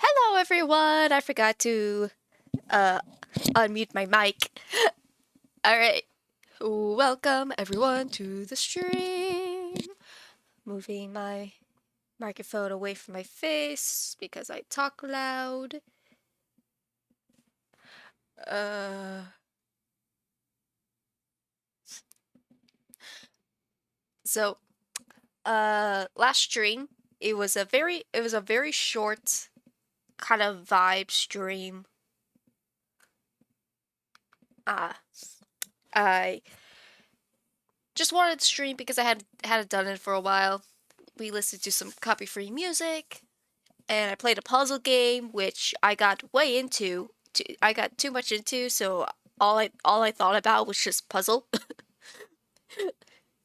Hello, everyone. I forgot to uh unmute my mic. All right. Welcome everyone to the stream. Moving my microphone away from my face because I talk loud. Uh so last stream it was a very short kind of vibe stream. Uh I just wanted to stream because I hadn't done it for a while. We listened to some copy-free music, and I played a puzzle game, which I got way into. I got too much into, so all I thought about was just puzzle.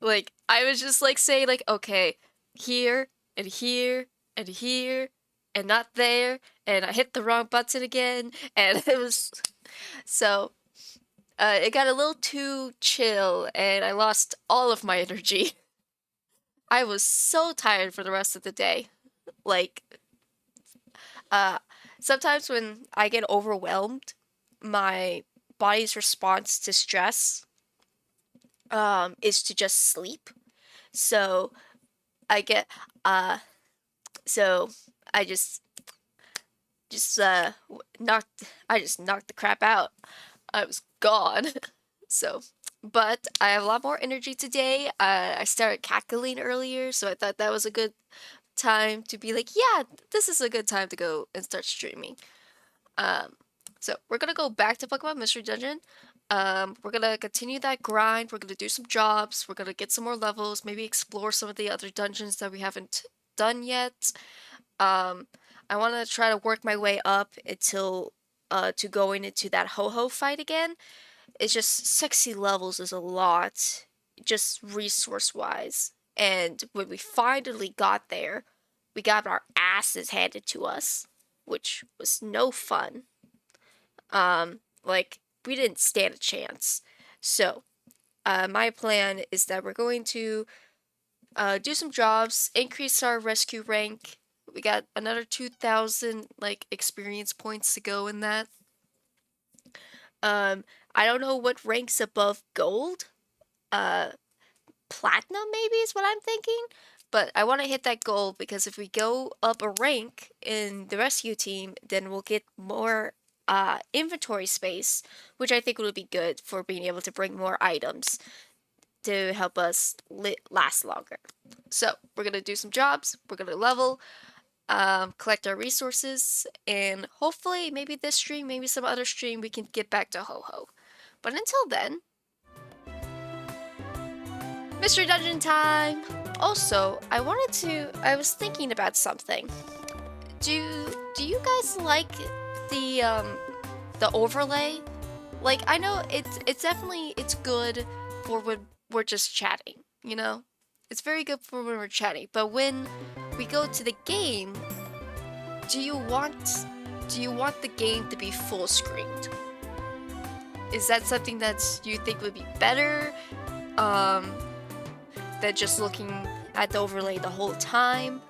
Like I was just like saying like, okay, here and here and here and not there, and I hit the wrong button again, and it was so. It got a little too chill, and I lost all of my energy. I was so tired for the rest of the day. Like, uh, sometimes when I get overwhelmed, my body's response to stress is to just sleep. So I get uh so I just knocked I just knocked the crap out. I was gone. So but I have a lot more energy today. I started cackling earlier, so I thought that was a good time to be like, yeah, this is a good time to go and start streaming. Um, so we're gonna go back to Pokemon Mystery Dungeon. We're gonna continue that grind. We're gonna do some jobs. We're gonna get some more levels. Maybe explore some of the other dungeons that we haven't done yet. Um, I want to try to work my way up until to going into that Ho-Ho fight again. It's just 60 levels is a lot, just resource wise. And when we finally got there, we got our asses handed to us, which was no fun. Like we didn't stand a chance. So, my plan is that we're going to do some jobs, increase our rescue rank. We got another 2,000 like experience points to go in that. Um, I don't know what ranks above gold. Uh, Platinum maybe is what I'm thinking. But I want to hit that goal because if we go up a rank in the rescue team, then we'll get more inventory space, which I think would be good for being able to bring more items to help us last longer. So we're gonna do some jobs. We're gonna level, collect our resources, and hopefully, maybe this stream, maybe some other stream, we can get back to Ho Ho. But until then, Mystery Dungeon time! Also, I was thinking about something. Do you guys like the the overlay? Like I know it's definitely it's good for when we're just chatting, you know? It's very good for when we're chatting, but when we go to the game, do you want do you want the game to be full screened? Is that something that you think would be better um than just looking at the overlay the whole time?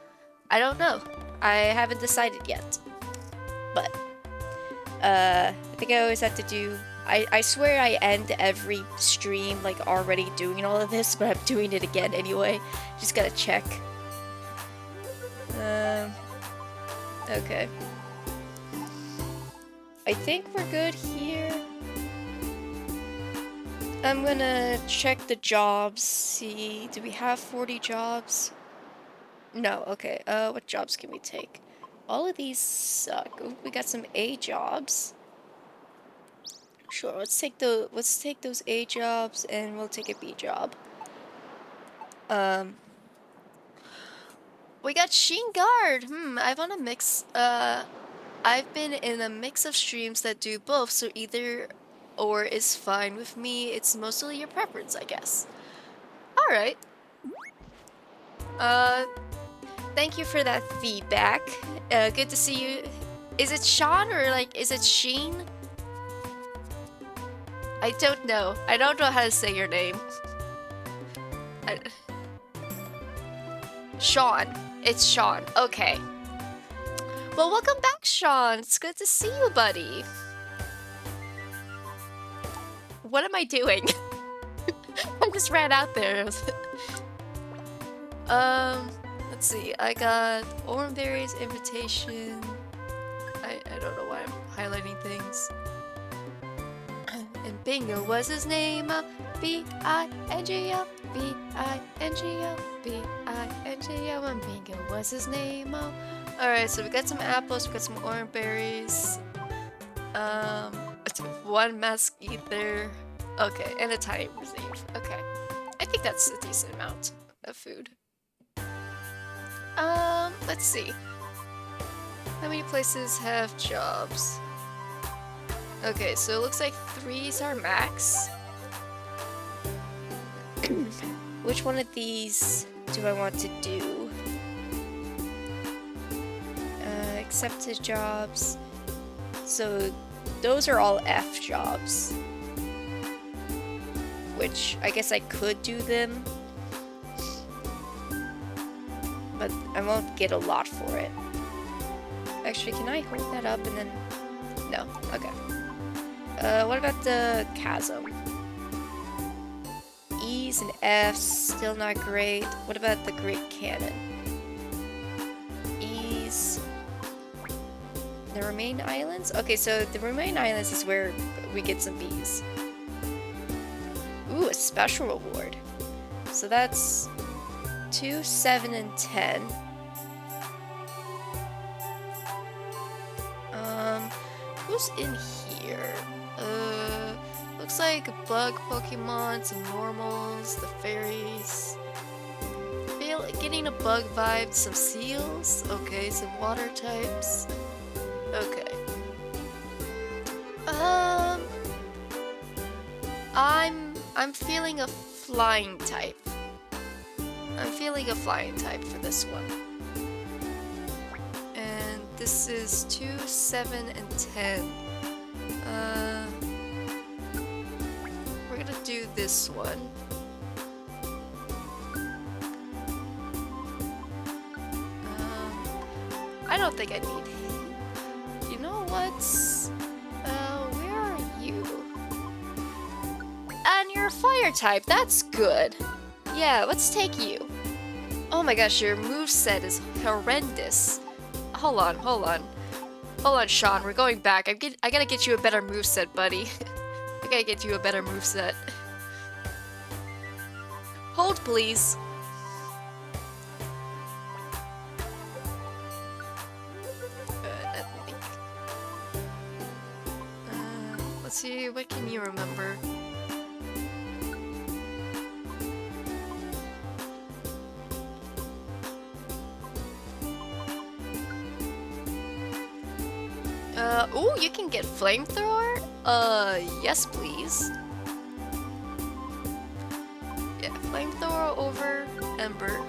I don't know. I haven't decided yet. But I think I always have to do. I swear I end every stream like already doing all of this, but I'm doing it again anyway. Just gotta check. Okay. I think we're good here. I'm gonna check the jobs, see, do we have 40 jobs? No, okay, what jobs can we take? All of these suck. Ooh, we got some A jobs. Sure, let's take those A jobs and we'll take a B job. We got Sheen Guard. I've on a mix. I've been in a mix of streams that do both, so either or is fine with me. It's mostly your preference, I guess. All right. Uh, Thank you for that feedback. Good to see you. Is it Sean or like is it Sheen? I don't know. I don't know how to say your name. I... Sean. It's Sean. Okay. Well, welcome back, Sean. It's good to see you, buddy. What am I doing? I just ran out there. Let's see. I got Oranberry's invitation. I don't know why I'm highlighting things. And Bingo was his name. B-I-N-G-O, B-I-N-G-O, B-I-N-G-O, and Bingo was his name. Alright, so we got some apples, we got some orangeberries. One mask ether. Okay, and a tiny receive. Okay. I think that's a decent amount of food. Let's see. How many places have jobs? Okay, so it looks like 3 is our max. Which one of these do I want to do? Accepted jobs. So those are all F jobs. Which I guess I could do them. But I won't get a lot for it. Actually, can I hold that up and then... No, okay. What about the chasm? E's and F's, still not great. What about the Great Cannon? E's. The Remain Islands? Okay, so the Remain Islands is where we get some B's. Ooh, a special reward. So that's 2, 7, and 10. Who's in here? Looks like bug Pokemon, some normals, the fairies. Getting a bug vibe, some seals. Okay, some water types. Okay. I'm feeling a flying type. I'm feeling a flying type for this one. And this is 2, 7, and 10. We're gonna do this one. I don't think I need... You know what? Where are you? And you're a fire type, that's good. Yeah, let's take you. Oh my gosh, your moveset is horrendous. Hold on. Hold on, Sean, we're going back. I gotta get you a better moveset, buddy. I gotta get you a better moveset. Hold, please. Let's see, what can you remember? Ooh, you can get flamethrower? Yes please. Yeah, flamethrower over Ember.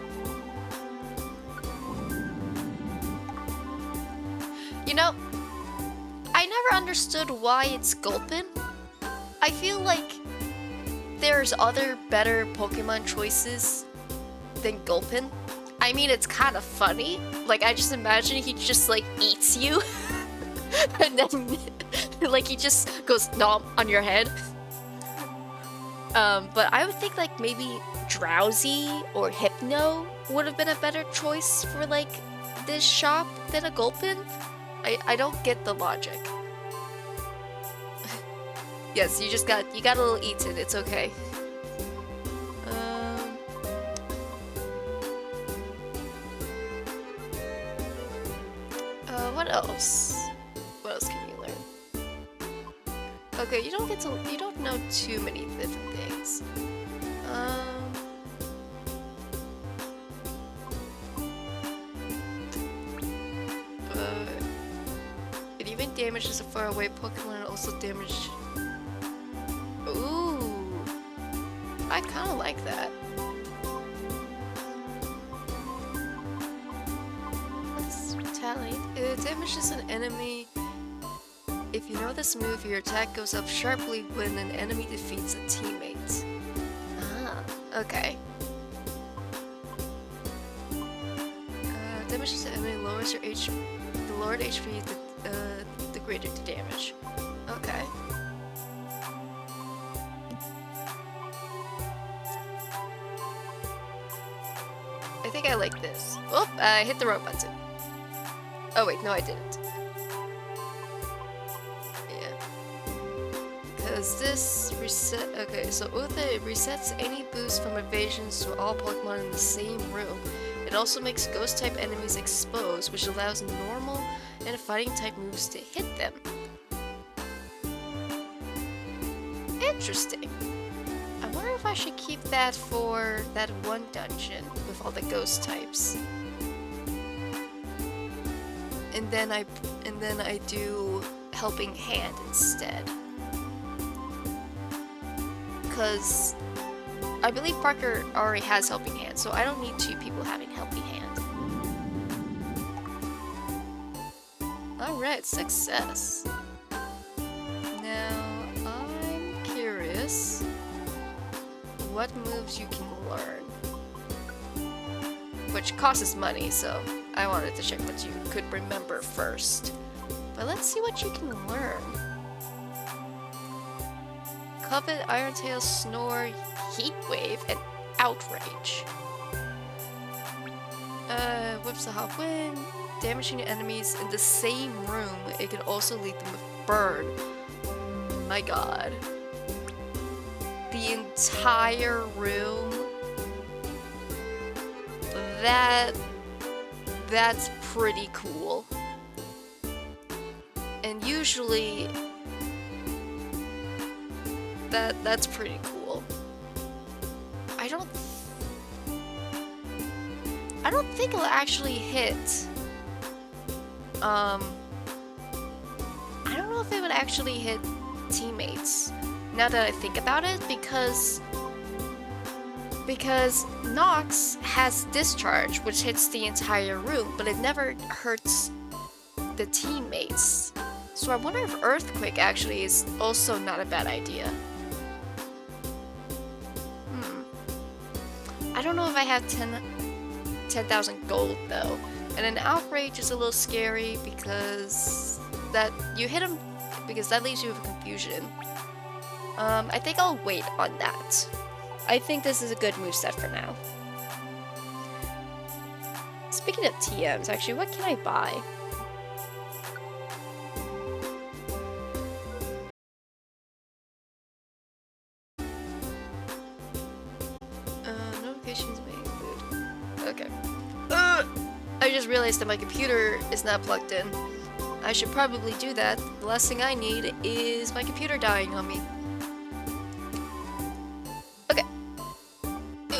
You know, I never understood why it's Gulpin. I feel like there's other better Pokemon choices than Gulpin. I mean, it's kind of funny. Like, I just imagine he just, like, eats you. And then, like, he just goes nom on your head. But I would think, like, maybe Drowsy or Hypno would have been a better choice for, like, this shop than a Gulpin. I don't get the logic. Yes, you got a little eaten, it's okay. What else? What else can you learn? Okay, you don't know too many different things. It even damages a faraway Pokemon and also damage. Ooh, I kind of like that. It damages an enemy. If you know this move, your attack goes up sharply when an enemy defeats a teammate. Ah, okay. Damages an enemy, lowers your lower the HP, the greater the damage. Okay. I think I like this. Oh, I hit the wrong button. Oh wait, no I didn't. Yeah. Because this reset... Okay, so Uther resets any boost from evasions to all Pokemon in the same room. It also makes Ghost-type enemies exposed, which allows normal and Fighting-type moves to hit them. Interesting. I wonder if I should keep that for that one dungeon with all the ghost types. And then I do Helping Hand instead. Cause I believe Parker already has Helping Hand, so I don't need 2 people having Helping Hand. Alright, success. Now I'm curious what moves you can learn. Which costs money, so I wanted to check what you could remember first. But let's see what you can learn. Covet, Iron Tail, Snore, Heat Wave, and Outrage. Whips a Hot Wind, damaging enemies in the same room. It can also lead them with Burn. My god. The entire room. That's pretty cool. And usually that's pretty cool. I don't think it'll actually hit. I don't know if it would actually hit teammates. Now that I think about it, because Nox has Discharge, which hits the entire room, but it never hurts the teammates. So I wonder if Earthquake actually is also not a bad idea. I don't know if I have 10,000 gold though, and an Outrage is a little scary because that you hit him because that leaves you with confusion. I think I'll wait on that. I think this is a good moveset for now. Speaking of TMs, actually, what can I buy? Notifications may include. Okay. I just realized that my computer is not plugged in. I should probably do that. The last thing I need is my computer dying on me. Okay. Do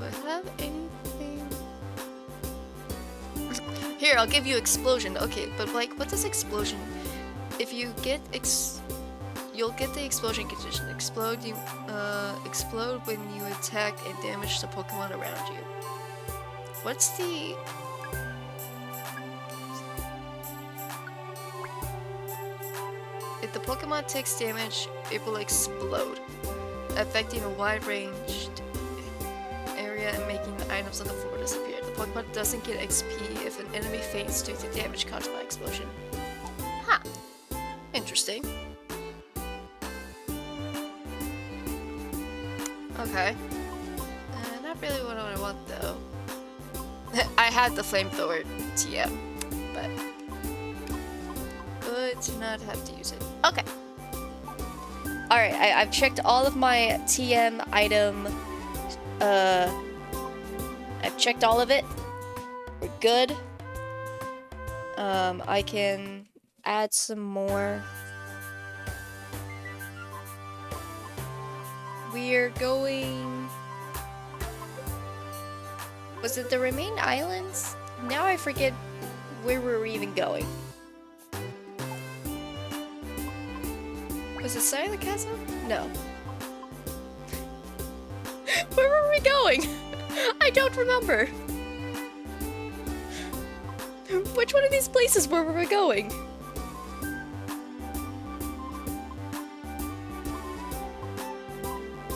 I have anything? Here, I'll give you Explosion. Okay, but like, what does Explosion? If you get you'll get the Explosion condition. Explode when you attack and damage the Pokemon around you. What's the... If the Pokemon takes damage, it will explode, affecting a wide-ranged area and making the items on the floor disappear. The Pokemon doesn't get XP if an enemy faints due to damage caused by explosion. Huh. Interesting. Okay. Not really what I want though. I had the flamethrower TM, but good to not have to use it. Okay. Alright, I've checked all of my TM item. I've checked all of it. We're good. I can add some more. We're going... Was it the Remain Islands? Now I forget where we were even going. Was it Silent Castle? No. Where were we going? I don't remember. Which one of these places were we going?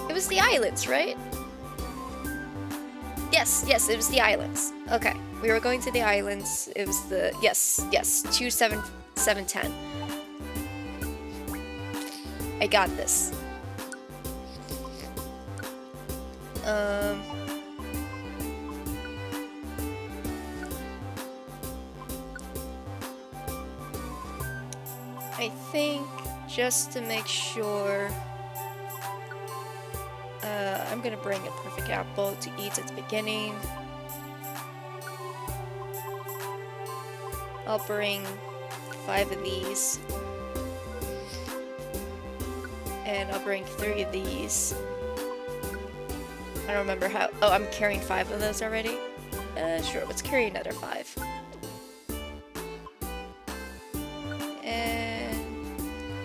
It was the islands, right? Yes, yes, it was the islands. Okay, we were going to the islands. It was the yes, 27710. I got this. I think just to make sure, I'm gonna bring a perfect apple to eat at the beginning. I'll bring 5 of these. And I'll bring 3 of these. I don't remember how. Oh, I'm carrying 5 of those already? Sure, let's carry another 5. And.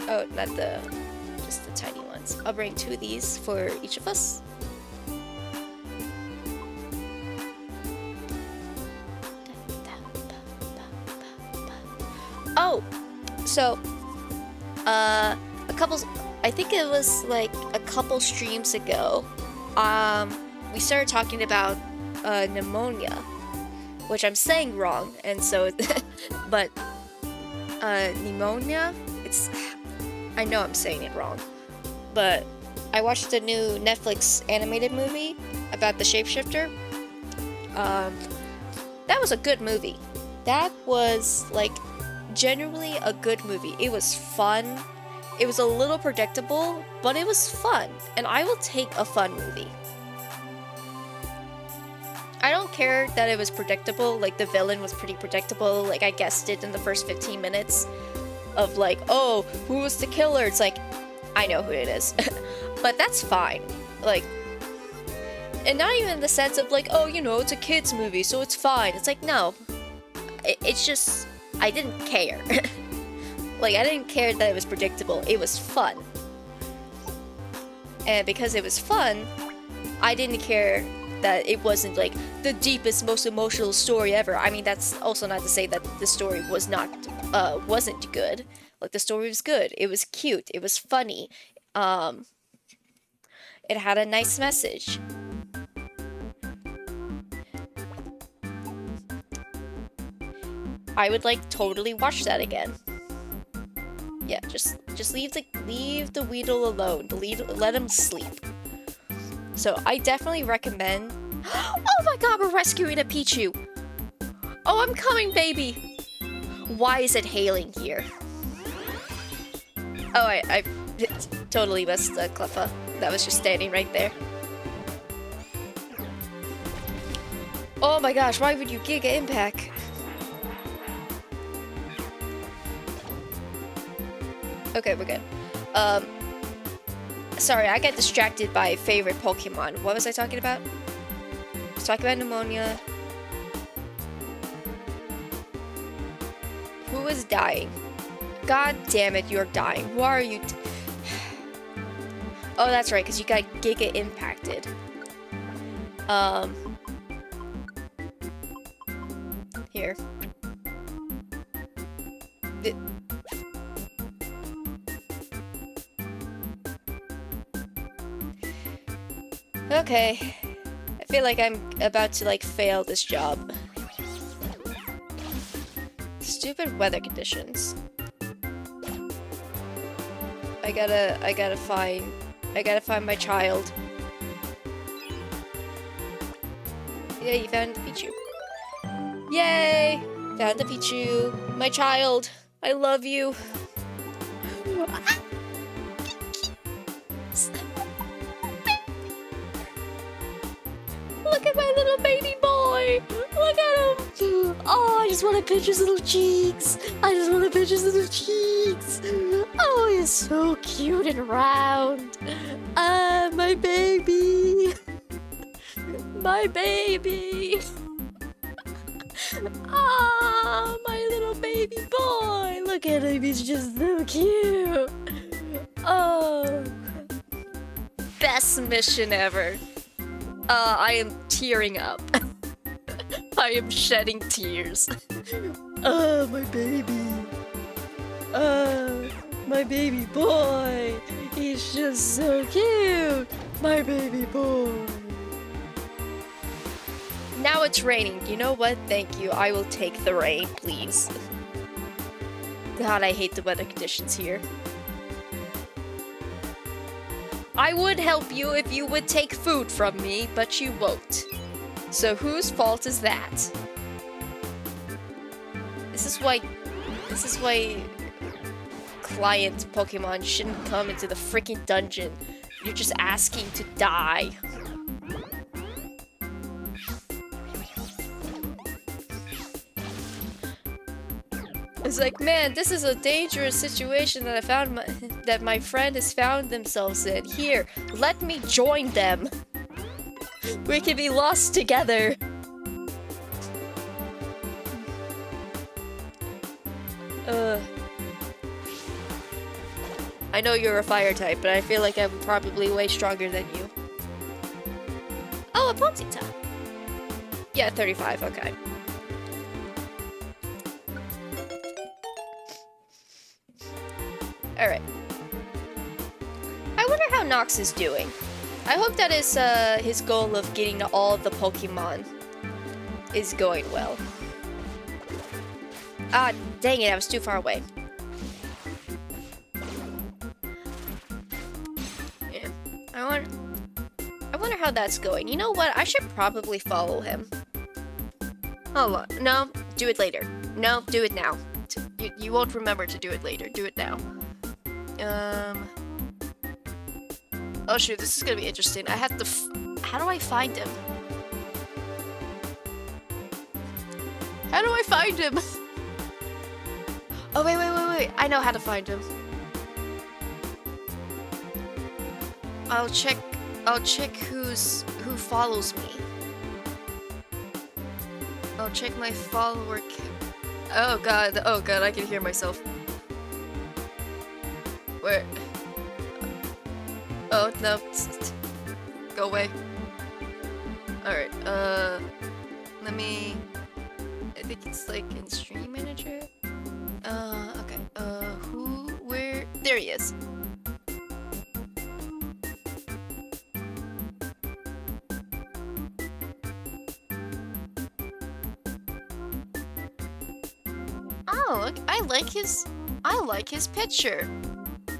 Oh, not the. Just the tiny ones. I'll bring 2 of these for each of us. Oh! So. I think it was like a couple streams ago, we started talking about pneumonia, which I'm saying wrong, and so, but pneumonia, I know I'm saying it wrong, but I watched the new Netflix animated movie about the shapeshifter. That was a good movie. That was like genuinely a good movie. It was fun. It was a little predictable, but it was fun, and I will take a fun movie. I don't care that it was predictable, like the villain was pretty predictable, like I guessed it in the first 15 minutes of like, oh, who was the killer? It's like, I know who it is. But that's fine. Like, and not even in the sense of like, oh, you know, it's a kid's movie, so it's fine. It's like, no. It's just, I didn't care. Like, I didn't care that it was predictable. It was fun. And because it was fun, I didn't care that it wasn't, like, the deepest, most emotional story ever. I mean, that's also not to say that the story wasn't good. Like, the story was good. It was cute. It was funny. It had a nice message. I would, like, totally watch that again. Yeah, just leave the Weedle alone. Let him sleep. So I definitely recommend. Oh my God, we're rescuing a Pichu. Oh, I'm coming, baby. Why is it hailing here? Oh, I totally missed Cleffa. That was just standing right there. Oh my gosh, why would you Giga Impact? Okay, we're good. Sorry, I got distracted by favorite Pokemon. What was I talking about? I was talking about pneumonia. Who is dying? God damn it, you're dying. Why are you... Oh, that's right, because you got Giga Impacted. Here. Okay. I feel like I'm about to, like, fail this job. Stupid weather conditions. I gotta find my child. Yeah, you found the Pichu. Yay! Found the Pichu. My child. I love you. Look at my little baby boy! Look at him! Oh, I just want to pinch his little cheeks! I just want to pinch his little cheeks! Oh, he's so cute and round! Ah, my baby! My baby! Ah, my little baby boy! Look at him, he's just so cute! Oh! Best mission ever! I am tearing up. I am shedding tears. Oh, my baby. My baby boy. He's just so cute. My baby boy. Now it's raining. You know what? Thank you. I will take the rain, please. God, I hate the weather conditions here. I would help you if you would take food from me, but you won't. So whose fault is that? This is why client Pokemon shouldn't come into the freaking dungeon. You're just asking to die. It's like, man, this is a dangerous situation that that my friend has found themselves in. Here, let me join them. We can be lost together. I know you're a fire type, but I feel like I'm probably way stronger than you. Oh, a Ponyta. Yeah, 35, okay. Alright. I wonder how Nox is doing. I hope that his goal of getting to all of the Pokemon is going well. Ah, dang it, I was too far away. Yeah. I wonder how that's going. You know what? I should probably follow him. Hold on. No, do it later. No, do it now. You won't remember to do it later. Do it now. Oh shoot, this is gonna be interesting. I have to how do I find him? How do I find him? Oh, wait. I know how to find him. I'll check who follows me. I'll check my follower Oh god, I can hear myself. Where? Oh, no. Go away. Alright, let me... I think it's like in Stream Manager? Okay. Where? There he is. Oh, look, I like his picture.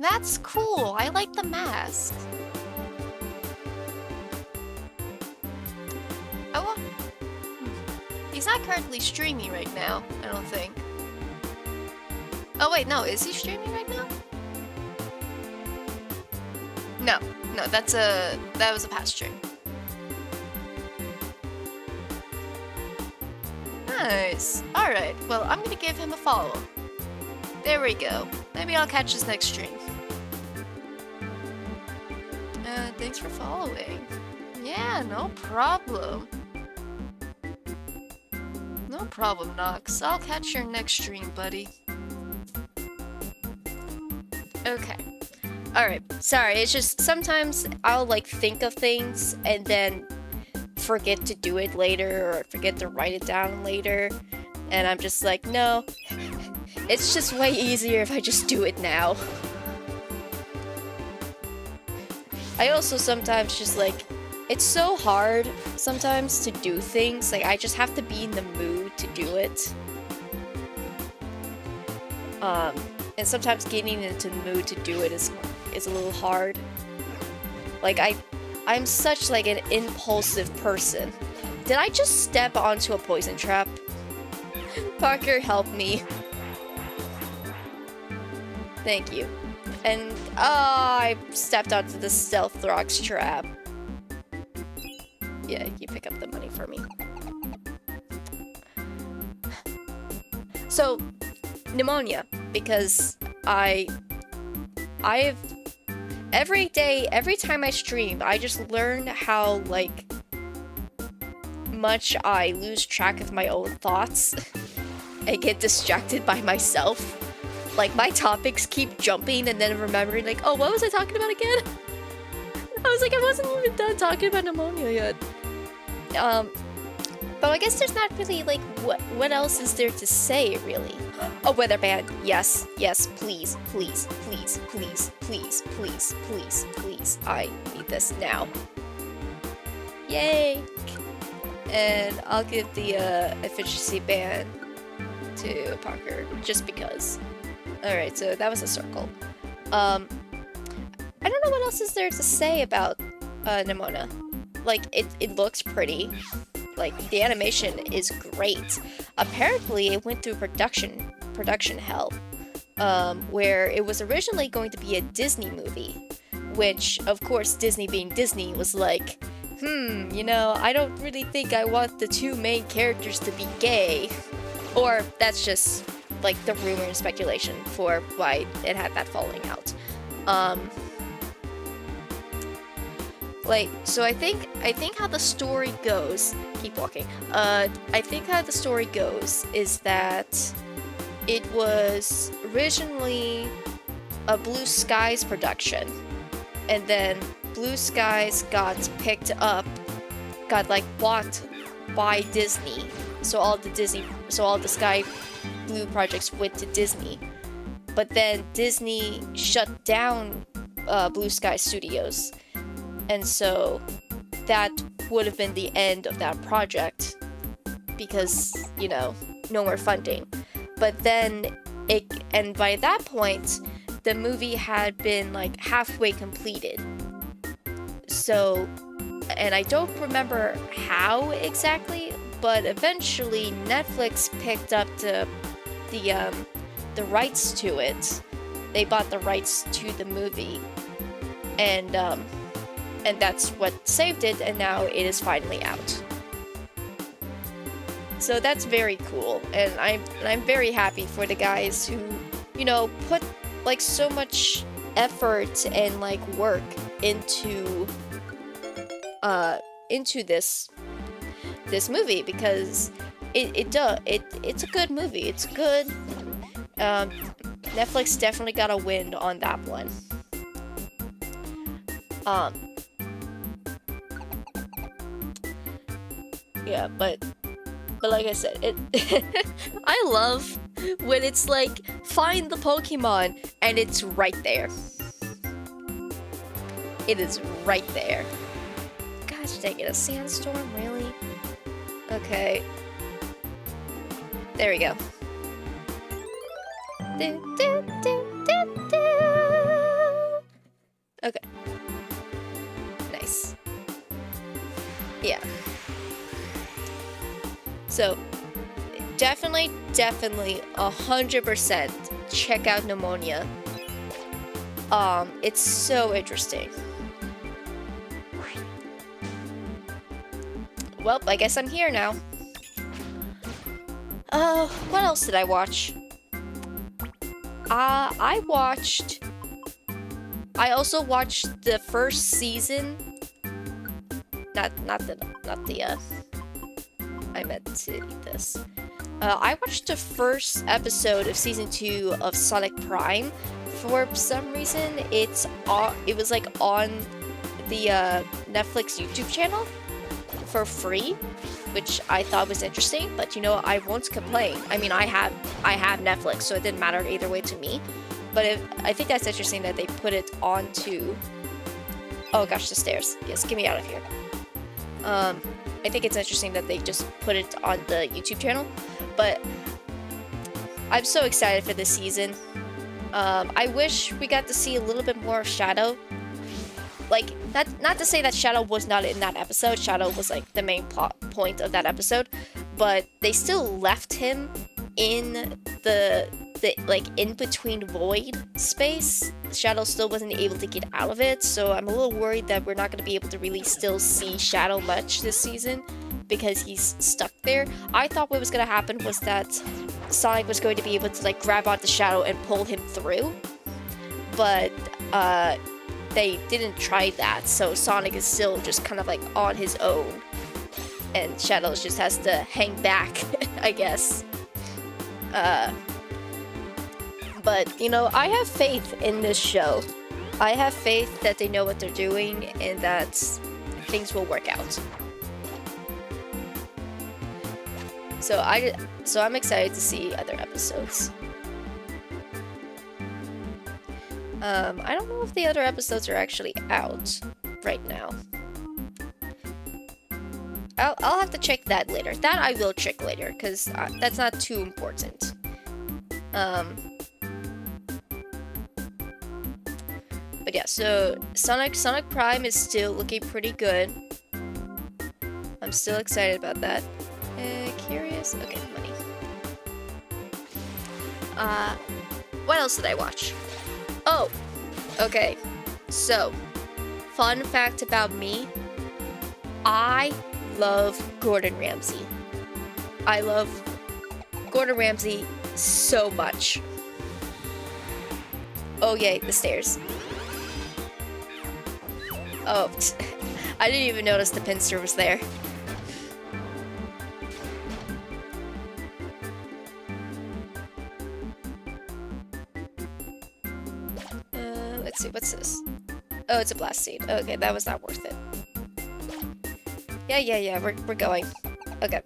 That's cool. I like the mask. Oh, he's not currently streaming right now, I don't think. Oh wait, no, is he streaming right now? No, that was a past stream. Nice. Alright, well, I'm gonna give him a follow. There we go. Maybe I'll catch his next stream. Thanks for following. Yeah, no problem. No problem, Nox. I'll catch your next stream, buddy. Okay. Alright, sorry, it's just sometimes I'll like think of things and then forget to do it later or forget to write it down later. And I'm just like, no. It's just way easier if I just do it now. I also sometimes just like, it's so hard sometimes to do things. Like, I just have to be in the mood to do it. And sometimes getting into the mood to do it is a little hard. Like, I'm such like an impulsive person. Did I just step onto a poison trap? Parker, help me. Thank you. And, I stepped onto the Stealth Rocks trap. Yeah, you pick up the money for me. So, pneumonia, because I've every day, every time I stream, I just learn how, like, much I lose track of my own thoughts and get distracted by myself. Like, my topics keep jumping and then remembering, like, oh, what was I talking about again? I was like, I wasn't even done talking about pneumonia yet. But I guess there's not really, like, what else is there to say, really? Oh, weather band. Yes, please. I need this now. Yay! And I'll give the efficiency band to Parker just because. Alright, so that was a circle. I don't know what else is there to say about Nimona. Like, it looks pretty. Like, the animation is great. Apparently, it went through production hell, where it was originally going to be a Disney movie, which, of course, Disney being Disney was like, I don't really think I want the two main characters to be gay. Or that's just, like, the rumor and speculation for why it had that falling out. So I think how the story goes. Keep walking. I think how the story goes is that it was originally a Blue Skies production, and then Blue Skies got bought by Disney. So all the Sky Blue projects went to Disney. But then Disney shut down Blue Sky Studios. And so that would have been the end of that project because, no more funding. But then and by that point, the movie had been like halfway completed. So, and I don't remember how exactly, but eventually Netflix picked up the rights to it. They bought the rights to the movie. And that's what saved it, and now it is finally out. So that's very cool, and I'm very happy for the guys who, put like so much effort and like work into this movie because it's a good movie. It's good. Netflix definitely got a win on that one. Yeah, but like I said, I love when it's like, find the Pokemon, and it's right there. It is right there. Gosh dang it, a sandstorm, really? Okay. There we go. Okay. Nice. Yeah. So, definitely 100% check out Pneumonia. It's so interesting. Well, I guess I'm here now. What else did I watch? I also watched the first season. I meant to eat this. I watched the first episode of season 2 of Sonic Prime. For some reason, it was like on the Netflix YouTube channel for free, which I thought was interesting. But I won't complain. I mean, I have Netflix, so it didn't matter either way to me. But I think that's interesting that they put it onto. Oh gosh, the stairs. Yes, get me out of here. I think it's interesting that they just put it on the YouTube channel, but I'm so excited for this season. I wish we got to see a little bit more of Shadow. Like, not to say that Shadow was not in that episode. Shadow was like the main plot point of that episode, but they still left him in the like in between void space. Shadow still wasn't able to get out of it, so I'm a little worried that we're not going to be able to really still see Shadow much this season because he's stuck there. I thought what was going to happen was that Sonic was going to be able to like grab onto Shadow and pull him through, but they didn't try that, so Sonic is still just kind of like on his own, and Shadow just has to hang back, I guess. But, I have faith in this show. I have faith that they know what they're doing and that things will work out. So I'm excited to see other episodes. I don't know if the other episodes are actually out right now. I'll have to check that later. That I will check later, because that's not too important. Um, but yeah, so Sonic Prime is still looking pretty good. I'm still excited about that. Curious? Okay, money. What else did I watch? Oh, okay. So, fun fact about me. I love Gordon Ramsay. I love Gordon Ramsay so much. Oh yay, the stairs. Oh, I didn't even notice the pinster was there. Let's see, what's this? Oh, it's a blast seed. Okay, that was not worth it. Yeah, we're going. Okay.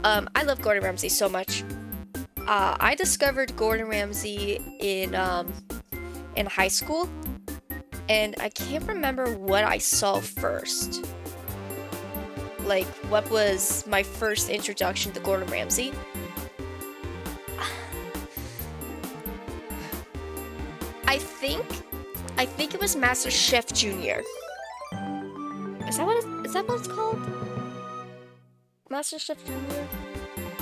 I love Gordon Ramsay so much. I discovered Gordon Ramsay in high school, and I can't remember what I saw first. Like, what was my first introduction to Gordon Ramsay? I think it was MasterChef Junior. Is that what it's called? MasterChef Junior?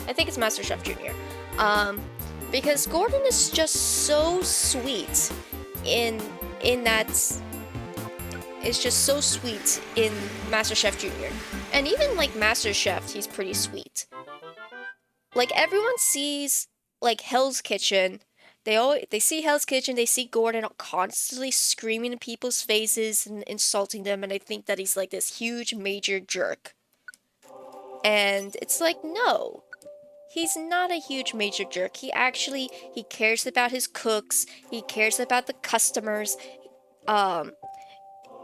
I think it's MasterChef Junior. Because Gordon is just so sweet in that. It's just so sweet in MasterChef Junior. And even like MasterChef, he's pretty sweet. Like, everyone sees like Hell's Kitchen. They see Hell's Kitchen, they see Gordon constantly screaming in people's faces and insulting them, and they think that he's like this huge major jerk. And it's like, no. He not a huge major jerk. He cares about his cooks, he cares about the customers.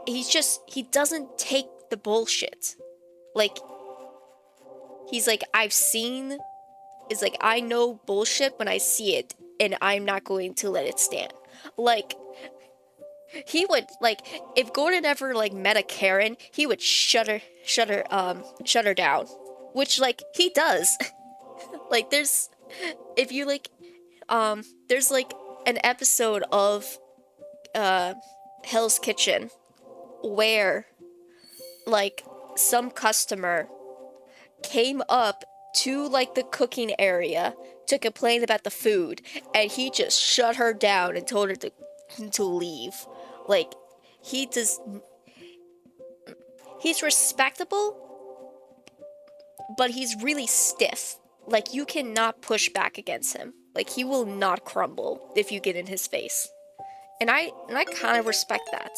He doesn't take the bullshit. Like, he's like, I know bullshit when I see it, and I'm not going to let it stand. Like, he would, like, if Gordon ever, like, met a Karen, he would shut her down. Which, like, he does. Like, there's like, an episode of, Hell's Kitchen where, like, some customer came up to, like, the cooking area to complain about the food, and he just shut her down and told her to leave. Like, he's respectable, but he's really stiff. Like, you cannot push back against him. Like, he will not crumble if you get in his face. And I kind of respect that.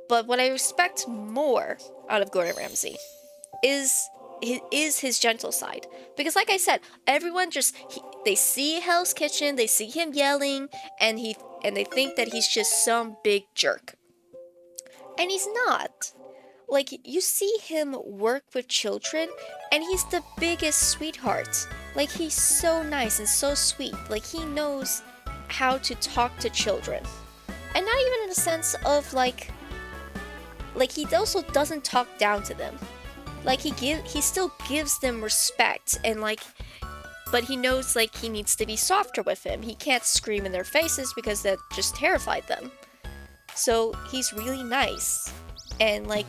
But what I respect more out of Gordon Ramsay is his gentle side. Because like I said, everyone they see Hell's Kitchen, they see him yelling, and they think that he's just some big jerk. And he's not. Like, you see him work with children, and he's the biggest sweetheart. Like, he's so nice and so sweet. Like, he knows how to talk to children. And not even in the sense of, like, he also doesn't talk down to them. Like, he still gives them respect, and, like, but he knows, like, he needs to be softer with him. He can't scream in their faces because that just terrified them. So, he's really nice. And, like,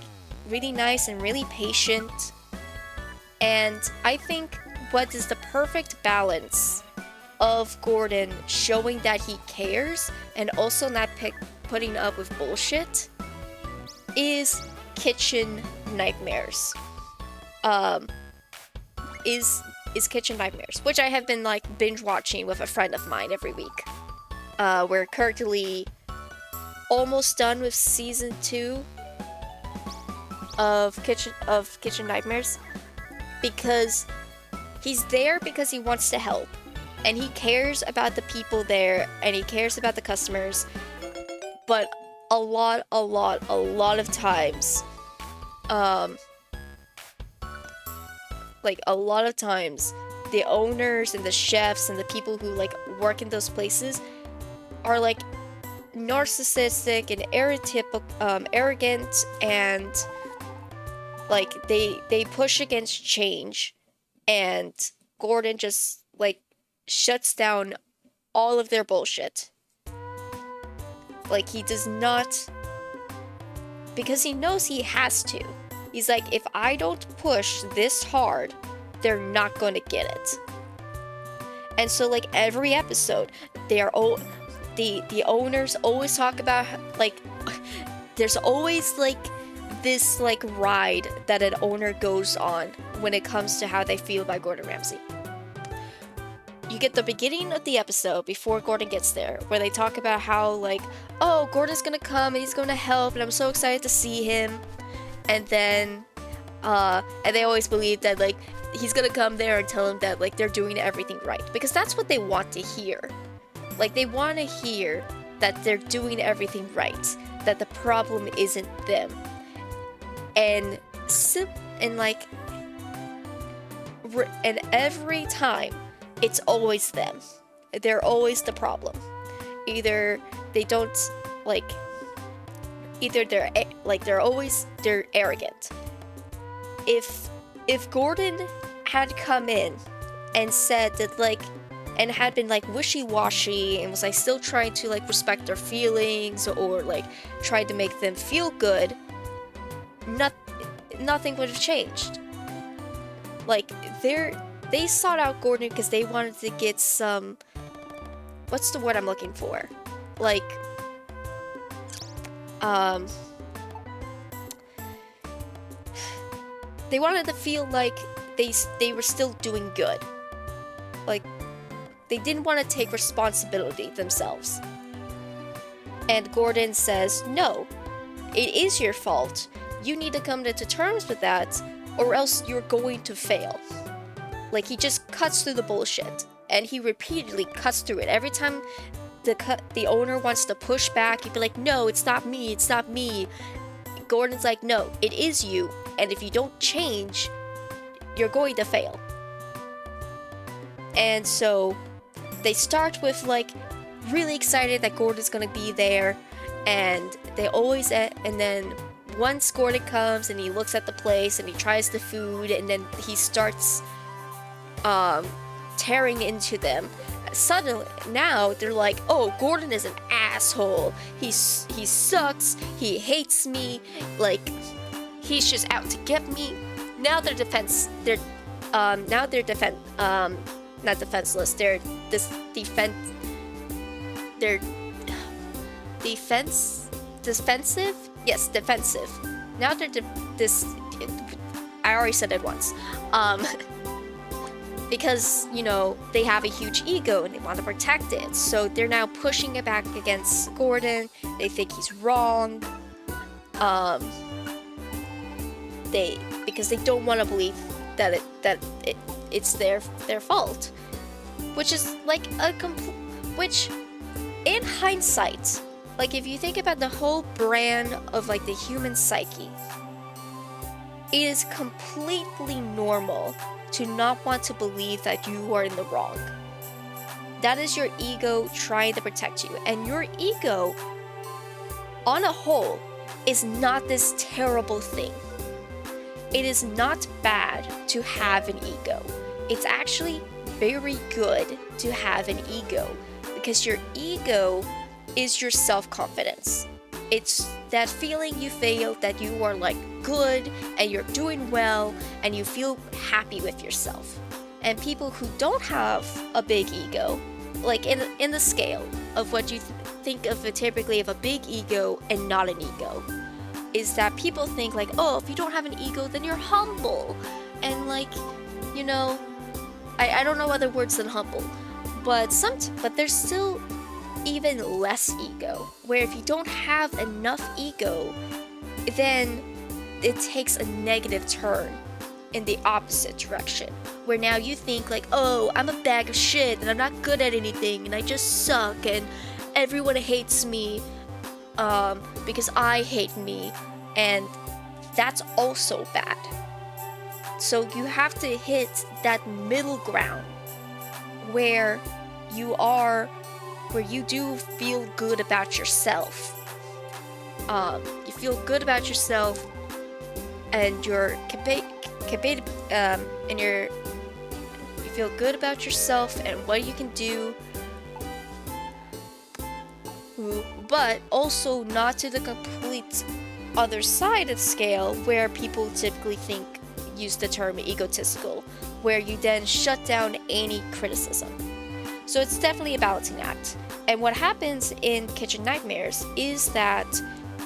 really nice and really patient. And I think what is the perfect balance of Gordon showing that he cares and also not putting up with bullshit is Kitchen Nightmares. Is Kitchen Nightmares, which I have been, like, binge watching with a friend of mine every week. We're currently almost done with season 2 of Kitchen Nightmares, because he's there because he wants to help, and he cares about the people there, and he cares about the customers. But a lot of times, the owners and the chefs and the people who, like, work in those places are, like, narcissistic and arrogant, and Like they push against change, and Gordon just like shuts down all of their bullshit. Like he does not, because he knows he has to. He's like, if I don't push this hard, they're not going to get it. And so like every episode, they are the owners always talk about like there's always like this like ride that an owner goes on when it comes to how they feel about Gordon Ramsay. You get the beginning of the episode before Gordon gets there, where they talk about how like, oh, Gordon's gonna come and he's gonna help and I'm so excited to see him. And then and they always believe that like he's gonna come there and tell him that like they're doing everything right, because that's what they want to hear. Like they want to hear that they're doing everything right, that the problem isn't them. And every time it's always them. They're always the problem. Either they don't like, either they're arrogant. If Gordon had come in and said that like, and had been like wishy-washy and was like still trying to like respect their feelings or like tried to make them feel good, nothing would have changed. Like they sought out Gordon because they wanted to get some, what's the word I'm looking for? Like they wanted to feel like they were still doing good. Like they didn't want to take responsibility themselves. And Gordon says, no, it is your fault. You need to come to terms with that, or else you're going to fail. Like he just cuts through the bullshit, and he repeatedly cuts through it. Every time the owner wants to push back, he'd be like, no, it's not me, it's not me. Gordon's like, no, it is you, and if you don't change, you're going to fail. And so they start with like really excited that Gordon's gonna be there, and they always and then once Gordon comes and he looks at the place and he tries the food and then he starts tearing into them, suddenly now they're like, oh, Gordon is an asshole, he sucks, he hates me, like he's just out to get me. Now they're not defenseless, they're defensive. Yes, defensive. Now they're I already said it once. Because, you know, they have a huge ego and they want to protect it. So they're now pushing it back against Gordon. They think he's wrong. Because they don't want to believe that it's their fault. Which is like which in hindsight, like if you think about the whole brand of like the human psyche, it is completely normal to not want to believe that you are in the wrong. That is your ego trying to protect you. And your ego, on a whole, is not this terrible thing. It is not bad to have an ego. It's actually very good to have an ego, because your ego is your self-confidence. It's that feeling you feel that you are like good and you're doing well and you feel happy with yourself. And people who don't have a big ego, like in the scale of what you think of typically of a big ego and not an ego, is that people think like, oh, if you don't have an ego, then you're humble. And like, you know, I don't know other words than humble, but there's still even less ego, where if you don't have enough ego, then it takes a negative turn in the opposite direction, where now you think like, oh, I'm a bag of shit and I'm not good at anything and I just suck and everyone hates me because I hate me, and that's also bad. So you have to hit that middle ground where you do feel good about yourself. You feel good about yourself, and and you feel good about yourself and what you can do, but also not to the complete other side of the scale where people typically use the term egotistical, where you then shut down any criticism. So it's definitely a balancing act. And what happens in Kitchen Nightmares is that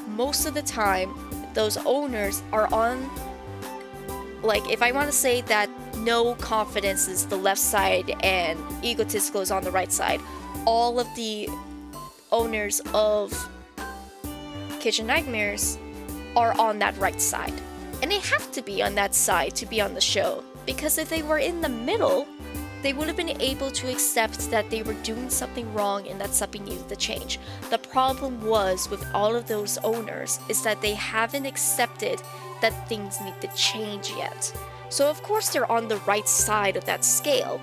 most of the time those owners are on, like, if I want to say that no confidence is the left side and egotistical is on the right side, all of the owners of Kitchen Nightmares are on that right side. And they have to be on that side to be on the show, because if they were in the middle, they would have been able to accept that they were doing something wrong and that something needed to change. The problem was with all of those owners is that they haven't accepted that things need to change yet. So of course they're on the right side of that scale.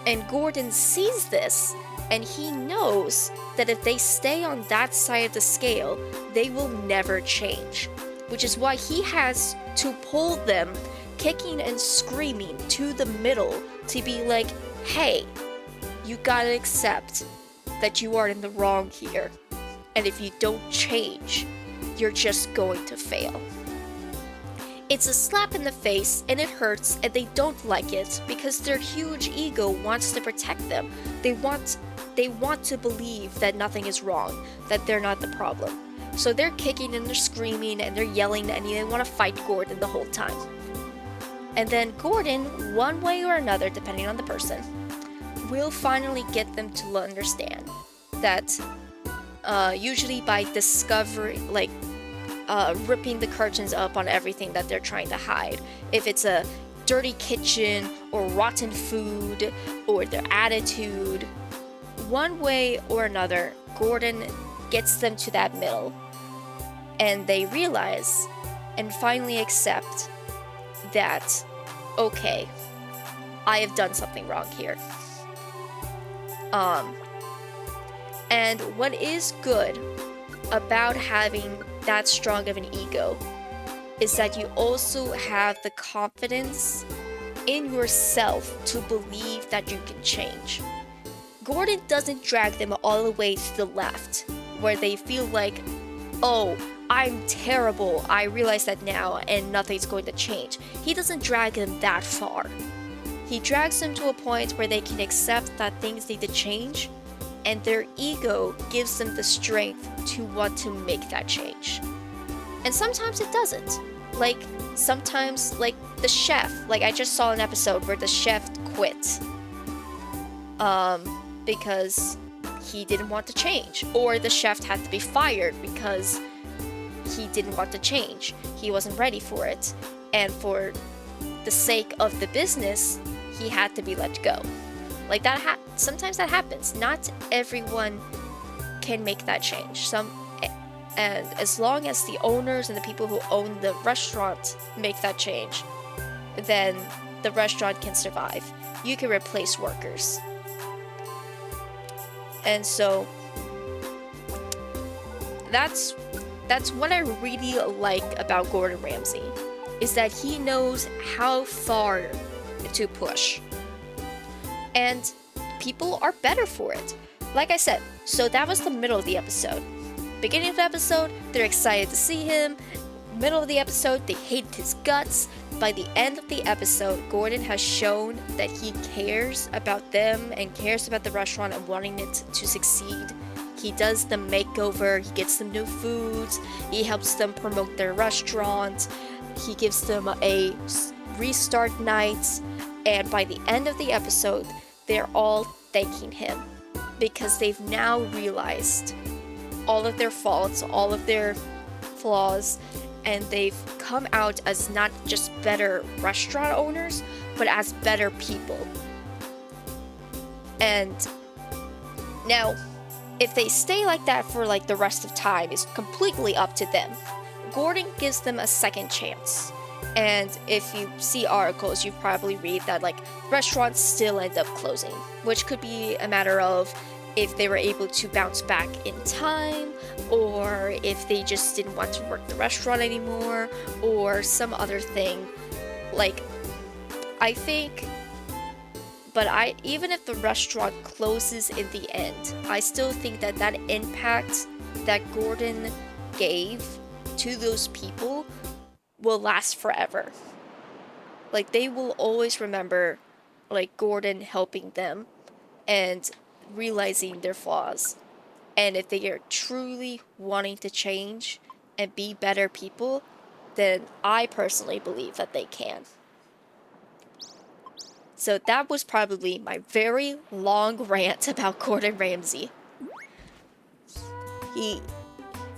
And Gordon sees this, and he knows that if they stay on that side of the scale, they will never change. Which is why he has to pull them kicking and screaming to the middle to be like, hey, you gotta accept that you are in the wrong here. And if you don't change, you're just going to fail. It's a slap in the face, and it hurts, and they don't like it because their huge ego wants to protect them. They want to believe that nothing is wrong, that they're not the problem. So they're kicking and they're screaming and they're yelling and they want to fight Gordon the whole time. And then Gordon, one way or another, depending on the person, will finally get them to understand that usually by discovering, ripping the curtains up on everything that they're trying to hide. If it's a dirty kitchen or rotten food or their attitude, one way or another, Gordon gets them to that middle. And they realize and finally accept that, okay, I have done something wrong here. And what is good about having that strong of an ego is that you also have the confidence in yourself to believe that you can change. Gordon doesn't drag them all the way to the left, where they feel like, oh, I'm terrible, I realize that now, and nothing's going to change. He doesn't drag them that far. He drags them to a point where they can accept that things need to change, and their ego gives them the strength to want to make that change. And sometimes it doesn't. Sometimes, the chef, I just saw an episode where the chef quit. Because he didn't want to change. Or the chef had to be fired because he didn't want to change. He wasn't ready for it. And for the sake of the business, he had to be let go. Sometimes that happens. Not everyone can make that change. And as long as the owners and the people who own the restaurant make that change, then the restaurant can survive. You can replace workers. And so that's what I really like about Gordon Ramsay, is that he knows how far to push. And people are better for it. Like I said, so that was the middle of the episode. Beginning of the episode, they're excited to see him. Middle of the episode, they hated his guts. By the end of the episode, Gordon has shown that he cares about them and cares about the restaurant and wanting it to succeed. He does the makeover, he gets them new foods, he helps them promote their restaurant, he gives them a restart night, and by the end of the episode, they're all thanking him because they've now realized all of their faults, all of their flaws, and they've come out as not just better restaurant owners, but as better people. And now, if they stay like that for the rest of time, is completely up to them. Gordon gives them a second chance. And if you see articles, you probably read that restaurants still end up closing, which could be a matter of if they were able to bounce back in time, or if they just didn't want to work the restaurant anymore, or some other thing. Like, I think, but even if the restaurant closes in the end, I still think that that impact that Gordon gave to those people will last forever. Like, they will always remember, like, Gordon helping them and realizing their flaws. And if they are truly wanting to change and be better people, then I personally believe that they can. So that was probably my very long rant about Gordon Ramsay. He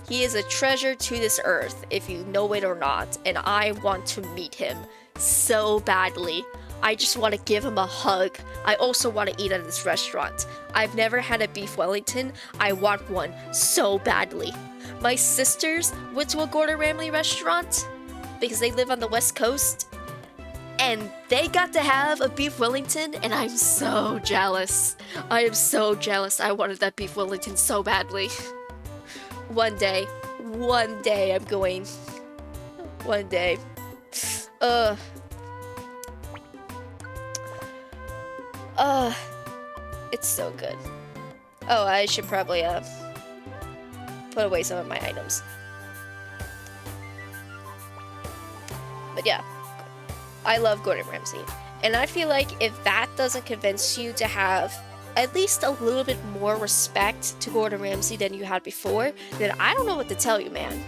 is a treasure to this earth, if you know it or not, and I want to meet him so badly. I just want to give him a hug. I also want to eat at this restaurant. I've never had a beef Wellington. I want one so badly. My sisters went to a Gordon Ramsay restaurant because they live on the West Coast, and they got to have a beef Wellington, and I'm so jealous. I am so jealous. I wanted that beef Wellington so badly. One day I'm going. One day. It's so good. Oh, I should probably, put away some of my items. But yeah, I love Gordon Ramsay. And I feel like if that doesn't convince you to have at least a little bit more respect to Gordon Ramsay than you had before, then I don't know what to tell you, man.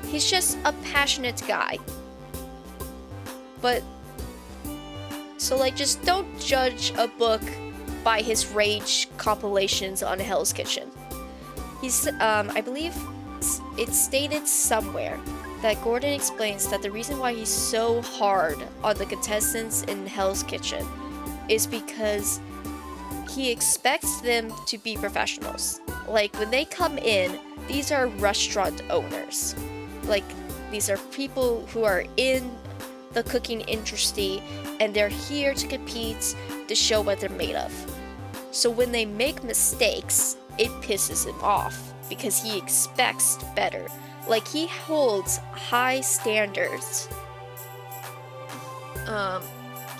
He's just a passionate guy. But, so like, just don't judge a book by his rage compilations on Hell's Kitchen. He's, I believe it's stated somewhere that Gordon explains that the reason why he's so hard on the contestants in Hell's Kitchen is because he expects them to be professionals. Like, when they come in, these are restaurant owners. Like, these are people who are in the cooking industry, and they're here to compete to show what they're made of. So when they make mistakes, it pisses him off because he expects better. Like, he holds high standards.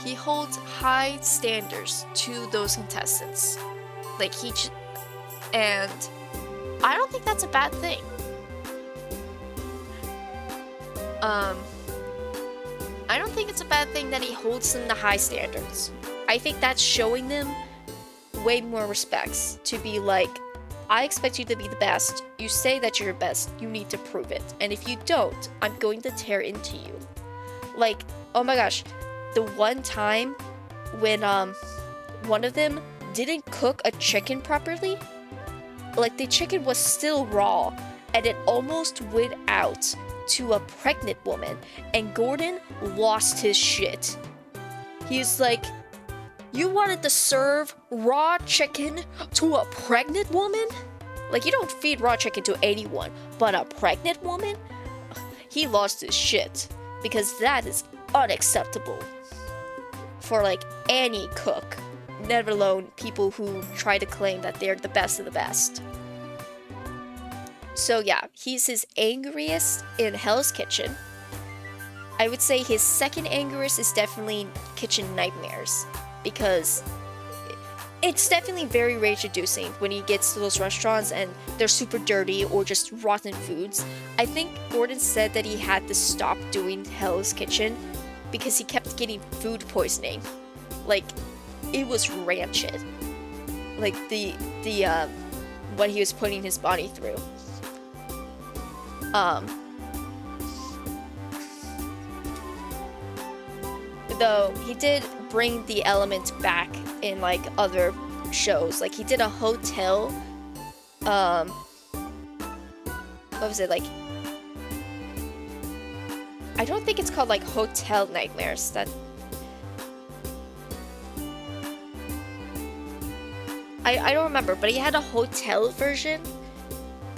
He holds high standards to those contestants. Like, and I don't think that's a bad thing. I don't think it's a bad thing that he holds them to high standards. I think that's showing them way more respects to be like, I expect you to be the best. You say that you're the best. You need to prove it. And if you don't, I'm going to tear into you. Like, oh my gosh, the one time when one of them didn't cook a chicken properly, like, the chicken was still raw and it almost went out to a pregnant woman, and Gordon lost his shit. He's like, you wanted to serve raw chicken to a pregnant woman? Like, you don't feed raw chicken to anyone, but a pregnant woman? He lost his shit, because that is unacceptable for, like, any cook, never alone people who try to claim that they're the best of the best. So yeah, he's his angriest in Hell's Kitchen. I would say his second angriest is definitely Kitchen Nightmares, because it's definitely very rage-inducing when he gets to those restaurants and they're super dirty or just rotten foods. I think Gordon said that he had to stop doing Hell's Kitchen because he kept getting food poisoning. Like, it was rancid. Like, what he was putting his body through. Though he did bring the element back in, like, other shows. Like, he did a hotel, what was it, like, I don't think it's called, like, Hotel Nightmares. I don't remember, but he had a hotel version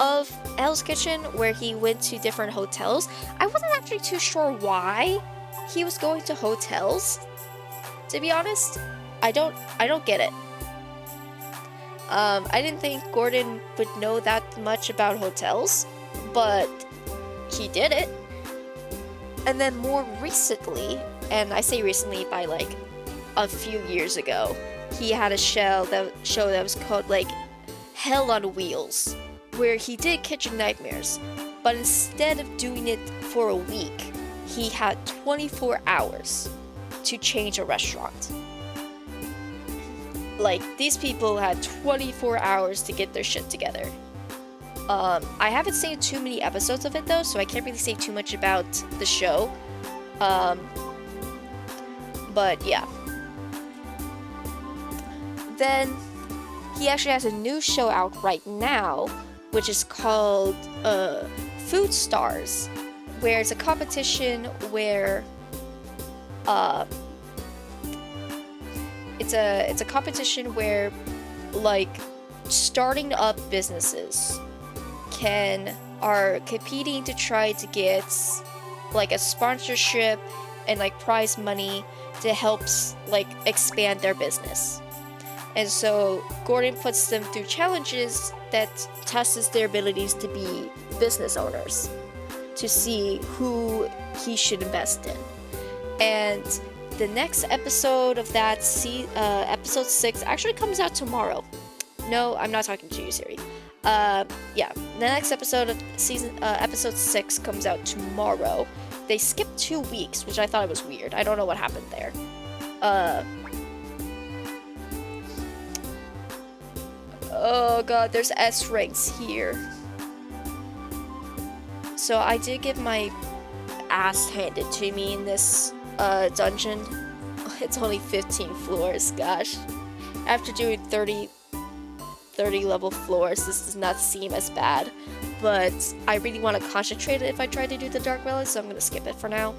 of Hell's Kitchen where he went to different hotels. I wasn't actually too sure why he was going to hotels, to be honest. I don't get it. I didn't think Gordon would know that much about hotels, but he did it. And then more recently, and I say recently by like a few years ago, he had a show that was called like Hell on Wheels, where he did Kitchen Nightmares, but instead of doing it for a week, he had 24 hours to change a restaurant. Like, these people had 24 hours to get their shit together. I haven't seen too many episodes of it though, so I can't really say too much about the show. But yeah. Then he actually has a new show out right now, which is called Food Stars, where it's a competition where it's a competition where like starting up businesses are competing to try to get like a sponsorship and like prize money to help like expand their business. And so Gordon puts them through challenges that tests their abilities to be business owners, to see who he should invest in. And the next episode of that, episode 6, actually comes out tomorrow. No, I'm not talking to you, Siri. Yeah, the next episode of episode 6 comes out tomorrow. They skipped 2 weeks, which I thought was weird. I don't know what happened there. Oh god, there's S ranks here. So I did get my ass handed to me in this dungeon. It's only 15 floors, gosh. After doing 30 level floors, this does not seem as bad. But I really want to concentrate if I try to do the Dark Valley, so I'm gonna skip it for now.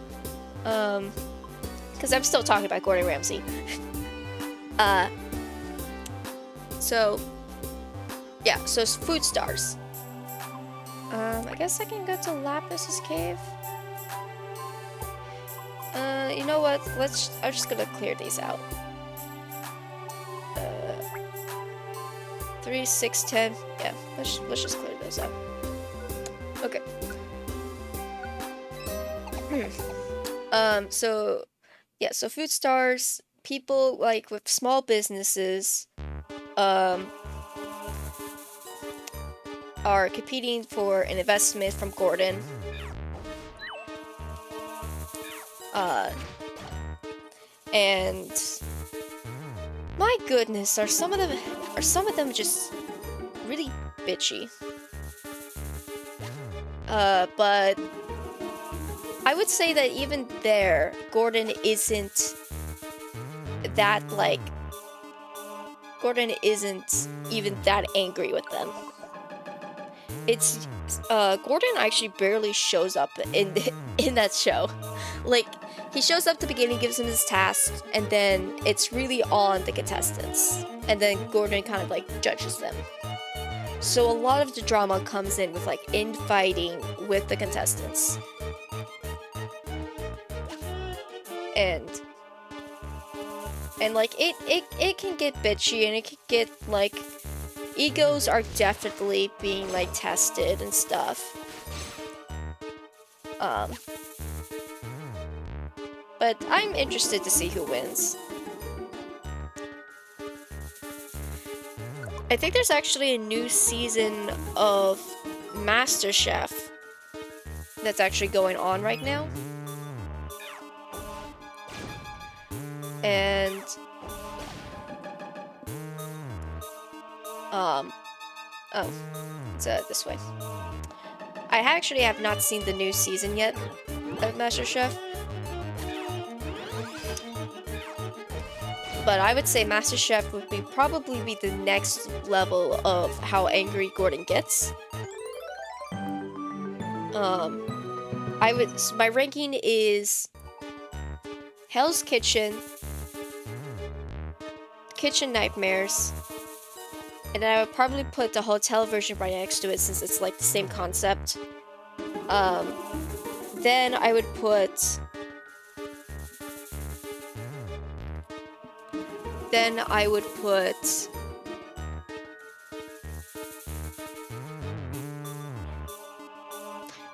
Because I'm still talking about Gordon Ramsay. So yeah, so it's Food Stars. I guess I can go to Lapis' cave. You know what? I'm just gonna clear these out. 3, 6, 10. Yeah, let's just clear those out. Okay. So yeah, so Food Stars, people like with small businesses, are competing for an investment from Gordon. And my goodness, are some of them just really bitchy. But I would say that even there, Gordon isn't even that angry with them. It's Gordon actually barely shows up in that show. Like, he shows up at the beginning, gives him his task, and then it's really on the contestants. And then Gordon kind of like judges them. So a lot of the drama comes in with like infighting with the contestants. And like it can get bitchy, and it can get like egos are definitely being like tested and stuff. But I'm interested to see who wins. I think there's actually a new season of MasterChef that's actually going on right now. And oh, it's this way. I actually have not seen the new season yet of MasterChef. But I would say MasterChef would probably be the next level of how angry Gordon gets. My ranking is Hell's Kitchen, Kitchen Nightmares, and then I would probably put the hotel version right next to it since it's like the same concept. Then I would put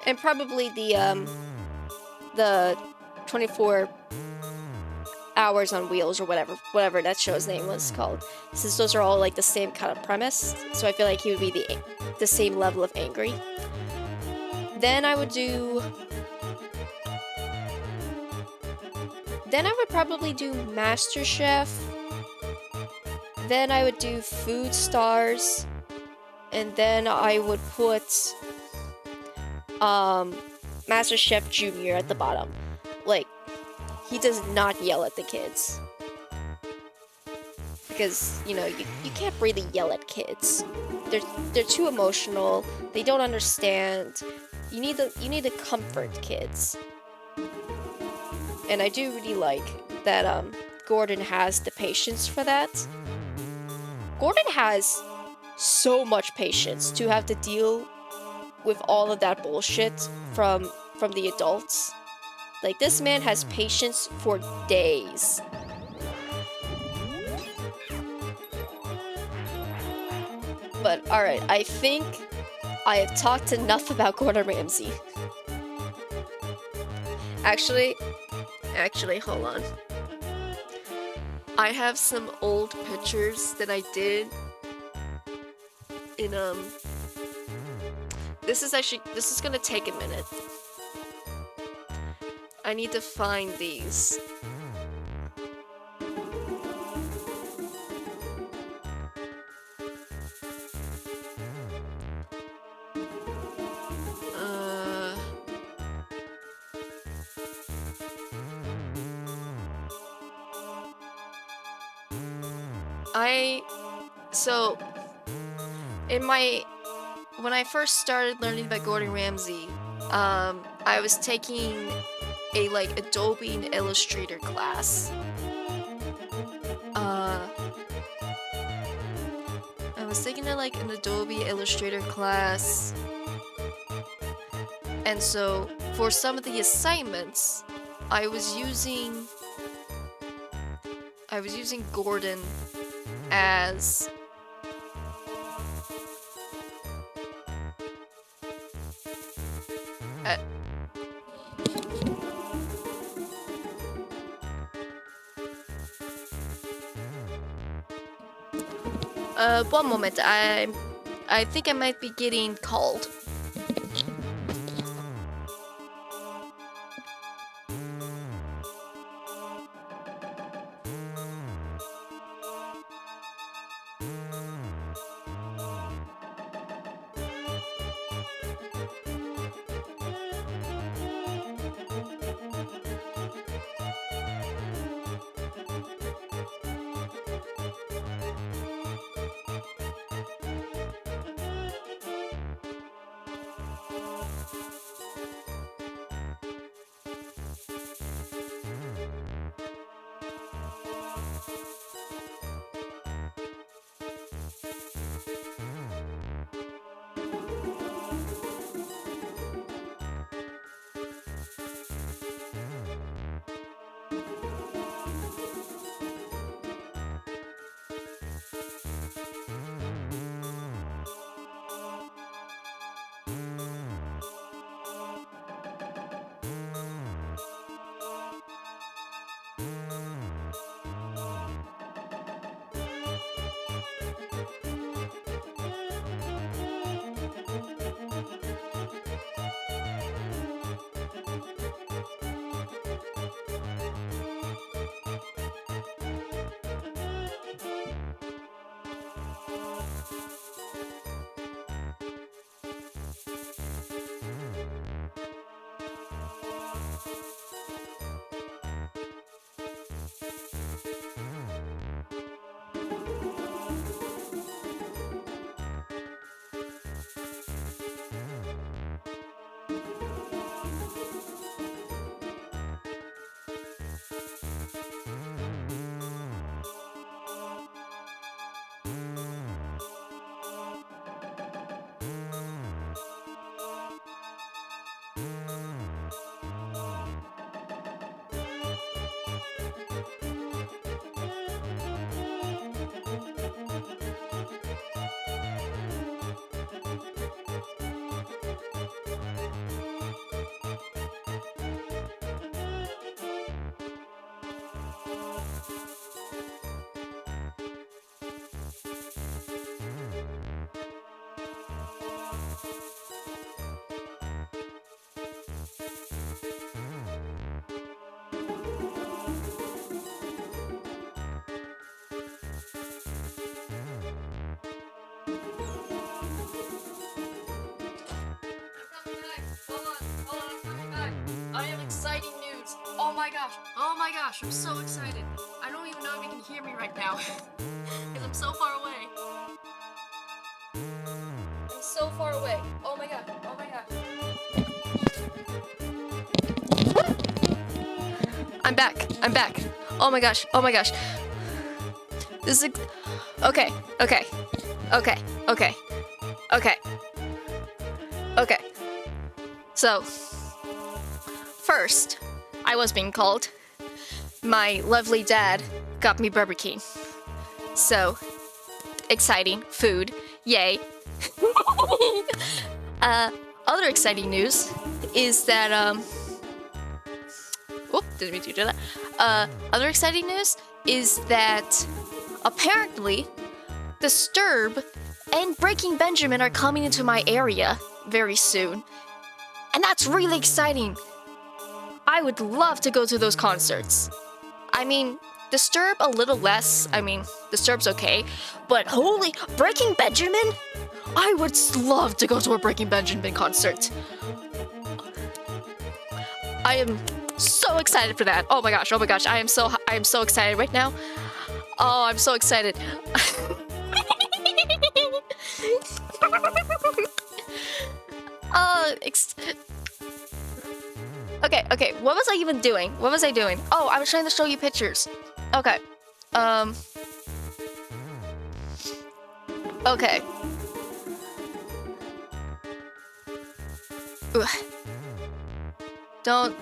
and probably the 24 hours on wheels or whatever that show's name was called, since those are all like the same kind of premise, so I feel like he would be the same level of angry. Then I would do then I would probably do MasterChef. Then I would do Food Stars, and then I would put MasterChef Junior at the bottom. Like, he does not yell at the kids. Because, you know, you can't really yell at kids. They're too emotional. They don't understand. You need to comfort kids. And I do really like that Gordon has the patience for that. Gordon has so much patience to have to deal with all of that bullshit from the adults. Like, this man has patience for days. But alright, I think I have talked enough about Gordon Ramsay. Actually, hold on. I have some old pictures that I did in, this is gonna take a minute. I need to find these. So, when I first started learning about Gordon Ramsay, I was taking a, like, Adobe and Illustrator class. I was taking like an Adobe Illustrator class, and so for some of the assignments, I was using Gordon as one moment, I think I might be getting called. Oh my gosh, I'm so excited. I don't even know if you can hear me right now. Because I'm so far away. I'm so far away. Oh my god, oh my god. I'm back. Oh my gosh, oh my gosh. This is... Okay. So, first, I was being called. My lovely dad got me Burger King. So, exciting. Food. Yay. Other exciting news is that, whoop, didn't mean to do that. Other exciting news is that apparently Disturb and Breaking Benjamin are coming into my area very soon. And that's really exciting. I would love to go to those concerts. I mean, Disturb a little less. I mean, Disturb's okay. But holy, Breaking Benjamin? I would love to go to a Breaking Benjamin concert. I am so excited for that. Oh my gosh, I am so excited right now. Oh, I'm so excited. Okay, what was I even doing? Oh, I was trying to show you pictures. Okay. Okay. Ugh. Don't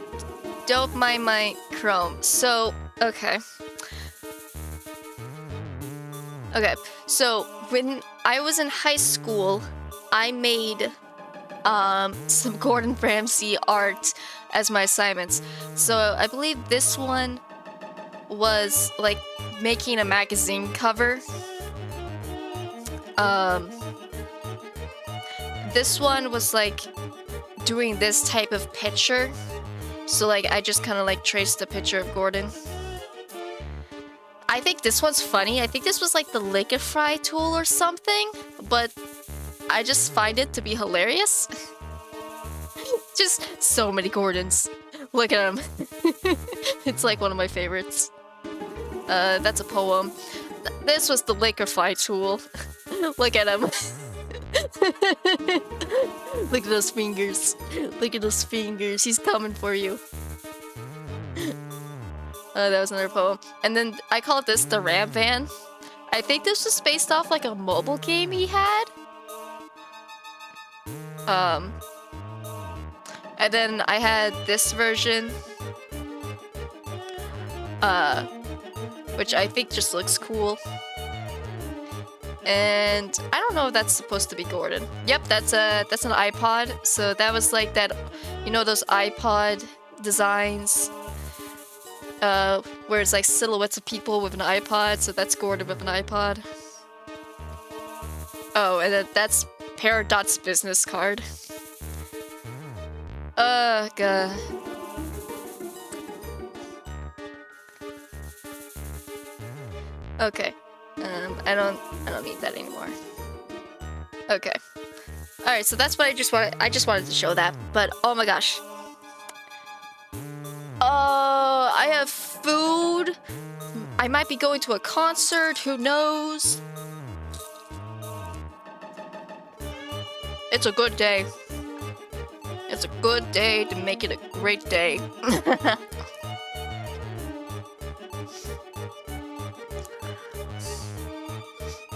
mind my Chrome. So, okay. Okay, so when I was in high school, I made some Gordon Ramsay art as my assignments. So I believe this one was like making a magazine cover. This one was like doing this type of picture. So like I just kind of like traced the picture of Gordon. I think this one's funny. I think this was like the Liquify tool or something, but I just find it to be hilarious. Just so many Gordons. Look at him. It's like one of my favorites. That's a poem. This was the Liquify tool. Look at him. Look at those fingers. Look at those fingers. He's coming for you. That was another poem. And then I call this the Ram Van. I think this was based off like a mobile game he had. And then I had this version. Which I think just looks cool. And I don't know if that's supposed to be Gordon. Yep, that's an iPod. So that was like that, you know, those iPod designs, where it's like silhouettes of people with an iPod. So that's Gordon with an iPod. Oh, and then that's Peridot's business card. God. Okay. I don't need that anymore. Okay. Alright, so that's what I just wanted to show that, but oh my gosh. I have food. I might be going to a concert, who knows? It's a good day. It's a good day to make it a great day.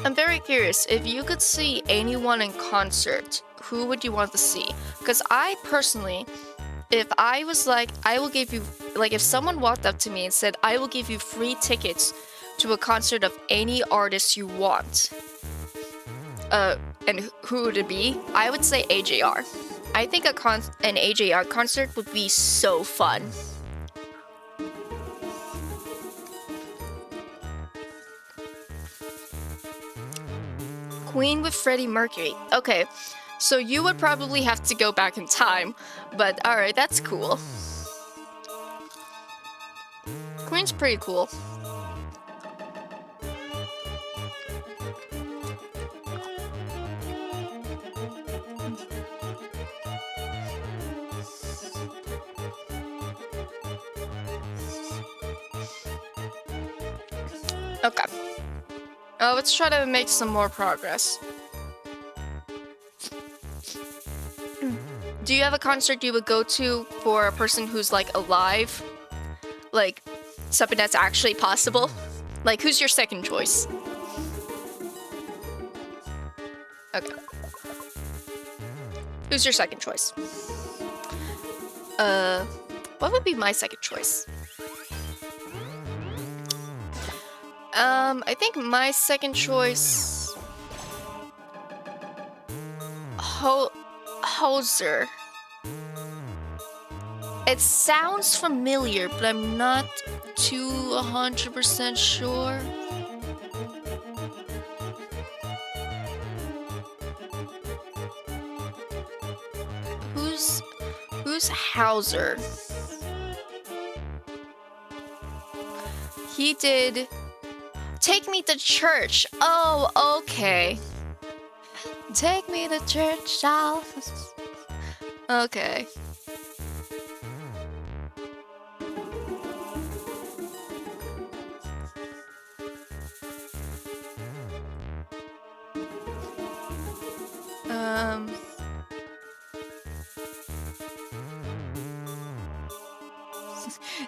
I'm very curious, if you could see anyone in concert, who would you want to see? Because I personally, if I was like, I will give you, like if someone walked up to me and said, I will give you free tickets to a concert of any artist you want, and who would it be? I would say AJR. I think an AJR concert would be so fun. Queen with Freddie Mercury. Okay, so you would probably have to go back in time, but alright, that's cool. Queen's pretty cool. Okay. Let's try to make some more progress. Do you have a concert you would go to for a person who's like alive? Like something that's actually possible? Like who's your second choice? Okay. Who's your second choice? What would be my second choice? I think my second choice... Hoser. It sounds familiar, but I'm not too 100% sure. Who's Hauser? He did Take Me to Church. Oh, okay. Take me to church. Okay.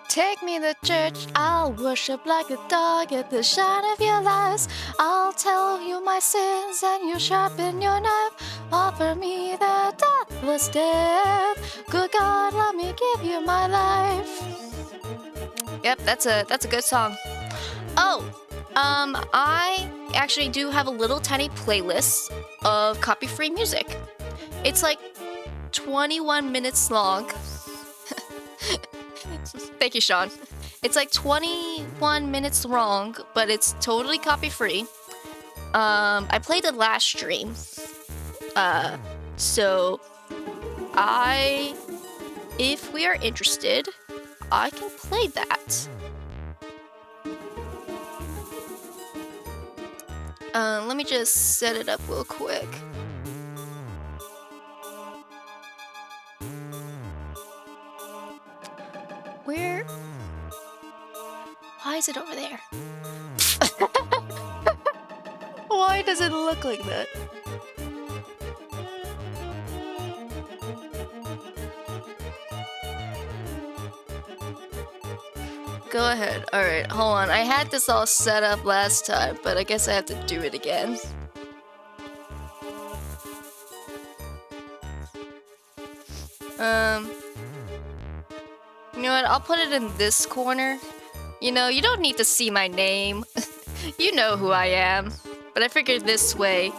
Take me to church, I'll worship like a dog at the shine of your lights. I'll tell you my sins and you sharpen your knife. Offer me the deathless death. Good God, let me give you my life. Yep, that's a good song. I actually do have a little tiny playlist of copy-free music. It's like 21 minutes long. Thank you, Sean. It's like 21 minutes long, but it's totally copy-free. I played the last stream. So if we are interested, I can play that. Let me just set it up real quick. Why is it over there? Why does it look like that? Go ahead. Alright, hold on. I had this all set up last time, but I guess I have to do it again. You know what? I'll put it in this corner. You know, you don't need to see my name. You know who I am. But I figured this way,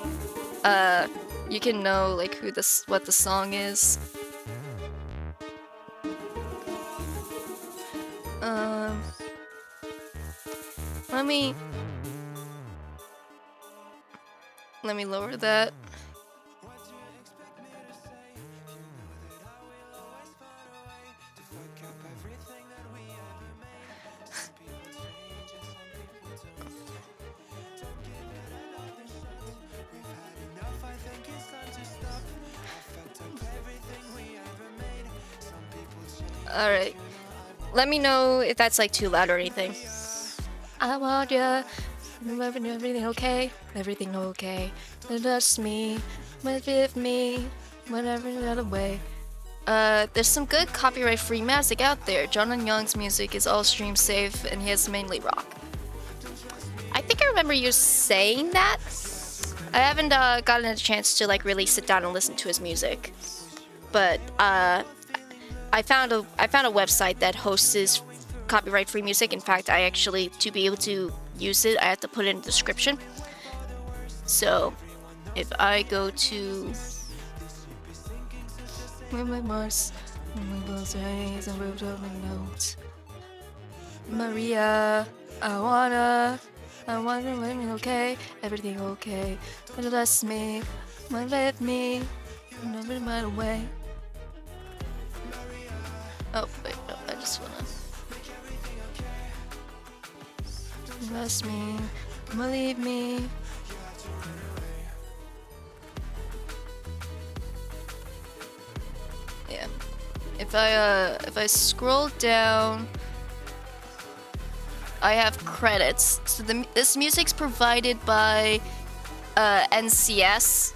you can know like what the song is. Let me lower that. Alright. Let me know if that's like too loud or anything. I want you. Everything okay? Everything okay. Just me. With me. Whatever the other way. There's some good copyright-free music out there. John Young's music is all stream safe and he has mainly rock. I think I remember you saying that. I haven't gotten a chance to like really sit down and listen to his music. But I found a website that hosts his copyright-free music. In fact, I actually, to be able to use it, I have to put it in the description. So, if I go to Maria, I wanna everything okay, everything okay. Bless me, let me, never mind away. Oh, wait, no, I just wanna... Bless me, believe me. Yeah. If I scroll down... I have credits. So this music's provided by NCS.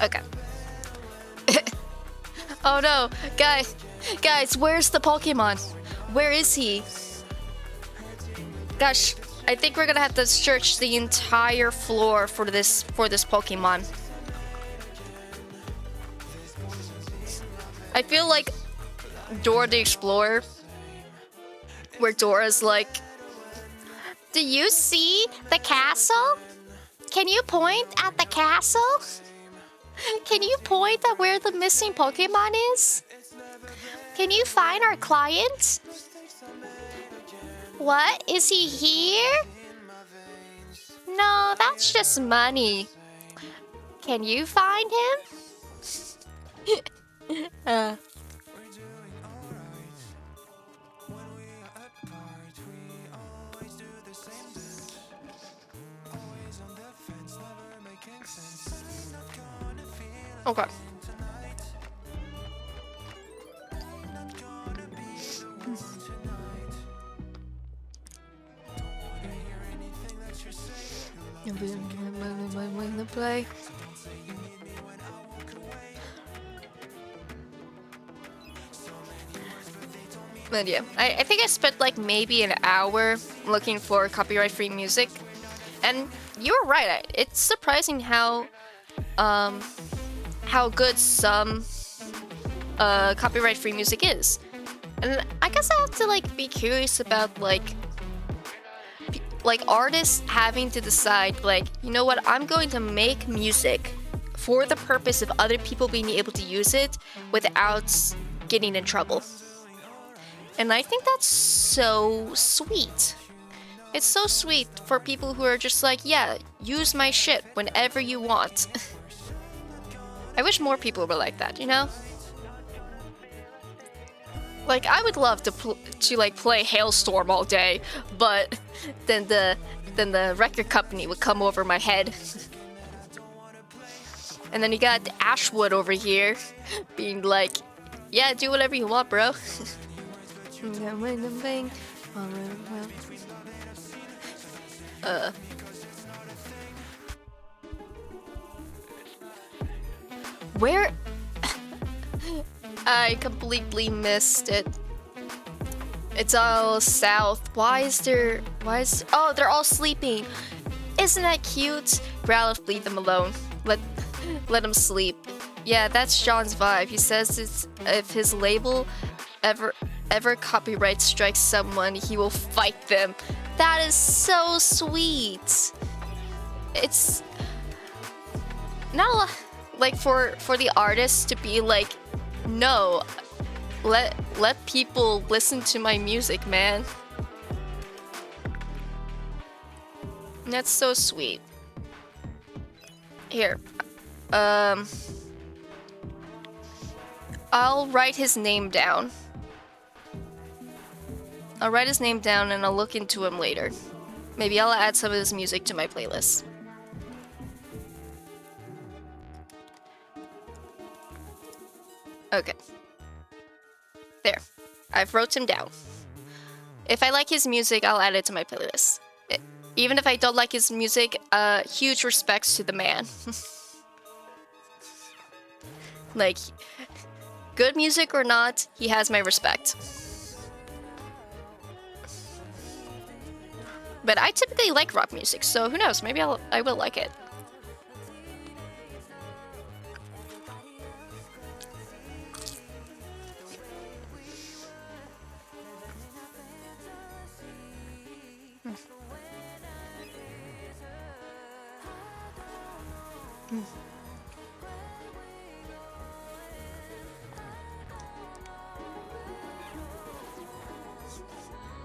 Okay. Oh no, guys, where's the Pokemon? Where is he? Gosh, I think we're gonna have to search the entire floor for this Pokemon. I feel like Dora the Explorer, where Dora's like, "Do you see the castle? Can you point at the castle? Can you point at where the missing Pokemon is? Can you find our client? What? Is he here? No, that's just money. Can you find him?" Okay. Play. But yeah, I think I spent like maybe an hour looking for copyright-free music, and you were right. It's surprising how good some copyright-free music is, and I guess I have to like be curious about like artists having to decide like, you know what, I'm going to make music for the purpose of other people being able to use it without getting in trouble. And I think that's so sweet. It's so sweet for people who are just like, yeah, use my shit whenever you want. I wish more people were like that, you know? Like, I would love to like play Hailstorm all day, but then the record company would come over my head. And then you got Ashwood over here being like, yeah, do whatever you want, bro. Where? I completely missed it. It's all south. Oh, they're all sleeping. Isn't that cute? Growlithe, leave them alone. Let them sleep. Yeah, that's John's vibe. He says if his label ever copyright strikes someone, he will fight them. That is so sweet. It's not like for the artist to be like, no, let people listen to my music, man. That's so sweet. Here, I'll write his name down. I'll write his name down and I'll look into him later. Maybe I'll add some of his music to my playlist. Okay. There. I've wrote him down. If I like his music, I'll add it to my playlist. Even if I don't like his music, huge respects to the man. Like, good music or not, he has my respect. But I typically like rock music, so who knows? Maybe I will like it.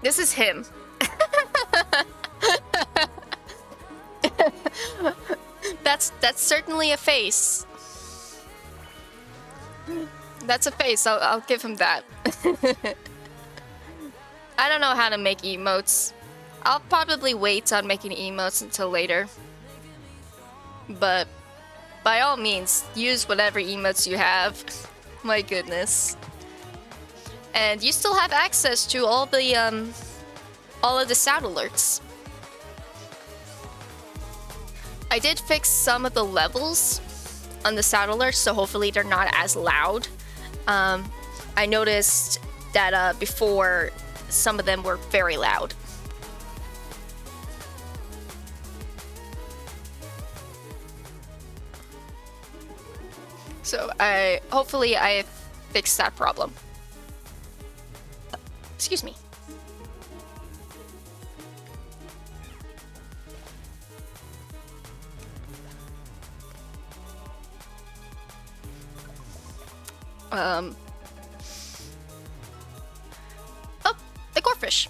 This is him. That's certainly a face. That's a face. I'll give him that. I don't know how to make emotes. I'll probably wait on making emotes until later. But by all means, use whatever emotes you have. My goodness. And you still have access to all of the sound alerts. I did fix some of the levels on the sound alerts, so hopefully they're not as loud. I noticed that before, some of them were very loud. So hopefully I fixed that problem. Excuse me. Oh, the gorefish.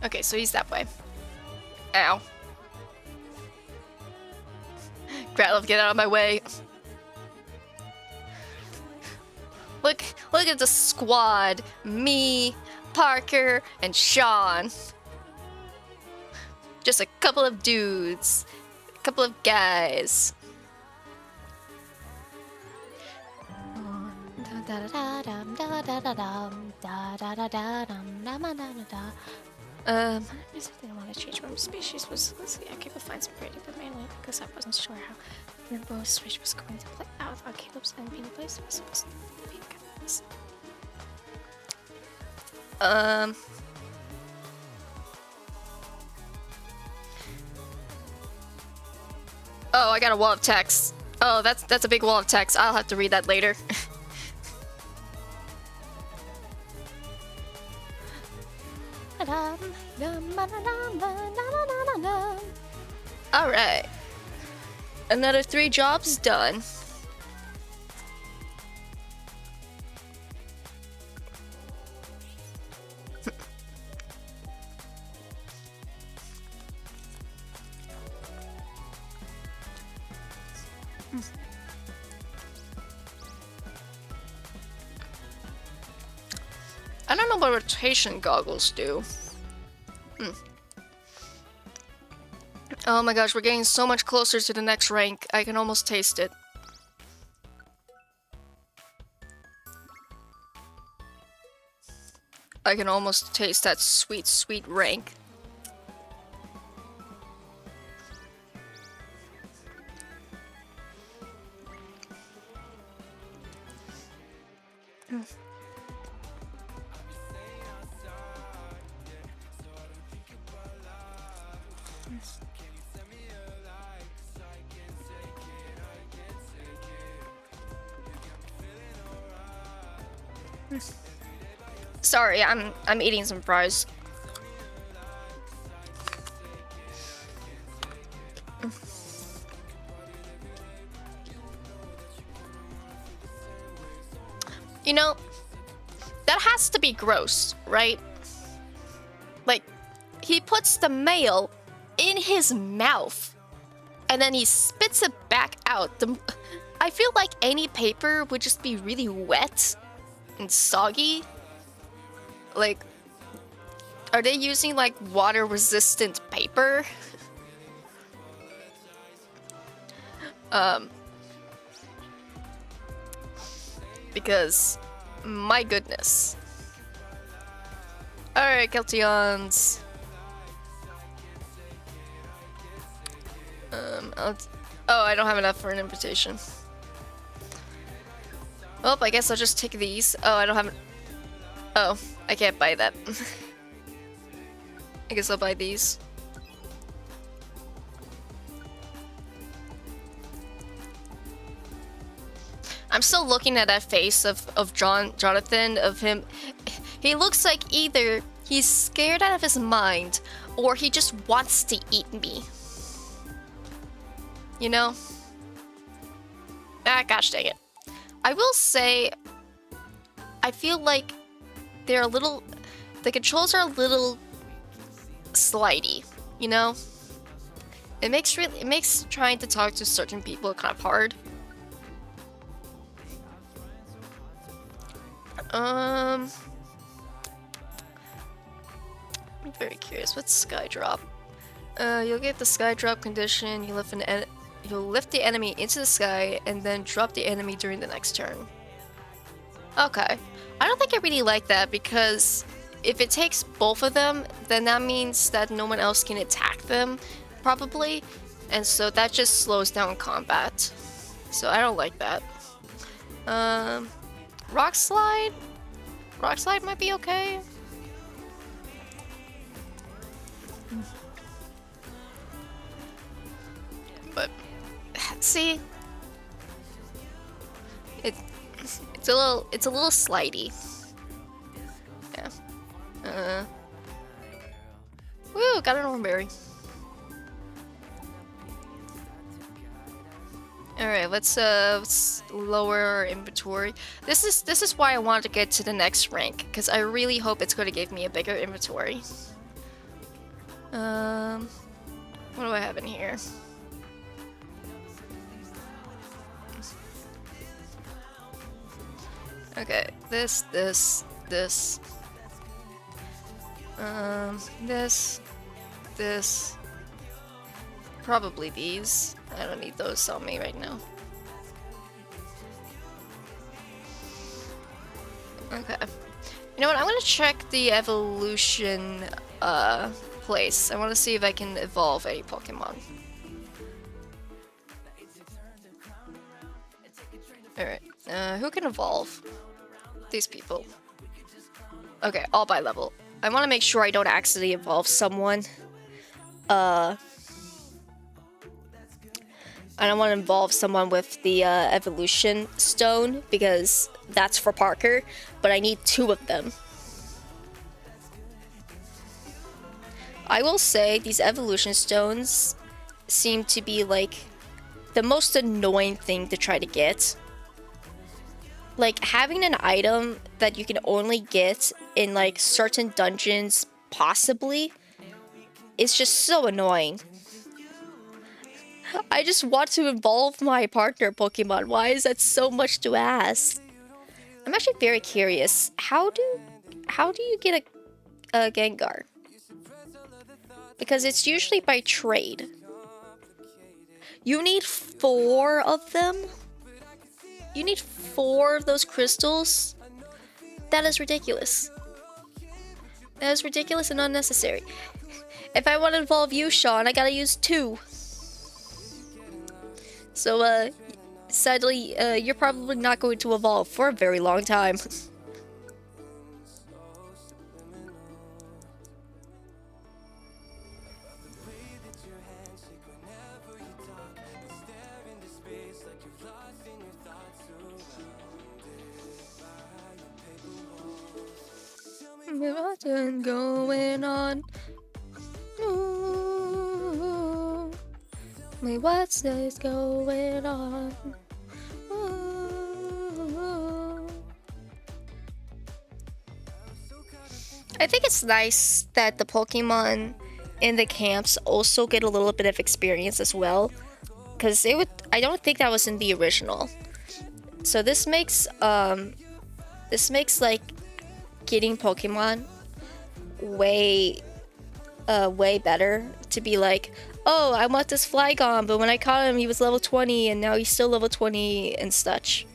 Okay, so he's that way. Ow. Growlithe, get out of my way. Look at the squad. Me, Parker, and Sean. Just a couple of dudes. A couple of guys. I want to change from species was, let's see, okay, we'll find some pretty, but mainly because I wasn't sure how the rainbow switch was going to play out. Caleb's and being placed was supposed to be this. Oh, I got a wall of text. Oh, that's a big wall of text. I'll have to read that later. Alright. Another 3 jobs done. I don't know what rotation goggles do. Oh my gosh, we're getting so much closer to the next rank. I can almost taste it. I can almost taste that sweet, sweet rank. Sorry, I'm eating some fries. You know, that has to be gross, right? Like, he puts the mail in his mouth and then he spits it back out. I feel like any paper would just be really wet and soggy. Like, are they using like water resistant paper? Because my goodness. Alright, Keltions. Oh, I don't have enough for an invitation. Well, I guess I'll just take these. Oh, I don't have... Oh, I can't buy that. I guess I'll buy these. I'm still looking at that face of Jonathan, of him. He looks like either he's scared out of his mind or he just wants to eat me. You know? Ah, gosh dang it. I will say, I feel like they're a little... The controls are a little slidey, you know? It makes trying to talk to certain people kind of hard. I'm very curious. What's Skydrop? You'll get the Skydrop condition. You live in You'll lift the enemy into the sky and then drop the enemy during the next turn. Okay. I don't think I really like that because if it takes both of them, then that means that no one else can attack them, probably. And so that just slows down combat. So I don't like that. Rock Slide? Rock Slide might be okay. But see, it's a little slidey. Yeah. Woo, got an Oranberry. Alright, let's lower our inventory. This is why I wanted to get to the next rank, because I really hope it's going to give me a bigger inventory. What do I have in here? Okay, this. This. Probably these. I don't need those on me right now. Okay. You know what? I'm gonna check the evolution place. I want to see if I can evolve any Pokemon. Alright. Who can evolve? These people. Okay, all by level. I want to make sure I don't accidentally evolve someone. I don't want to involve someone with the evolution stone because that's for Parker, but I need 2 of them. I will say these evolution stones seem to be like the most annoying thing to try to get. Like having an item that you can only get in like certain dungeons possibly is just so annoying. I just want to evolve my partner Pokemon. Why is that so much to ask? I'm actually very curious. How do you get a Gengar? Because it's usually by trade. You need 4 of them? You need 4 of those crystals? That is ridiculous. That is ridiculous and unnecessary. If I want to evolve you, Sean, I gotta use 2. So, sadly, you're probably not going to evolve for a very long time. What's going on? Ooh. What's this going on? Ooh. I think it's nice that the Pokemon in the camps also get a little bit of experience as well, because I don't think that was in the original. So this makes like getting Pokemon way better, to be like, oh, I want this Flygon, but when I caught him he was level 20 and now he's still level 20 and such.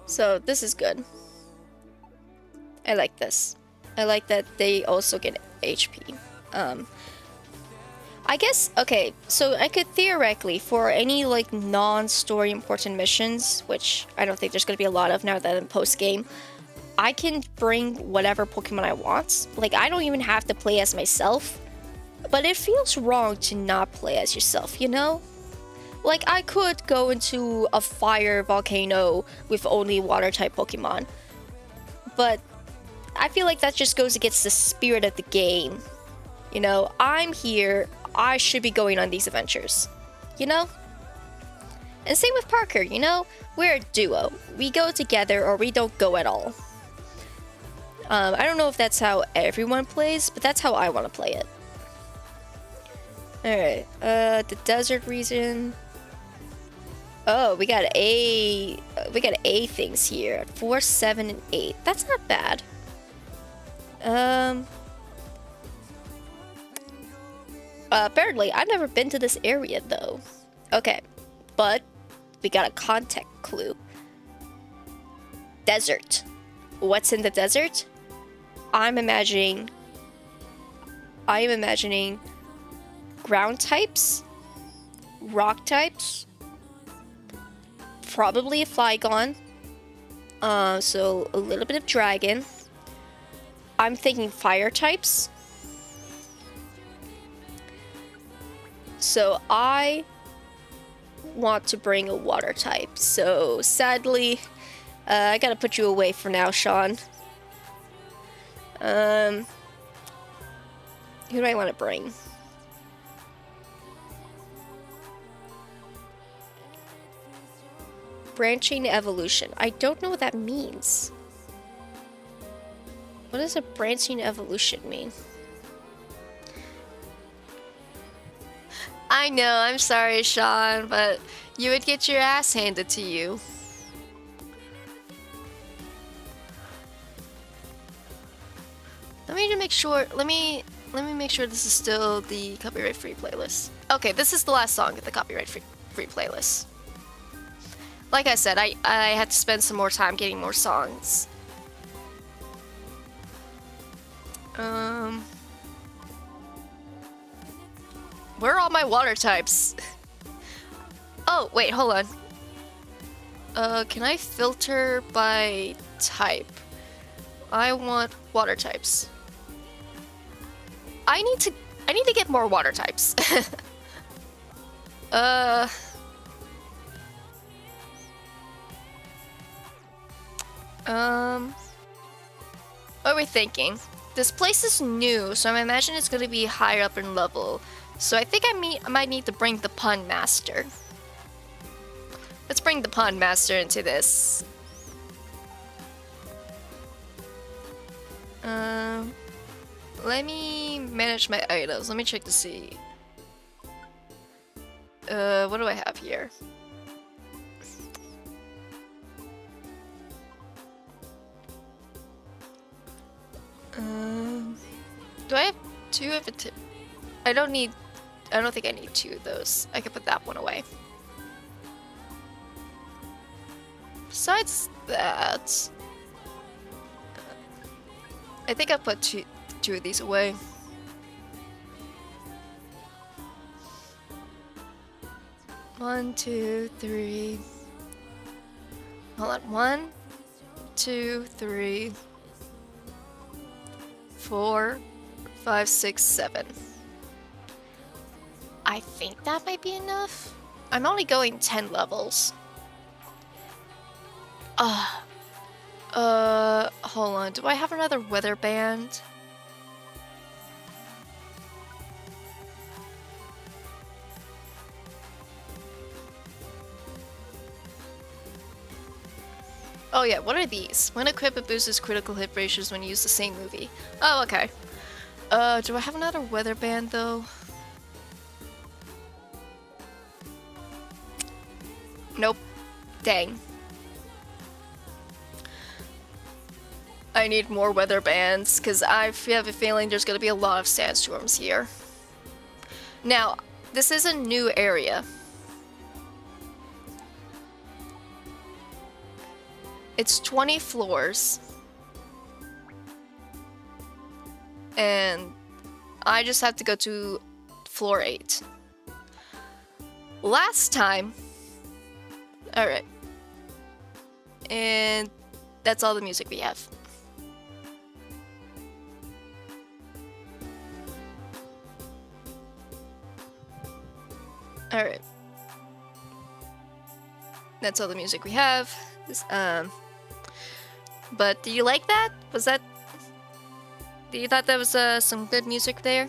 So this is good. I like this. I like that they also get HP. I guess, okay, so I could theoretically, for any like non-story important missions, which I don't think there's going to be a lot of now that I'm post-game, I can bring whatever Pokemon I want. Like, I don't even have to play as myself, but it feels wrong to not play as yourself, you know? Like, I could go into a fire volcano with only water-type Pokemon, but I feel like that just goes against the spirit of the game. You know, I'm here, I should be going on these adventures, you know? And same with Parker, you know? We're a duo. We go together or we don't go at all. I don't know if that's how everyone plays, but that's how I want to play it. Alright, the desert region. Oh, we got A things here. 4, 7, and 8. That's not bad. Um. Apparently, I've never been to this area though. Okay, but we got a contact clue. Desert. What's in the desert? I'm imagining ground types, rock types, probably a Flygon. So a little bit of dragon. I'm thinking fire types. So I want to bring a water type. So sadly, I gotta put you away for now, Sean. Who do I want to bring? Branching evolution. I don't know what that means. What does a branching evolution mean? I know, I'm sorry, Sean, but you would get your ass handed to you. Let me make sure this is still the copyright-free playlist. Okay, this is the last song of the copyright-free playlist. Like I said, I had to spend some more time getting more songs. Where are all my water types? Oh, wait, hold on. Can I filter by type? I want water types. I need to get more water types. What are we thinking? This place is new, so I imagine it's gonna be higher up in level. So I think I might need to bring the Pun Master. Let's bring the Pun Master into this. Let me manage my items. Let me check to see. What do I have here? Do I have two of it? I don't think I need two of those. I can put that one away. Besides that, I think I'll put two of these away. One, two, three. Hold on. 1, 2, 3, 4, 5, 6, 7. I think that might be enough. I'm only going 10 levels. Hold on. Do I have another weather band? Oh yeah, what are these? When equipped, it boosts critical hit ratios when you use the same movie. Oh, okay. Do I have another weather band though? Nope. Dang. I need more weather bands, because I have a feeling there's going to be a lot of sandstorms here. Now, this is a new area. It's 20 floors. And I just have to go to floor 8. Last time... Alright. And that's all the music we have. Alright. That's all the music we have. But do you like that? Do you thought that was some good music there?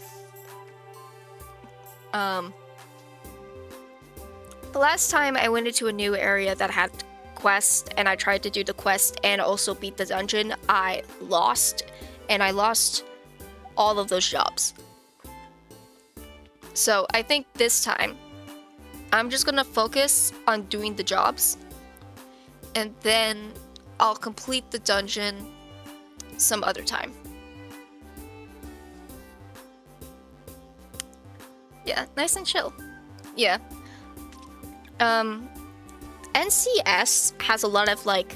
The last time I went into a new area that had quests and I tried to do the quest and also beat the dungeon, I lost. And I lost all of those jobs. So I think this time I'm just gonna focus on doing the jobs, and then I'll complete the dungeon some other time. Yeah, nice and chill. Yeah. NCS has a lot of like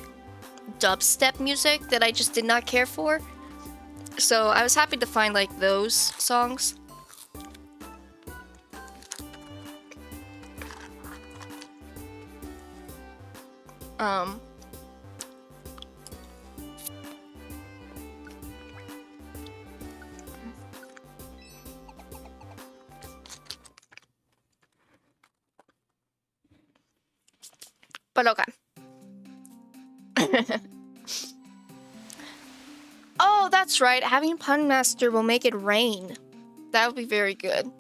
dubstep music that I just did not care for. So I was happy to find like those songs. Um But okay. Oh, that's right. Having Pun Master will make it rain. That would be very good.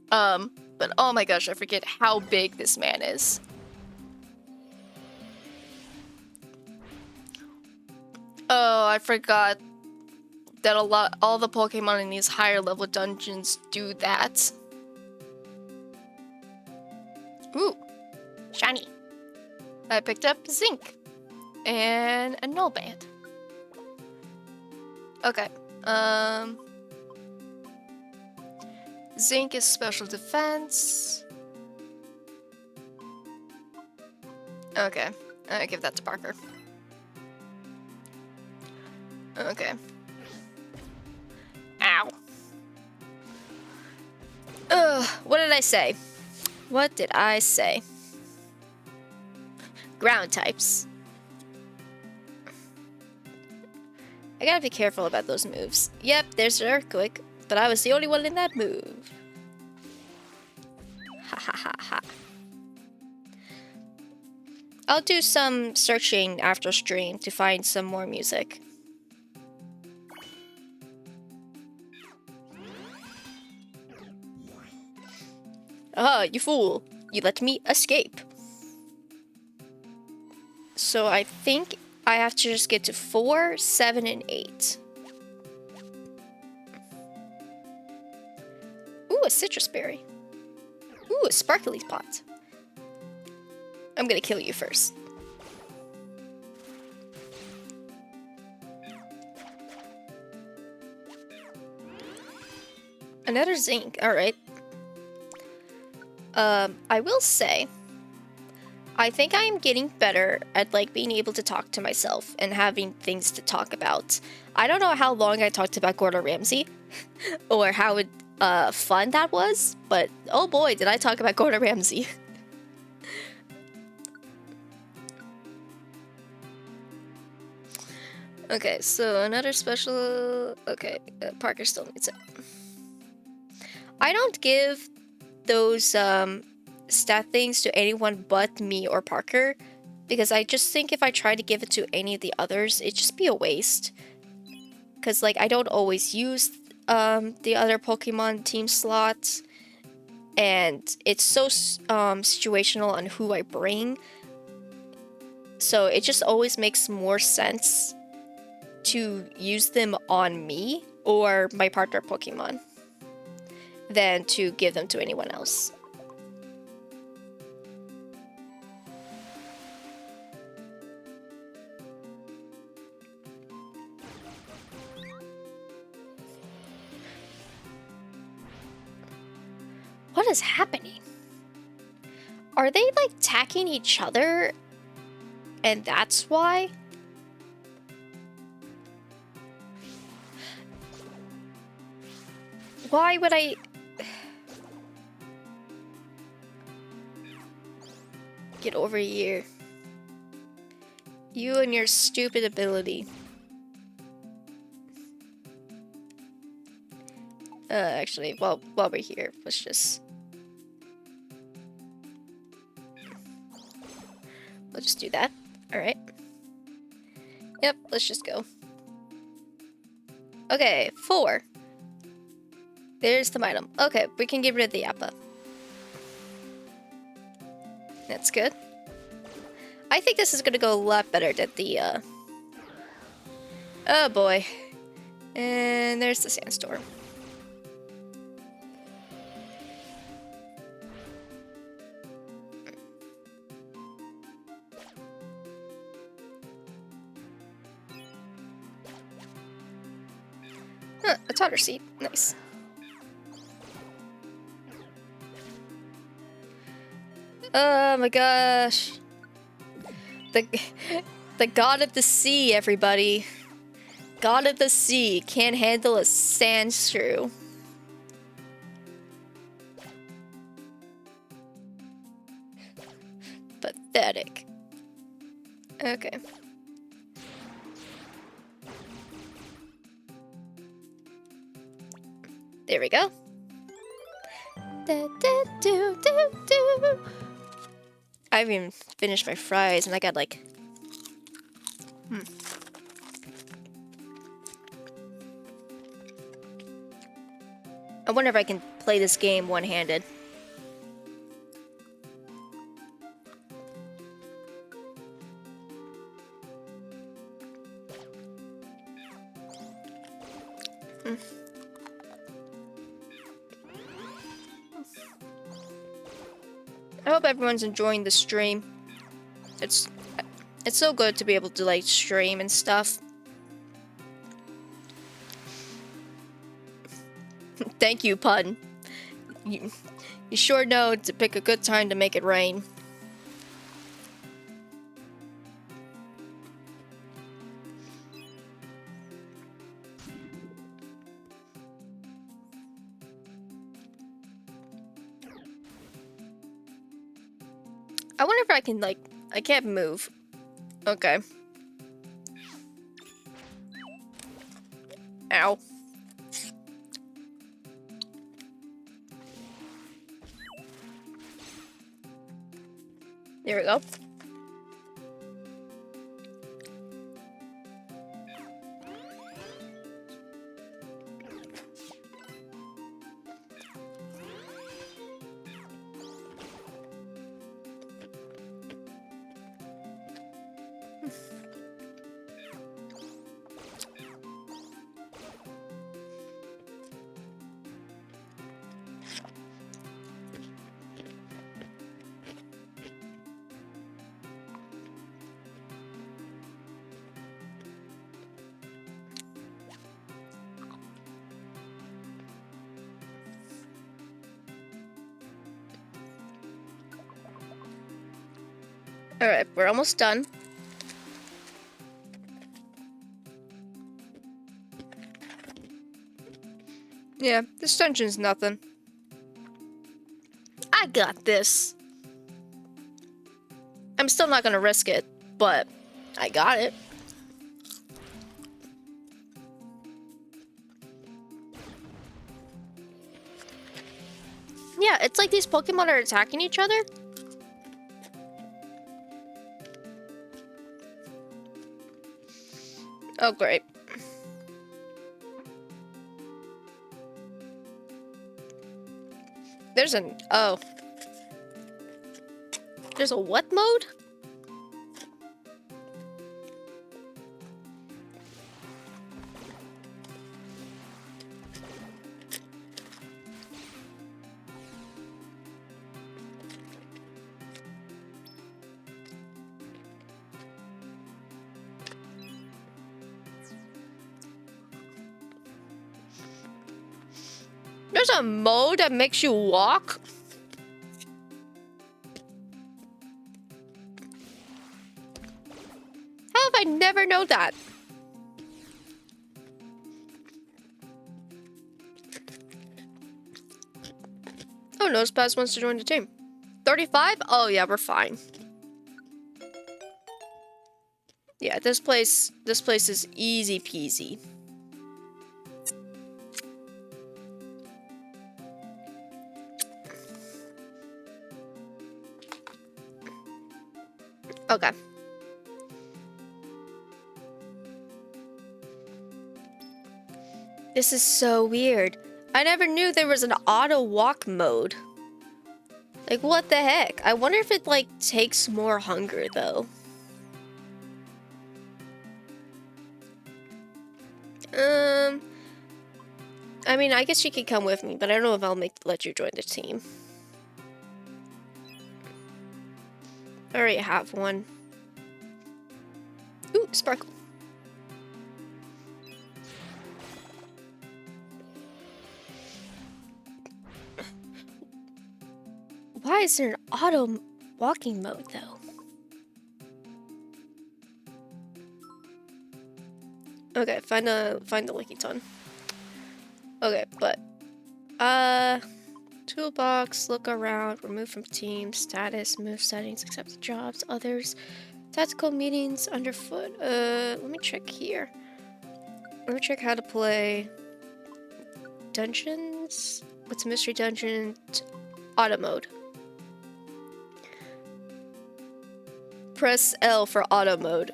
But oh my gosh, I forget how big this man is. Oh, I forgot that all the Pokemon in these higher level dungeons do that. Ooh, shiny. I picked up Zinc and a Null Band. Okay, Zinc is special defense. Okay, I give that to Parker. Okay. Ow. Ugh, what did I say? What did I say? Ground types. I gotta be careful about those moves. Yep, there's an Earthquake, but I was the only one in that move. Ha ha ha ha. I'll do some searching after stream to find some more music. Ah, you fool. You let me escape. So I think I have to just get to 4, 7, and 8. Ooh, a citrus berry. Ooh, a sparkly pot. I'm gonna kill you first. Another zinc, alright. I will say, I think I am getting better at like being able to talk to myself and having things to talk about. I don't know how long I talked about Gordon Ramsay or how fun that was, but oh boy, did I talk about Gordon Ramsay. Okay, so another special. Okay, Parker still needs it. I don't give those stat things to anyone but me or Parker, because I just think if I try to give it to any of the others, it'd just be a waste. Because like I don't always use the other Pokemon team slots, and it's so situational on who I bring. So it just always makes more sense to use them on me or my partner Pokemon than to give them to anyone else. What is happening? Are they like attacking each other? And that's why? Why would I... Get over here. You and your stupid ability. Actually, while we're here, let's just... We'll just do that. Alright. Yep, let's just go. Okay, 4. There's the item. Okay, we can get rid of the Yappa. That's good. I think this is gonna go a lot better than the, Oh boy. And there's the sandstorm. Huh, a totter seed. Nice. Oh my gosh. The, the god of the sea, everybody. God of the sea can't handle a sand shrew. Pathetic. Okay. There we go. I haven't even finished my fries and I got like... I wonder if I can play this game one-handed. I hope everyone's enjoying the stream. It's so good to be able to like stream and stuff. Thank you, Pun. You sure know to pick a good time to make it rain. I wonder if I can, like, I can't move. Okay. Ow. There we go. Alright, we're almost done. Yeah, this dungeon's nothing. I got this. I'm still not gonna risk it, but I got it. Yeah, it's like these Pokemon are attacking each other. Oh, great. There's an... oh. There's a what mode? There's a mode that makes you walk? How have I never known that? Oh, Nosepass wants to join the team. 35? Oh yeah, we're fine. Yeah, this place is easy peasy. Okay. This is so weird. I never knew there was an auto walk mode. Like, what the heck? I wonder if it, like, takes more hunger, though. I mean, I guess you could come with me, but I don't know if I'll let you join the team. I already have one. Ooh, Sparkle. Why is there an auto walking mode though. Okay, find the Lickitung. Okay, but toolbox, look around, remove from team, status, move settings, accept jobs, others, tactical meetings underfoot. Let me check here. Let me check how to play dungeons. What's a mystery dungeon? Auto mode. Press L for auto mode.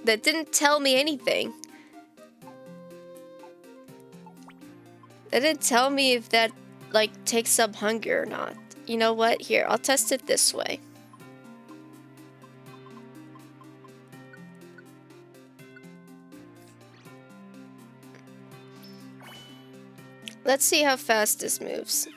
That didn't tell me anything. That didn't tell me if that like takes up hunger or not. You know what? Here, I'll test it this way. Let's see how fast this moves.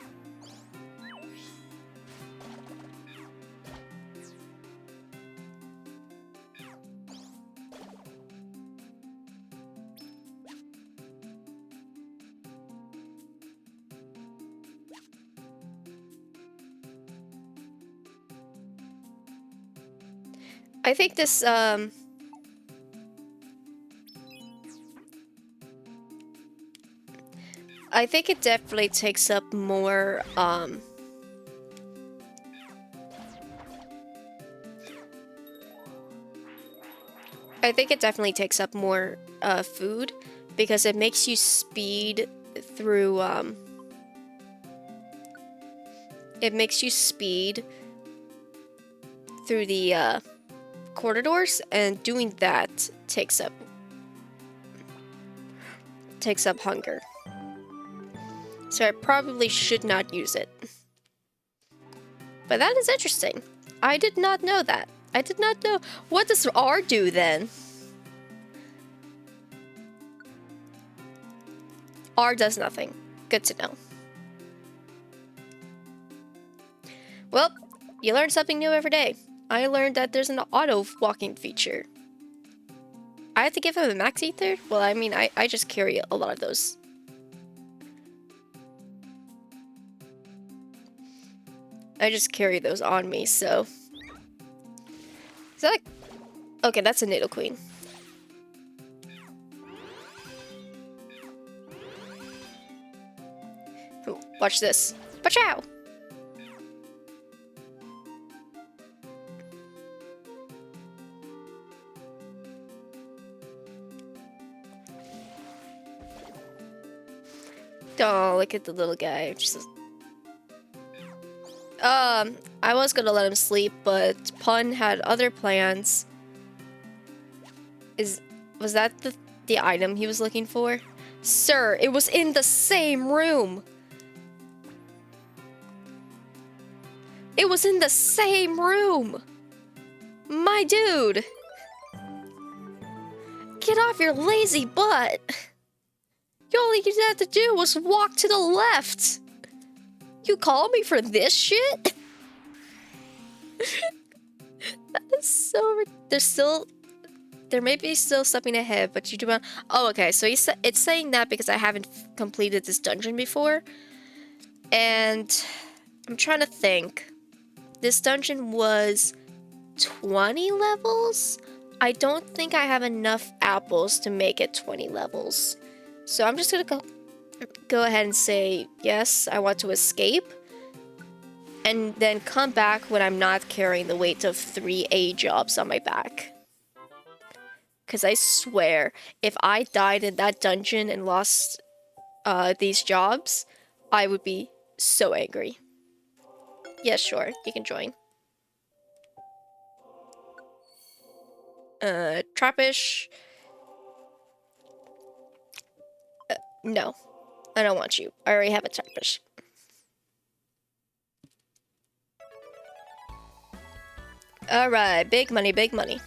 I think this, I think it definitely takes up more, I think it definitely takes up more, food, because it makes you speed through, it makes you speed through the, corridors, and doing that takes up hunger. So I probably should not use it. But that is interesting. I did not know that. I did not know. What does R do then? R does nothing. Good to know. Well, you learn something new every day. I learned that there's an auto walking feature. I have to give him a max ether? Well, I mean, I just carry a lot of those. I just carry those on me, so... Is that a... Okay, that's a Nidoqueen. Ooh, watch this. Pachow! Oh, look at the little guy. I was gonna let him sleep, but Pun had other plans. Was that the item he was looking for? Sir, it was in the same room! It was in the same room! My dude! Get off your lazy butt! All you had to do was walk to the left! You call me for this shit? That is so... There may be still something ahead, but you do want... Oh, okay, so it's saying that because I haven't completed this dungeon before. And... I'm trying to think. This dungeon was 20 levels? I don't think I have enough apples to make it 20 levels. So I'm just gonna go ahead and say, yes, I want to escape. And then come back when I'm not carrying the weight of 3 A jobs on my back. Because I swear, if I died in that dungeon and lost these jobs, I would be so angry. Yeah, sure, you can join. Trappish. No, I don't want you. I already have a Trappish. Alright, big money, big money.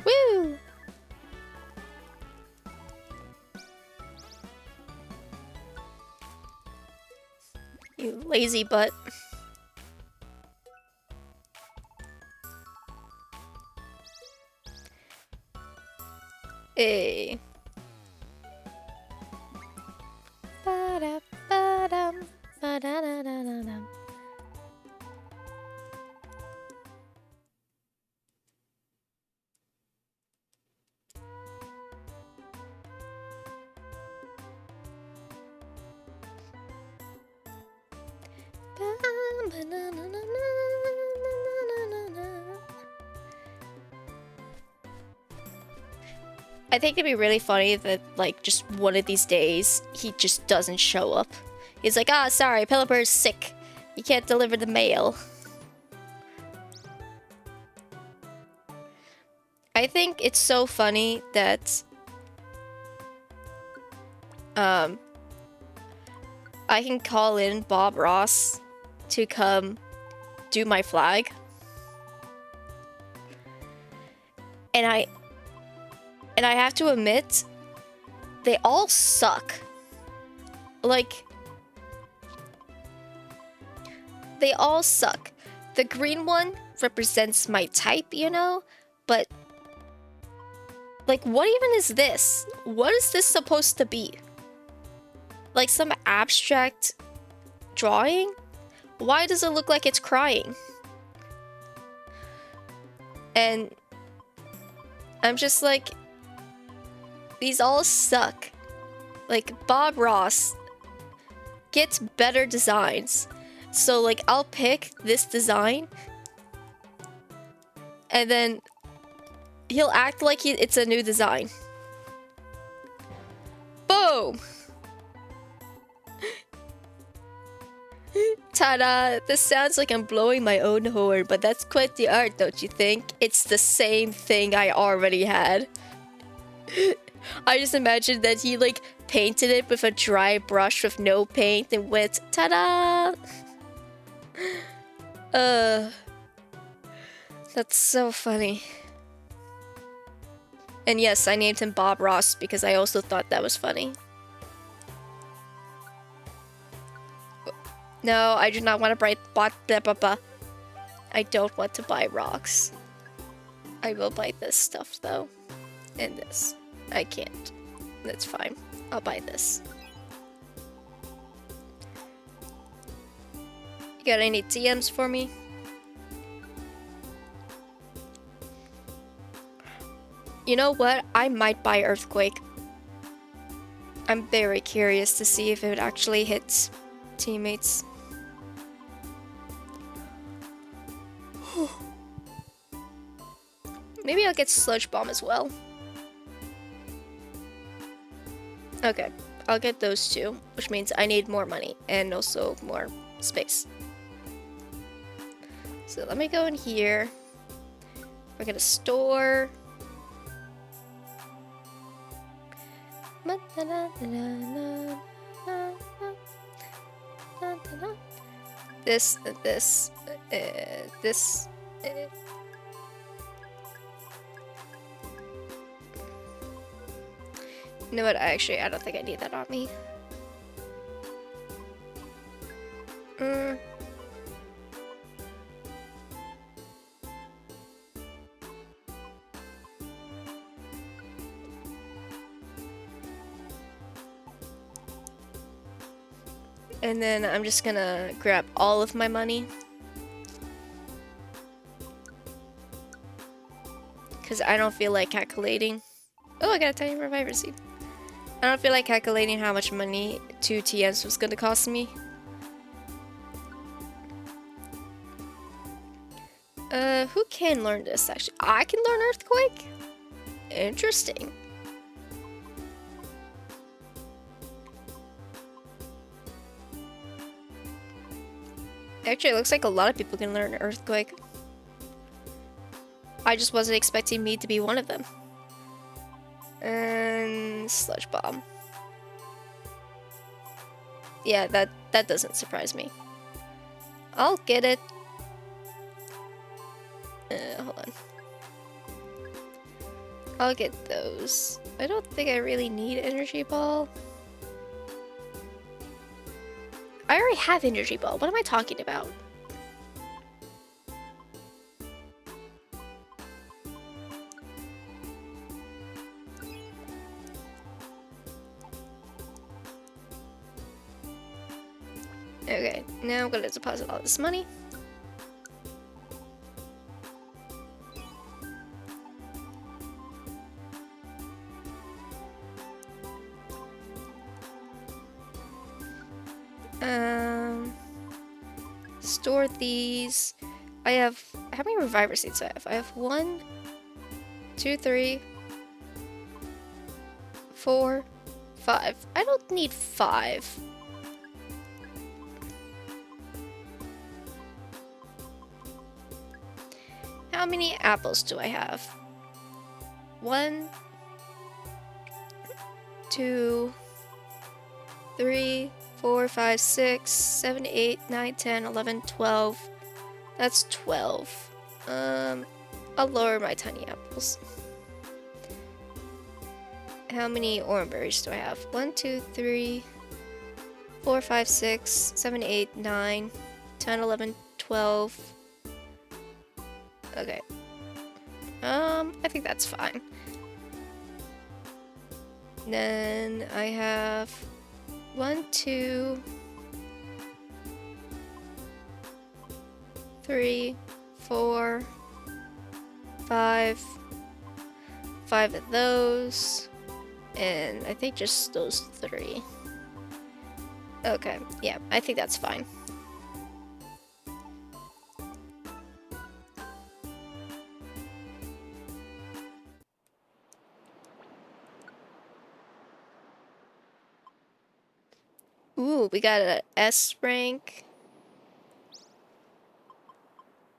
Woo! You lazy butt. Hey. I think it'd be really funny that, like, just one of these days, he just doesn't show up. He's like, ah, sorry, Pelipper's sick. You can't deliver the mail. I think it's so funny that, I can call in Bob Ross to come do my flag. And I have to admit, they all suck. Like, they all suck. The green one represents my type, you know? But, like, what even is this? What is this supposed to be? Like some abstract drawing? Why does it look like it's crying? And I'm just like, these all suck. Like, Bob Ross gets better designs. So, like, I'll pick this design, and then he'll act like it's a new design. Boom! Ta-da! This sounds like I'm blowing my own horn, but that's quite the art, don't you think? It's the same thing I already had. I just imagined that he, like, painted it with a dry brush with no paint and went, ta-da! That's so funny. And yes, I named him Bob Ross because I also thought that was funny. No, I do not want to I don't want to buy rocks. I will buy this stuff though. And this. I can't. That's fine. I'll buy this. You got any TMs for me? You know what? I might buy Earthquake. I'm very curious to see if it actually hits teammates. Maybe I'll get Sludge Bomb as well. Okay, I'll get those two, which means I need more money and also more space. So let me go in here. We're gonna store. This. You know what? I don't think I need that on me. And then I'm just gonna grab all of my money. Because I don't feel like calculating. Oh, I got a tiny reviver seed. I don't feel like calculating how much money 2 TMs was gonna cost me. Who can learn this actually? I can learn Earthquake? Interesting. Actually, it looks like a lot of people can learn Earthquake. I just wasn't expecting me to be one of them. And Sludge Bomb. Yeah, that doesn't surprise me. I'll get it. Hold on. I'll get those. I don't think I really need Energy Ball. I already have Energy Ball. What am I talking about? Okay, now I'm gonna deposit all this money. Store these. I have, how many reviver seeds do I have? I have 1, 2, 3, 4, 5. I don't need 5. How many apples do I have? 1, 2, 3, 4, 5, 6, 7, 8, 9, 10, 11, 12. That's 12. I'll lower my tiny apples. How many orange berries do I have? 1, 2, 3, 4, 5, 6, 7, 8, 9, 10, 11, 12. Okay. I think that's fine. Then I have 1, 2, 3, 4, 5. 5 of those. And I think just those 3. Okay, yeah, I think that's fine. Ooh, we got a S rank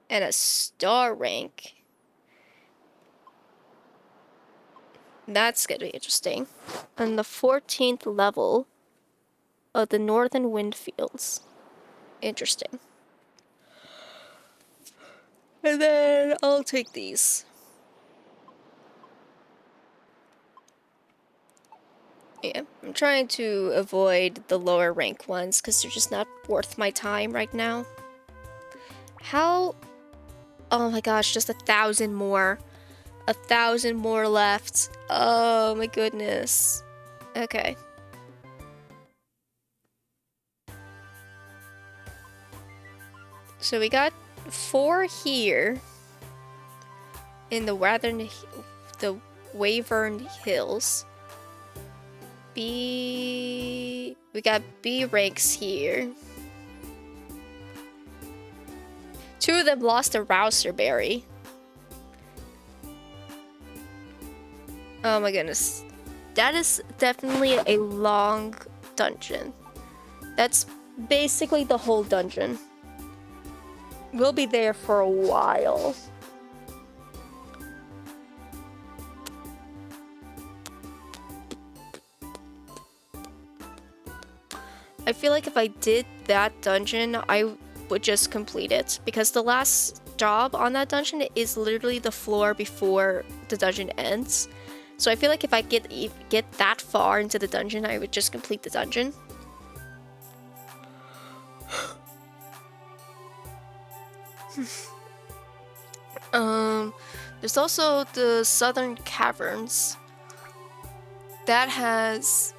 and a star rank. That's gonna be interesting. On the 14th level of the Northern Windfields. Interesting. And then I'll take these. Yeah, I'm trying to avoid the lower rank ones because they're just not worth my time right now. How? Oh my gosh, just 1,000 more. 1,000 more left. Oh my goodness. Okay. So we got 4 here in the Wyvern Hills. We got B ranks here. 2 of them lost a Rouser Berry. Oh my goodness. That is definitely a long dungeon. That's basically the whole dungeon. We'll be there for a while. I feel like if I did that dungeon, I would just complete it. Because the last job on that dungeon is literally the floor before the dungeon ends. So I feel like if I get that far into the dungeon, I would just complete the dungeon. There's also the Southern Caverns. That has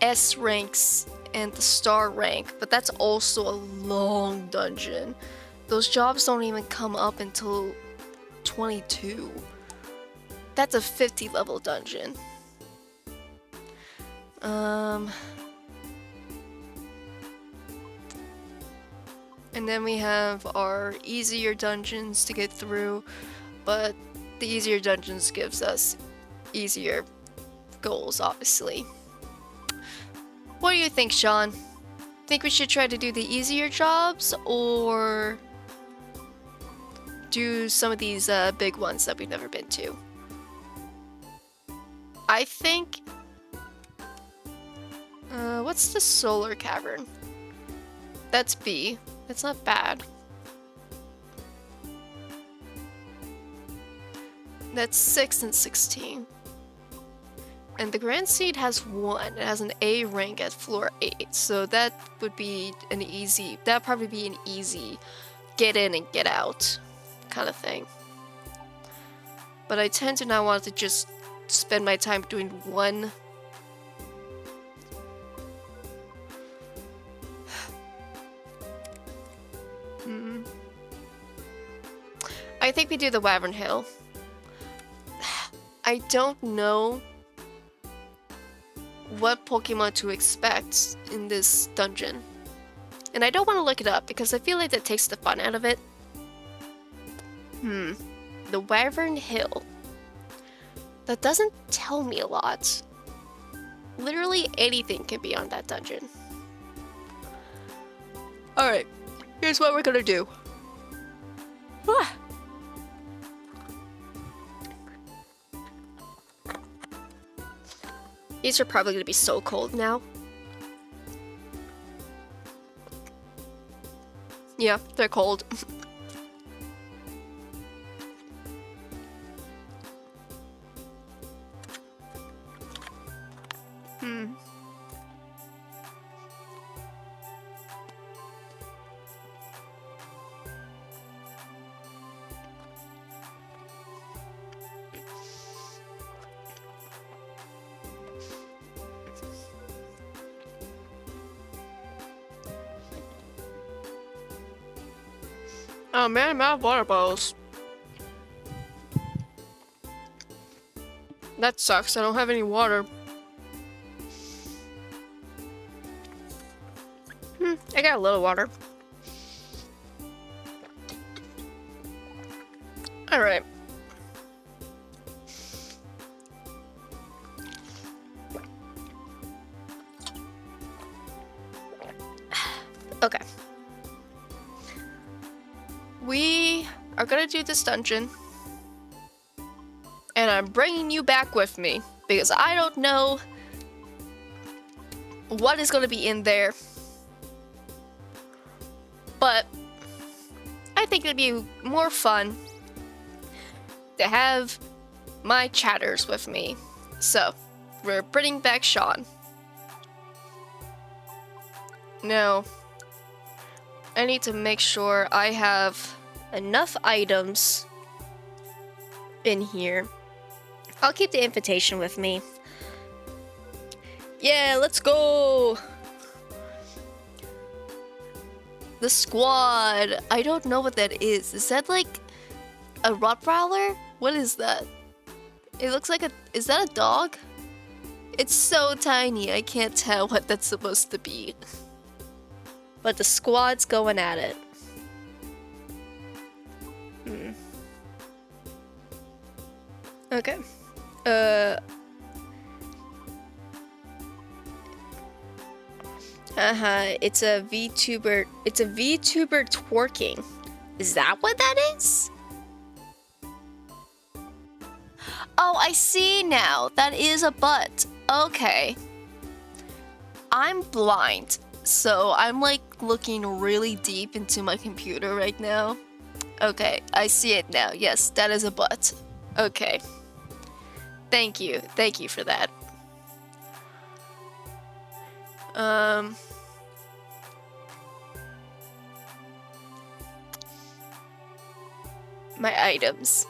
S ranks and the star rank, but that's also a long dungeon. Those jobs don't even come up until 22. That's a 50 level dungeon. And then we have our easier dungeons to get through, but the easier dungeons gives us easier goals, obviously. What do you think, Sean? Think we should try to do the easier jobs, or do some of these big ones that we've never been to? I think... what's the Solar Cavern? That's B. That's not bad. That's 6 and 16. And the Grand Seed has 1. It has an A rank at floor 8. So that would be an easy... That'd probably be an easy get in and get out kind of thing. But I tend to not want to just spend my time doing one. we do the Wyvern Hill. I don't know what Pokemon to expect in this dungeon. And I don't want to look it up because I feel like that takes the fun out of it. The Wyvern Hill. That doesn't tell me a lot. Literally anything can be on that dungeon. Alright, here's what we're gonna do. These are probably gonna be so cold now. Yeah, they're cold. Oh man, I'm out of water bottles. That sucks, I don't have any water. I got a little water. Alright. Okay. We are gonna do this dungeon. And I'm bringing you back with me because I don't know what is gonna be in there. But I think it'd be more fun to have my chatters with me. So, we're bringing back Sean. Now, I need to make sure I have enough items in here. I'll keep the invitation with me. Yeah, let's go! The squad. I don't know what that is. Is that like a Rottweiler? What is that? It looks like a... Is that a dog? It's so tiny, I can't tell what that's supposed to be. But the squad's going at it. Okay. It's a VTuber. It's a VTuber twerking. Is that what that is? Oh, I see now. That is a butt. Okay. I'm blind, so I'm like looking really deep into my computer right now. Okay, I see it now. Yes, that is a butt. Okay. Thank you. Thank you for that. My items.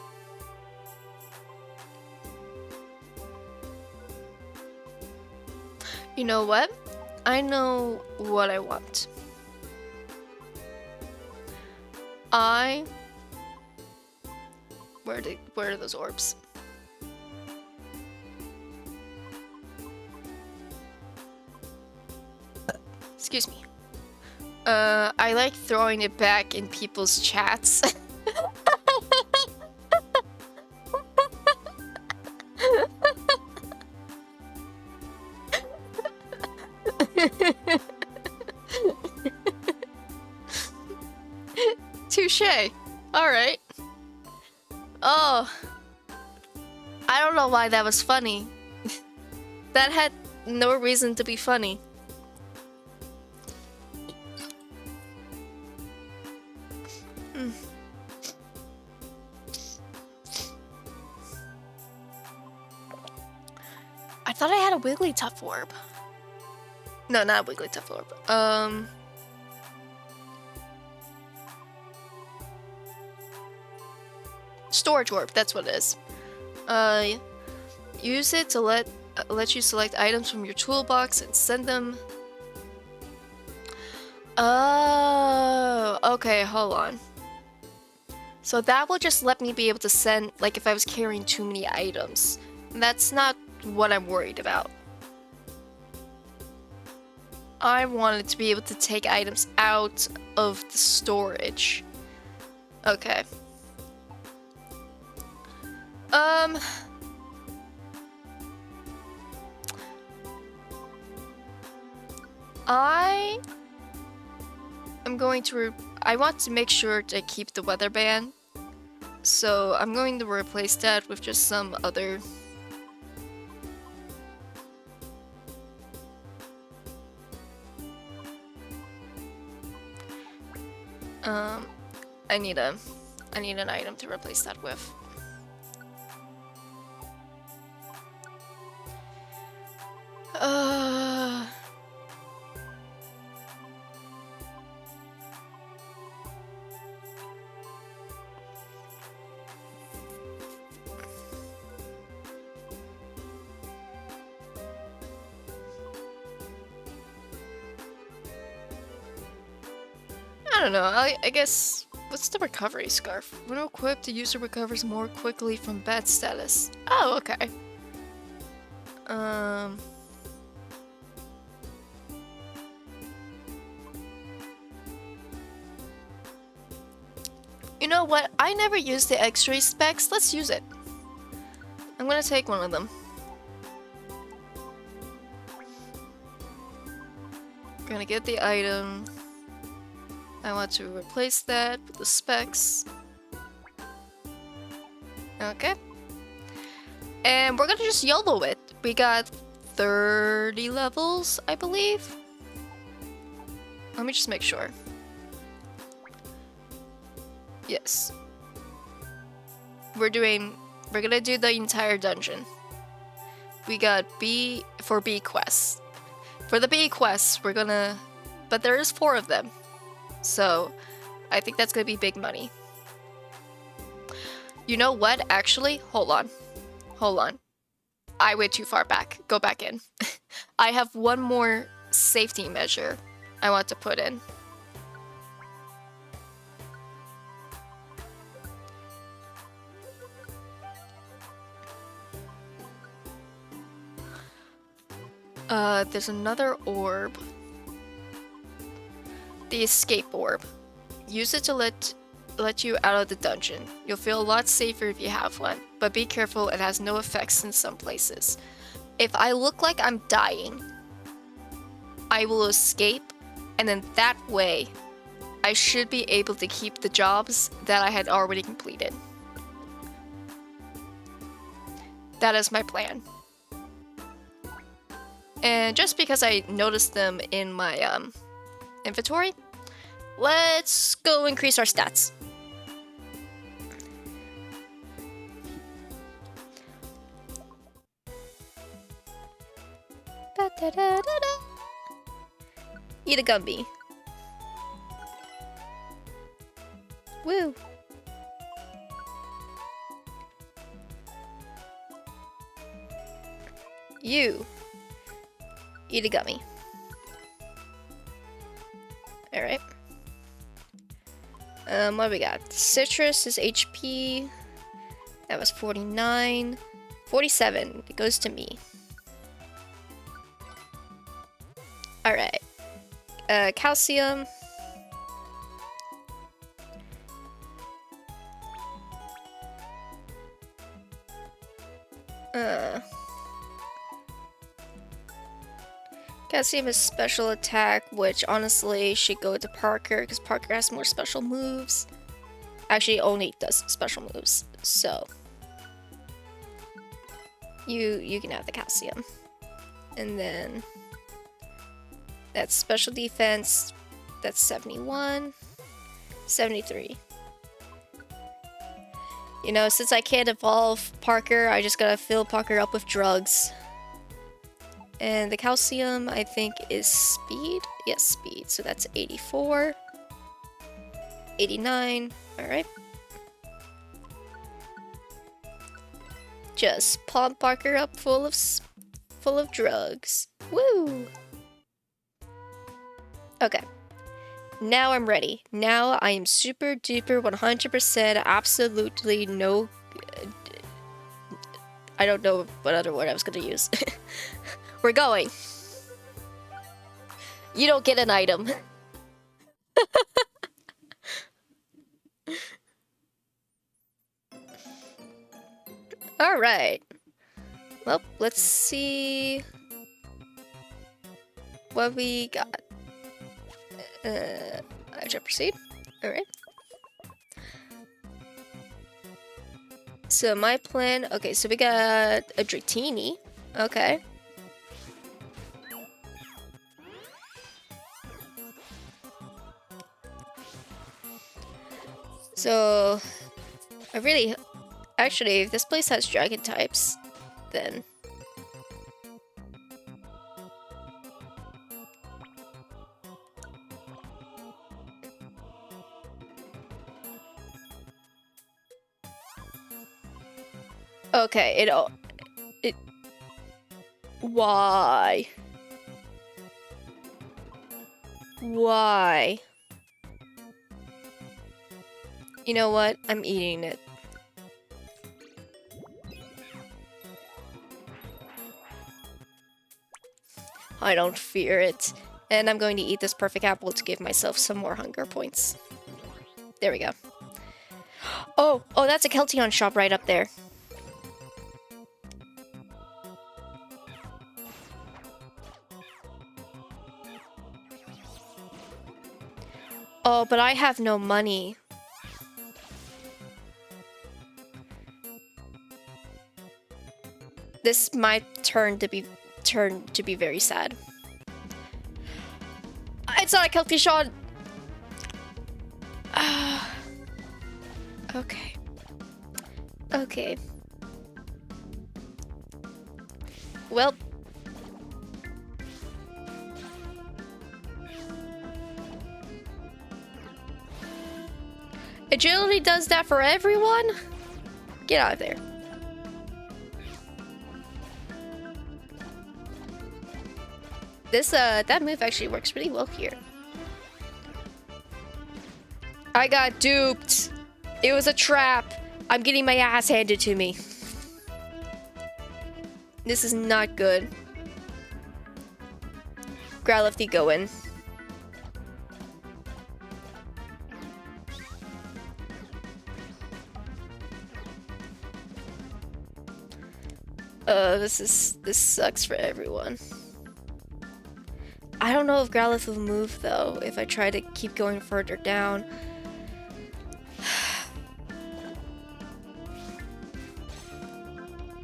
You know what? I know what I want. Where are those orbs? Excuse me. I like throwing it back in people's chats. Touché. Alright. Oh. I don't know why that was funny. That had no reason to be funny. I thought I had a Wigglytuff orb. No, not a Wigglytuff orb. Storage orb, that's what it is. Use it to let you select items from your toolbox and send them. Oh, okay, hold on. So that will just let me be able to send, like if I was carrying too many items. That's not what I'm worried about. I wanted to be able to take items out of the storage. Okay. I am going to I want to make sure to keep the weather ban. So I'm going to replace that with just some other I need an item to replace that with. I don't know, I guess, what's the recovery scarf? When equipped, the user recovers more quickly from bad status. Oh, okay. You know what? I never used the X-ray specs. Let's use it. I'm gonna take one of them. Gonna get the item. I want to replace that with the specs. Okay. And we're gonna just YOLO it. We got 30 levels, I believe. Let me just make sure. Yes. We're gonna do the entire dungeon. We got B quests. For the B quests, we're gonna... But there is 4 of them. So, I think that's gonna be big money. You know what? Actually, hold on. Hold on. I went too far back. Go back in. I have one more safety measure I want to put in. There's another orb. The escape orb. Use it to let you out of the dungeon. You'll feel a lot safer if you have one, but be careful, it has no effects in some places. If I look like I'm dying, I will escape, and then that way, I should be able to keep the jobs that I had already completed. That is my plan. And just because I noticed them in my inventory, let's go increase our stats. Eat a Gumby. Woo. You. Eat a gummy. Alright. What do we got? Citrus is HP. That was 49. 47. It goes to me. Alright. Calcium. Calcium is special attack, which honestly should go to Parker because Parker has more special moves. Actually, only does special moves, so you can have the calcium. And then that's special defense. That's 71, 73. You know, since I can't evolve Parker, I just gotta fill Parker up with drugs. And the calcium, I think, is speed. Yes, speed. So that's 84. 89. Alright. Just pump Parker up full of drugs. Woo! Okay. Now I'm ready. Now I am super duper 100% absolutely no... I don't know what other word I was gonna use. We're going. You don't get an item. Alright. Well, let's see what we got. I shall proceed. Alright. So my plan... Okay, so we got a Dratini. Okay. So... I really... Actually, if this place has dragon types, then... Okay, it... Why? Why? You know what? I'm eating it. I don't fear it. And I'm going to eat this perfect apple to give myself some more hunger points. There we go. Oh, that's a Keltion shop right up there. Oh, but I have no money. This might turn to be very sad. It's not a Keltion. Okay. Okay. Well. Agility does that for everyone? Get out of there. This, that move actually works really well here. I got duped. It was a trap. I'm getting my ass handed to me. This is not good. Growlithe, go in. This sucks for everyone. I don't know if Growlithe will move though, if I try to keep going further down.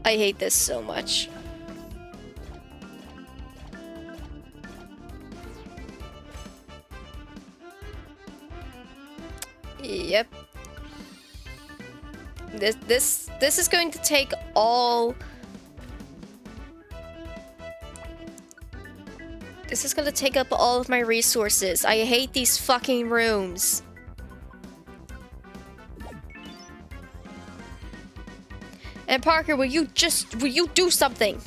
I hate this so much. Yep. This is going to take all... This is gonna take up all of my resources. I hate these fucking rooms. And Parker, will you do something?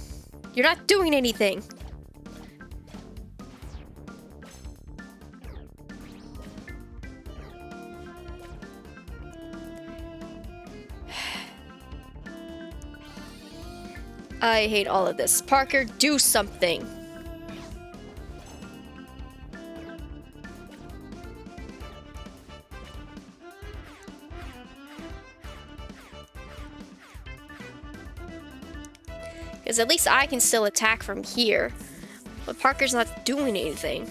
You're not doing anything. I hate all of this. Parker, do something. Because at least I can still attack from here. But Parker's not doing anything.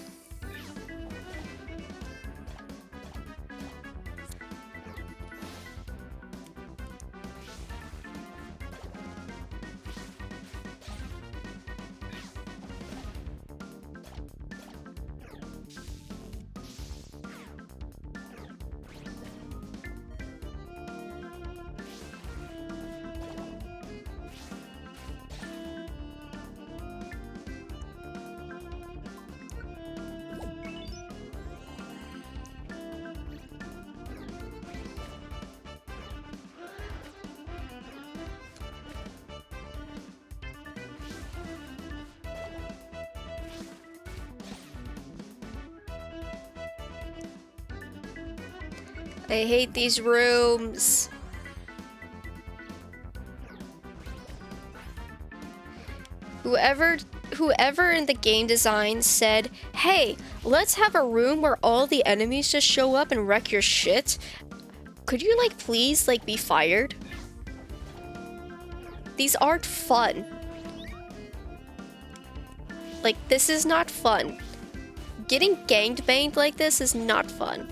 I hate these rooms. Whoever in the game design said, hey, let's have a room where all the enemies just show up and wreck your shit. Could you, like, please, like, be fired? These aren't fun. Like, this is not fun. Getting gangbanged like this is not fun.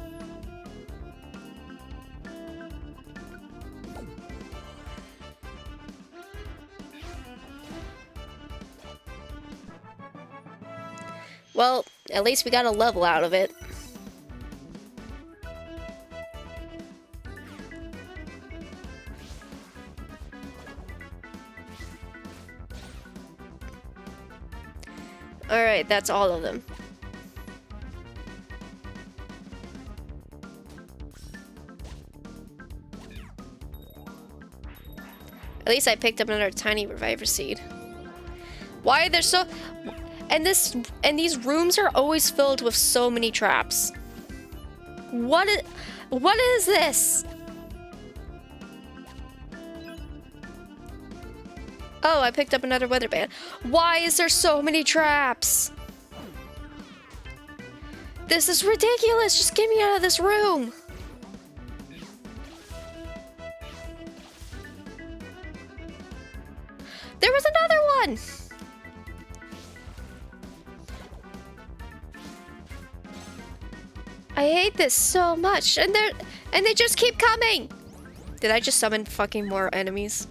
Well, at least we got a level out of it. Alright, that's all of them. At least I picked up another tiny reviver seed. Why are there so... And these rooms are always filled with so many traps. What is this? Oh, I picked up another weather band. Why is there so many traps? This is ridiculous. Just get me out of this room. There was another one. I hate this so much, and they just keep coming. Did I just summon fucking more enemies?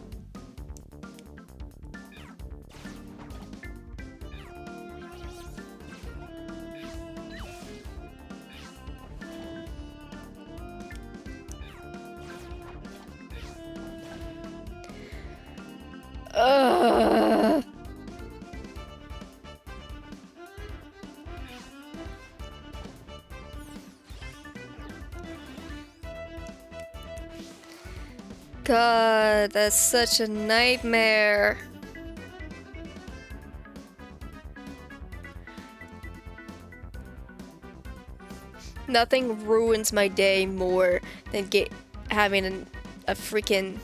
Ugh. God, that's such a nightmare. Nothing ruins my day more than having a freaking...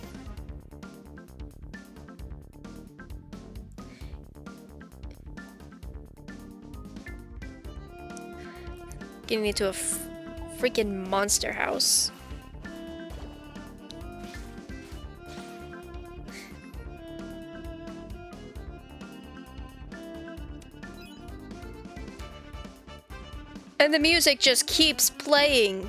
Getting into a freaking monster house. And the music just keeps playing.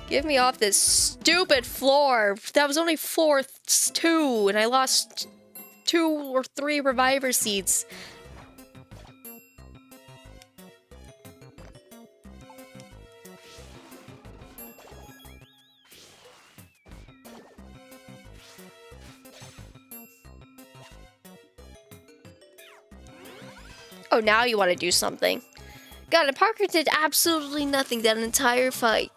Get me off this stupid floor. That was only floor 2, and I lost 2 or 3 reviver seeds. Oh, now you want to do something. God, and Parker did absolutely nothing that entire fight.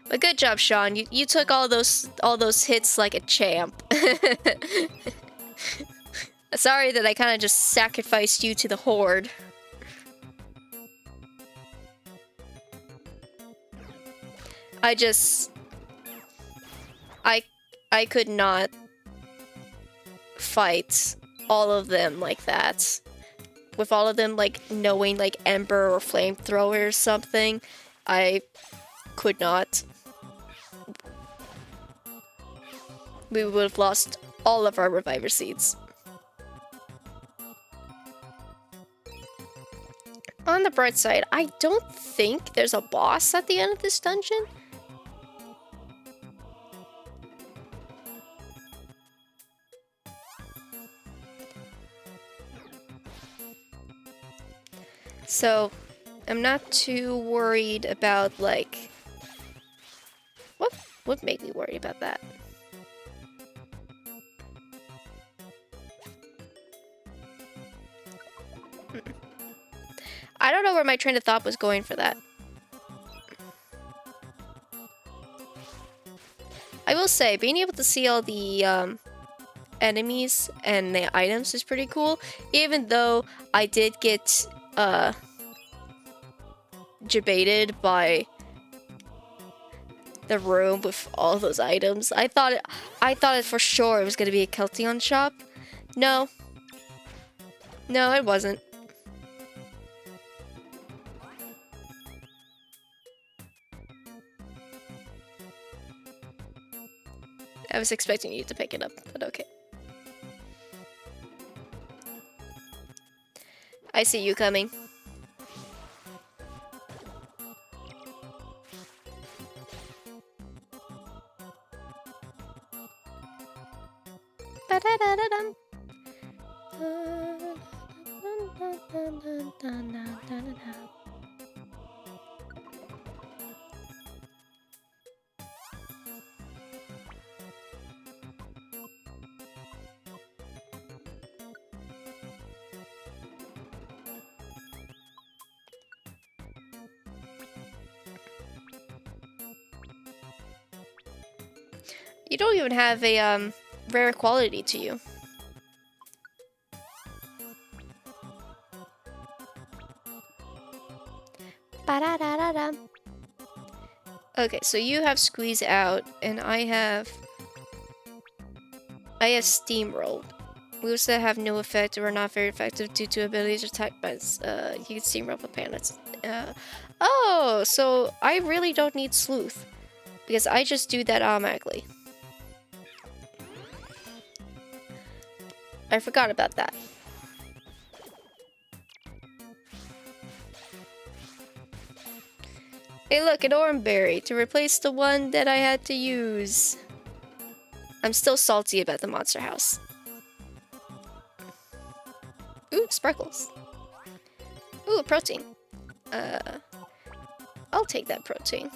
But good job, Sean. You took all those hits like a champ. Sorry that I kind of just sacrificed you to the horde. I could not fight all of them like that. With all of them, like, knowing, like, Ember or Flamethrower or something, I could not. We would have lost all of our reviver seeds. On the bright side, I don't think there's a boss at the end of this dungeon. So, I'm not too worried about, like... What would make me worry about that? I don't know where my train of thought was going for that. will say, being able to see all the enemies and the items is pretty cool. Even though I did get debated by the room with all those items. I thought it for sure it was gonna be a Keltion shop. No, it wasn't. I was expecting you to pick it up, but okay. I see you coming. Ba-da-da-da-dum. You don't even have a rare quality to you. Ba-da-da-da-dum. Okay, so you have Squeeze Out, and I have Steamrolled. We also have no effect or are not very effective due to abilities or attack buttons. You can Steamroll with Pandas. Oh, so I really don't need Sleuth, because I just do that automatically. I forgot about that. Hey look, an Oranberry to replace the one that I had to use. I'm still salty about the Monster House. Ooh, sparkles. Ooh, a protein. I'll take that protein.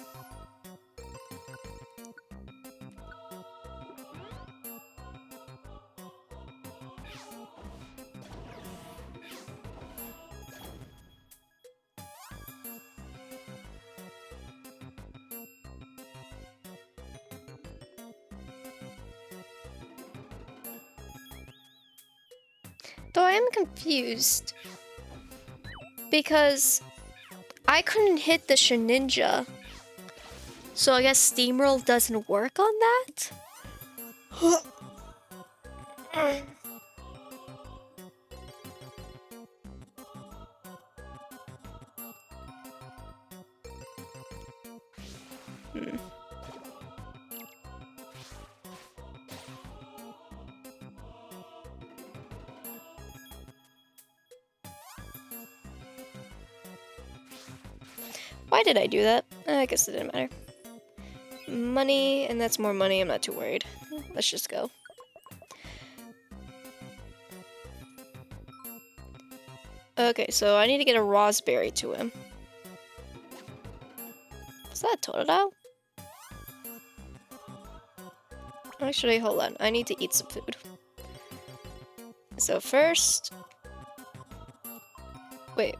Though I am confused because I couldn't hit the Shedinja, so I guess Steamroll doesn't work on that? Why did I do that? I guess it didn't matter. Money, and that's more money. I'm not too worried. Let's just go. Okay, so I need to get a raspberry to him. Is that a Totodile? Actually, hold on. I need to eat some food. So first... Wait.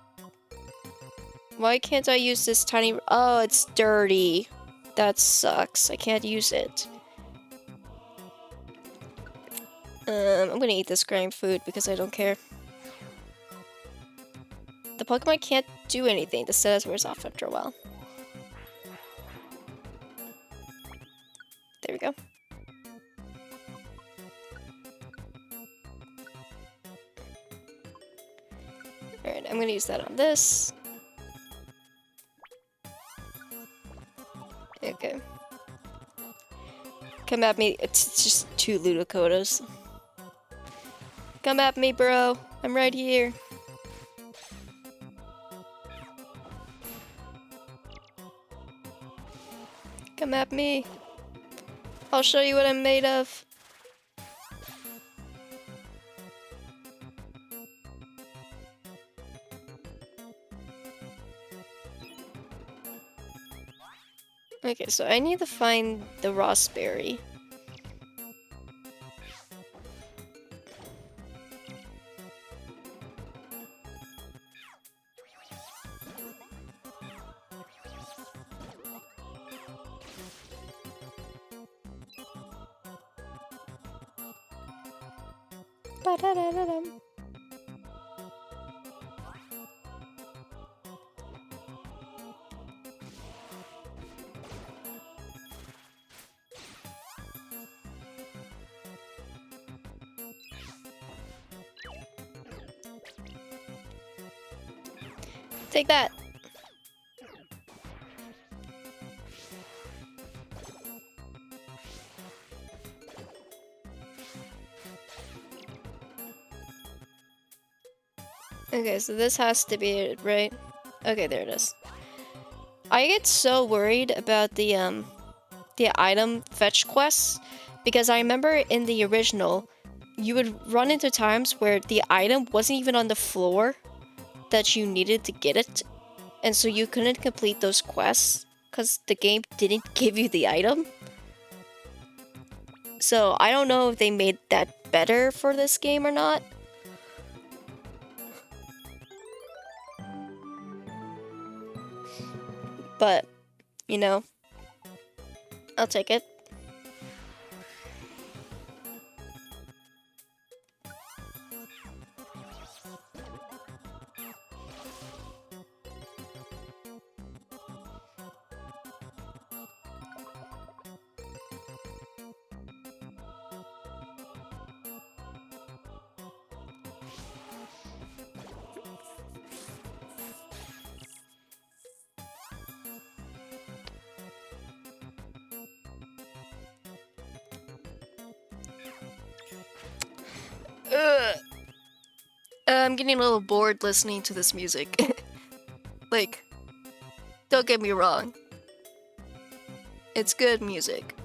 Why can't I use this tiny... Oh, it's dirty. That sucks. I can't use it. I'm gonna eat this grime food because I don't care. The Pokemon can't do anything. The status wears off after a while. There we go. Alright, I'm gonna use that on this. Okay. Come at me. It's just 2 Ludokodas. Come at me, bro. I'm right here. Come at me. I'll show you what I'm made of. Okay, so I need to find the raspberry. Ba-da-da-da-dum. Take that. Okay, so this has to be it, right? Okay, there it is. I get so worried about the item fetch quests because I remember in the original you would run into times where the item wasn't even on the floor that you needed to get it, and so you couldn't complete those quests because the game didn't give you the item. So I don't know if they made that better for this game or not. But, you know, I'll take it. Ugh. I'm getting a little bored listening to this music. Like, don't get me wrong. It's good music.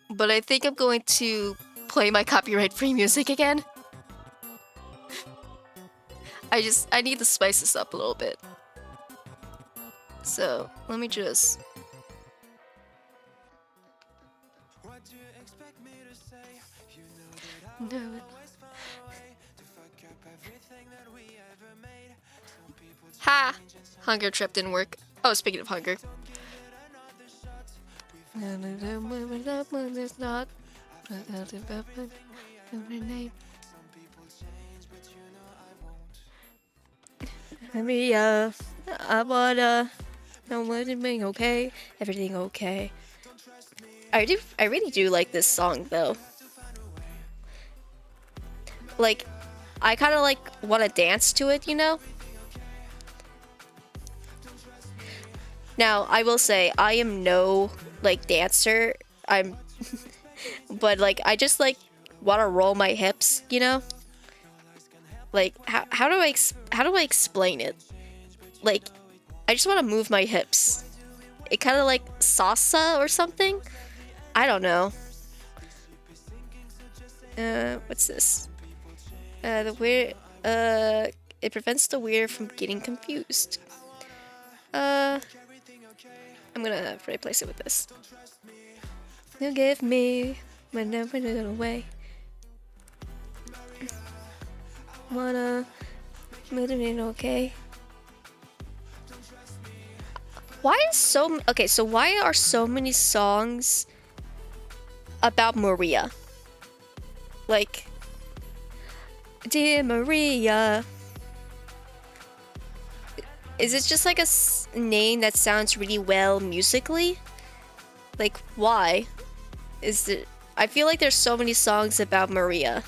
But I think I'm going to play my copyright-free music again. I need to spice this up a little bit. So, let me just... No. Ha! Hunger trip didn't work. Oh, speaking of hunger. I wanna know everything okay. Everything okay. I really do like this song though. Like, I kind of like want to dance to it, you know? Now, I will say, I am no, like, dancer. I'm... but, like, I just, like, want to roll my hips, you know? Like, how do I explain it? Like, I just want to move my hips. It kind of like salsa or something? I don't know. What's this? The weird, it prevents the weird from getting confused. I'm gonna replace it with this. You give me whenever you get away. Wanna move it okay? Why are so many songs about Maria? Like, Dear Maria. Is it just like a name that sounds really well musically? Like, why? I feel like there's so many songs about Maria.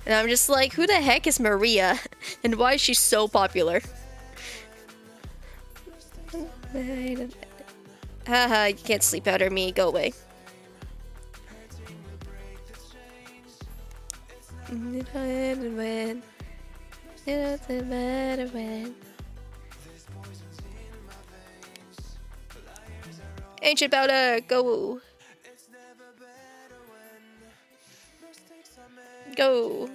And I'm just like, who the heck is Maria? And why is she so popular? Haha, you can't sleep out of me. Go away. It doesn't matter when. Ancient powder, go. Go.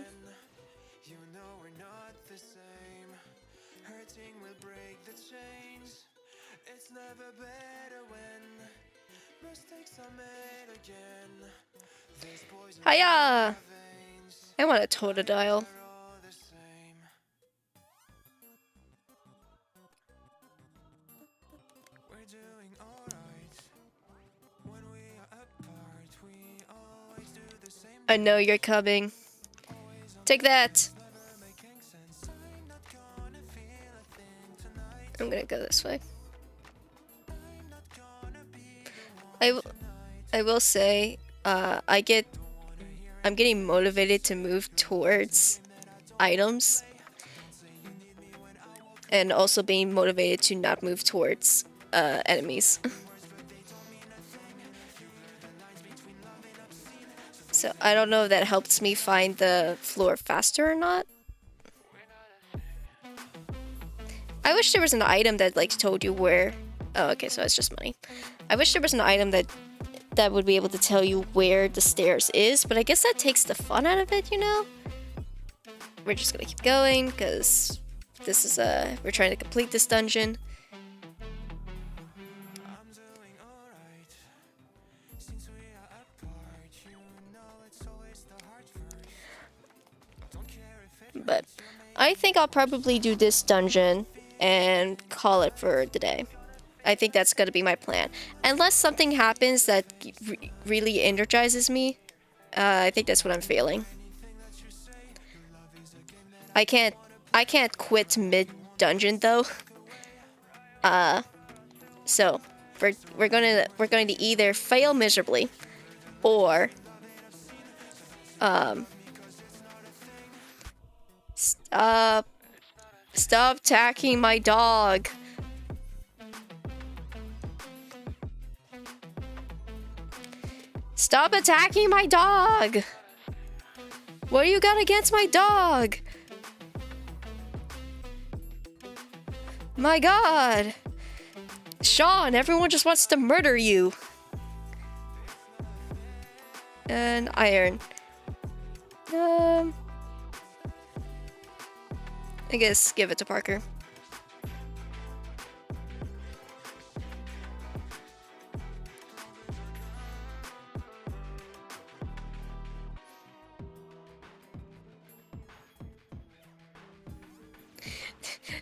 Hiya! I want a Totodile. I know you're coming. Take that. I'm gonna go this way. I will say, I'm getting motivated to move towards items, and also being motivated to not move towards enemies. So I don't know if that helps me find the floor faster or not. I wish there was an item that like told you where. Oh, okay, so it's just money. I wish there was an item that would be able to tell you where the stairs is, but I guess that takes the fun out of it, you know? We're just gonna keep going, because this is, we're trying to complete this dungeon. But I think I'll probably do this dungeon and call it for the day. I think that's gonna be my plan. Unless something happens that really energizes me, I think that's what I'm feeling. I can't quit mid dungeon though. So we're going to either fail miserably, or stop attacking my dog. Stop attacking my dog! What do you got against my dog? My god! Sean, everyone just wants to murder you. And iron. I guess give it to Parker.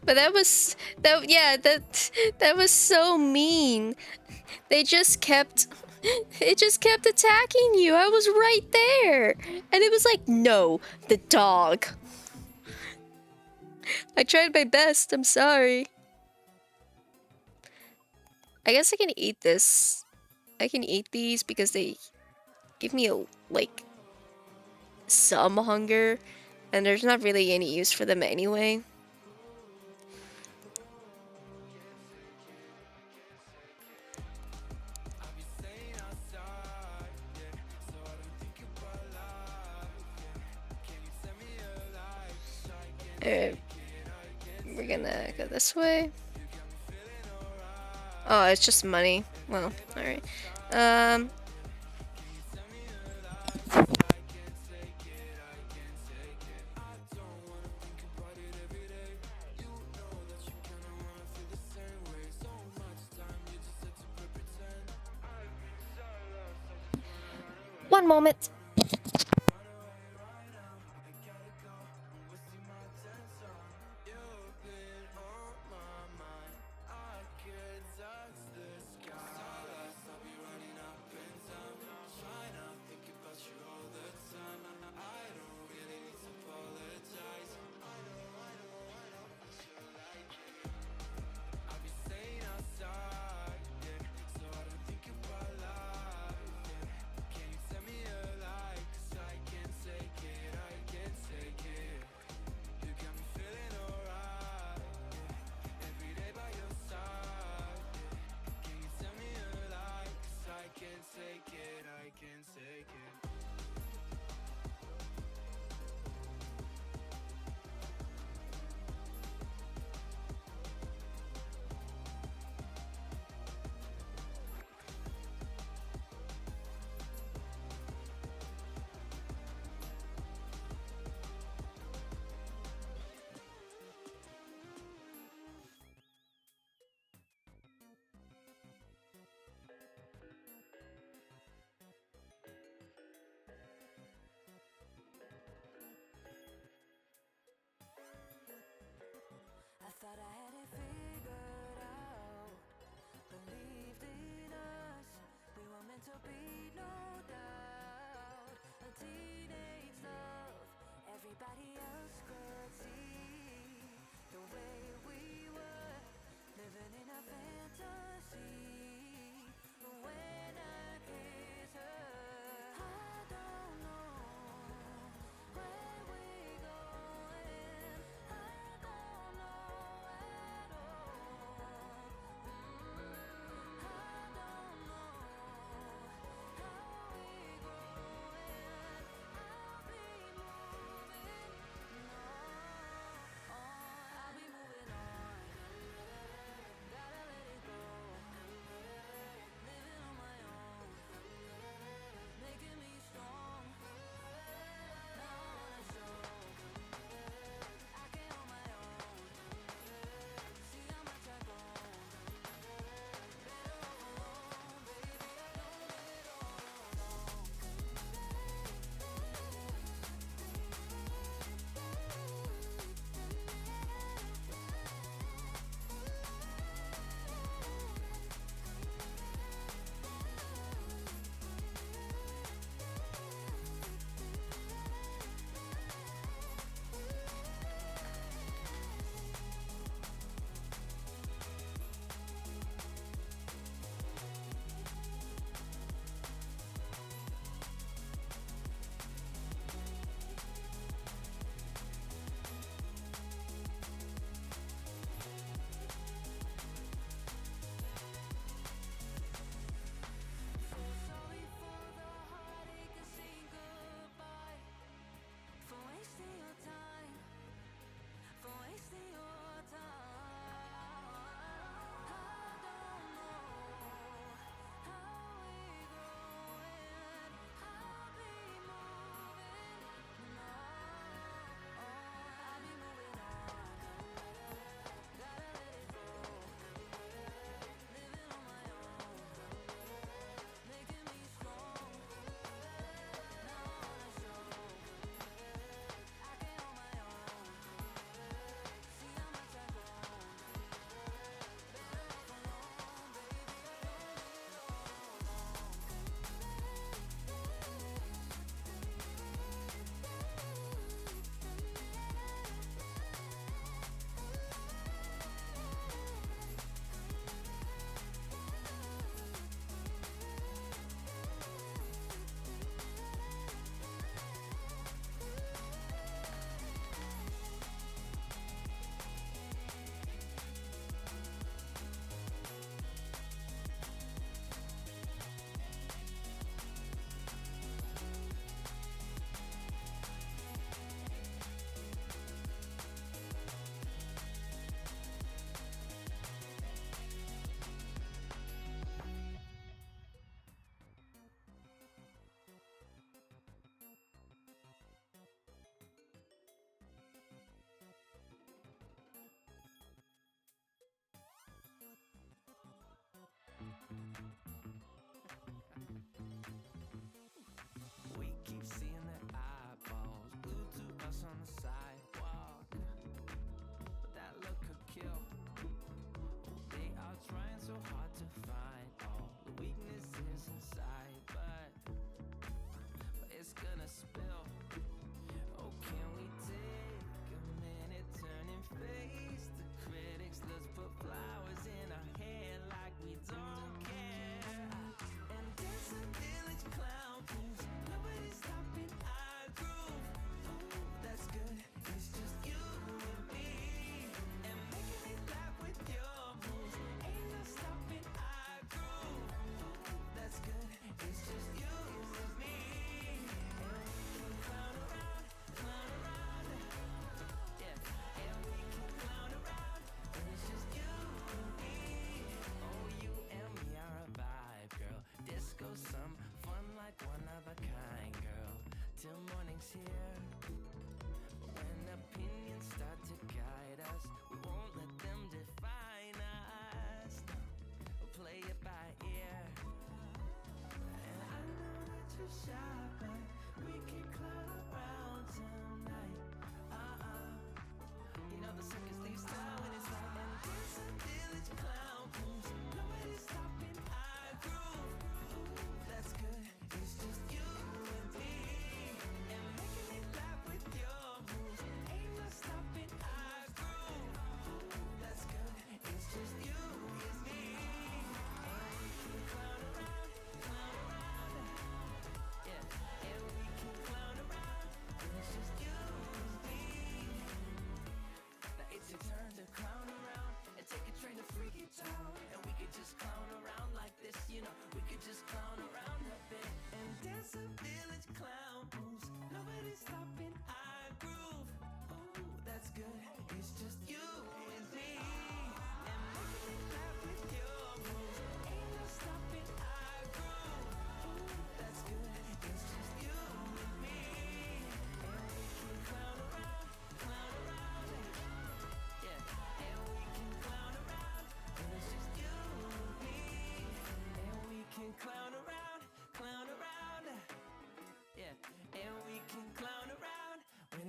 But that was so mean. It just kept attacking you. I was right there. And it was like, no, the dog. I tried my best, I'm sorry. I guess I can eat this. I can eat these because they give me some hunger, and there's not really any use for them anyway. Alright, we're gonna go this way. Oh, it's just money. Well, alright. One moment. Thought I had it figured out. Believed in us. We were meant to be, no doubt. A teenage love. Everybody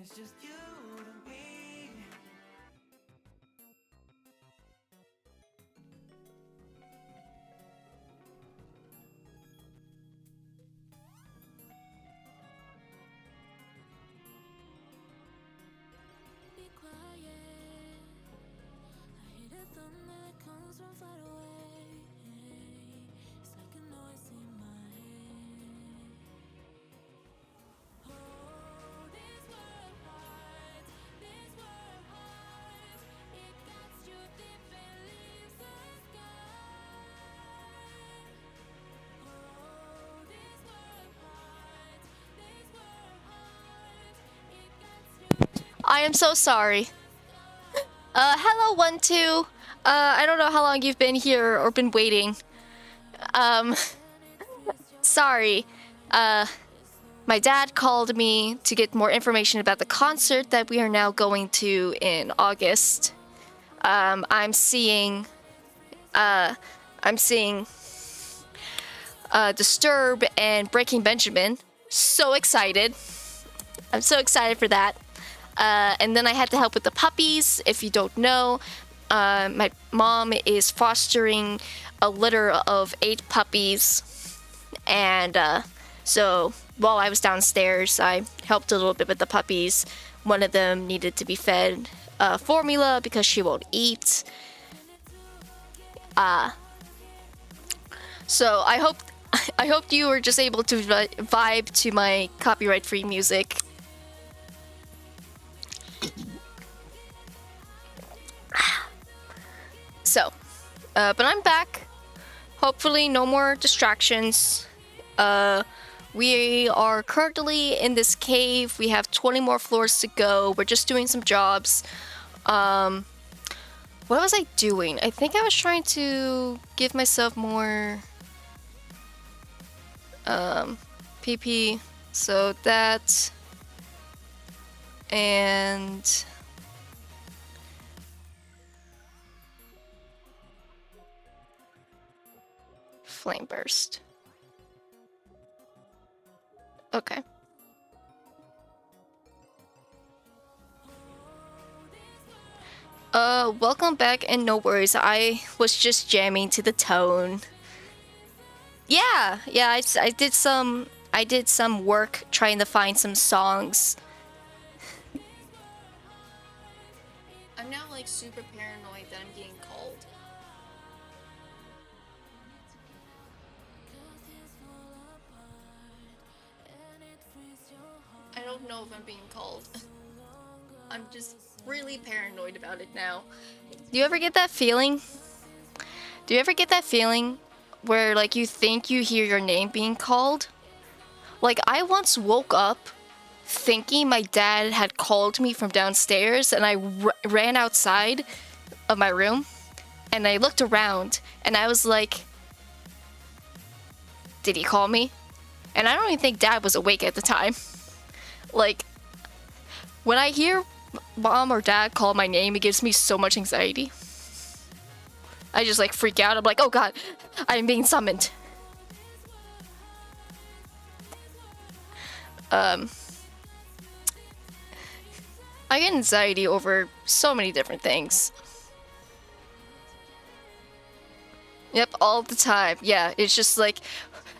it's just you and me. Be quiet. I hear the thunder that comes from far away. It's like a noise in my head. Oh, this world hides, this world hides. It cuts you deep and leaves the sky. Oh, this world hides, this world hides. It cuts you deep. I am so sorry. Hello, 1-2. I don't know how long you've been here or been waiting. Sorry. My dad called me to get more information about the concert that we are now going to in August. I'm seeing Disturb and Breaking Benjamin. So excited. I'm so excited for that. And then I had to help with the puppies. If you don't know, my mom is fostering a litter of 8 puppies. And so while I was downstairs, I helped a little bit with the puppies. One of them needed to be fed formula because she won't eat. So I hope you were just able to vibe to my copyright-free music. So, but I'm back. Hopefully no more distractions. We are currently in this cave. We have 20 more floors to go. We're just doing some jobs. What was I doing? I think I was trying to give myself more PP. So that and flame burst. Okay. Welcome back, and no worries, I was just jamming to the tone. Yeah, I did some work trying to find some songs. I'm now like super paranoid that I'm getting cold. I don't know if I'm being cold. I'm just really paranoid about it now. Do you ever get that feeling? Do you ever get that feeling where like you think you hear your name being called? Like I once woke up thinking my dad had called me from downstairs, and I ran outside of my room and I looked around and I was like, did he call me? And I don't even think dad was awake at the time. Like, when I hear mom or dad call my name, it gives me so much anxiety. I just like freak out. I'm like, oh god, I am being summoned. I get anxiety over so many different things. Yep, all the time. Yeah, it's just like,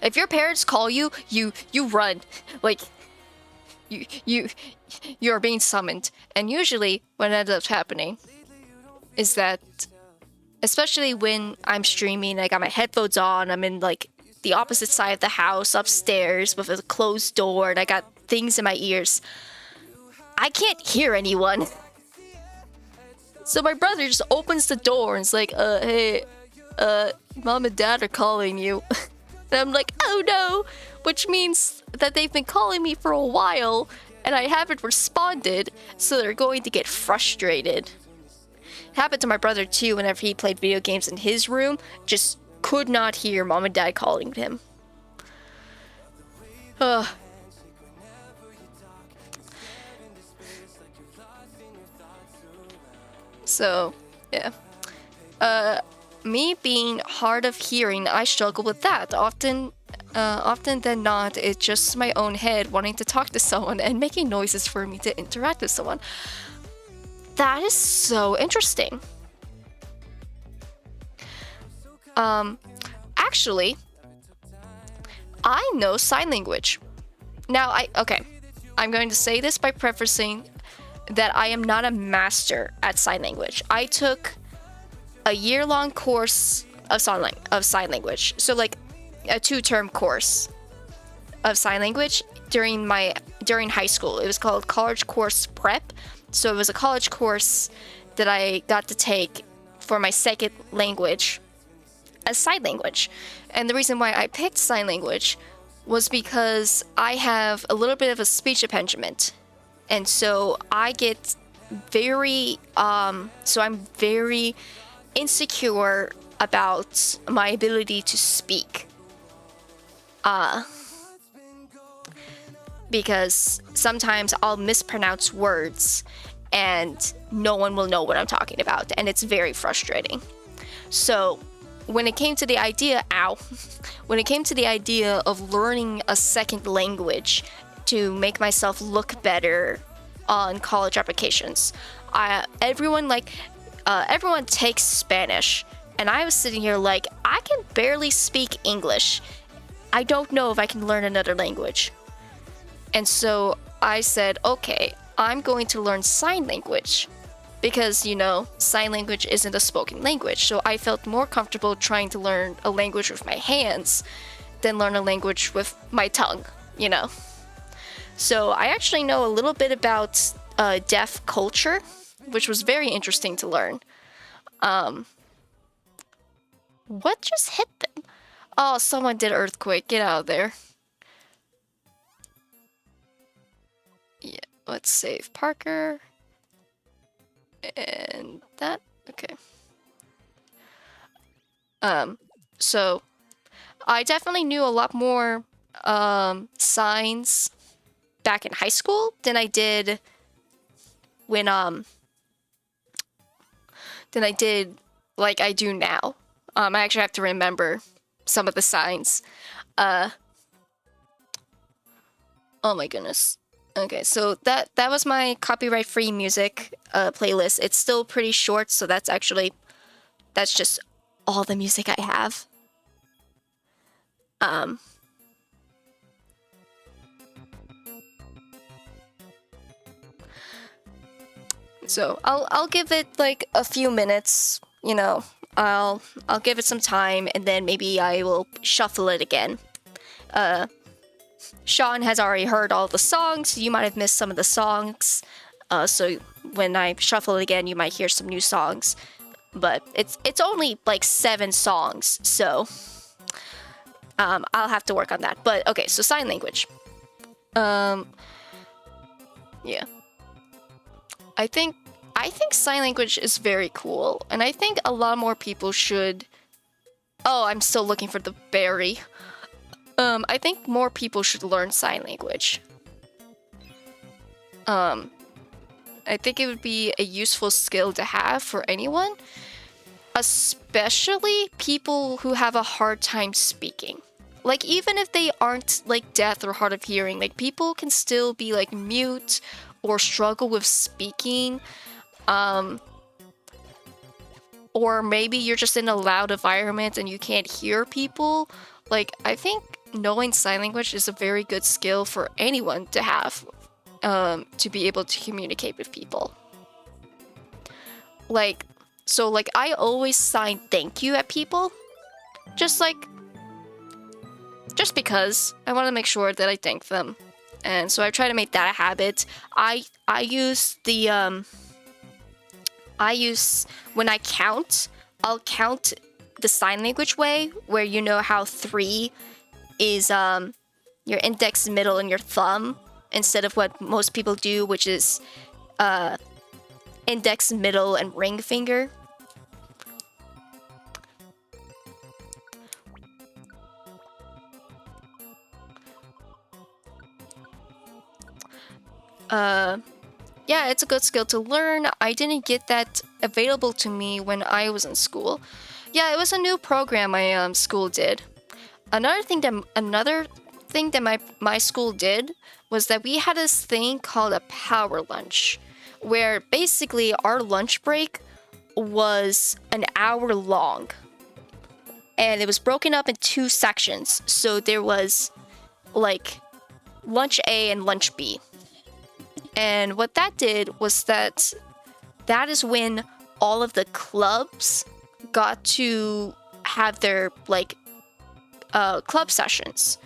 if your parents call you, you run. Like, you're being summoned. And usually what ends up happening is that, especially when I'm streaming, I got my headphones on, I'm in like the opposite side of the house upstairs with a closed door, and I got things in my ears, I can't hear anyone. So my brother just opens the door and is like, hey, mom and dad are calling you. And I'm like, oh no, which means that they've been calling me for a while and I haven't responded, so they're going to get frustrated. It happened to my brother too whenever he played video games in his room, just could not hear mom and dad calling him. So, yeah. Me being hard of hearing, I struggle with that. Often, Often than not, it's just my own head wanting to talk to someone and making noises for me to interact with someone. That is so interesting. Actually, I know sign language. Now, I'm going to say this by prefacing that I am not a master at sign language. I took a year-long course of sign language. So like a 2-term course of sign language during high school. It was called College Course Prep. So it was a college course that I got to take for my second language as sign language. And the reason why I picked sign language was because I have a little bit of a speech impediment. And so I get very I'm very insecure about my ability to speak. Because sometimes I'll mispronounce words and no one will know what I'm talking about, and it's very frustrating. So when it came to the idea of learning a second language to make myself look better on college applications, everyone takes Spanish, and I was sitting here like, I can barely speak English. I don't know if I can learn another language. And so I said, okay, I'm going to learn sign language because, sign language isn't a spoken language. So I felt more comfortable trying to learn a language with my hands than learn a language with my tongue, So I actually know a little bit about deaf culture, which was very interesting to learn. What just hit them? Oh, someone did earthquake. Get out of there. Yeah, let's save Parker. And that. Okay. So I definitely knew a lot more signs back in high school than I did when like I do now. I actually have to remember some of the signs. Oh my goodness. Okay, so that was my copyright-free music playlist. It's still pretty short, so that's just all the music I have. So I'll give it like a few minutes, I'll give it some time, and then maybe I will shuffle it again. Sean has already heard all the songs. You might have missed some of the songs. So when I shuffle it again, you might hear some new songs. But it's only like 7 songs, so I'll have to work on that. But okay, so sign language. Yeah. I think sign language is very cool, and I think a lot more people should. Oh, I'm still looking for the berry. I think more people should learn sign language. I think it would be a useful skill to have for anyone, especially people who have a hard time speaking. Like, even if they aren't like deaf or hard of hearing, like people can still be like mute or struggle with speaking. Or maybe you're just in a loud environment and you can't hear people. Like, I think knowing sign language is a very good skill for anyone to have, to be able to communicate with people. Like, so like I always sign thank you at people, just because I want to make sure that I thank them. And so I try to make that a habit. I use when I count, I'll count the sign language way, where you know how 3 is your index, middle, and your thumb, instead of what most people do, which is index, middle, and ring finger. Yeah, it's a good skill to learn. I didn't get that available to me when I was in school. Yeah, it was a new program my school did. another thing that my school did was that we had this thing called a power lunch, where basically our lunch break was an hour long, and it was broken up in two sections. So there was like lunch A and lunch B. And what that did was that is when all of the clubs got to have their like club sessions.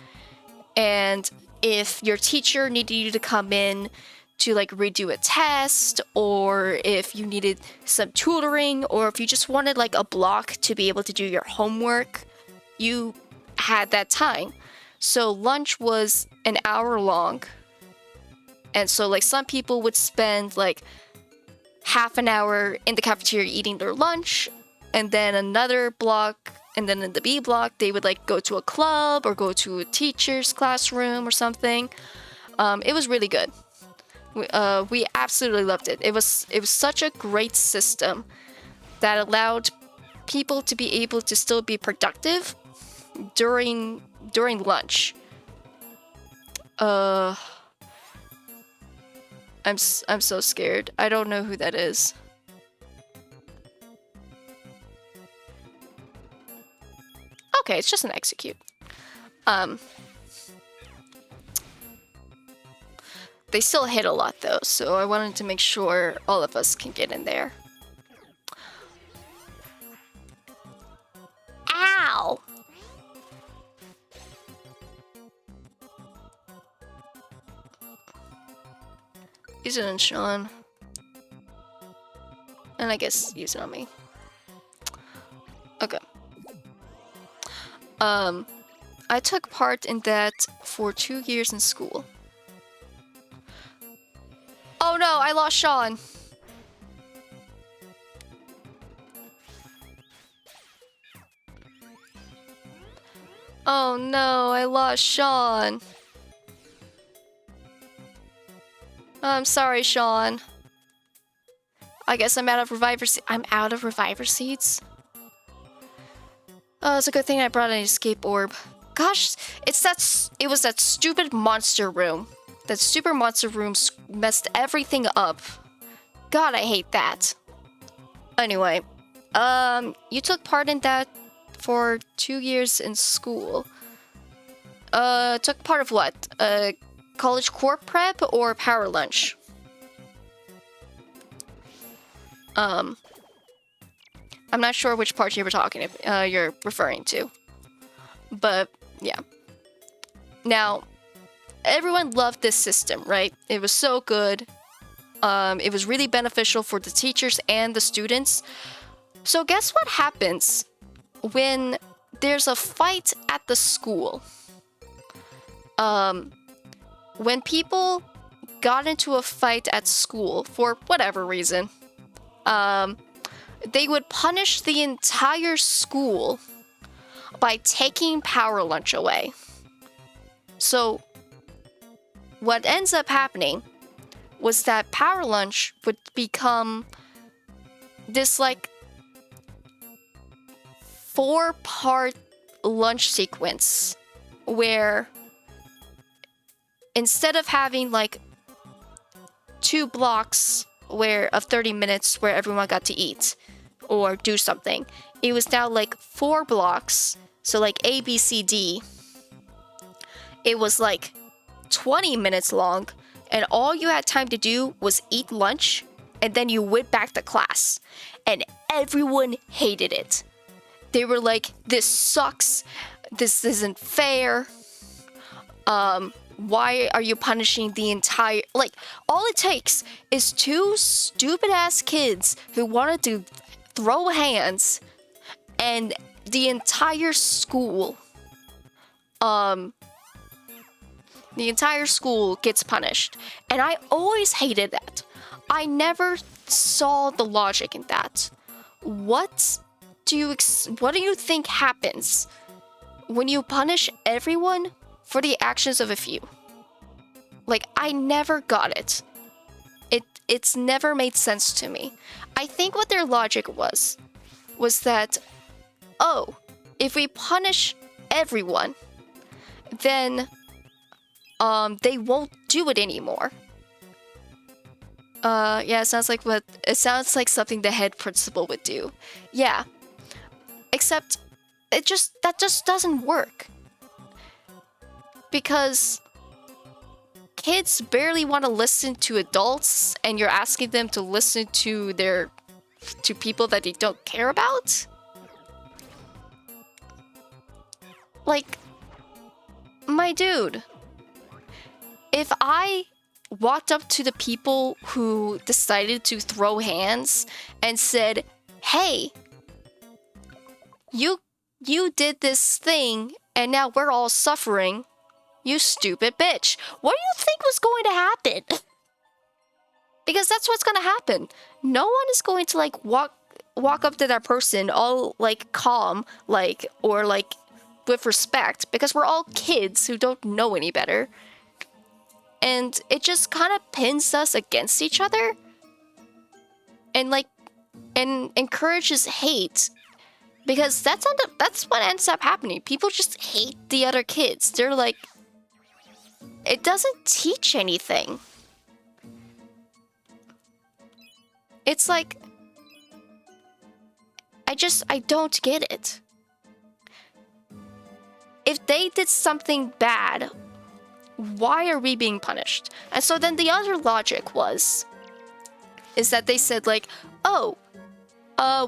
And if your teacher needed you to come in to like redo a test, or if you needed some tutoring, or if you just wanted like a block to be able to do your homework, you had that time. So lunch was an hour long. And so like some people would spend like half an hour in the cafeteria eating their lunch, and then another block, and then in the B block they would like go to a club or go to a teacher's classroom or something. It was really good. We absolutely loved it. It was such a great system that allowed people to be able to still be productive during lunch. I'm so scared. I don't know who that is. Okay, it's just an execute. They still hit a lot though, so I wanted to make sure all of us can get in there. Ow! Use it on Sean. And I guess use it on me. Okay. I took part in that for 2 years in school. Oh no, I lost Sean. Oh no, I lost Sean. I'm sorry, Sean. I guess I'm out of reviver seeds. Oh, it's a good thing I brought an escape orb. Gosh, it was that stupid monster room. That stupid monster room messed everything up. God, I hate that. Anyway, you took part in that for 2 years in school. Took part of what? College Corp Prep or Power Lunch? I'm not sure which part you're referring to. But, yeah. Now, everyone loved this system, right? It was so good. It was really beneficial for the teachers and the students. So guess what happens when there's a fight at the school? When people got into a fight at school for whatever reason, they would punish the entire school by taking Power Lunch away. So what ends up happening was that Power Lunch would become this like 4-part lunch sequence where instead of having like 2 blocks of 30 minutes where everyone got to eat or do something, it was now like 4 blocks. So like A, B, C, D. It was like 20 minutes long, and all you had time to do was eat lunch, and then you went back to class. And everyone hated it. They were like, this sucks. This isn't fair. Why are you punishing the entire... Like, all it takes is 2 stupid-ass kids who wanted to throw hands, and the entire school... The entire school gets punished. And I always hated that. I never saw the logic in that. What do you think happens when you punish everyone for the actions of a few? Like, I never got it. It's never made sense to me. I think what their logic was that, oh, if we punish everyone, then they won't do it anymore. Yeah, it sounds like something the head principal would do. Yeah. Except that just doesn't work. Because kids barely want to listen to adults, and you're asking them to listen to people that they don't care about? Like, my dude, if I walked up to the people who decided to throw hands and said, "Hey, you did this thing and now we're all suffering, you stupid bitch," what do you think was going to happen? Because that's what's gonna happen. No one is going to like walk up to that person all like calm, like, or like with respect, because we're all kids who don't know any better. And it just kind of pins us against each other and encourages hate, because that's what ends up happening. People just hate the other kids. They're like, it doesn't teach anything. It's like, I don't get it. If they did something bad, why are we being punished? And so then the other logic is that they said like, oh,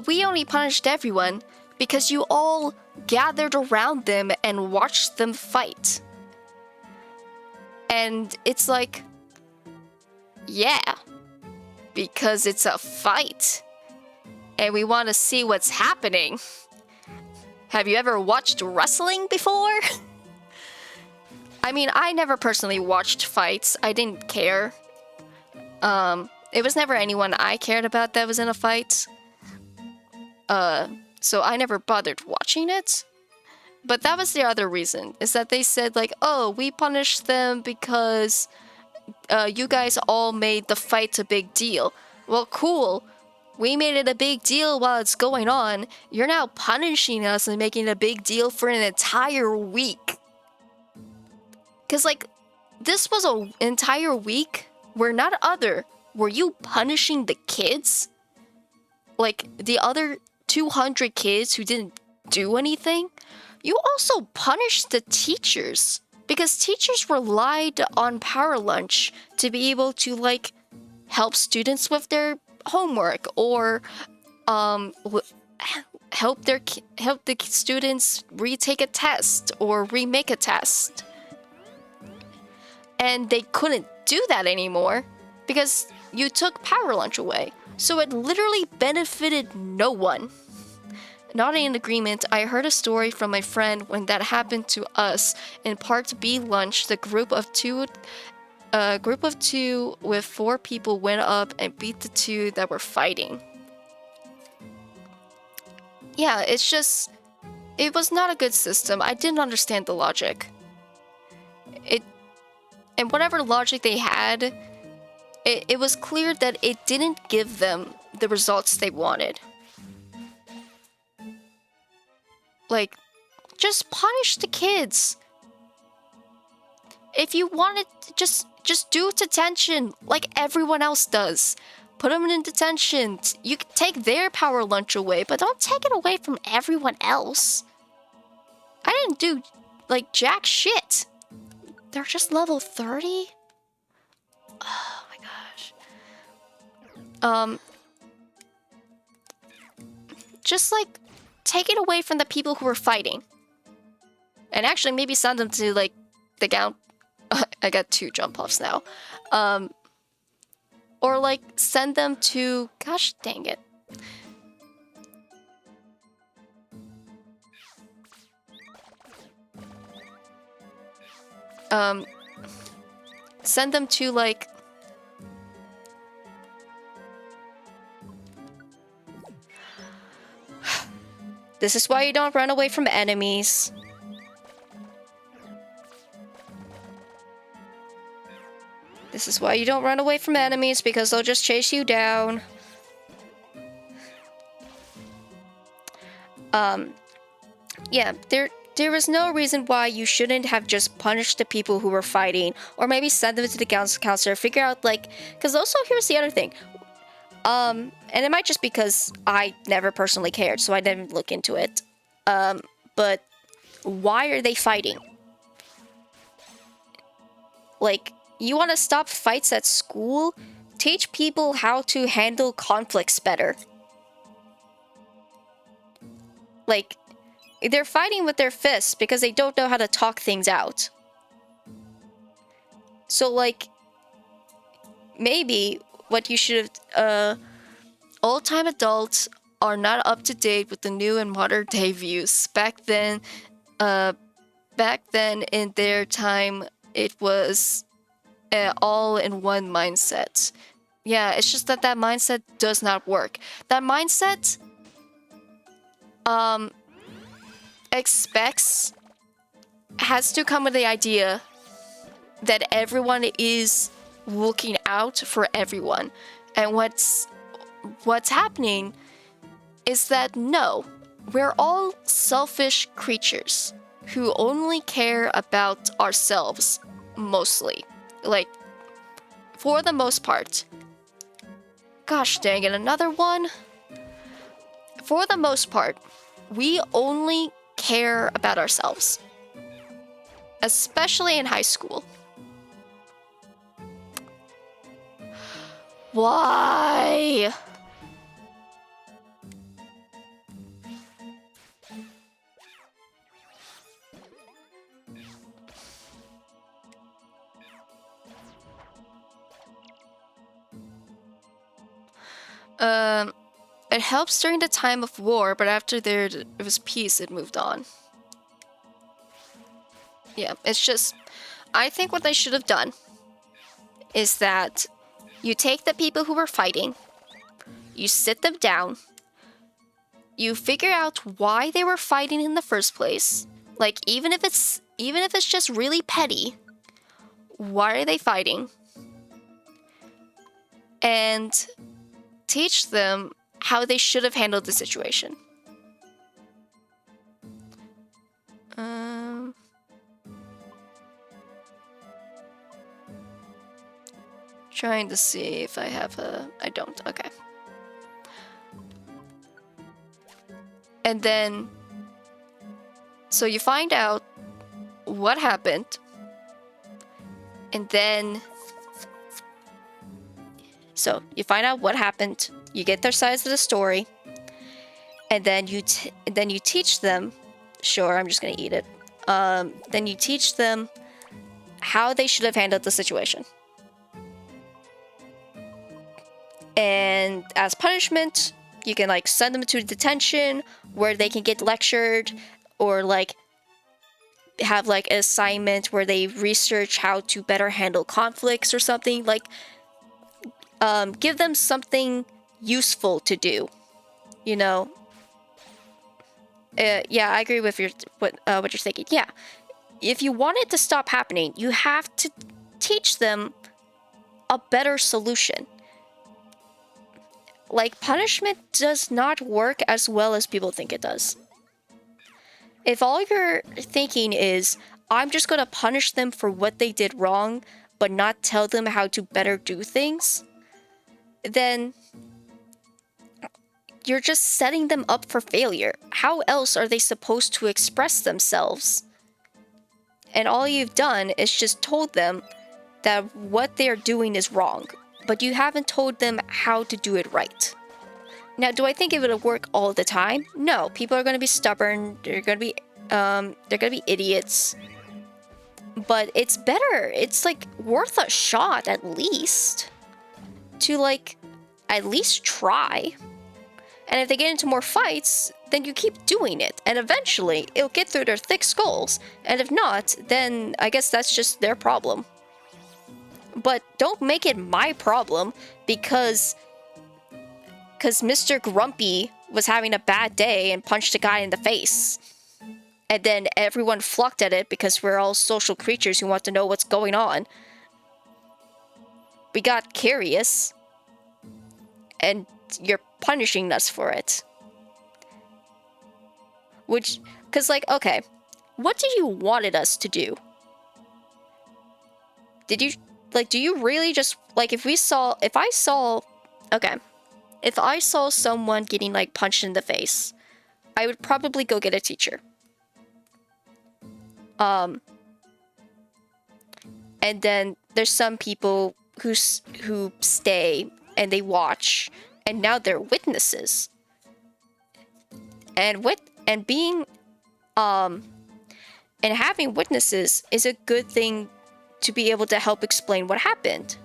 we only punished everyone because you all gathered around them and watched them fight. And it's like, yeah, because it's a fight. And we want to see what's happening. Have you ever watched wrestling before? I mean, I never personally watched fights. I didn't care. It was never anyone I cared about that was in a fight. So I never bothered watching it. But that was the other reason, is that they said like, oh, we punished them because you guys all made the fight a big deal. Well, cool. We made it a big deal while it's going on. You're now punishing us and making it a big deal for an entire week. Because, like, this was an entire week where were you punishing the kids? Like, the other 200 kids who didn't do anything? You also punished the teachers. Because teachers relied on Power Lunch to be able to, like, help students with their homework, or help the students retake a test or remake a test. And they couldn't do that anymore because you took Power Lunch away. So it literally benefited no one. Not in agreement, I heard a story from my friend when that happened to us in Part B lunch. The group of two with 4 people went up and beat the 2 that were fighting. Yeah, it was not a good system. I didn't understand the logic. And whatever logic they had, it was clear that it didn't give them the results they wanted. Like, just punish the kids. If you wanted, just do detention like everyone else does. Put them in detention. You can take their Power Lunch away, but don't take it away from everyone else. I didn't do, like, jack shit. They're just level 30? Oh my gosh. Just, like, take it away from the people who are fighting. And actually maybe send them to, like, the gown. I got 2 jump offs now. Or, like, send them to... Gosh dang it. Send them to, like... This is why you don't run away from enemies. This is why you don't run away from enemies, because they'll just chase you down. Yeah, there was no reason why you shouldn't have just punished the people who were fighting, or maybe send them to the counselor, figure out, like, because also here's the other thing. And it might just because I never personally cared, so I didn't look into it. But why are they fighting? Like, you want to stop fights at school? Teach people how to handle conflicts better. Like, they're fighting with their fists because they don't know how to talk things out. So, like, maybe what you should have... old-time adults are not up to date with the new and modern day views. Back then in their time, it was all in one mindset. Yeah, it's just that mindset does not work. That mindset has to come with the idea that everyone is looking out for everyone. And what's happening is that no, we're all selfish creatures who only care about ourselves, mostly. Like, for the most part. Gosh dang it, another one? For the most part, we only care about ourselves. Especially in high school. Why? It helps during the time of war, but after it was peace, it moved on. Yeah, it's just... I think what they should have done is that you take the people who were fighting, you sit them down, you figure out why they were fighting in the first place. Like, even if it's just really petty, why are they fighting? And teach them how they should have handled the situation. Trying to see if I have a... I don't. Okay. And then... So you find out what happened. And then... So you find out what happened. You get their sides of the story. And then you teach them... Sure, I'm just gonna eat it. Then you teach them how they should have handled the situation. And as punishment, you can like send them to detention where they can get lectured, or like have like an assignment where they research how to better handle conflicts or something. Like, give them something useful to do, you know? Yeah, I agree with what you're thinking. Yeah, if you want it to stop happening, you have to teach them a better solution. Like, punishment does not work as well as people think it does. If all you're thinking is, I'm just gonna punish them for what they did wrong, but not tell them how to better do things, then you're just setting them up for failure. How else are they supposed to express themselves? And all you've done is just told them that what they're doing is wrong, but you haven't told them how to do it right. Now, do I think it would work all the time? No, people are going to be stubborn. They're going to be idiots. But it's better. It's like worth a shot at least to like at least try. And if they get into more fights, then you keep doing it, and eventually it'll get through their thick skulls. And if not, then I guess that's just their problem. But don't make it my problem because Mr. Grumpy was having a bad day and punched a guy in the face. And then everyone flocked at it because we're all social creatures who want to know what's going on. We got curious. And you're punishing us for it. Which, because like, okay, what did you wanted us to do? Did you, like, do you really just, like, if I saw, okay, if I saw someone getting, like, punched in the face, I would probably go get a teacher. And then there's some people who stay and they watch, and now they're witnesses. And being and having witnesses is a good thing to be able to help explain what happened.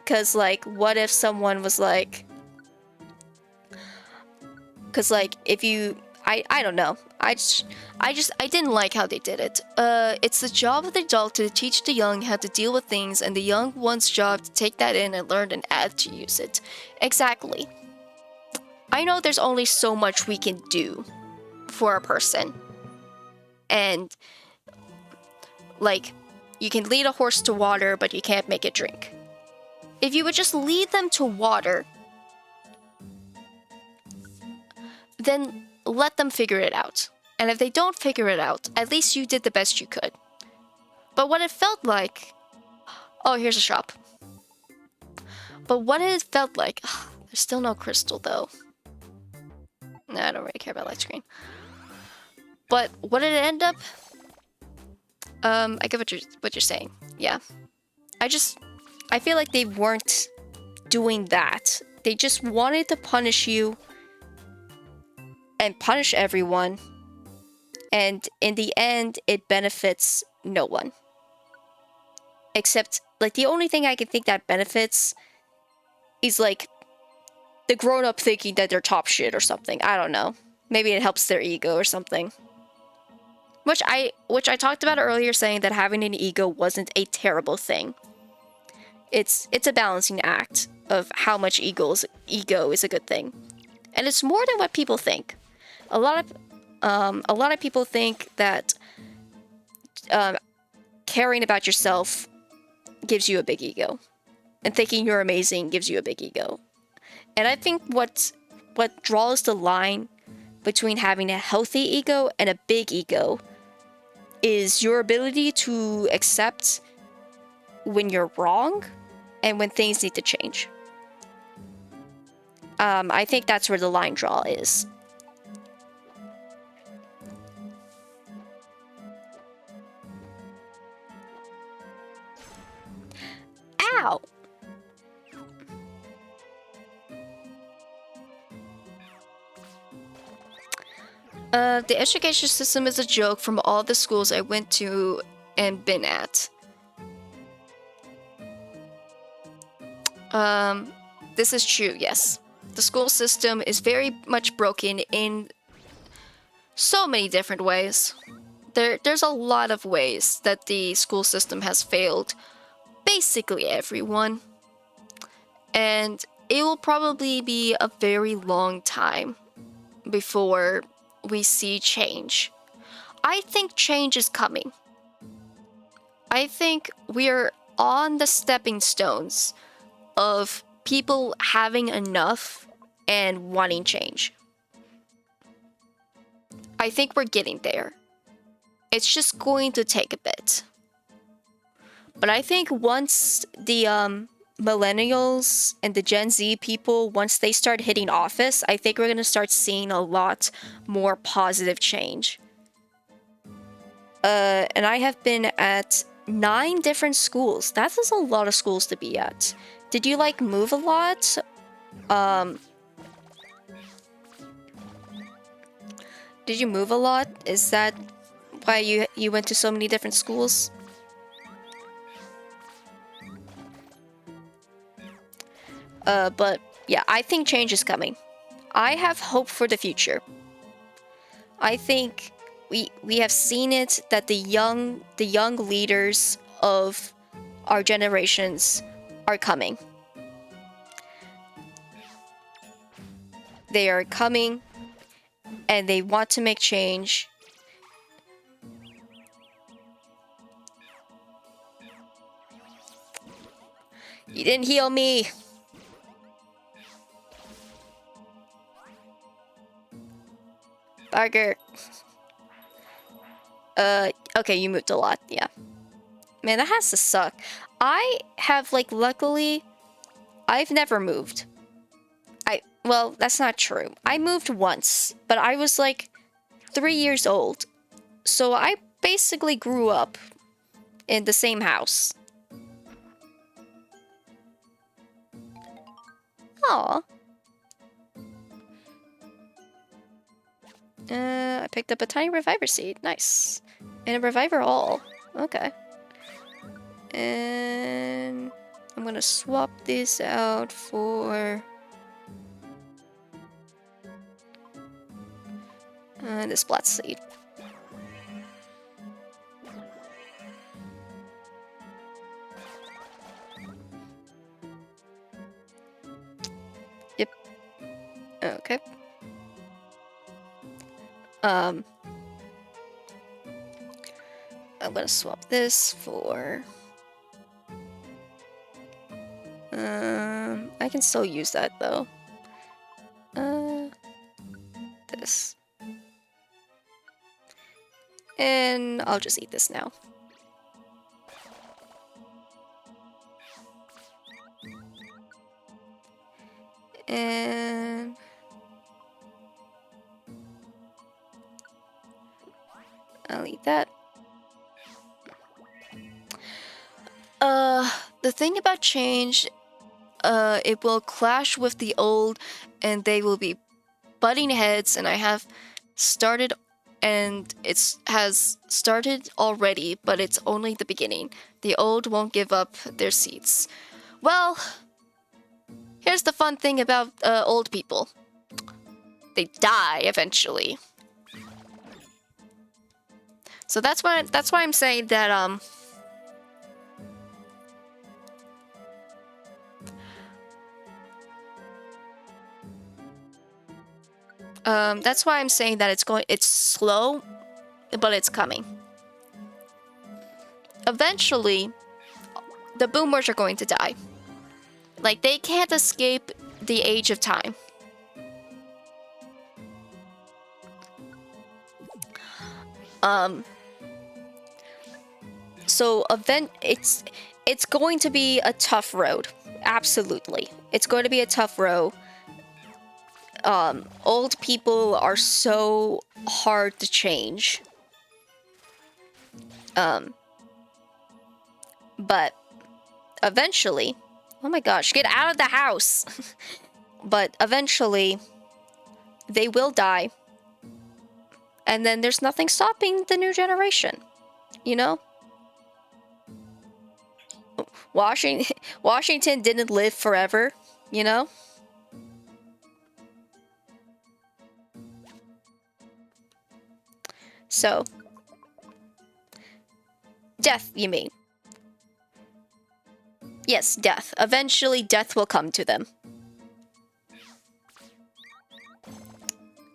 Cause like, what if someone was like, cause like, if you, I don't know. I didn't like how they did it. It's the job of the adult to teach the young how to deal with things, and the young one's job to take that in and learn and add to use it. Exactly. I know there's only so much we can do for a person. And, like, you can lead a horse to water, but you can't make it drink. If you would just lead them to water, then let them figure it out. And if they don't figure it out, at least you did the best you could. But what it felt like... Oh, here's a shop. But what it felt like... There's still no crystal, though. No, I don't really care about light screen. But what did it end up? I get what you're saying. Yeah. I feel like they weren't doing that. They just wanted to punish you and punish everyone, and in the end it benefits no one, except, like, the only thing I can think that benefits is, like, the grown-up thinking that they're top shit or something. I don't know, maybe it helps their ego or something, which I talked about earlier, saying that having an ego wasn't a terrible thing. It's a balancing act of how much ego is a good thing, and it's more than what people think. A lot of people think that caring about yourself gives you a big ego, and thinking you're amazing gives you a big ego. And I think what draws the line between having a healthy ego and a big ego is your ability to accept when you're wrong and when things need to change. I think that's where the line draw is. Ow! The education system is a joke from all the schools I went to and been at. This is true, yes. The school system is very much broken in so many different ways. There's a lot of ways that the school system has failed basically everyone. And it will probably be a very long time before we see change. I think change is coming. I think we're on the stepping stones of people having enough and wanting change. I think we're getting there. It's just going to take a bit. But I think once the millennials and the Gen Z people, once they start hitting office, I think we're going to start seeing a lot more positive change. And I have been at 9 different schools. That is a lot of schools to be at. Did you, like, move a lot? Did you move a lot? Is that why you went to so many different schools? But yeah, I think change is coming. I have hope for the future. I think we have seen it that the young leaders of our generations are coming. They are coming and they want to make change. You didn't heal me. Barker. Okay, you moved a lot, yeah. Man, that has to suck. I have, like, luckily, I've never moved. Well, that's not true. I moved once, but I was, like, 3 years old. So I basically grew up in the same house. Aw. I picked up a tiny reviver seed. Nice. And a reviver all. Okay. And I'm gonna swap this out for this blood seed. Yep. Okay. I'm gonna swap this for I can still use that though. This. And I'll just eat this now. And I'll eat that. The thing about change, it will clash with the old and they will be butting heads, and I have started, and has started already, but it's only the beginning. The old won't give up their seats. Well, here's the fun thing about old people. They die eventually. So that's why I'm saying that that's why I'm saying that it's slow, but it's coming. Eventually, the boomers are going to die. Like, they can't escape the age of time. So it's going to be a tough road. Absolutely. It's going to be a tough road. Old people are so hard to change. But eventually, oh my gosh, get out of the house. But eventually they will die. And then there's nothing stopping the new generation, you know? Washington didn't live forever, you know? So, death, you mean? Yes, death. Eventually, death will come to them.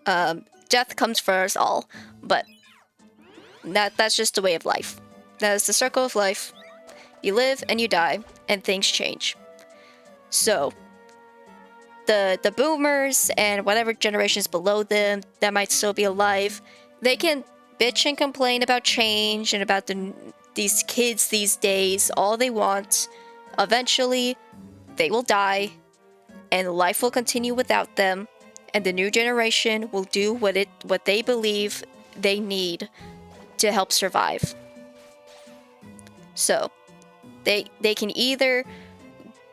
Death comes for us all, but that's just the way of life. That is the circle of life. You live and you die, and things change. So, the boomers and whatever generations below them that might still be alive, they can bitch and complain about change and about these kids these days all they want. Eventually, they will die, and life will continue without them, and the new generation will do what they believe they need to help survive. So, they can either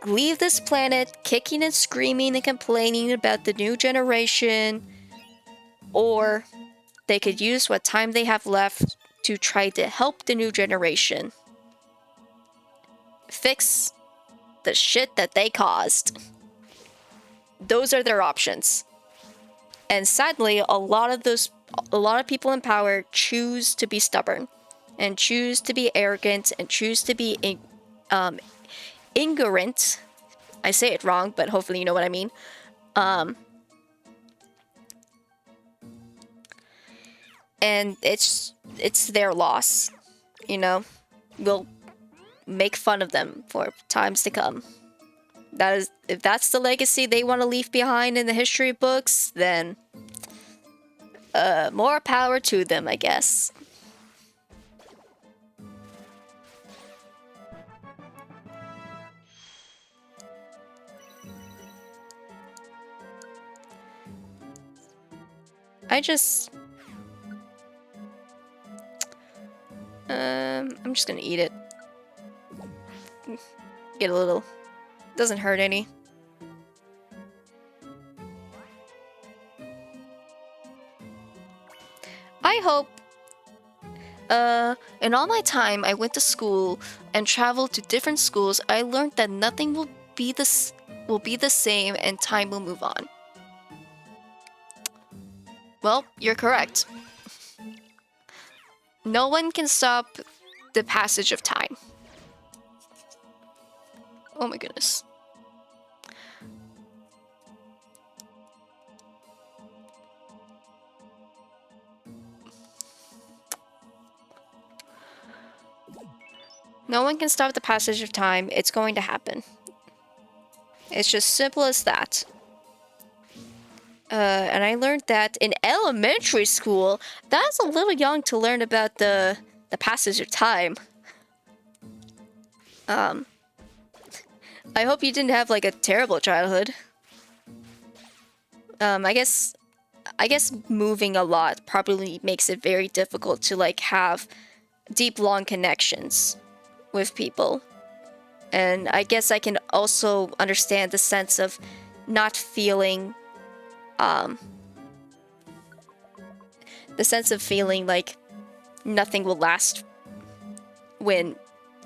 leave this planet kicking and screaming and complaining about the new generation, or they could use what time they have left to try to help the new generation fix the shit that they caused. Those are their options. And sadly, a lot of people in power choose to be stubborn and choose to be arrogant and choose to be ignorant. I say it wrong, but hopefully you know what I mean. And it's their loss, you know. We'll make fun of them for times to come. If that's the legacy they want to leave behind in the history books, then More power to them, I guess. I'm just gonna eat it. Get a little. Doesn't hurt any. I hope. In all my time, I went to school and traveled to different schools. I learned that nothing will be the same, and time will move on. Well, you're correct. No one can stop the passage of time. Oh my goodness. No one can stop the passage of time. It's going to happen. It's just simple as that. And I learned that in elementary school. That's a little young to learn about the passage of time. I hope you didn't have like a terrible childhood. I guess moving a lot probably makes it very difficult to like have deep, long connections with people. And I guess I can also understand the sense of not feeling the sense of feeling like nothing will last when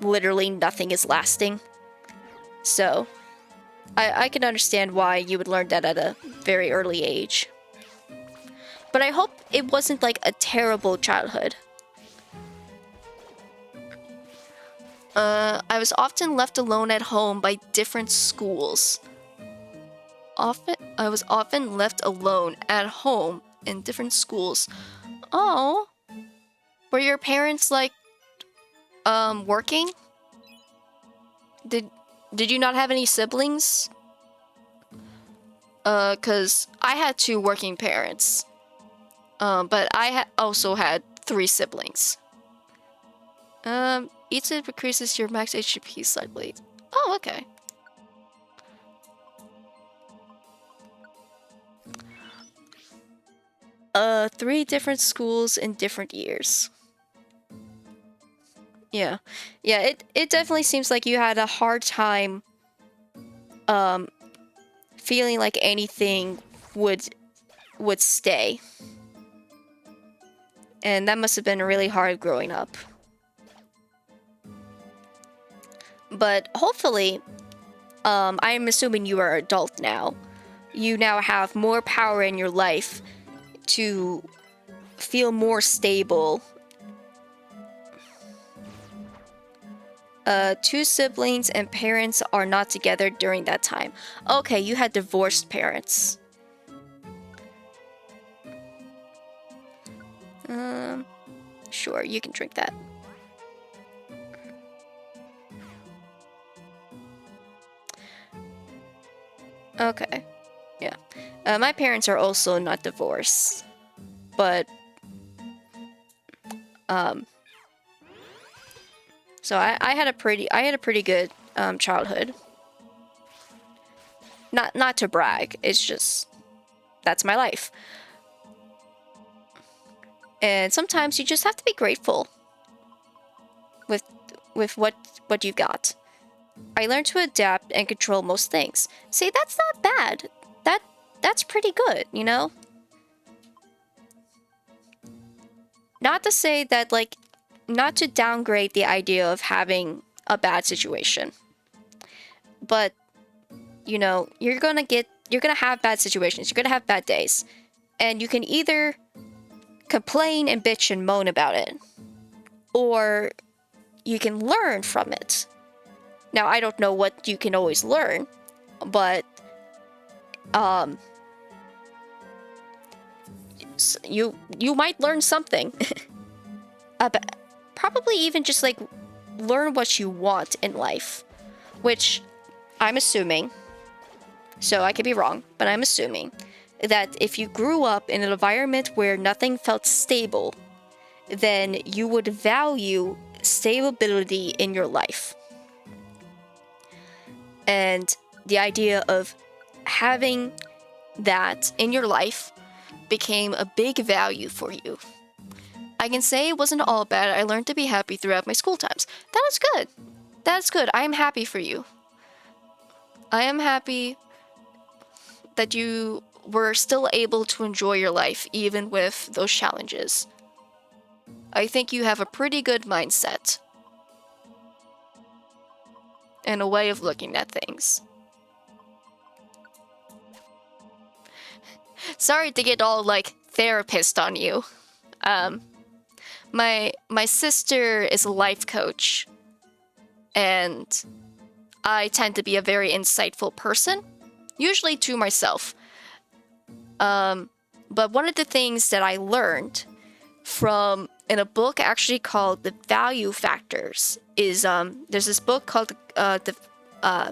literally nothing is lasting. So I can understand why you would learn that at a very early age. But I hope it wasn't like a terrible childhood. I was often left alone at home by different schools. I was often left alone at home in different schools. Oh, were your parents like working? Did you not have any siblings? 'Cause I had 2 working parents. But I also had 3 siblings. Each increases your max HP slightly. Oh, okay. Three different schools in different years. Yeah. Yeah, it definitely seems like you had a hard time feeling like anything would stay. And that must have been really hard growing up. But hopefully, I'm assuming you are an adult now. You now have more power in your life to feel more stable. 2 siblings and parents are not together during that time. Okay, you had divorced parents. Sure, you can drink that. Okay, yeah. My parents are also not divorced, but so I had a pretty good childhood. Not to brag, it's just that's my life. And sometimes you just have to be grateful with what you've got. I learned to adapt and control most things. See, that's not bad. That's pretty good, you know? Not to say that, like, not to downgrade the idea of having a bad situation. But, you know, you're gonna have bad situations. You're gonna have bad days. And you can either complain and bitch and moan about it, or you can learn from it. Now, I don't know what you can always learn, but you might learn something. But probably even just like learn what you want in life, which I'm assuming, so I could be wrong, but I'm assuming that if you grew up in an environment where nothing felt stable, then you would value stability in your life. And the idea of having that in your life became a big value for you. I can say it wasn't all bad. I learned to be happy throughout my school times. That is good. That's good. I am happy for you. I am happy that you were still able to enjoy your life even with those challenges. I think you have a pretty good mindset and a way of looking at things. Sorry to get all like therapist on you. My sister is a life coach, and I tend to be a very insightful person, usually to myself. But one of the things that I learned from in a book actually called The Value Factors is there's this book called The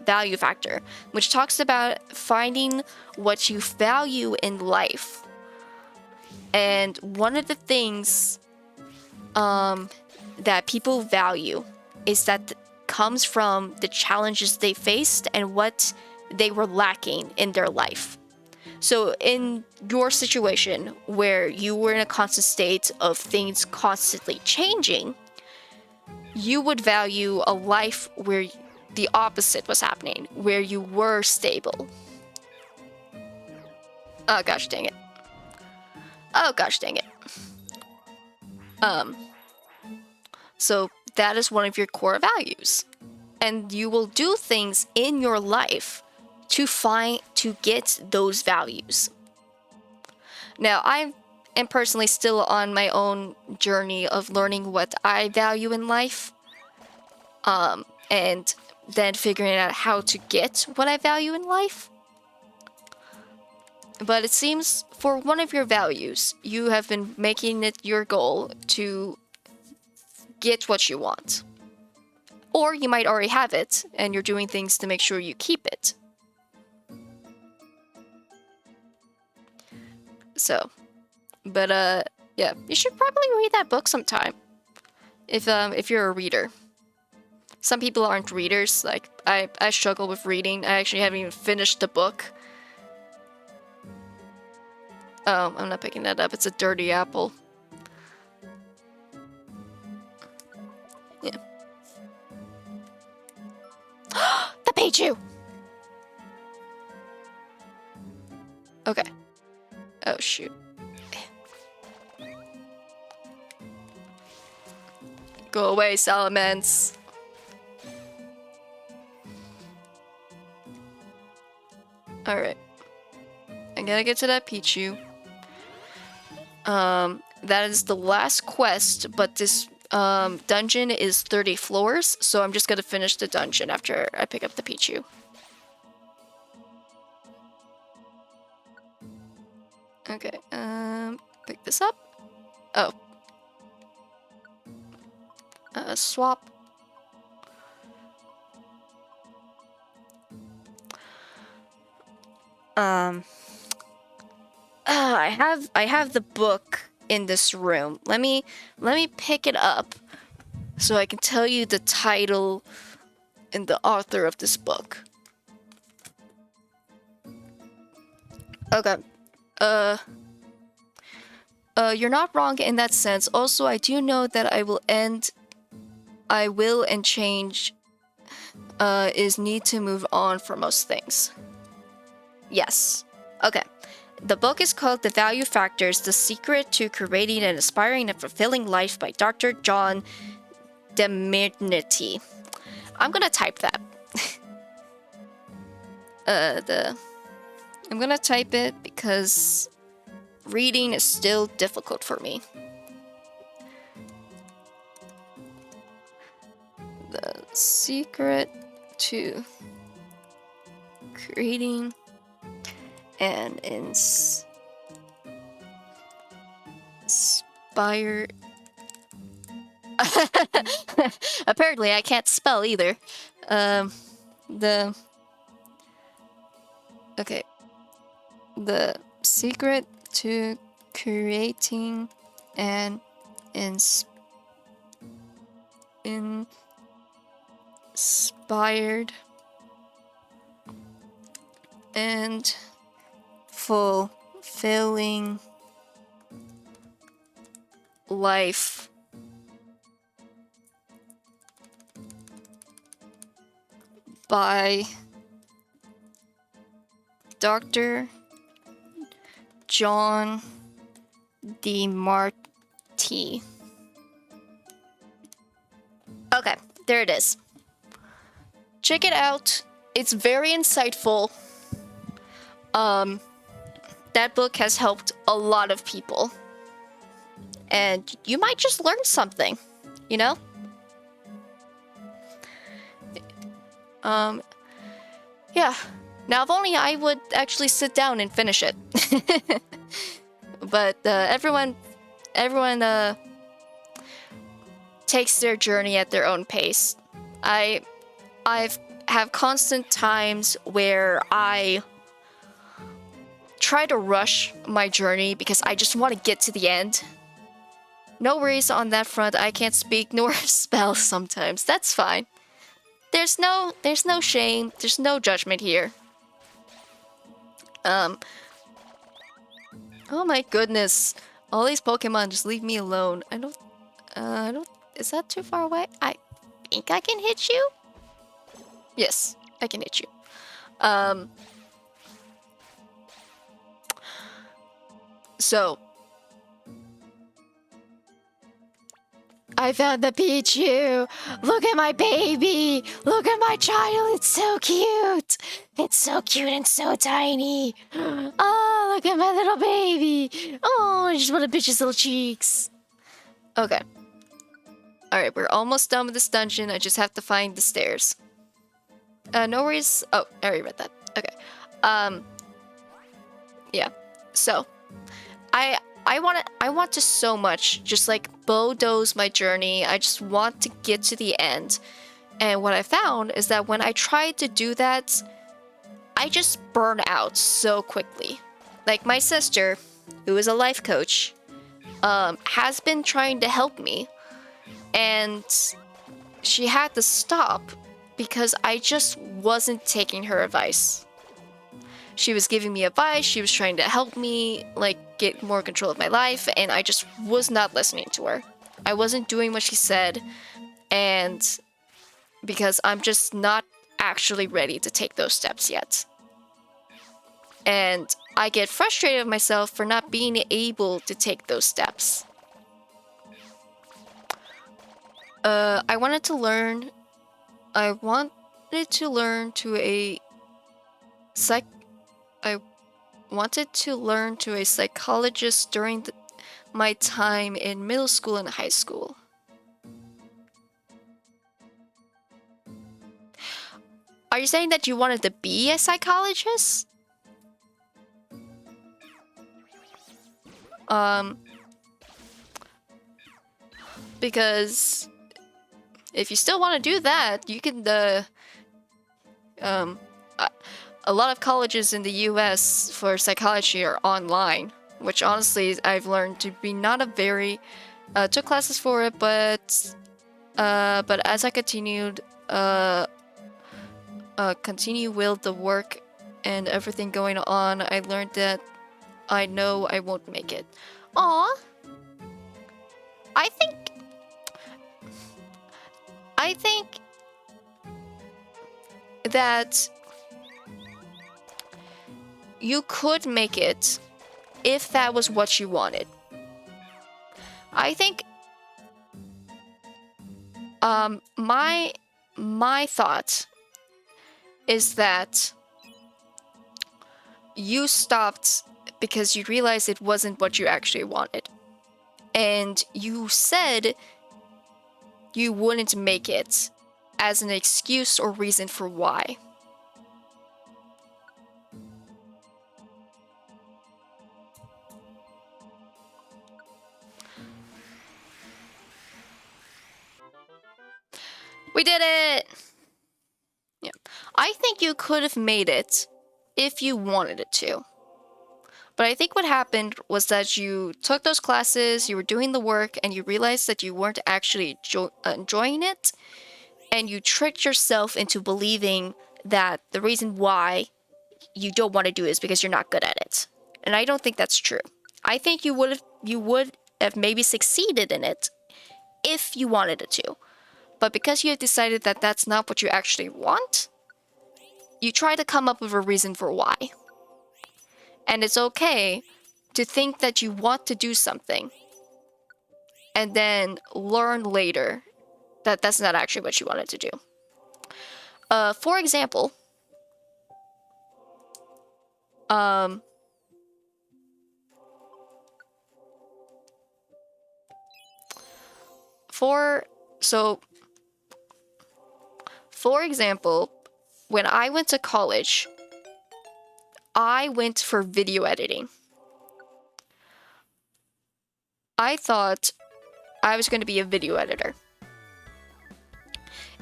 Value Factor, which talks about finding what you value in life. And one of the things that people value is that comes from the challenges they faced and what they were lacking in their life. So in your situation where you were in a constant state of things constantly changing, you would value a life where the opposite was happening, where you were stable. Oh gosh dang it. Oh gosh dang it. So that is one of your core values. And you will do things in your life to get those values. Now, I am personally still on my own journey of learning what I value in life, and then figuring out how to get what I value in life. But it seems for one of your values, you have been making it your goal to get what you want. Or you might already have it, and you're doing things to make sure you keep it. So, but yeah, you should probably read that book sometime. If you're a reader. Some people aren't readers. Like I struggle with reading. I actually haven't even finished the book. Oh, I'm not picking that up. It's a dirty apple. Yeah. The Pichu! Okay. Oh, shoot. Go away, Salamence. Alright. I gotta get to that Pichu. That is the last quest, but this dungeon is 30 floors, so I'm just gonna finish the dungeon after I pick up the Pichu. Okay, pick this up. Oh. Swap. I have the book in this room. Let me pick it up so I can tell you the title and the author of this book. Okay. You're not wrong in that sense. Also, I do know that I will and change is need to move on for most things. Yes. Okay. The book is called The Value Factors, The Secret to Creating an Inspiring and Fulfilling Life by Dr. John Demirnity. I'm gonna type that. I'm gonna type it because reading is still difficult for me. The Secret to Creating an inspire. Apparently, I can't spell either. Okay. The secret to creating an inspired and fulfilling life by Dr. John DeMarti. Okay, there it is. Check it out. It's very insightful. That book has helped a lot of people. And you might just learn something, you know? Yeah. Now, if only I would actually sit down and finish it. But everyone takes their journey at their own pace. I've have constant times where I try to rush my journey because I just want to get to the end. No worries on that front. I can't speak nor spell sometimes. That's fine. There's no shame. There's no judgment here. Oh my goodness. All these Pokemon, just leave me alone. I don't, is that too far away? I think I can hit you? Yes, I can hit you. So, I found the Pichu! Look at my baby! Look at my child! It's so cute! It's so cute and so tiny! Oh, look at my little baby! Oh, I just want to pinch his little cheeks. Okay. Alright, we're almost done with this dungeon. I just have to find the stairs. No worries. Oh, I already read that. Okay. Yeah. So, I want to so much just like bulldoze my journey. I just want to get to the end. And what I found is that when I tried to do that, I just burn out so quickly. Like my sister, who is a life coach, has been trying to help me, and she had to stop because I just wasn't taking her advice. She was giving me advice, she was trying to help me, like, get more control of my life, and I just was not listening to her. I wasn't doing what she said, and because I'm just not actually ready to take those steps yet. And I get frustrated with myself for not being able to take those steps. I wanted to learn to a psychologist during my time in middle school and high school. Are you saying that you wanted to be a psychologist? Because if you still want to do that, you can, a lot of colleges in the US for psychology are online, which honestly I've learned to be not a very, took classes for it, but as I continue with the work and everything going on, I learned that I know I won't make it. Aw. I think that you could make it if that was what you wanted. I think my thought is that you stopped because you realized it wasn't what you actually wanted. And you said you wouldn't make it as an excuse or reason for why. We did it! Yeah. I think you could have made it if you wanted it to. But I think what happened was that you took those classes, you were doing the work, and you realized that you weren't actually enjoying it, and you tricked yourself into believing that the reason why you don't want to do it is because you're not good at it. And I don't think that's true. I think you would have maybe succeeded in it if you wanted it to. But because you have decided that that's not what you actually want, you try to come up with a reason for why. And it's okay to think that you want to do something and then learn later that that's not actually what you wanted to do. For example, um, for so for example, when I went to college, I went for video editing. I thought I was going to be a video editor.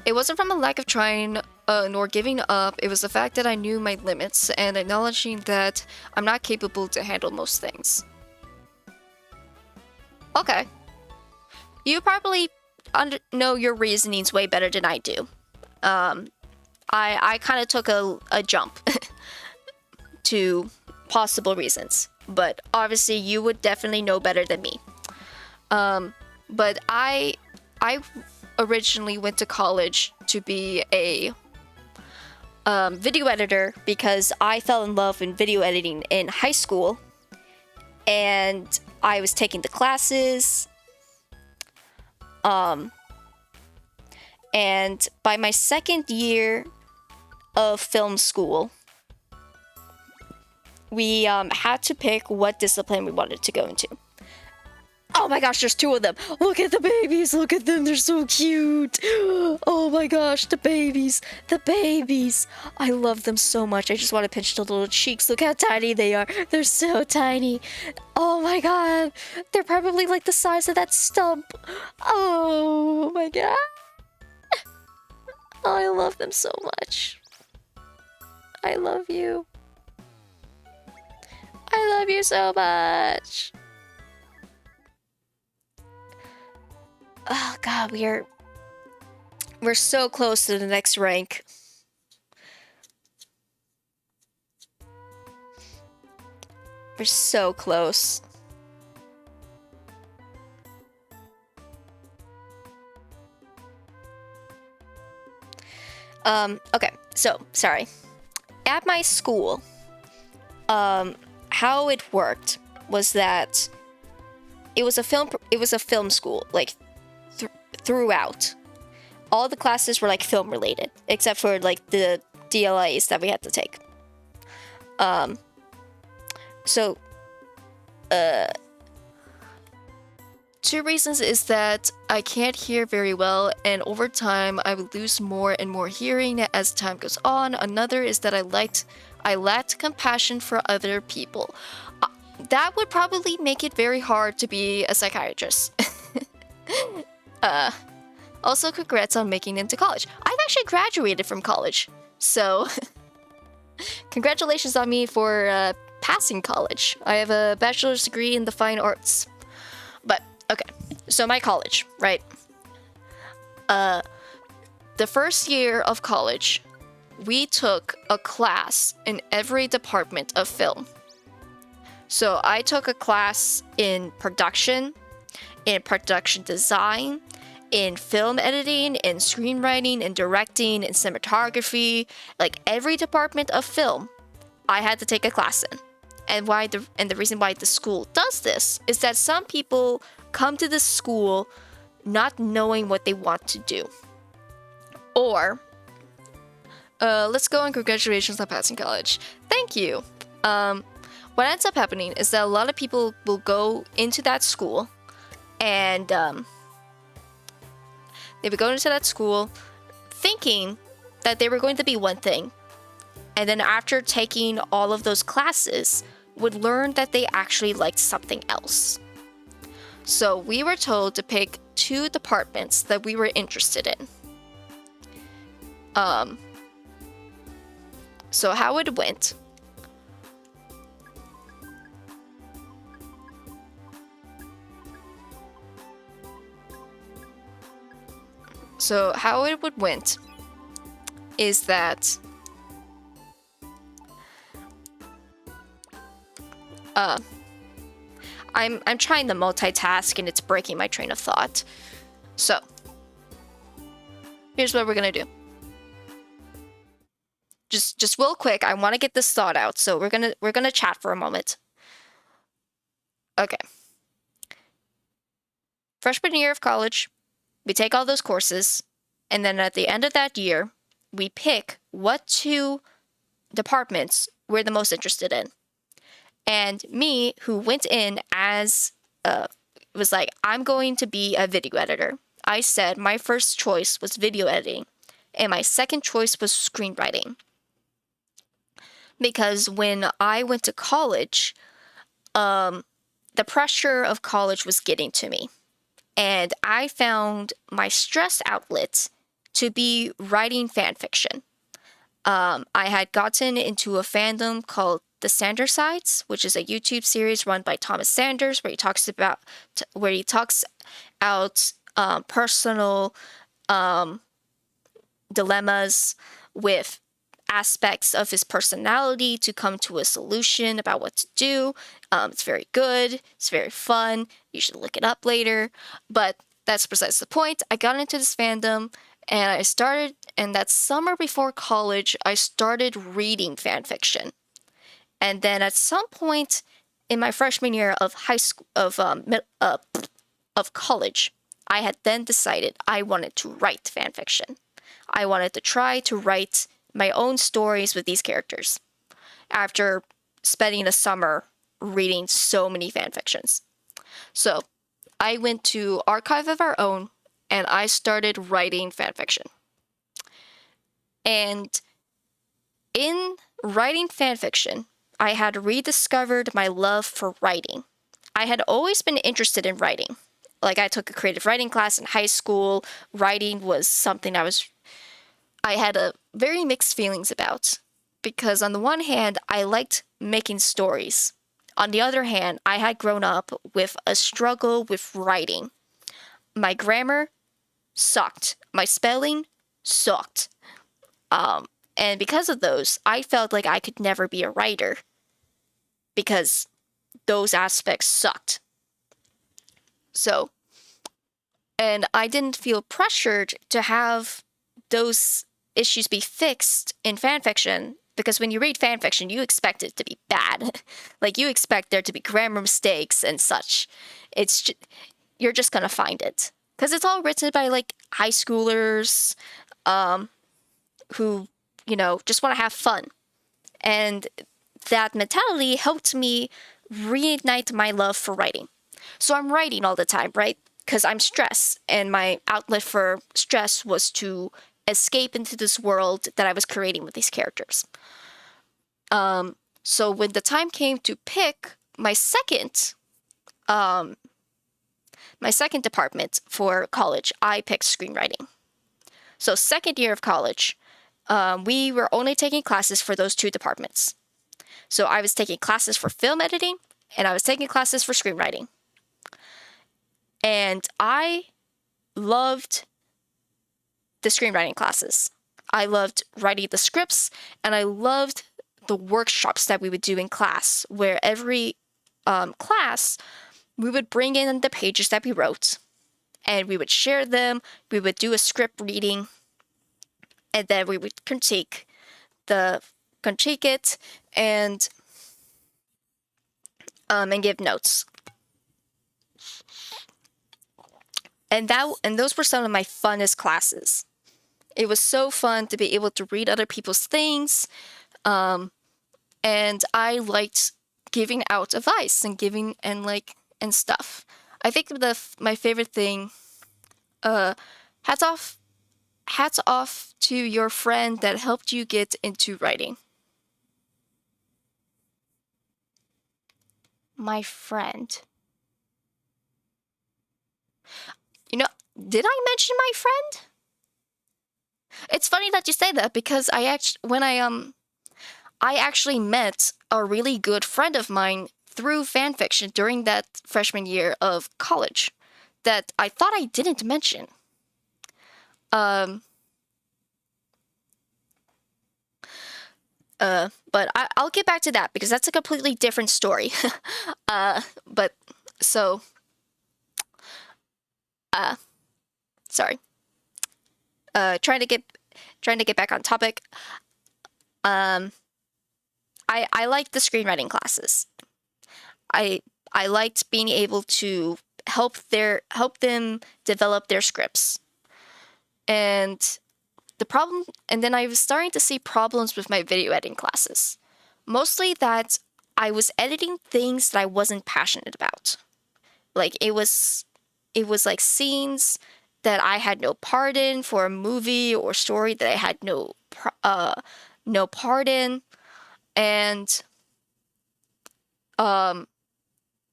It wasn't from a lack of trying nor giving up. It was the fact that I knew my limits and acknowledging that I'm not capable to handle most things. Okay. You probably know your reasonings way better than I do. I kind of took a jump to possible reasons, but obviously you would definitely know better than me. But I originally went to college to be a video editor because I fell in love in video editing in high school, and I was taking the classes. And by my second year of film school, we had to pick what discipline we wanted to go into. Oh my gosh, there's two of them. Look at the babies. Look at them. They're so cute. Oh my gosh, the babies. The babies. I love them so much. I just want to pinch the little cheeks. Look how tiny they are. They're so tiny. Oh my god. They're probably like the size of that stump. Oh my god. Oh, I love them so much. I love you. I love you so much. Oh god, we're so close to the next rank. We're so close. Okay, so sorry. At my school, how it worked was that it was a film school, like throughout. All the classes were like film related, except for like the DLAs that we had to take. So two reasons is that I can't hear very well, and over time I would lose more and more hearing as time goes on. Another is that I lacked compassion for other people. That would probably make it very hard to be a psychiatrist. Also, congrats on making it into college. I've actually graduated from college, so congratulations on me for passing college. I have a bachelor's degree in the fine arts. But okay, so my college, right? The first year of college, we took a class in every department of film. So I took a class in production design, in film editing, in screenwriting, in directing, in cinematography, like every department of film, I had to take a class in. And the reason why the school does this is that some people come to this school not knowing what they want to do. Or, let's go and congratulations on passing college. Thank you. What ends up happening is that a lot of people will go into that school and they would go into that school thinking that they were going to be one thing. And then after taking all of those classes, would learn that they actually liked something else. So we were told to pick 2 departments that we were interested in. So how it went So how it would went is that I'm trying to multitask and it's breaking my train of thought. So here's what we're gonna do. Just real quick, I want to get this thought out, so we're gonna chat for a moment. Okay. Freshman year of college, we take all those courses, and then at the end of that year, we pick what 2 departments we're the most interested in. And me, who went in as was like, I'm going to be a video editor. I said my first choice was video editing, and my second choice was screenwriting. Because when I went to college, the pressure of college was getting to me. And I found my stress outlet to be writing fan fiction. I had gotten into a fandom called The Sandersides, which is a YouTube series run by Thomas Sanders, where he talks out personal dilemmas with aspects of his personality to come to a solution about what to do. It's very good. It's very fun. You should look it up later. But that's precisely the point. I got into this fandom, and that summer before college, I started reading fan fiction. And then at some point in my freshman year of high school, of college, I had then decided I wanted to write fan fiction. I wanted to try to write my own stories with these characters after spending a summer reading so many fan fictions. So I went to Archive of Our Own and I started writing fan fiction. And in writing fan fiction, I had rediscovered my love for writing. I had always been interested in writing. Like, I took a creative writing class in high school. Writing was something I had a very mixed feelings about, because on the one hand, I liked making stories. On the other hand, I had grown up with a struggle with writing. My grammar sucked. My spelling sucked. And because of those, I felt like I could never be a writer because those aspects sucked. So, and I didn't feel pressured to have those issues be fixed in fanfiction, because when you read fanfiction, you expect it to be bad. Like, you expect there to be grammar mistakes and such. You're just gonna find it. Because it's all written by, like, high schoolers who, just want to have fun. And that mentality helped me reignite my love for writing. So I'm writing all the time, right? Because I'm stressed, and my outlet for stress was to escape into this world that I was creating with these characters. So when the time came to pick my second department for college, I picked screenwriting. So second year of college, we were only taking classes for those 2 departments. So I was taking classes for film editing, and I was taking classes for screenwriting. And I loved the screenwriting classes. I loved writing the scripts, and I loved the workshops that we would do in class, where every class, we would bring in the pages that we wrote, and we would share them. We would do a script reading, and then we would critique it and give notes. And those were some of my funnest classes. It was so fun to be able to read other people's things, and I liked giving out advice and and stuff. I think my favorite thing, hats off to your friend that helped you get into writing. My friend. Did I mention my friend? It's funny that you say that, because I actually met a really good friend of mine through fanfiction during that freshman year of college that I thought I didn't mention. Um, but I'll get back to that because that's a completely different story. But so, uh, sorry. Trying to get back on topic. Um, I liked the screenwriting classes. I I liked being able to help them develop their scripts. And and then I was starting to see problems with my video editing classes. Mostly that I was editing things that I wasn't passionate about. Like it was like scenes that I had no part in for a movie or story that I had no part in, and um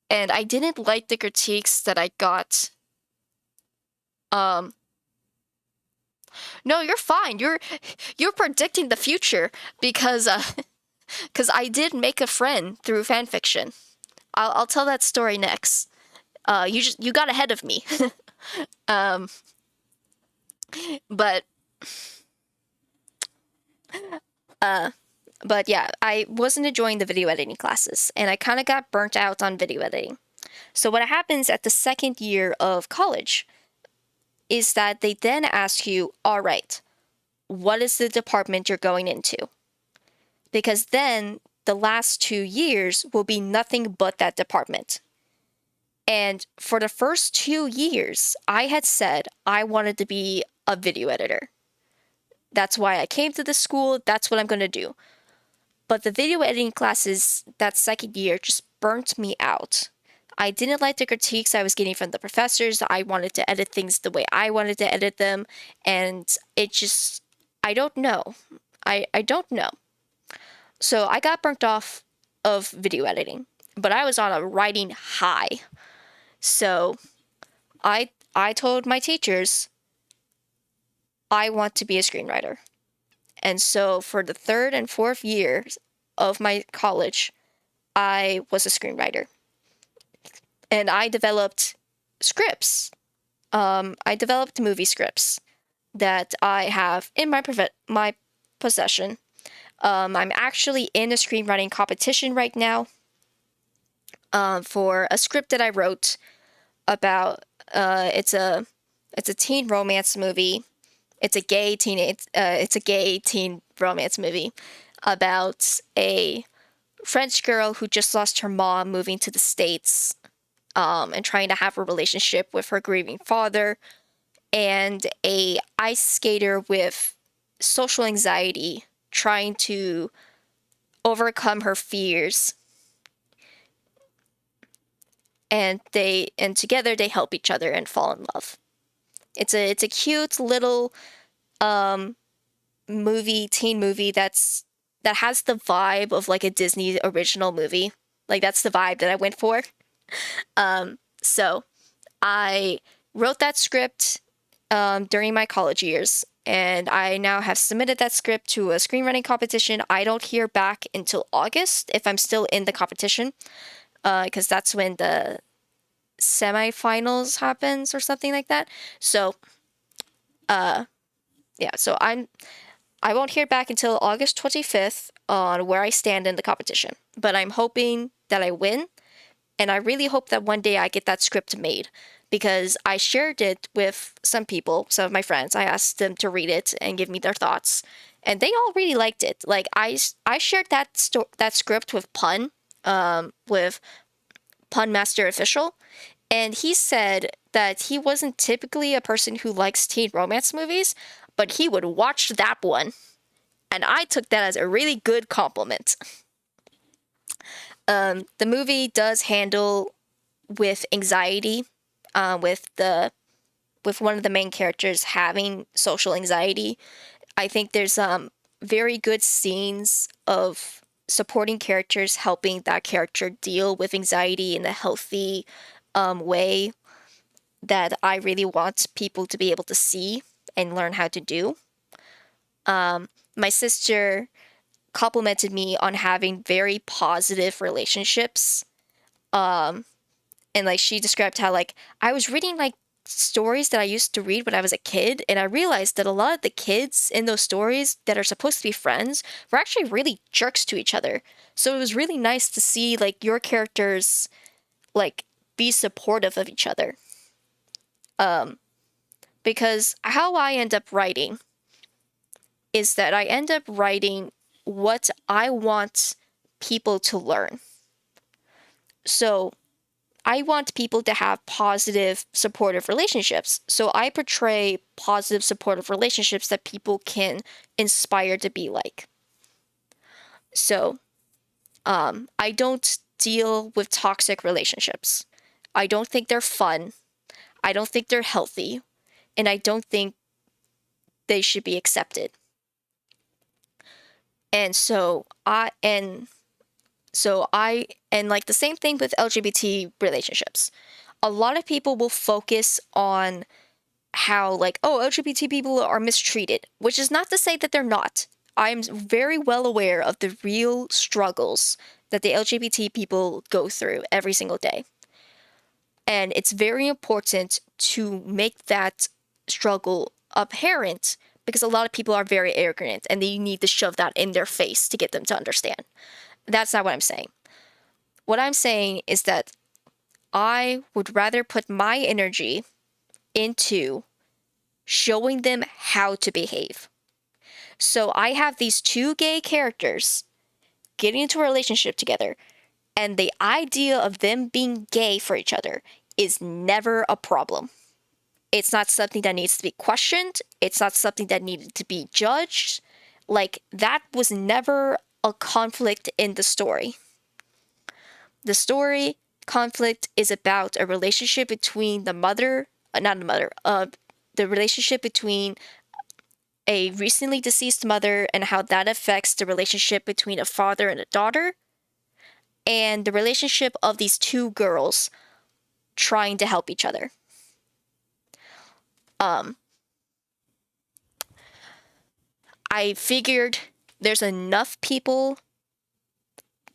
and I didn't like the critiques that I got. Um no, you're fine. You're predicting the future because because I did make a friend through fanfiction. I'll tell that story next. You got ahead of me. um, but uh, but yeah, I wasn't enjoying the video editing classes, and I kind of got burnt out on video editing. So what happens at the second year of college is that they then ask you, all right, what is the department you're going into? Because then the last 2 years will be nothing but that department. And for the first 2 years, I had said I wanted to be a video editor. That's why I came to this school. That's what I'm going to do. But the video editing classes that second year just burnt me out. I didn't like the critiques I was getting from the professors. I wanted to edit things the way I wanted to edit them. And it just, I don't know. I don't know. So I got burnt off of video editing, but I was on a writing high. So I told my teachers I want to be a screenwriter. And so for the third and fourth years of my college, I was a screenwriter. And I developed scripts. I developed movie scripts that I have in my possession. I'm actually in a screenwriting competition right now for a script that I wrote about. It's a teen romance movie. It's a gay teen romance movie about a French girl who just lost her mom moving to the States, and trying to have a relationship with her grieving father, and a ice skater with social anxiety trying to overcome her fears. And together they help each other and fall in love. It's a cute little teen movie that has the vibe of like a Disney original movie. Like that's the vibe that I went for. So I wrote that script during my college years, and I now have submitted that script to a screenwriting competition. I don't hear back until August if I'm still in the competition, because that's when the semifinals happens or something like that. So, yeah, so I won't hear back until August 25th on where I stand in the competition, but I'm hoping that I win, and I really hope that one day I get that script made, because I shared it with some people, some of my friends. I asked them to read it and give me their thoughts, and they all really liked it. Like I shared that script with with Pun Master Official, and he said that he wasn't typically a person who likes teen romance movies, but he would watch that one, and I took that as a really good compliment. The movie does handle with anxiety, with one of the main characters having social anxiety. I think there's very good scenes of supporting characters helping that character deal with anxiety in a healthy way that I really want people to be able to see and learn how to do. My sister complimented me on having very positive relationships. And like she described how like I was reading like stories that I used to read when I was a kid, and I realized that a lot of the kids in those stories that are supposed to be friends were actually really jerks to each other. So it was really nice to see like your characters like be supportive of each other. Because how I end up writing is that I end up writing what I want people to learn. So I want people to have positive, supportive relationships. So I portray positive, supportive relationships that people can inspire to be like. So I don't deal with toxic relationships. I don't think they're fun. I don't think they're healthy. And I don't think they should be accepted. And like the same thing with LGBT relationships. A lot of people will focus on how like, oh, LGBT people are mistreated, which is not to say that they're not. I'm very well aware of the real struggles that the LGBT people go through every single day. And it's very important to make that struggle apparent because a lot of people are very arrogant and they need to shove that in their face to get them to understand. That's not what I'm saying. What I'm saying is that I would rather put my energy into showing them how to behave. So I have these two gay characters getting into a relationship together, and the idea of them being gay for each other is never a problem. It's not something that needs to be questioned. It's not something that needed to be judged. Like, that was never a conflict in the story. The story conflict is about a relationship between the relationship between a recently deceased mother and how that affects the relationship between a father and a daughter, and the relationship of these two girls trying to help each other. I figured there's enough people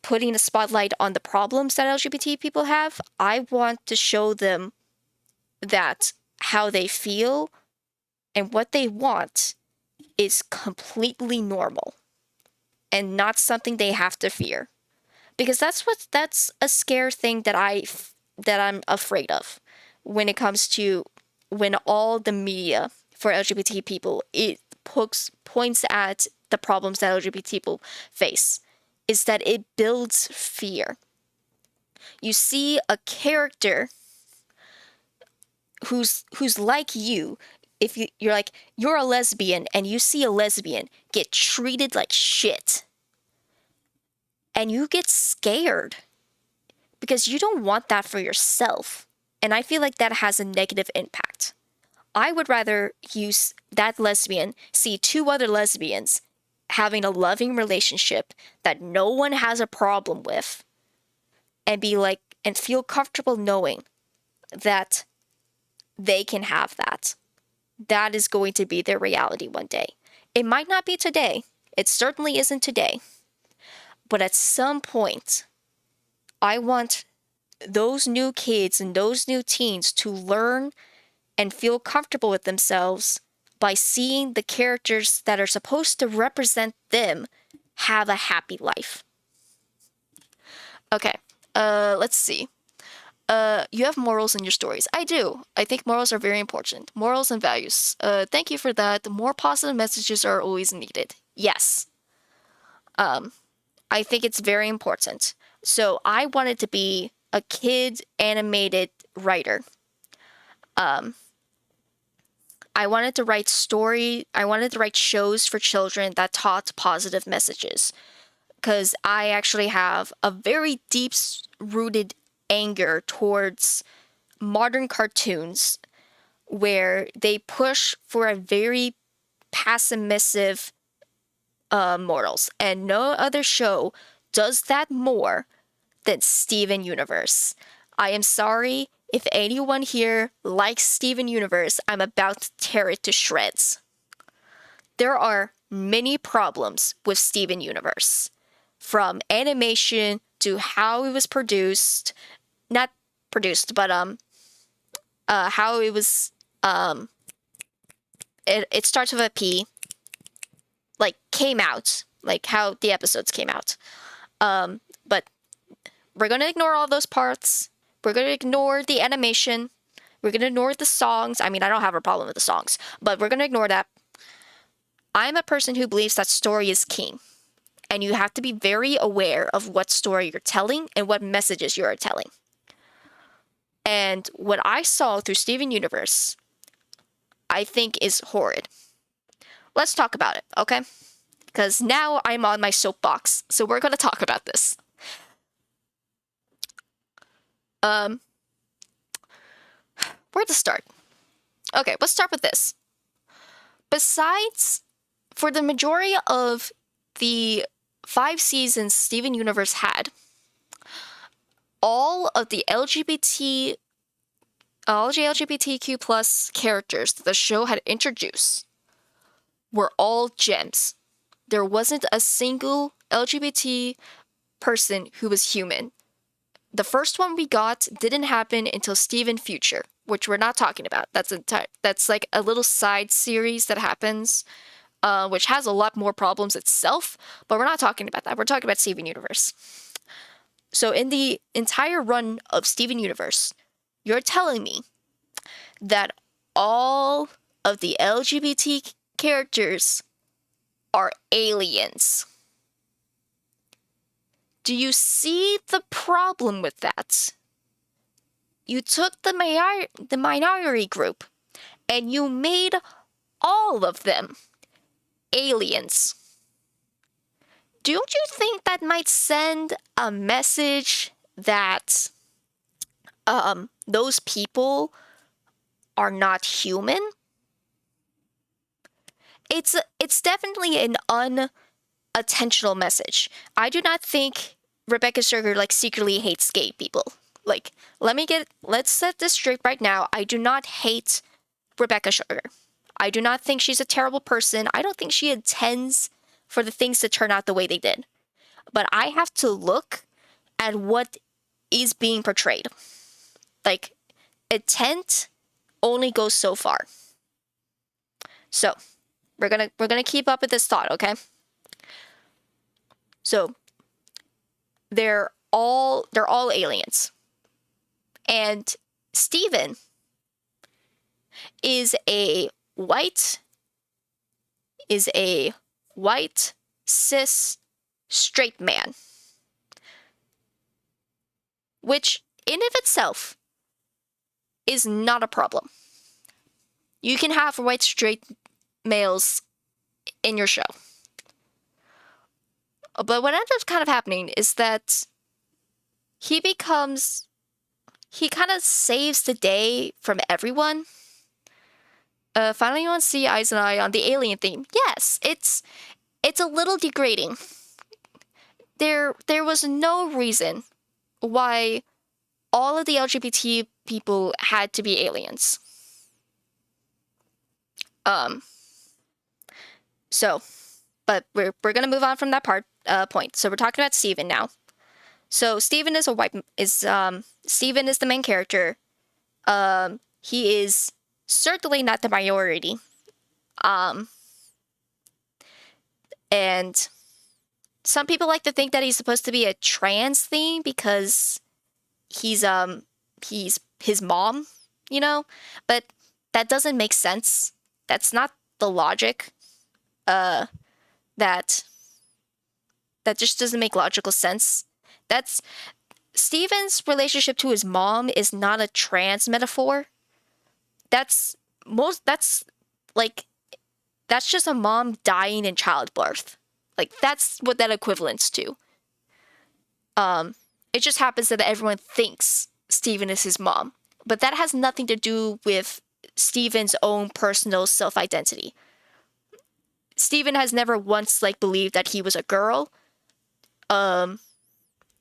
putting a spotlight on the problems that LGBT people have. I want to show them that how they feel and what they want is completely normal and not something they have to fear. Because that's a scare thing that I'm afraid of when it comes to when all the media for LGBT people it points at the problems that LGBT people face, is that it builds fear. You see a character who's like you. If you're like, you're a lesbian and you see a lesbian get treated like shit, and you get scared because you don't want that for yourself. And I feel like that has a negative impact. I would rather use that lesbian see two other lesbians having a loving relationship that no one has a problem with, and be like, and feel comfortable knowing that they can have that. That is going to be their reality one day. It might not be today. It certainly isn't today. But at some point, I want those new kids and those new teens to learn and feel comfortable with themselves by seeing the characters that are supposed to represent them have a happy life. Okay, let's see. You have morals in your stories. I do. I think morals are very important. Morals and values. Thank you for that. More positive messages are always needed. Yes. I think it's very important. So I wanted to be a kid animated writer. I wanted to write shows for children that taught positive messages. Because I actually have a very deep-rooted anger towards modern cartoons where they push for a very pessimistic morals. And no other show does that more than Steven Universe. I am sorry if anyone here likes Steven Universe. I'm about to tear it to shreds. There are many problems with Steven Universe. From animation to how it was produced. Not produced, but how it was. It starts with a P. Like came out, like how the episodes came out. But we're gonna ignore all those parts. We're gonna ignore the animation. We're gonna ignore the songs. I mean, I don't have a problem with the songs, but we're gonna ignore that. I'm a person who believes that story is king, and you have to be very aware of what story you're telling and what messages you're telling. And what I saw through Steven Universe, I think is horrid. Let's talk about it, okay? Because now I'm on my soapbox, so we're gonna talk about this. Where to start? Okay, let's start with this. Besides, for the majority of the 5 seasons Steven Universe had, all of the LGBTQ plus characters that the show had introduced were all gems. There wasn't a single LGBT person who was human. The first one we got didn't happen until Steven Future, which we're not talking about. That's like a little side series that happens, which has a lot more problems itself, but we're not talking about that. We're talking about Steven Universe. So in the entire run of Steven Universe, you're telling me that all of the LGBT characters are aliens. Do you see the problem with that? You took the minority group and you made all of them aliens. Don't you think that might send a message that those people are not human? It's definitely an unintentional message. I do not think Rebecca Sugar secretly hates gay people. Let's set this straight right now. I do not hate Rebecca Sugar. I do not think she's a terrible person. I don't think she intends for the things to turn out the way they did. But I have to look at what is being portrayed. Intent only goes so far. So, we're gonna keep up with this thought, okay? So, they're all aliens. And Steven is a white, cis, straight man. Which, in of itself, is not a problem. You can have white, straight males in your show. But what ends up kind of happening is that he kind of saves the day from everyone. Finally, you want to see Eyes and Eye on the alien theme. Yes, it's a little degrading. There was no reason why all of the LGBT people had to be aliens. But we're gonna move on from that point. So we're talking about Steven now. So Steven is Steven is the main character. He is certainly not the minority. And some people like to think that he's supposed to be a trans theme because he's his mom, but that doesn't make sense. That's not the logic. That just doesn't make logical sense. That's Steven's relationship to his mom is not a trans metaphor. That's just a mom dying in childbirth. That's what that equivalents to. It just happens that everyone thinks Steven is his mom, but that has nothing to do with Steven's own personal self-identity. Steven has never once believed that he was a girl.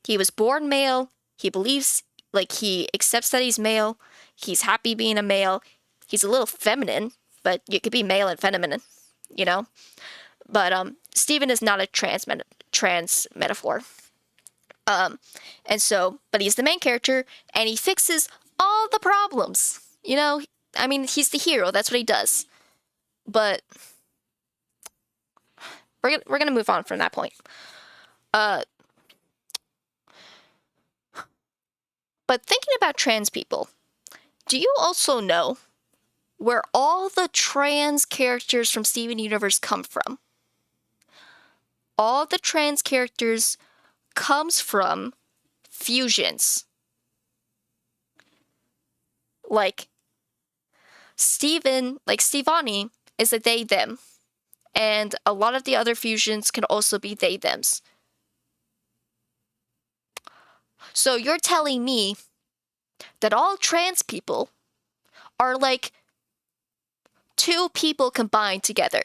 He was born male. He believes he accepts that he's male. He's happy being a male. He's a little feminine, but you could be male and feminine, But Steven is not a trans metaphor. But he's the main character, and he fixes all the problems. You know, I mean, he's the hero. That's what he does. But we're gonna move on from that point. Uh, but thinking about trans people, do you also know where all the trans characters from Steven Universe come from? All the trans characters comes from fusions. Like Stevonnie is a they them, and a lot of the other fusions can also be they thems. So you're telling me that all trans people are like two people combined together.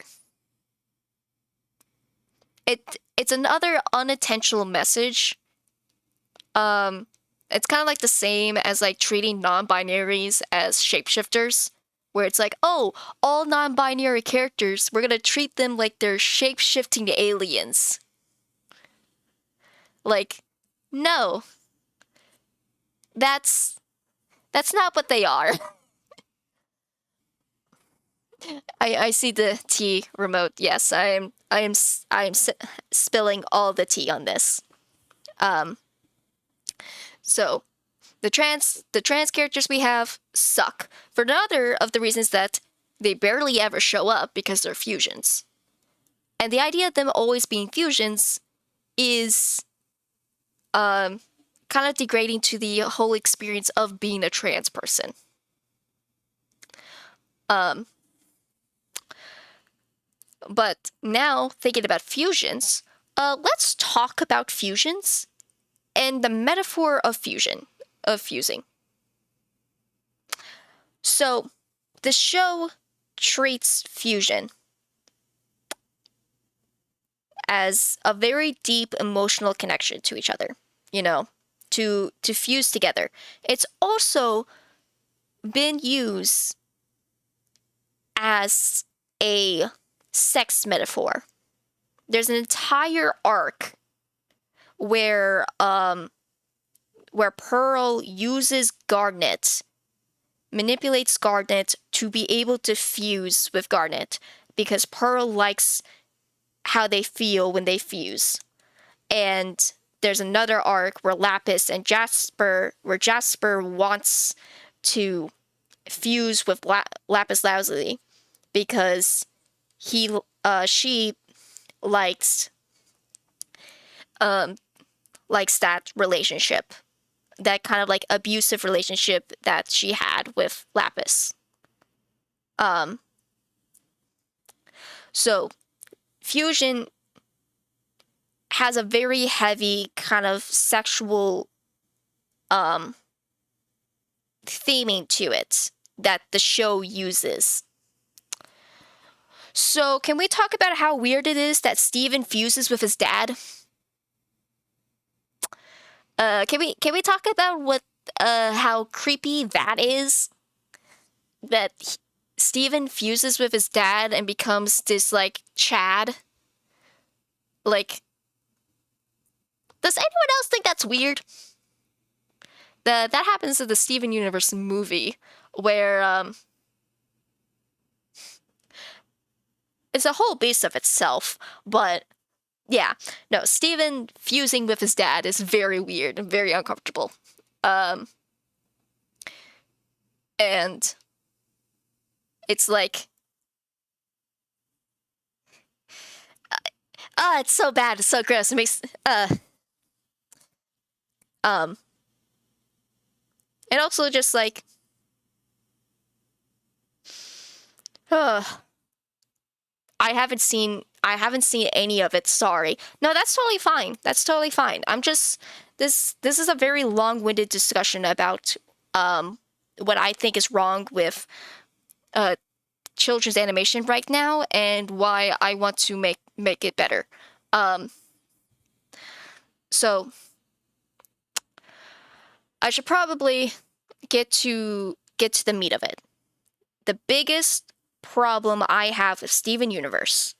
It's another unintentional message. It's kind of like the same as like treating non-binaries as shapeshifters, where it's like, oh, all non-binary characters, we're gonna treat them like they're shape-shifting aliens. Like, no. That's not what they are. I see the tea remote. Yes, I am spilling all the tea on this. So the trans characters we have suck for another of the reasons that they barely ever show up because they're fusions. And the idea of them always being fusions is kind of degrading to the whole experience of being a trans person. But now, thinking about fusions, let's talk about fusions and the metaphor of fusing. So, the show treats fusion as a very deep emotional connection to each other, you know, to fuse together. It's also been used as a sex metaphor. There's an entire arc where Pearl uses Garnet, manipulates Garnet to be able to fuse with Garnet because Pearl likes how they feel when they fuse. And there's another arc where Jasper wants to fuse with Lapis Lazuli because she likes that relationship, that kind of like abusive relationship that she had with Lapis. So fusion has a very heavy kind of sexual theming to it that the show uses. So can we talk about how weird it is that Steven fuses with his dad? Can we talk about how creepy that is? That Steven fuses with his dad and becomes this like Chad. Like, does anyone else think that's weird? That happens in the Steven Universe movie, where it's a whole beast of itself, but yeah, no, Steven fusing with his dad is very weird and very uncomfortable. And it's like, it's so bad, it's so gross. It makes and also just like, I haven't seen any of it, sorry. No, that's totally fine. That's totally fine. I'm just, this is a very long-winded discussion about what I think is wrong with children's animation right now and why I want to make it better. So I should probably get to the meat of it. The biggest problem I have with Steven Universe,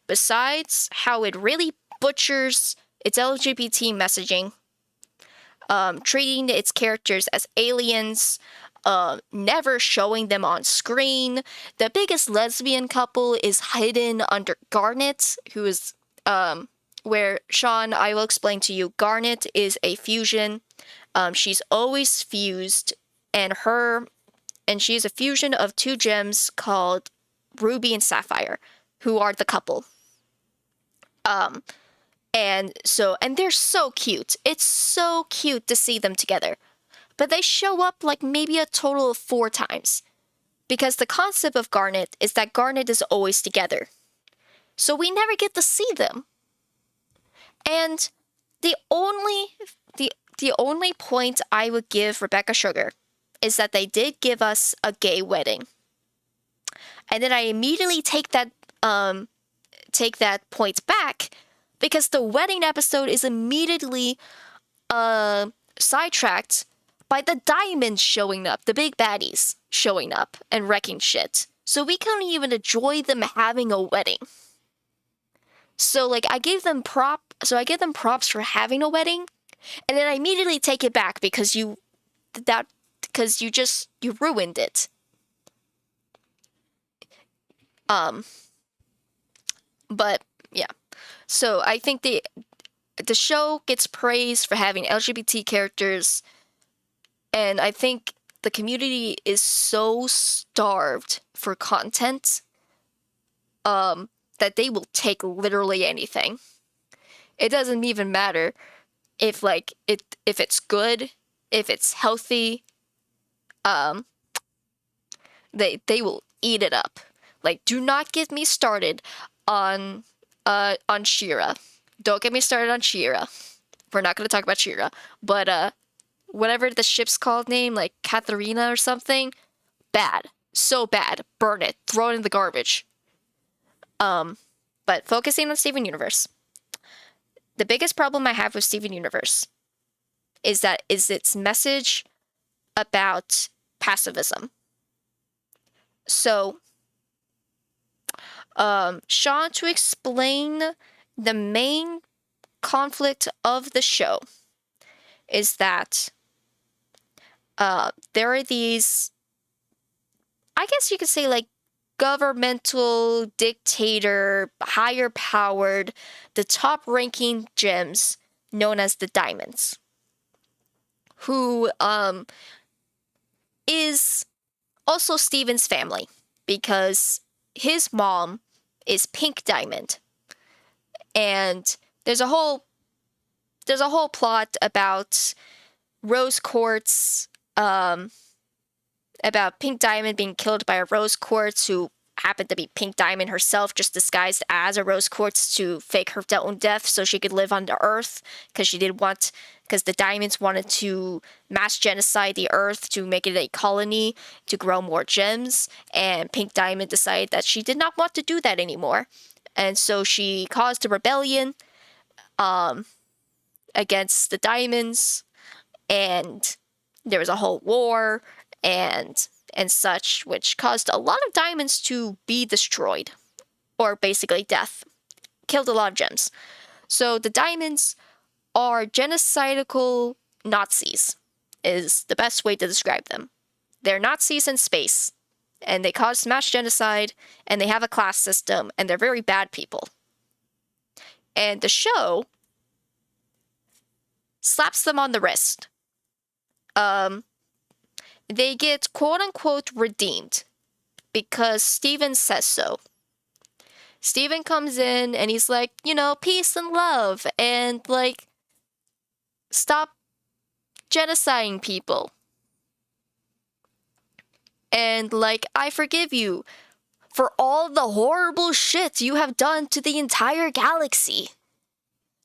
besides how it really butchers its LGBT messaging, treating its characters as aliens, never showing them on screen. The biggest lesbian couple is hidden under Garnet, who is, where, Sean, I will explain to you, Garnet is a fusion. She's always fused, and she's a fusion of two gems called Ruby and Sapphire, who are the couple. And they're so cute. It's so cute to see them together. But they show up like maybe a total of 4 times. Because the concept of Garnet is that Garnet is always together. So we never get to see them. And the only point I would give Rebecca Sugar is that they did give us a gay wedding. And then I immediately take that point back, because the wedding episode is immediately sidetracked by the diamonds showing up, the big baddies showing up and wrecking shit. So we couldn't even enjoy them having a wedding. So like I give them props for having a wedding, and then I immediately take it back because you ruined it. But yeah. So I think the show gets praised for having LGBT characters, and I think the community is so starved for content that they will take literally anything. It doesn't even matter if it's good, if it's healthy. They will eat it up. Like, do not get me started on She-Ra. Don't get me started on She-Ra. We're not going to talk about She-Ra. But whatever the ship's called name, like Katharina or something, bad. So bad. Burn it. Throw it in the garbage. But focusing on Steven Universe. The biggest problem I have with Steven Universe is its message about pacifism. So, Sean, to explain the main conflict of the show is that there are these, I guess you could say, like, governmental, dictator, higher powered, the top ranking gems known as the Diamonds, who is also Steven's family, because his mom is Pink Diamond. And there's a whole plot about Rose Quartz, about Pink Diamond being killed by a Rose Quartz who happened to be Pink Diamond herself, just disguised as a Rose Quartz to fake her own death so she could live on the Earth, because the Diamonds wanted to mass genocide the Earth to make it a colony to grow more gems, and Pink Diamond decided that she did not want to do that anymore, and so she caused a rebellion against the Diamonds, and there was a whole war and such, which caused a lot of diamonds to be destroyed, or basically death. Killed a lot of gems. So the Diamonds are genocidal Nazis, is the best way to describe them. They're Nazis in space, and they cause mass genocide, and they have a class system, and they're very bad people. And the show slaps them on the wrist. They get quote-unquote redeemed because Steven says so. Steven comes in and he's like, peace and love, and like, stop genociding people. And like, I forgive you for all the horrible shit you have done to the entire galaxy.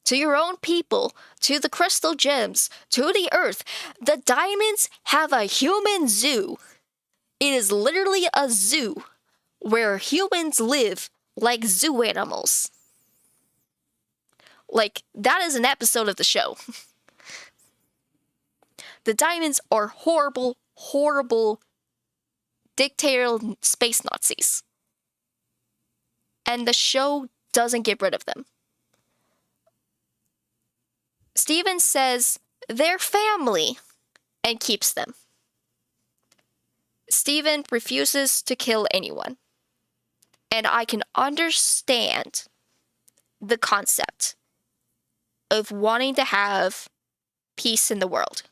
To your own people, to the crystal gems, to the Earth. The Diamonds have a human zoo. It is literally a zoo where humans live like zoo animals. Like, that is an episode of the show. The Diamonds are horrible, horrible dictatorial space Nazis. And the show doesn't get rid of them. Steven says they're family and keeps them. Steven refuses to kill anyone. And I can understand the concept of wanting to have peace in the world.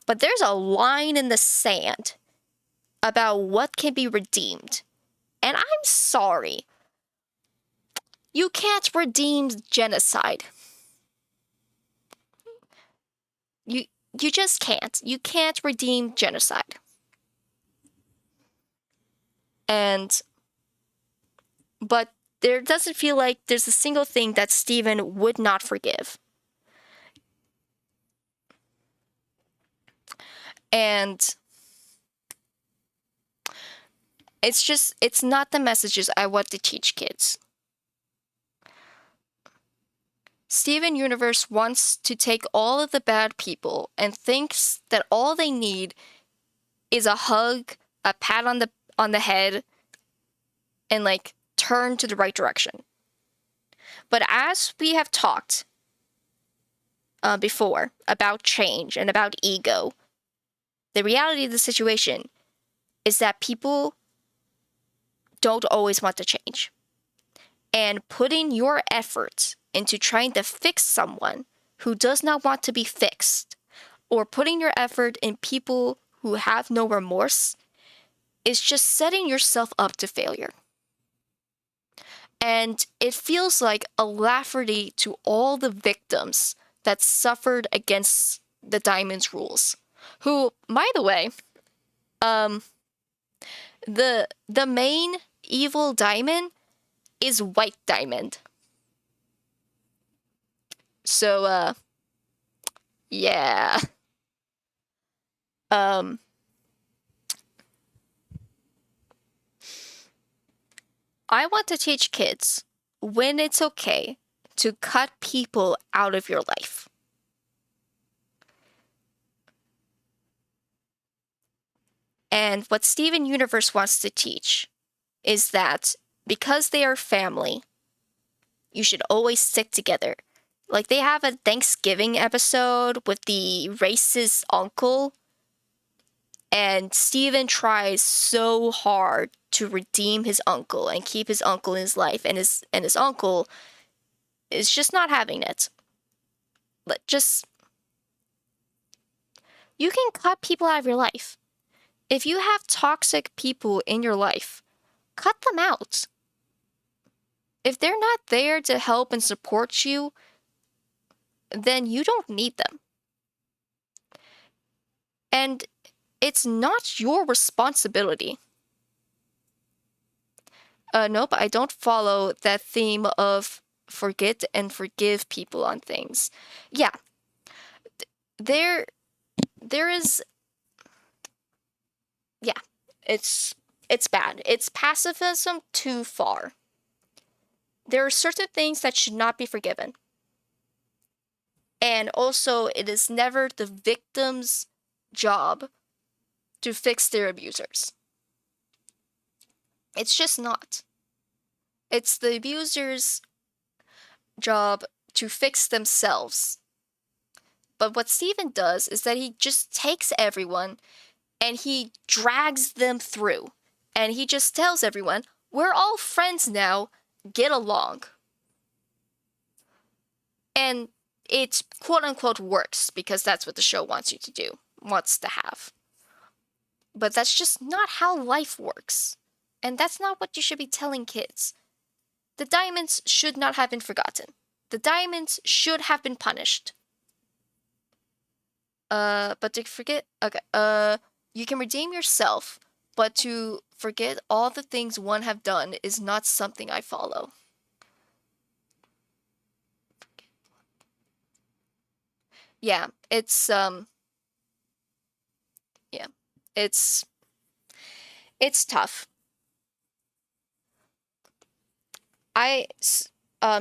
But there's a line in the sand about what can be redeemed. And I'm sorry. You can't redeem genocide. You just can't. You can't redeem genocide. But there doesn't feel like there's a single thing that Steven would not forgive. And it's not the messages I want to teach kids. Steven Universe wants to take all of the bad people and thinks that all they need is a hug, a pat on the head, and like turn to the right direction. But as we have talked before about change and about ego, the reality of the situation is that people don't always want to change. And putting your efforts into trying to fix someone who does not want to be fixed, or putting your effort in people who have no remorse, is just setting yourself up to failure. And it feels like a Lafferty to all the victims that suffered against the Diamond's rules. Who, by the way, the main evil Diamond is White Diamond. So, yeah. I want to teach kids when it's okay to cut people out of your life. And what Steven Universe wants to teach is that because they are family, you should always stick together. Like, they have a Thanksgiving episode with the racist uncle, and Steven tries so hard to redeem his uncle and keep his uncle in his life, and his uncle is just not having it. You can cut people out of your life. If you have toxic people in your life, cut them out. If they're not there to help and support you, then you don't need them. And it's not your responsibility. Nope, I don't follow that theme of forget and forgive people on things. Yeah. There is... Yeah, it's bad. It's pacifism too far. There are certain things that should not be forgiven. And also, it is never the victim's job to fix their abusers. It's just not. It's the abuser's job to fix themselves. But what Steven does is that he just takes everyone and he drags them through. And he just tells everyone, we're all friends now, get along. And it quote-unquote works, because that's what the show wants you to do, wants to have. But that's just not how life works. And that's not what you should be telling kids. The Diamonds should not have been forgotten. The Diamonds should have been punished. But to forget... Okay, you can redeem yourself, but to forget all the things one have done is not something I follow. Yeah, it's tough.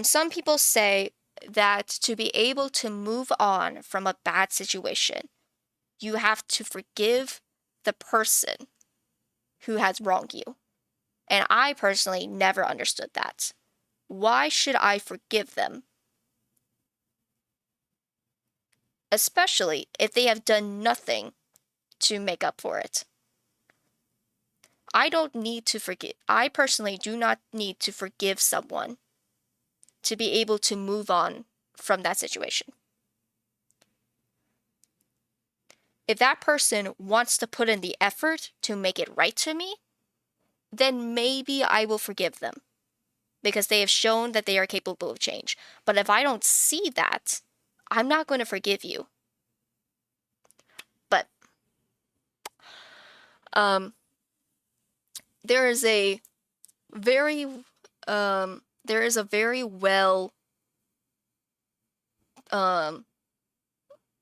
Some people say that to be able to move on from a bad situation, you have to forgive the person who has wronged you. And I personally never understood that. Why should I forgive them? Especially if they have done nothing to make up for it. I don't need to forgive. I personally do not need to forgive someone to be able to move on from that situation. If that person wants to put in the effort to make it right to me, then maybe I will forgive them because they have shown that they are capable of change. But if I don't see that, I'm not going to forgive you. But there is a very well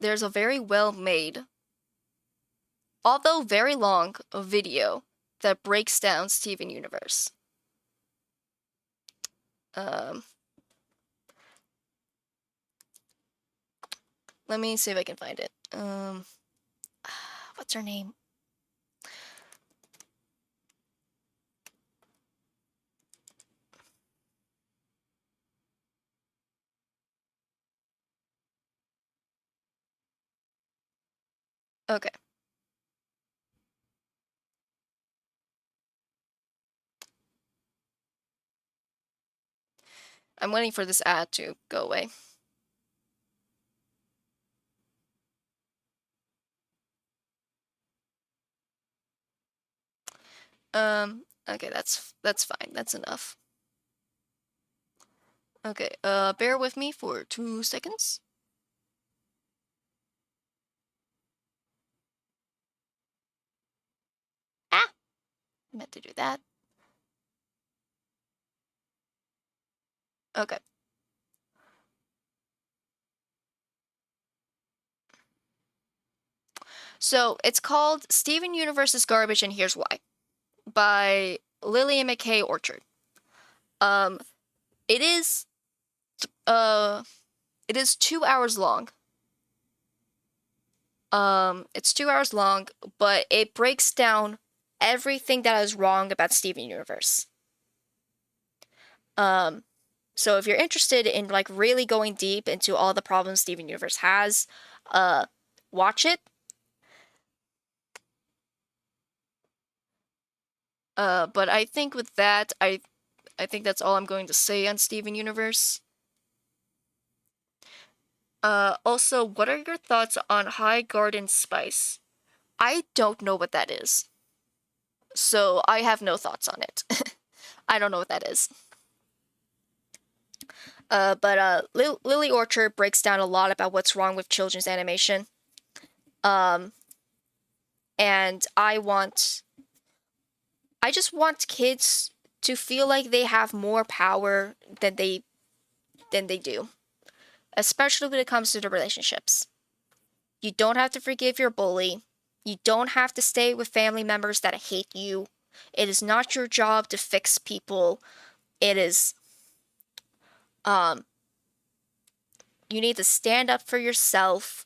there's a very well made, although very long, video that breaks down Steven Universe. Let me see if I can find it. What's her name? Okay. I'm waiting for this ad to go away. Okay, that's fine. That's enough. Okay, bear with me for 2 seconds. Ah! I meant to do that. Okay. So, it's called Steven Universe is Garbage and Here's Why by Lillian McKay Orchard. It is 2 hours long. It's 2 hours long, but it breaks down everything that is wrong about Steven Universe. So if you're interested in like really going deep into all the problems Steven Universe has, watch it. But I think with that, I think that's all I'm going to say on Steven Universe. Also, what are your thoughts on High Garden Spice? I don't know what that is. So I have no thoughts on it. I don't know what that is. But Lily Orchard breaks down a lot about what's wrong with children's animation. And I just want kids to feel like they have more power than they do, especially when it comes to the relationships. You don't have to forgive your bully. You don't have to stay with family members that hate you. It is not your job to fix people. It is you need to stand up for yourself.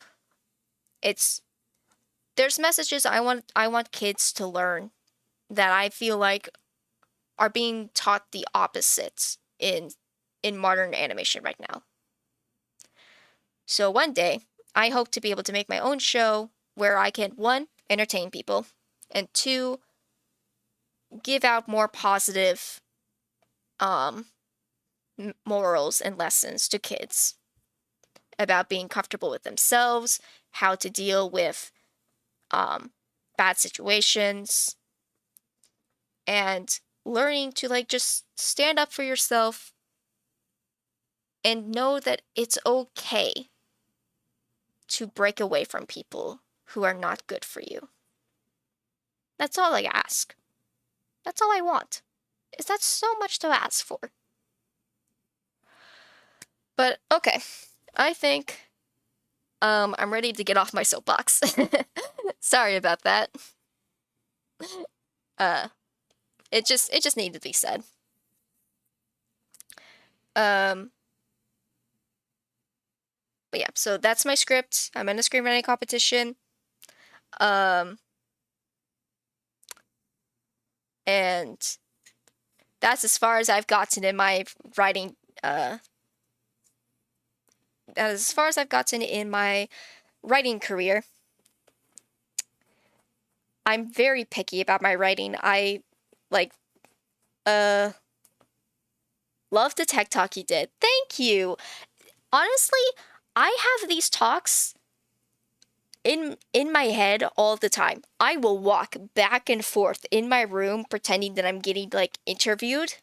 There's messages I want kids to learn that I feel like are being taught the opposite in modern animation right now. So one day, I hope to be able to make my own show where I can, 1, entertain people, and 2, give out more positive morals and lessons to kids about being comfortable with themselves, how to deal with bad situations, and learning to like just stand up for yourself and know that it's okay to break away from people who are not good for you. That's all I ask. That's all I want. Is that so much to ask for? But okay, I think I'm ready to get off my soapbox. Sorry about that. It just needed to be said. But yeah, so that's my script. I'm in a screenwriting competition. And that's as far as I've gotten in my writing. As far as I've gotten in my writing career. I'm very picky about my writing. I like uh love the tech talk you did. Thank you. Honestly, I have these talks in my head all the time. I will walk back and forth in my room pretending that I'm getting like interviewed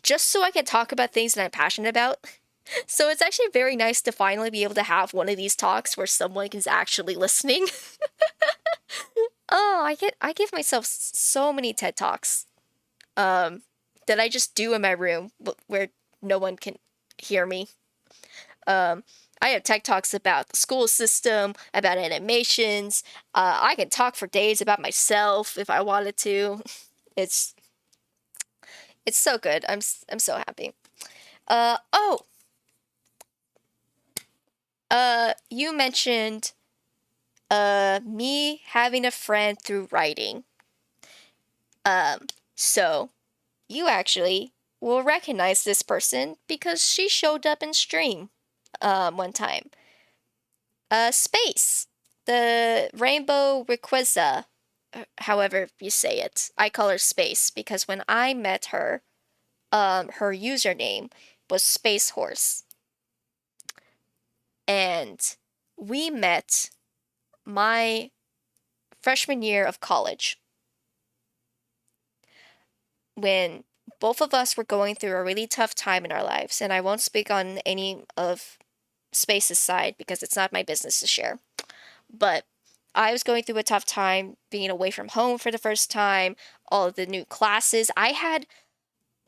just so I can talk about things that I'm passionate about. So it's actually very nice to finally be able to have one of these talks where someone is actually listening. Oh, I give myself so many TED Talks um that I just do in my room where no one can hear me. Um I have tech talks about the school system, about animations. I can talk for days about myself if I wanted to. It's it's so good. I'm so happy. Oh, you mentioned me having a friend through writing. So you actually will recognize this person because she showed up in stream one time. Space, the Rainbow Rayquaza, however you say it. I call her Space because when I met her, her username was Space Horse, and we met my freshman year of college when both of us were going through a really tough time in our lives, and I won't speak on any of Space's side because it's not my business to share. But I was going through a tough time being away from home for the first time, all of the new classes. I had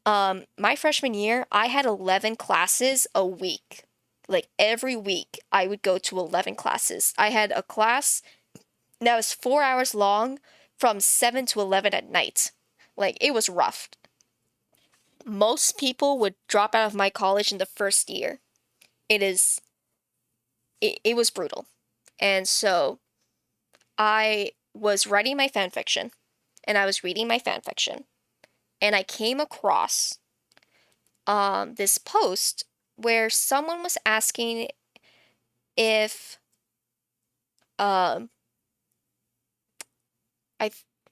my freshman year, I had 11 classes a week. Like every week I would go to 11 classes. I had a class that was 4 hours long from 7 to 11 at night. Like it was rough. Most people would drop out of my college in the first year. It is it was brutal. And so I was writing my fan fiction and I was reading my fan fiction and I came across this post where someone was asking if um I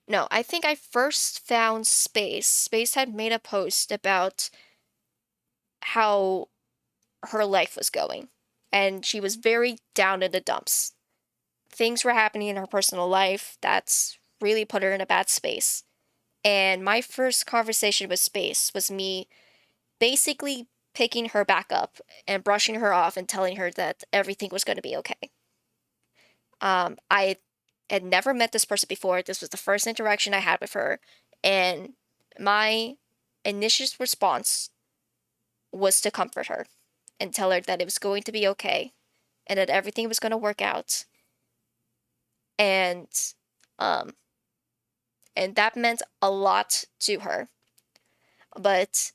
no, I think I first found Space. Space had made a post about how her life was going and she was very down in the dumps. Things were happening in her personal life that's really put her in a bad space. And my first conversation with Space was me basically picking her back up and brushing her off and telling her that everything was going to be okay. I had never met this person before. This was the first interaction I had with her. And my initial response was to comfort her and tell her that it was going to be okay and that everything was going to work out. And um and that meant a lot to her. But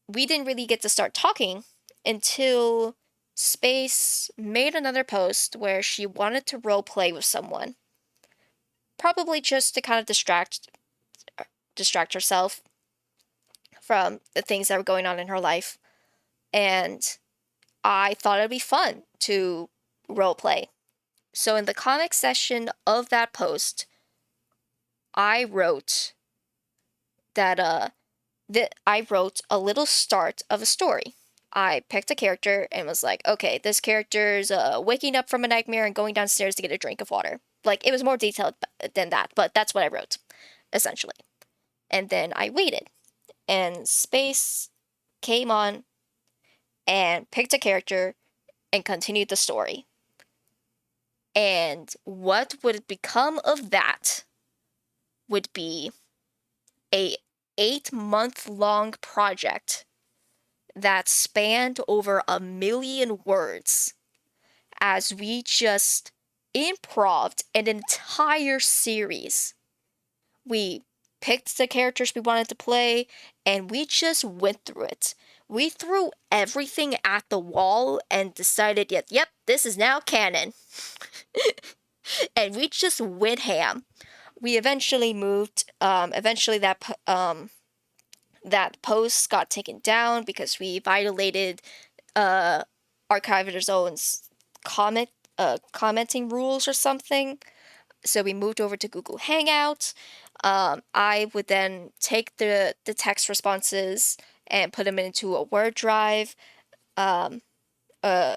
we didn't really get to start talking until Space made another post where she wanted to role play with someone. Probably just to kind of distract herself from the things that were going on in her life. And I thought it'd be fun to role play. So in the comic section of that post, I wrote that I wrote a little start of a story. I picked a character and was like, okay, this character's waking up from a nightmare and going downstairs to get a drink of water. Like, it was more detailed than that, but that's what I wrote, essentially. And then I waited, and Space came on and picked a character and continued the story. And what would become of that would be a 8-month-long project that spanned over 1,000,000 words as we just improv'd an entire series. We picked the characters we wanted to play and we just went through it. We threw everything at the wall and decided, yep, this is now canon. And we just went ham. We eventually moved. Eventually, that post got taken down because we violated Archive of Zone's commenting rules or something. So we moved over to Google Hangout. I would then take the text responses and put them into a Word drive, um, a,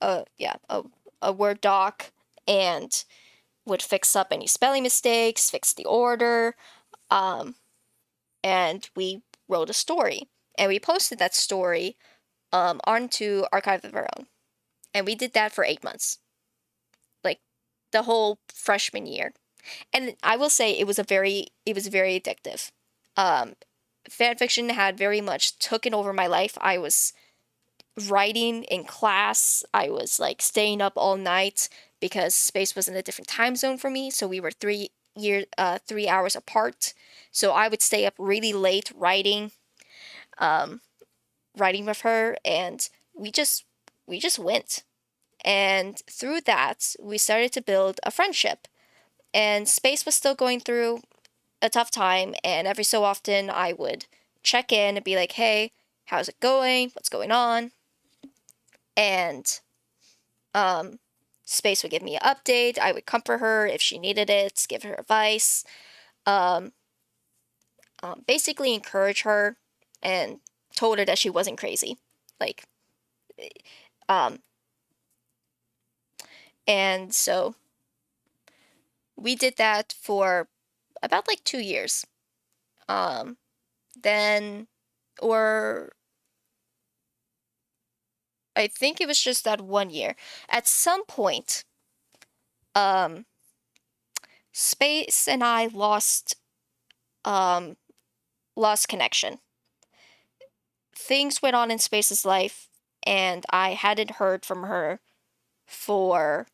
a Word doc, and would fix up any spelling mistakes, fix the order, um, and we wrote a story. And we posted that story onto Archive of Our Own. And we did that for 8 months, like the whole freshman year. And I will say it was very addictive. Um, Fan fiction had very much taken over my life. I was writing in class. I was like staying up all night because space was in a different time zone for me. So we were 3 hours apart. So I would stay up really late um, writing with her, and we just went. And through that, we started to build a friendship. And space was still going through a tough time, and every so often I would check in and be like, "Hey, how's it going? What's going on?" And um, Space would give me an update. I would comfort her if she needed it, give her advice, um, basically encourage her, and told her that she wasn't crazy. Like, um, and so we did that for about like 2 years. Um, then, or I think it was just that 1 year. At some point, um, Space and I um, lost connection. Things went on in Space's life, and I hadn't heard from her for,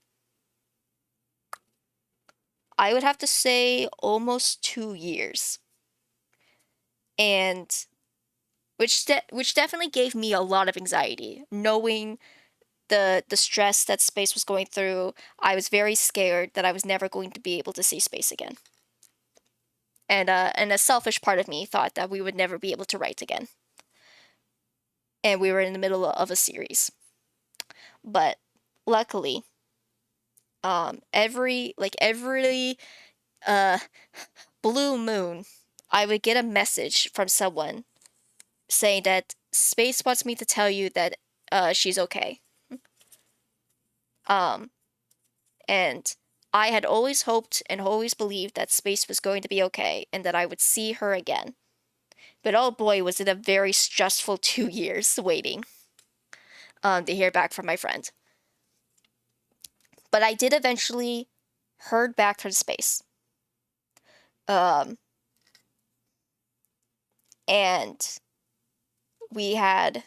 I would have to say, almost 2 years. And which definitely gave me a lot of anxiety, knowing the stress that Space was going through. I was very scared that I was never going to be able to see Space again. And a selfish part of me thought that we would never be able to write again. And we were in the middle of a series. But luckily, every uh blue moon, I would get a message from someone saying that Space wants me to tell you that she's okay. Um, and I had always hoped and always believed that Space was going to be okay and that I would see her again. But oh boy, was it a very stressful 2 years waiting to hear back from my friend. But I did eventually heard back from Space. Um, and we had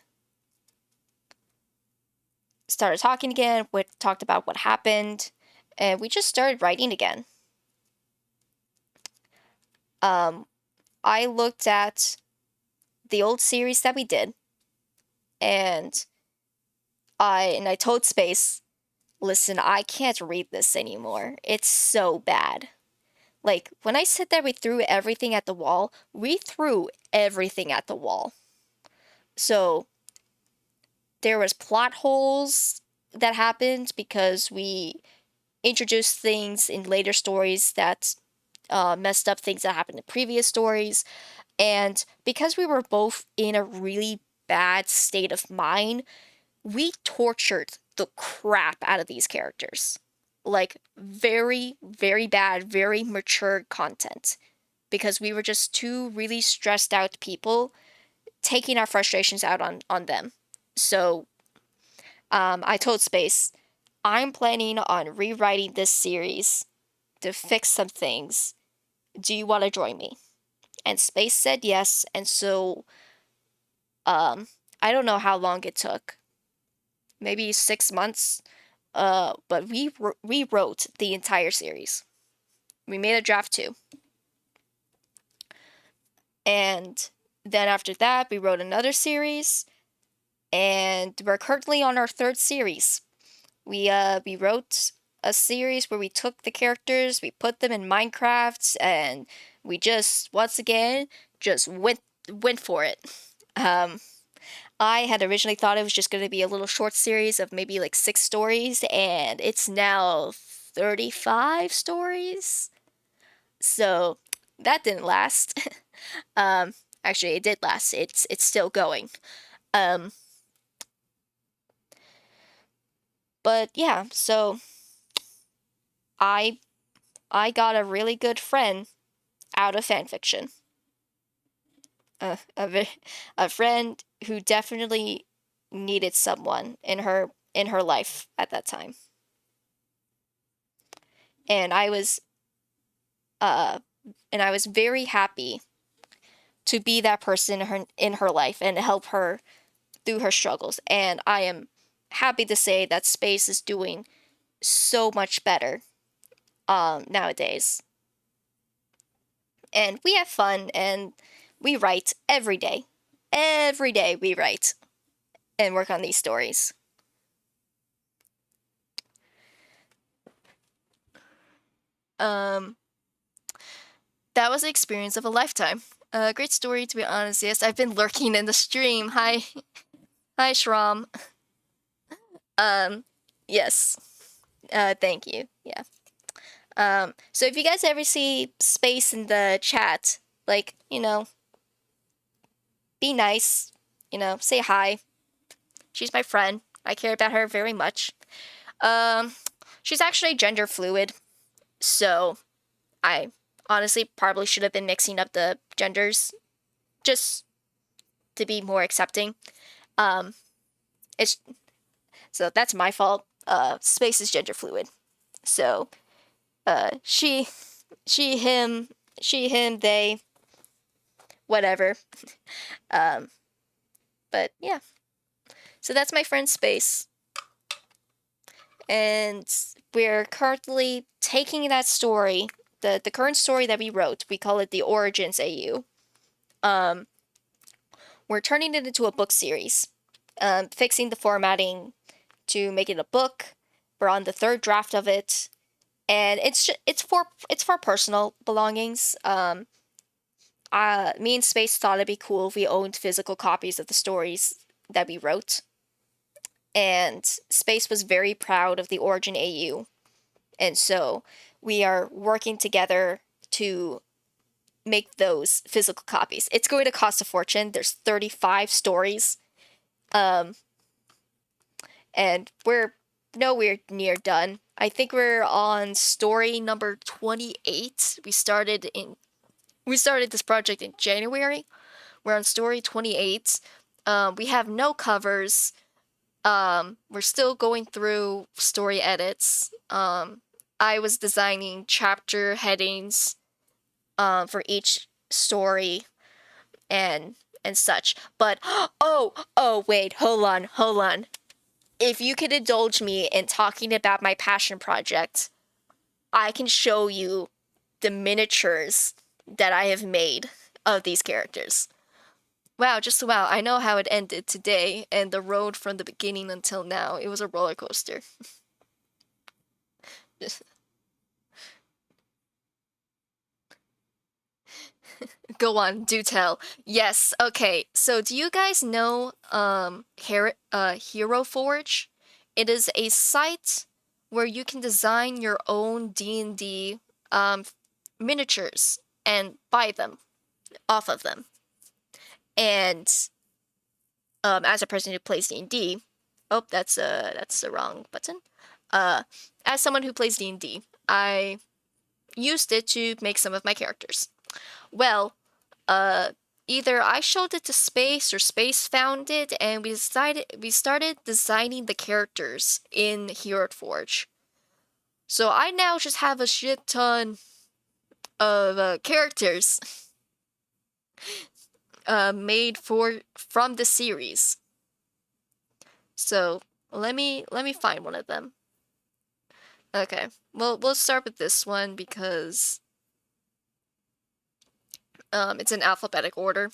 started talking again. We talked about what happened, and we just started writing again. I looked at the old series that we did, and I told Space, listen, I can't read this anymore. It's so bad. Like, when I said that we threw everything at the wall, we threw everything at the wall. So, there was plot holes that happened because we introduced things in later stories that messed up things that happened in previous stories. And because we were both in a really bad state of mind, we tortured the crap out of these characters. Like, very, very bad, very mature content. Because we were just two really stressed out people taking our frustrations out on them. So, I told Space, I'm planning on rewriting this series to fix some things. Do you want to join me? And Space said yes, and so, I don't know how long it took. Maybe 6 months. But we rewrote the entire series. We made a draft 2. And then after that, we wrote another series, and we're currently on our 3rd series. We wrote a series where we took the characters, we put them in Minecraft, and we just once again just went for it. I had originally thought it was just going to be a little short series of maybe like 6 stories, and it's now 35 stories. So that didn't last. Actually, it did last. It's still going. Um, but yeah, so I I got a really good friend out of fanfiction. A a friend who definitely needed someone in her life at that time. And uh I was very happy to be that person in her life and help her through her struggles. And I am happy to say that Space is doing so much better nowadays. And we have fun and we write every day. Every day we write and work on these stories. Um, that was the experience of a lifetime. Great story, to be honest. Yes, I've been lurking in the stream. Hi, hi, Shram. Um, yes. Thank you. Yeah. So if you guys ever see Space in the chat, like, be nice, say hi. She's my friend. I care about her very much. Um, she's actually gender fluid, so I honestly probably should have been mixing up the genders just to be more accepting. Um, it's so that's my fault. Space is gender fluid, so she, him, she, him, they, whatever. Um, but yeah, so that's my friend Space, and we're currently taking that story, the current story that we wrote. We call it the Origins AU. We're turning it into a book series, fixing the formatting to make it a book. We're on the third draft of it, and it's for personal belongings. Me and Space thought it'd be cool if we owned physical copies of the stories that we wrote, and Space was very proud of the Origin AU, and so we are working together to make those physical copies. It's going to cost a fortune. There's 35 stories. And we're nowhere near done. I think we're on story number 28. We started this project in January. We're on story 28. We have no covers. We're still going through story edits. I was designing chapter headings for each story and such. But oh wait, hold on. If you could indulge me in talking about my passion project, I can show you the miniatures that I have made of these characters. Wow, just wow, I know how it ended today and the road from the beginning until now. It was a roller coaster. Go on, do tell. Yes, okay. So do you guys know Hero Forge? It is a site where you can design your own D&D miniatures and buy them off of them. And as a person who plays D&D, oh, that's the wrong button. As someone who plays D&D, I used it to make some of my characters. Well, either I showed it to Space or Space found it, and we started designing the characters in Hero Forge. So I now just have a shit ton of characters made from the series. So let me find one of them. Okay, well we'll start with this one because it's in alphabetic order.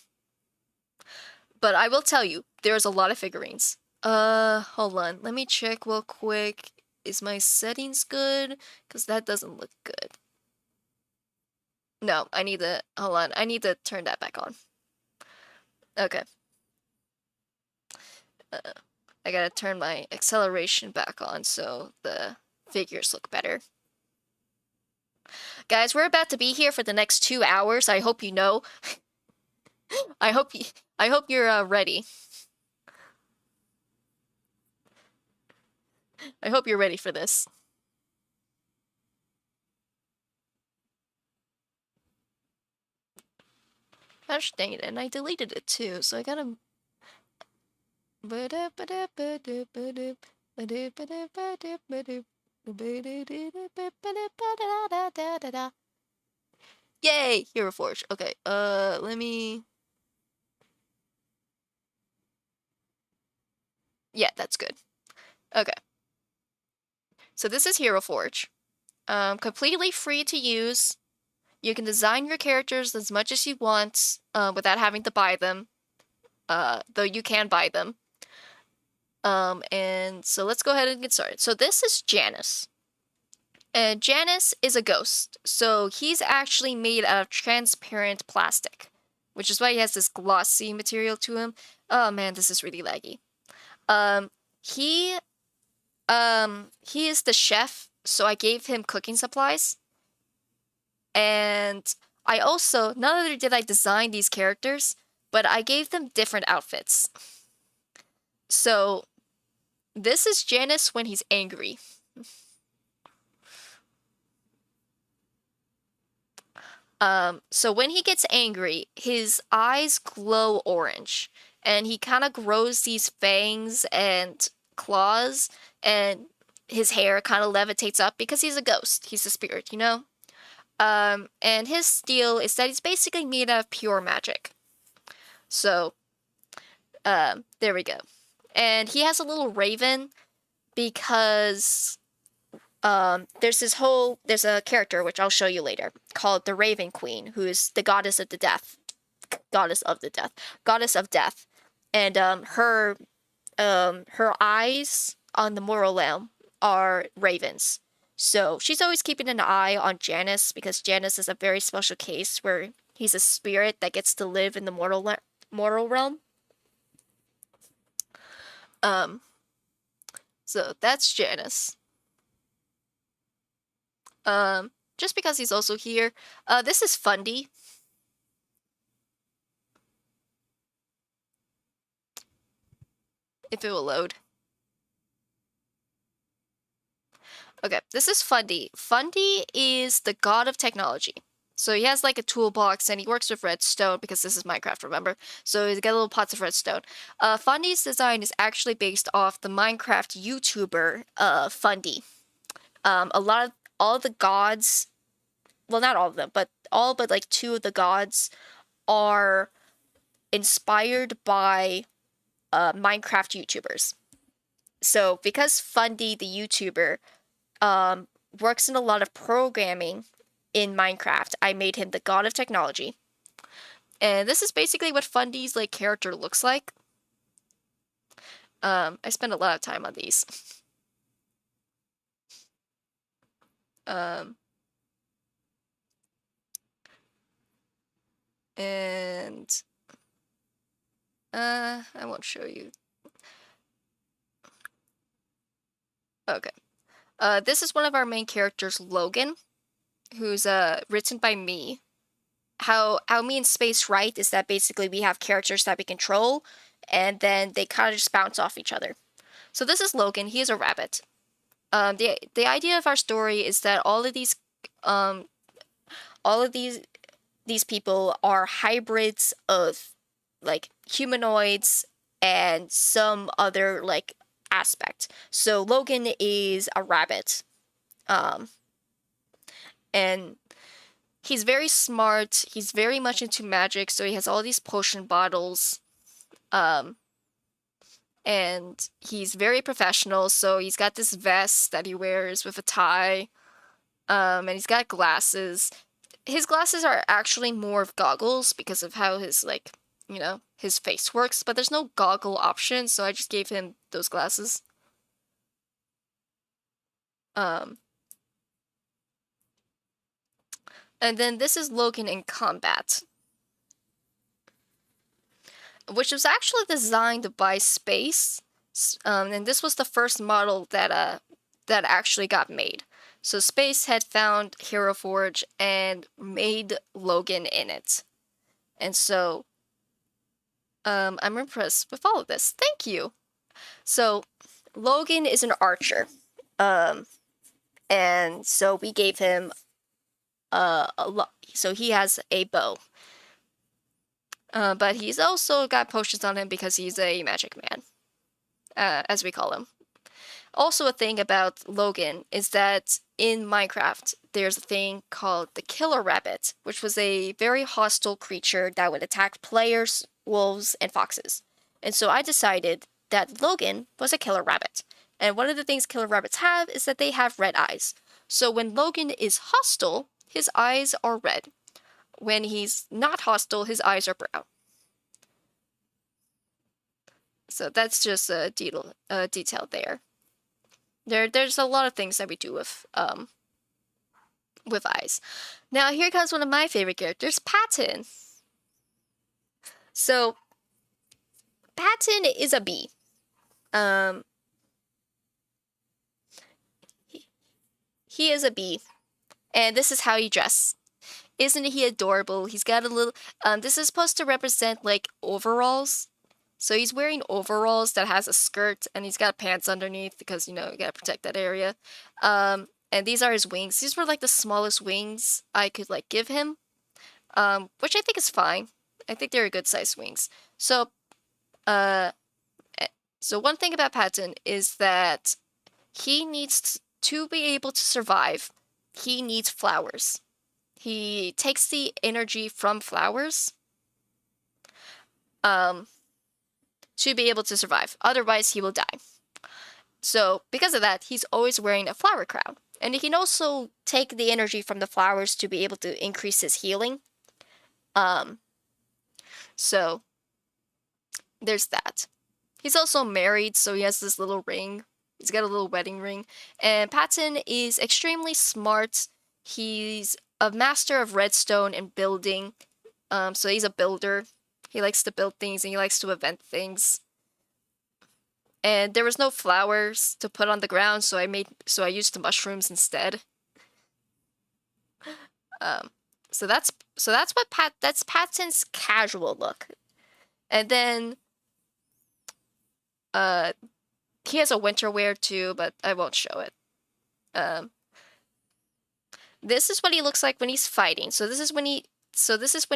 But I will tell you, there's a lot of figurines. Hold on. Let me check real quick. Is my settings good? Because that doesn't look good. No, I need to, hold on. I need to turn that back on. Okay. I gotta turn my acceleration back on so the figures look better. Guys, we're about to be here for the next 2 hours. I hope you know. I hope you're ready. I hope you're ready for this. Gosh dang it, and I deleted it too, so I gotta... Yay! Hero Forge. Okay, let me... Yeah, that's good. Okay. So this is Hero Forge. Completely free to use. You can design your characters as much as you want, without having to buy them. Though you can buy them. And so let's go ahead and get started. So this is Janus. And Janus is a ghost. So he's actually made out of transparent plastic, which is why he has this glossy material to him. Oh man, this is really laggy. He is the chef, so I gave him cooking supplies. And I also, not only did I design these characters, but I gave them different outfits. So this is Janus when he's angry. So when he gets angry, his eyes glow orange, and he kind of grows these fangs and claws, and his hair kind of levitates up because he's a ghost. He's a spirit, you know? And his deal is that he's basically made out of pure magic. So, there we go. And he has a little raven because... there's a character, which I'll show you later, called the Raven Queen, who is the goddess of death. And, her eyes on the Mortal Realm are ravens. So she's always keeping an eye on Janus, because Janus is a very special case where he's a spirit that gets to live in the mortal realm. So that's Janus. Just because he's also here. This is Fundy. If it will load. Okay, this is Fundy. Fundy is the god of technology. So he has like a toolbox, and he works with redstone, because this is Minecraft, remember? So he's got little pots of redstone. Fundy's design is actually based off the Minecraft YouTuber, Fundy. All the gods, well, not all of them, but all but like 2 of the gods are inspired by Minecraft YouTubers. So because Fundy, the YouTuber, works in a lot of programming in Minecraft, I made him the god of technology. And this is basically what Fundy's like character looks like. I spend a lot of time on these. And I won't show you. Okay. This is one of our main characters, Logan, who's written by me. How me and Space write is that basically we have characters that we control, and then they kind of just bounce off each other. So this is Logan. He is a rabbit. The idea of our story is that all of these people are hybrids of like humanoids and some other like aspect. So Logan is a rabbit. And he's very smart. He's very much into magic, so he has all these potion bottles. And he's very professional, so he's got this vest that he wears with a tie. And he's got glasses. His glasses are actually more of goggles because of how his, like, you know, his face works, but there's no goggle option, so I just gave him those glasses. And then this is Logan in combat, which was actually designed by Space, and this was the first model that actually got made. So Space had found Hero Forge and made Logan in it. And so I'm impressed with all of this. Thank you. So Logan is an archer. And so we gave him so he has a bow. But he's also got potions on him because he's a magic man, as we call him. Also, a thing about Logan is that in Minecraft, there's a thing called the Killer Rabbit, which was a very hostile creature that would attack players, wolves, and foxes. And so I decided that Logan was a killer rabbit. And one of the things killer rabbits have is that they have red eyes. So when Logan is hostile, his eyes are red. When he's not hostile, his eyes are brown. So that's just a detail there. There's a lot of things that we do with eyes. Now here comes one of my favorite characters, Patton. So Patton is a bee. He is a bee, and this is how he dresses. Isn't he adorable? He's got a little. This is supposed to represent like overalls. So he's wearing overalls that has a skirt, and he's got pants underneath because you gotta protect that area. And these are his wings. These were like the smallest wings I could like give him, which I think is fine. I think they're good sized wings. So, so one thing about Patton is that he needs to be able to survive. He needs flowers. He takes the energy from flowers to be able to survive. Otherwise, he will die. So, because of that, he's always wearing a flower crown. And he can also take the energy from the flowers to be able to increase his healing. So, there's that. He's also married, so he has this little ring. He's got a little wedding ring. And Patton is extremely smart. He's a master of redstone and building. So he's a builder. He likes to build things and he likes to invent things. And there was no flowers to put on the ground, so I used the mushrooms instead. So that's Patton's casual look. And then he has a winter wear too, but I won't show it. This is what he looks like when he's fighting. So this is when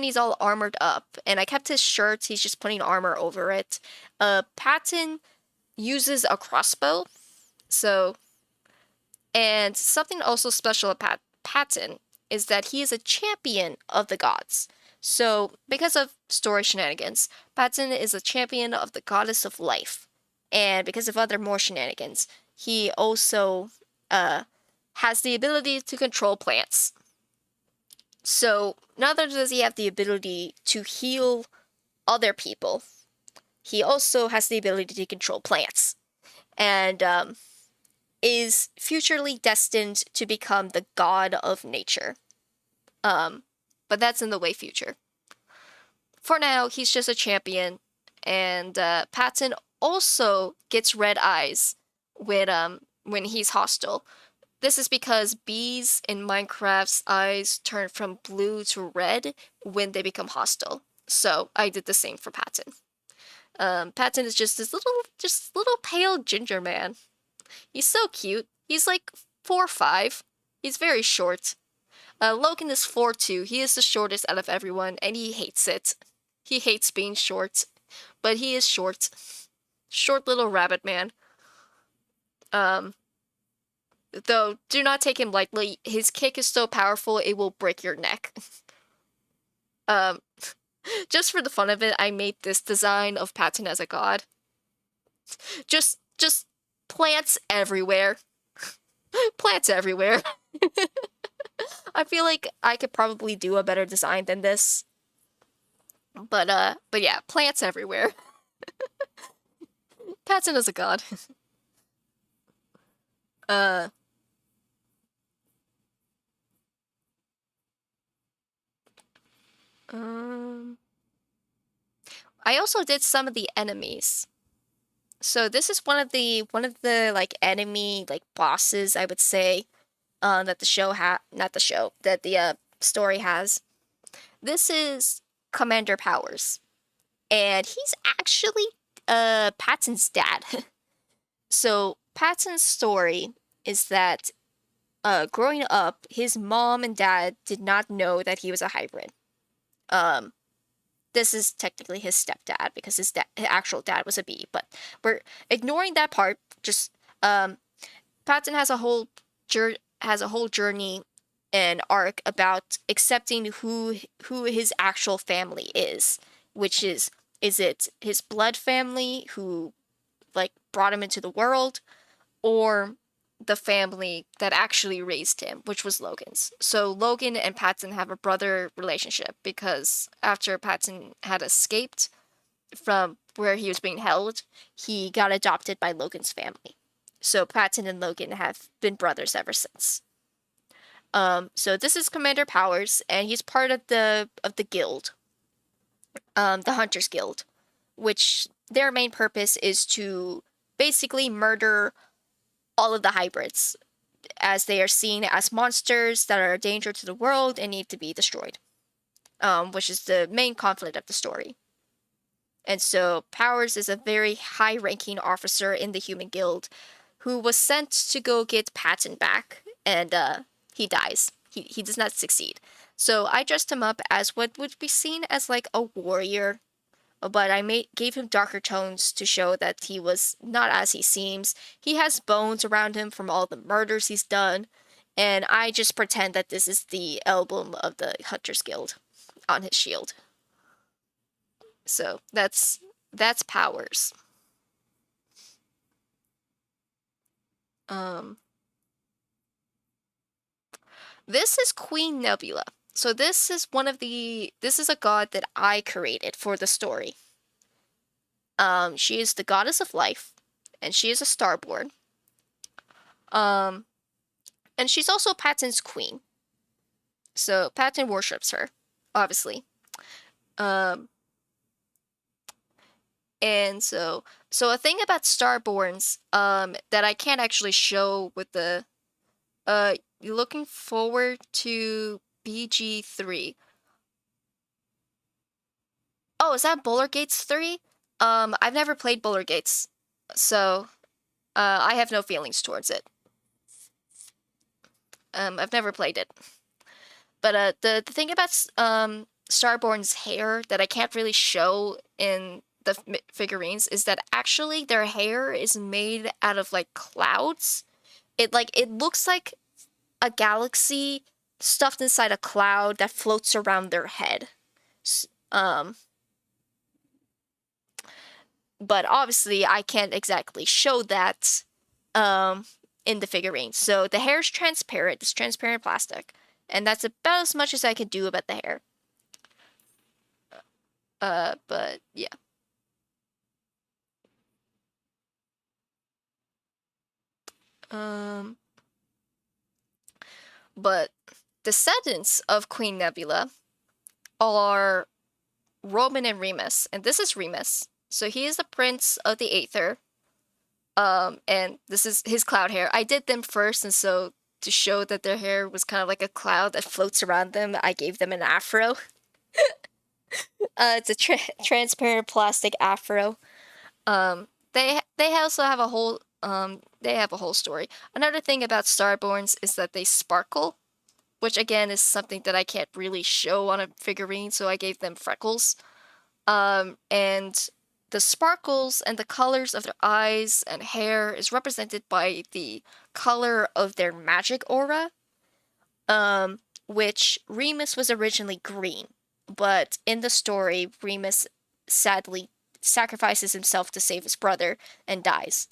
he's all armored up. And I kept his shirt. He's just putting armor over it. Patton uses a crossbow. So, and something also special about Patton is that he is a champion of the gods. So, because of story shenanigans, Patton is a champion of the goddess of life. And because of other more shenanigans, he also has the ability to control plants. So, not only does he have the ability to heal other people, he also has the ability to control plants. And is futurely destined to become the god of nature. But that's in the way future. For now, he's just a champion. And Patton also gets red eyes when he's hostile. This is because bees in Minecraft's eyes turn from blue to red when they become hostile. So I did the same for Patton. Patton is just this little pale ginger man. He's so cute. He's like 4'5". He's very short. Logan is 4'2". He is the shortest out of everyone, and he hates it. He hates being short, but he is short. Short little rabbit man. Though, do not take him lightly. His kick is so powerful, it will break your neck. Just for the fun of it, I made this design of Patton as a god. Just plants everywhere. Plants everywhere. I feel like I could probably do a better design than this. But yeah, plants everywhere. Patton is a god. I also did some of the enemies. So this is one of the like enemy like bosses, I would say. that the show not the show that the story has. This is Commander Powers, and he's actually Patton's dad. So Patton's story is that growing up, his mom and dad did not know that he was a hybrid. Um, this is technically his stepdad because his actual dad was a bee, but we're ignoring that part. Just Patton has a whole journey and arc about accepting who his actual family is, which is it his blood family who like brought him into the world, or the family that actually raised him, which was Logan's. So Logan and Patton have a brother relationship because after Patton had escaped from where he was being held, he got adopted by Logan's family. So Patton and Logan have been brothers ever since. So this is Commander Powers, and he's part of the guild, the Hunters Guild, which their main purpose is to basically murder all of the hybrids, as they are seen as monsters that are a danger to the world and need to be destroyed, which is the main conflict of the story. And so Powers is a very high-ranking officer in the Human Guild who was sent to go get Patton back, and he dies. He does not succeed. So I dressed him up as what would be seen as like a warrior, but I gave him darker tones to show that he was not as he seems. He has bones around him from all the murders he's done, and I just pretend that this is the emblem of the Hunters Guild on his shield. So that's Powers. Um, this is Queen Nebula. So this is a god that I created for the story. She is the goddess of life, and she is a starborn. And she's also Patton's queen. So Patton worships her, obviously. Um, and so a thing about starborns, that I can't actually show with the, looking forward to BG3. Oh, is that Bowler Gates 3? I've never played Bowler Gates, so I have no feelings towards it. I've never played it. But the thing about Starborn's hair that I can't really show in the figurines is that actually their hair is made out of like clouds. It looks like a galaxy stuffed inside a cloud that floats around their head. But obviously I can't exactly show that in the figurines. So the hair is transparent. It's transparent plastic. And that's about as much as I can do about the hair. But yeah. But descendants of Queen Nebula are Roman and Remus, and this is Remus. So he is the prince of the Aether. And this is his cloud hair. I did them first, and so to show that their hair was kind of like a cloud that floats around them, I gave them an afro. It's a transparent plastic afro. They also have a whole story. Another thing about Starborns is that they sparkle, which again is something that I can't really show on a figurine, so I gave them freckles. And the sparkles and the colors of their eyes and hair is represented by the color of their magic aura, which Remus was originally green, but in the story, Remus sadly sacrifices himself to save his brother and dies.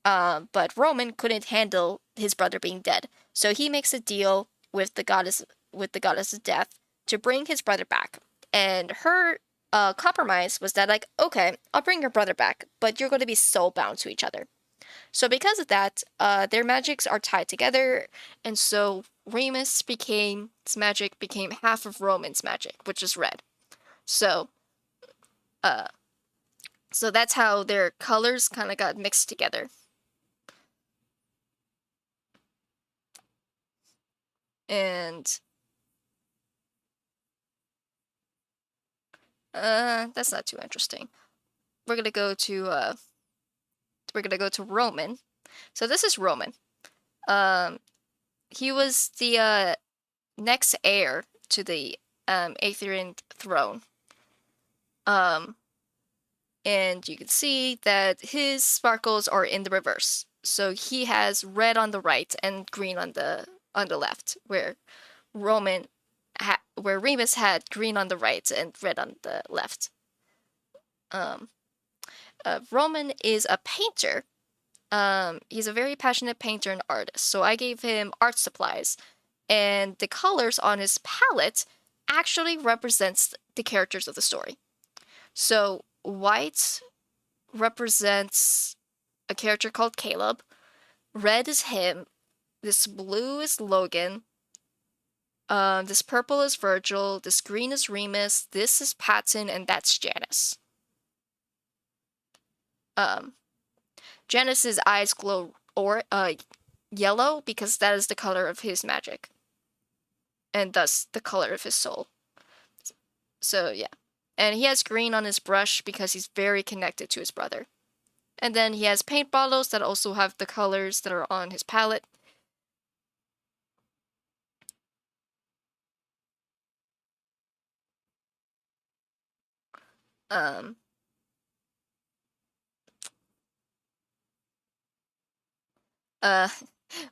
But Roman couldn't handle his brother being dead, so he makes a deal with the goddess of death to bring his brother back. And her compromise was that, like, okay, I'll bring your brother back, but you're going to be soul bound to each other. So because of that, their magics are tied together, and so Remus' magic became half of Roman's magic, which is red. So that's how their colors kind of got mixed together. And that's not too interesting. We're gonna go to Roman. So this is Roman. He was the next heir to the Aetherian throne. And you can see that his sparkles are in the reverse. So he has red on the right and green on the left, where Remus had green on the right and red on the left. Roman is a painter. He's a very passionate painter and artist. So I gave him art supplies, and the colors on his palette actually represents the characters of the story. So white represents a character called Caleb. Red is him. This blue is Logan. This purple is Virgil. This green is Remus. This is Patton, and that's Janice. Janice's eyes glow yellow because that is the color of his magic, and thus the color of his soul. So yeah, and he has green on his brush because he's very connected to his brother. And then he has paint bottles that also have the colors that are on his palette.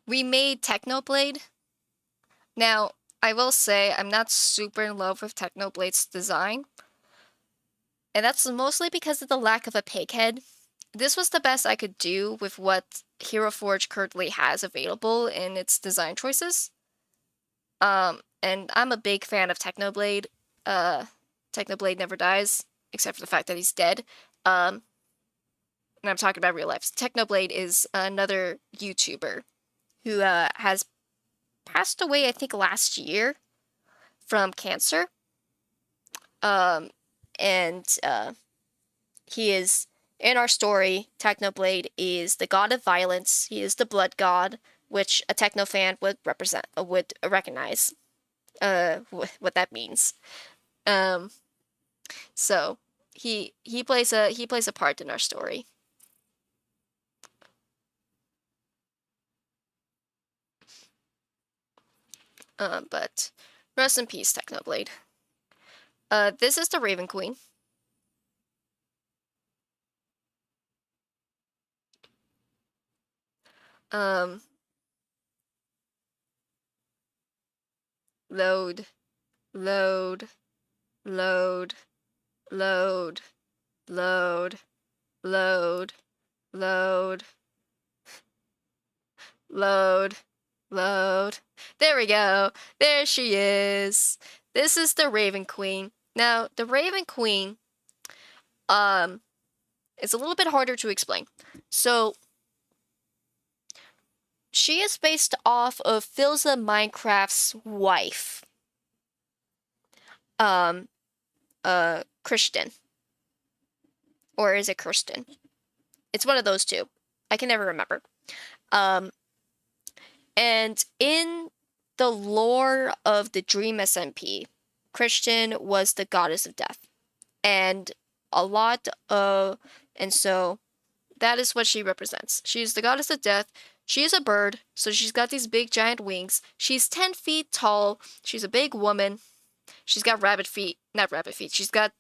We made Technoblade. Now, I will say I'm not super in love with Technoblade's design. And that's mostly because of the lack of a pig head. This was the best I could do with what Hero Forge currently has available in its design choices. And I'm a big fan of Technoblade. Technoblade never dies, except for the fact that he's dead. And I'm talking about real life. Technoblade is another YouTuber who has passed away, I think, last year from cancer. He is, in our story, Technoblade is the god of violence. He is the blood god, which a techno fan would recognize what that means. So he plays a part in our story. But rest in peace, Technoblade. This is the Raven Queen. Load, load, load, load, load, load, load, load, load. There we go. There she is. This is the Raven Queen. Now, the Raven Queen, is a little bit harder to explain. So, she is based off of Philza Minecraft's wife. Christian. Or is it Kirsten? It's one of those two. I can never remember. And in the lore of the Dream SMP, Christian was the goddess of death. And so that is what she represents. She's the goddess of death. She is a bird, so she's got these big giant wings. She's 10 feet tall. She's a big woman. She's got rabbit feet. Not rabbit feet. She's got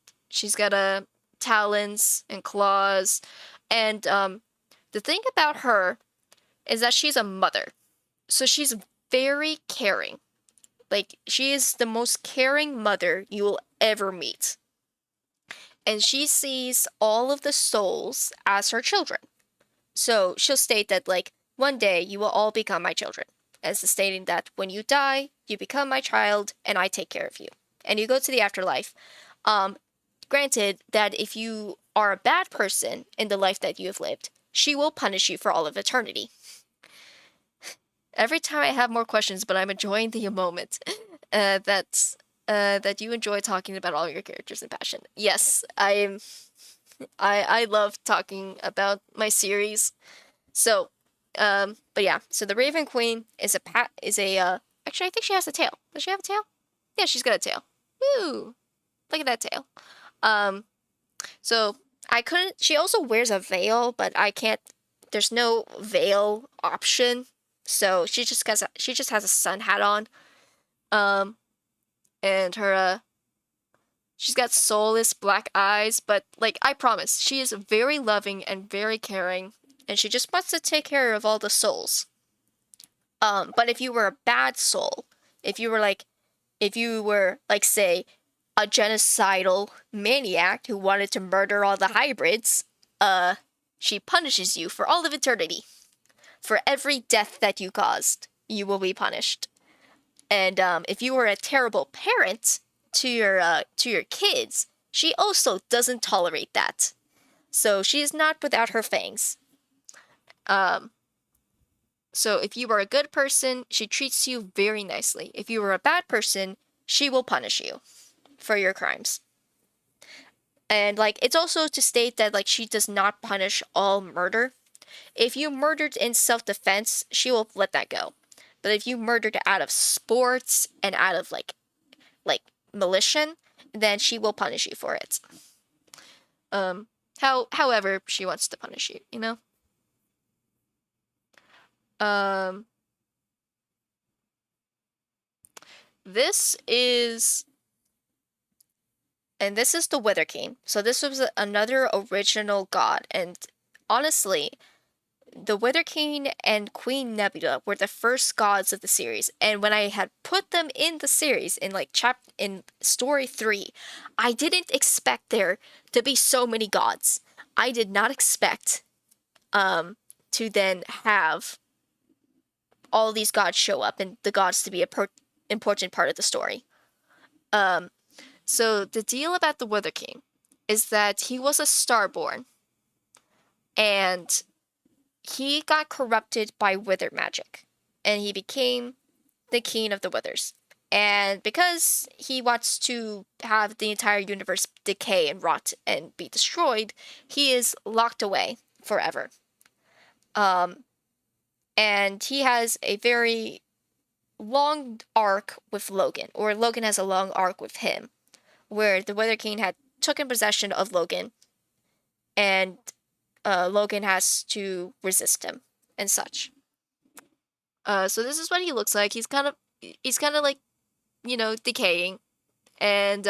talons and claws. And the thing about her is that she's a mother. So she's very caring. Like, she is the most caring mother you will ever meet. And she sees all of the souls as her children. So she'll state that, like, one day you will all become my children. As stating that when you die, you become my child and I take care of you. And you go to the afterlife. Granted that if you are a bad person in the life that you have lived, she will punish you for all of eternity. Every time I have more questions, but I'm enjoying the moment that you enjoy talking about all your characters and passion. Yes, I love talking about my series. So, but yeah, so the Raven Queen is actually Actually, I think she has a tail. Does she have a tail? Yeah, she's got a tail. Woo! Look at that tail. So I couldn't. She also wears a veil, but I can't. There's no veil option, so she just has a sun hat on. And her she's got soulless black eyes, but like I promise, she is very loving and very caring, and she just wants to take care of all the souls. But if you were a bad soul, if you were like say a genocidal maniac who wanted to murder all the hybrids, she punishes you for all of eternity. For every death that you caused, you will be punished. And if you were a terrible parent to your kids, she also doesn't tolerate that. So she is not without her fangs. So if you are a good person, she treats you very nicely. If you are a bad person, she will punish you for your crimes. And like it's also to state that like she does not punish all murder. If you murdered in self-defense, she will let that go. But if you murdered out of sports and out of like militia, then she will punish you for it. However she wants to punish you, you know? This is the Wither King. So this was another original god, and honestly, the Wither King and Queen Nebula were the first gods of the series, and when I had put them in the series in in story 3, I didn't expect there to be so many gods. I did not expect to then have all these gods show up and the gods to be a important part of the story. So the deal about the Wither King is that he was a Starborn, and he got corrupted by wither magic, and he became the king of the withers. And because he wants to have the entire universe decay and rot and be destroyed, he is locked away forever. And he has a very long arc with Logan, or Logan has a long arc with him, where the Wither King had taken possession of Logan, and Logan has to resist him and such. So this is what he looks like. He's kind of like, you know, decaying, and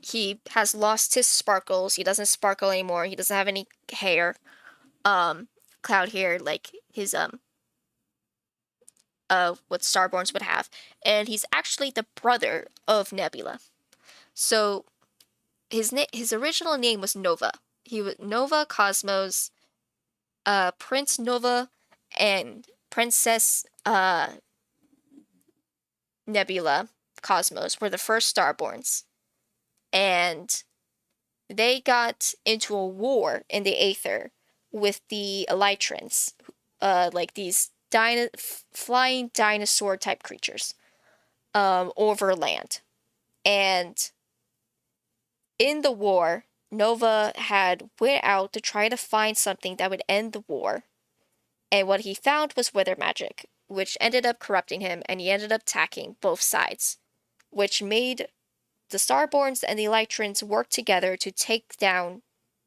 he has lost his sparkles. He doesn't sparkle anymore. He doesn't have any hair, cloud hair like his what Starborns would have, and he's actually the brother of Nebula. So his original name was Nova. He was Nova Cosmos, Prince Nova, and Princess Nebula Cosmos were the first Starborns, and they got into a war in the Aether with the Elytrans, like these flying dinosaur type creatures, over land. And in the war, Nova had went out to try to find something that would end the war. And what he found was wither magic, which ended up corrupting him, and he ended up attacking both sides, which made the Starborns and the Elytrans work together to take down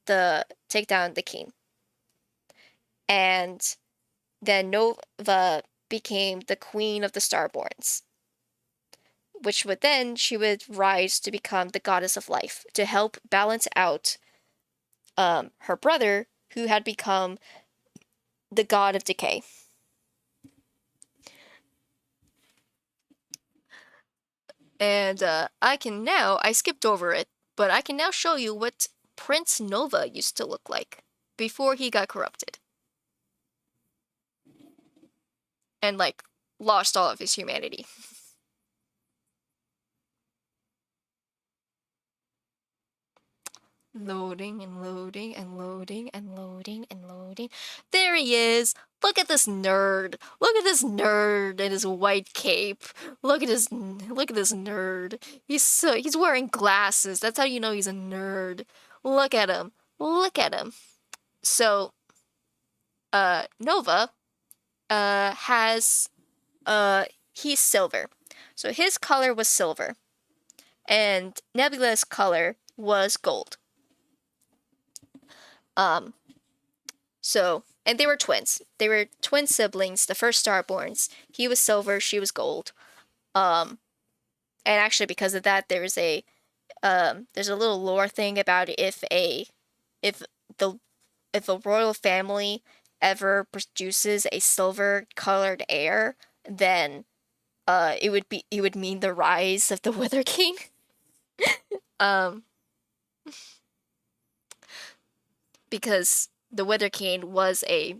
the king. And then Nova became the queen of the Starborns, which she would rise to become the goddess of life to help balance out her brother, who had become the god of decay. And I skipped over it, but I can now show you what Prince Nova used to look like before he got corrupted. And, like, lost all of his humanity. Loading and loading and loading and loading and loading. There he is! Look at this nerd! Look at this nerd in his white cape. Look at this nerd. He's wearing glasses. That's how you know he's a nerd. Look at him. Look at him. So, Nova has he's silver. So his color was silver, and Nebula's color was gold. Um, and they were twins. They were twin siblings, the first Starborns. He was silver, she was gold. And actually, because of that, there's a little lore thing about if the if a royal family ever produces a silver colored heir, then it would mean the rise of the Wither King. um, because the Wither King was a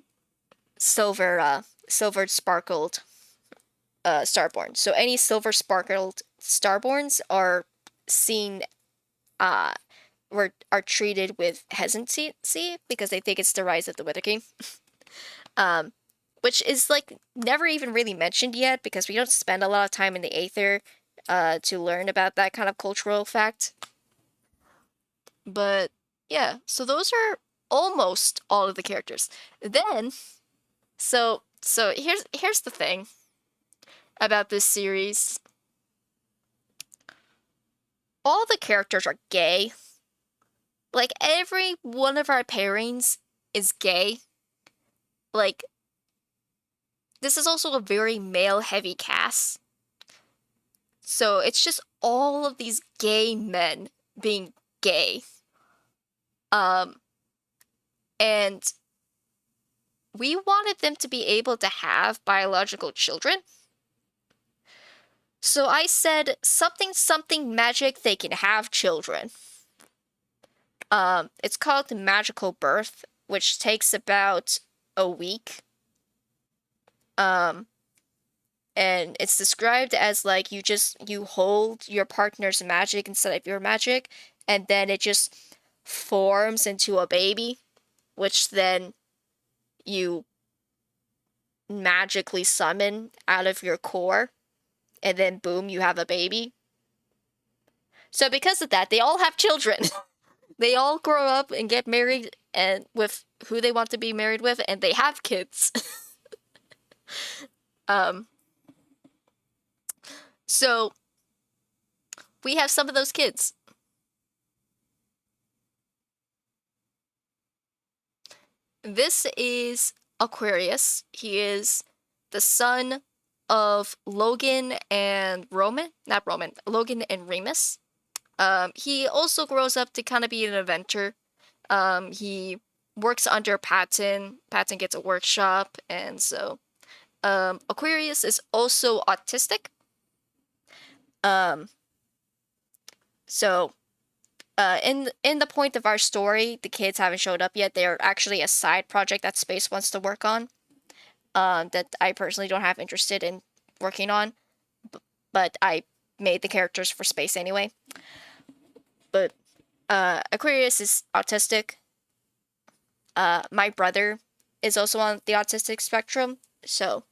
silver sparkled starborn. So any silver sparkled starborns are seen are treated with hesitancy because they think it's the rise of the Wither King. Which is like never even really mentioned yet because we don't spend a lot of time in the Aether to learn about that kind of cultural fact. But yeah, so those are almost all of the characters. Then, so here's the thing about this series. All the characters are gay. Like every one of our pairings is gay. Like this is also a very male-heavy cast. So it's just all of these gay men being gay. And we wanted them to be able to have biological children. So I said something magic, they can have children. It's called the magical birth, which takes about a week. And it's described as like you hold your partner's magic instead of your magic, and then it just forms into a baby, which then you magically summon out of your core, and then boom, you have a baby. So because of that, they all have children. They all grow up and get married and with who they want to be married with, and they have kids. So we have some of those kids. This is Aquarius. He is the son of Logan and Roman. Not Roman. Logan and Remus. He also grows up to kind of be an inventor. He works under Patton. Patton gets a workshop, and so Aquarius is also autistic. So in the point of our story, the kids haven't showed up yet. They're actually a side project that Space wants to work on. That I personally don't have interested in working on, but I made the characters for Space anyway. But Aquarius is autistic. My brother is also on the autistic spectrum, so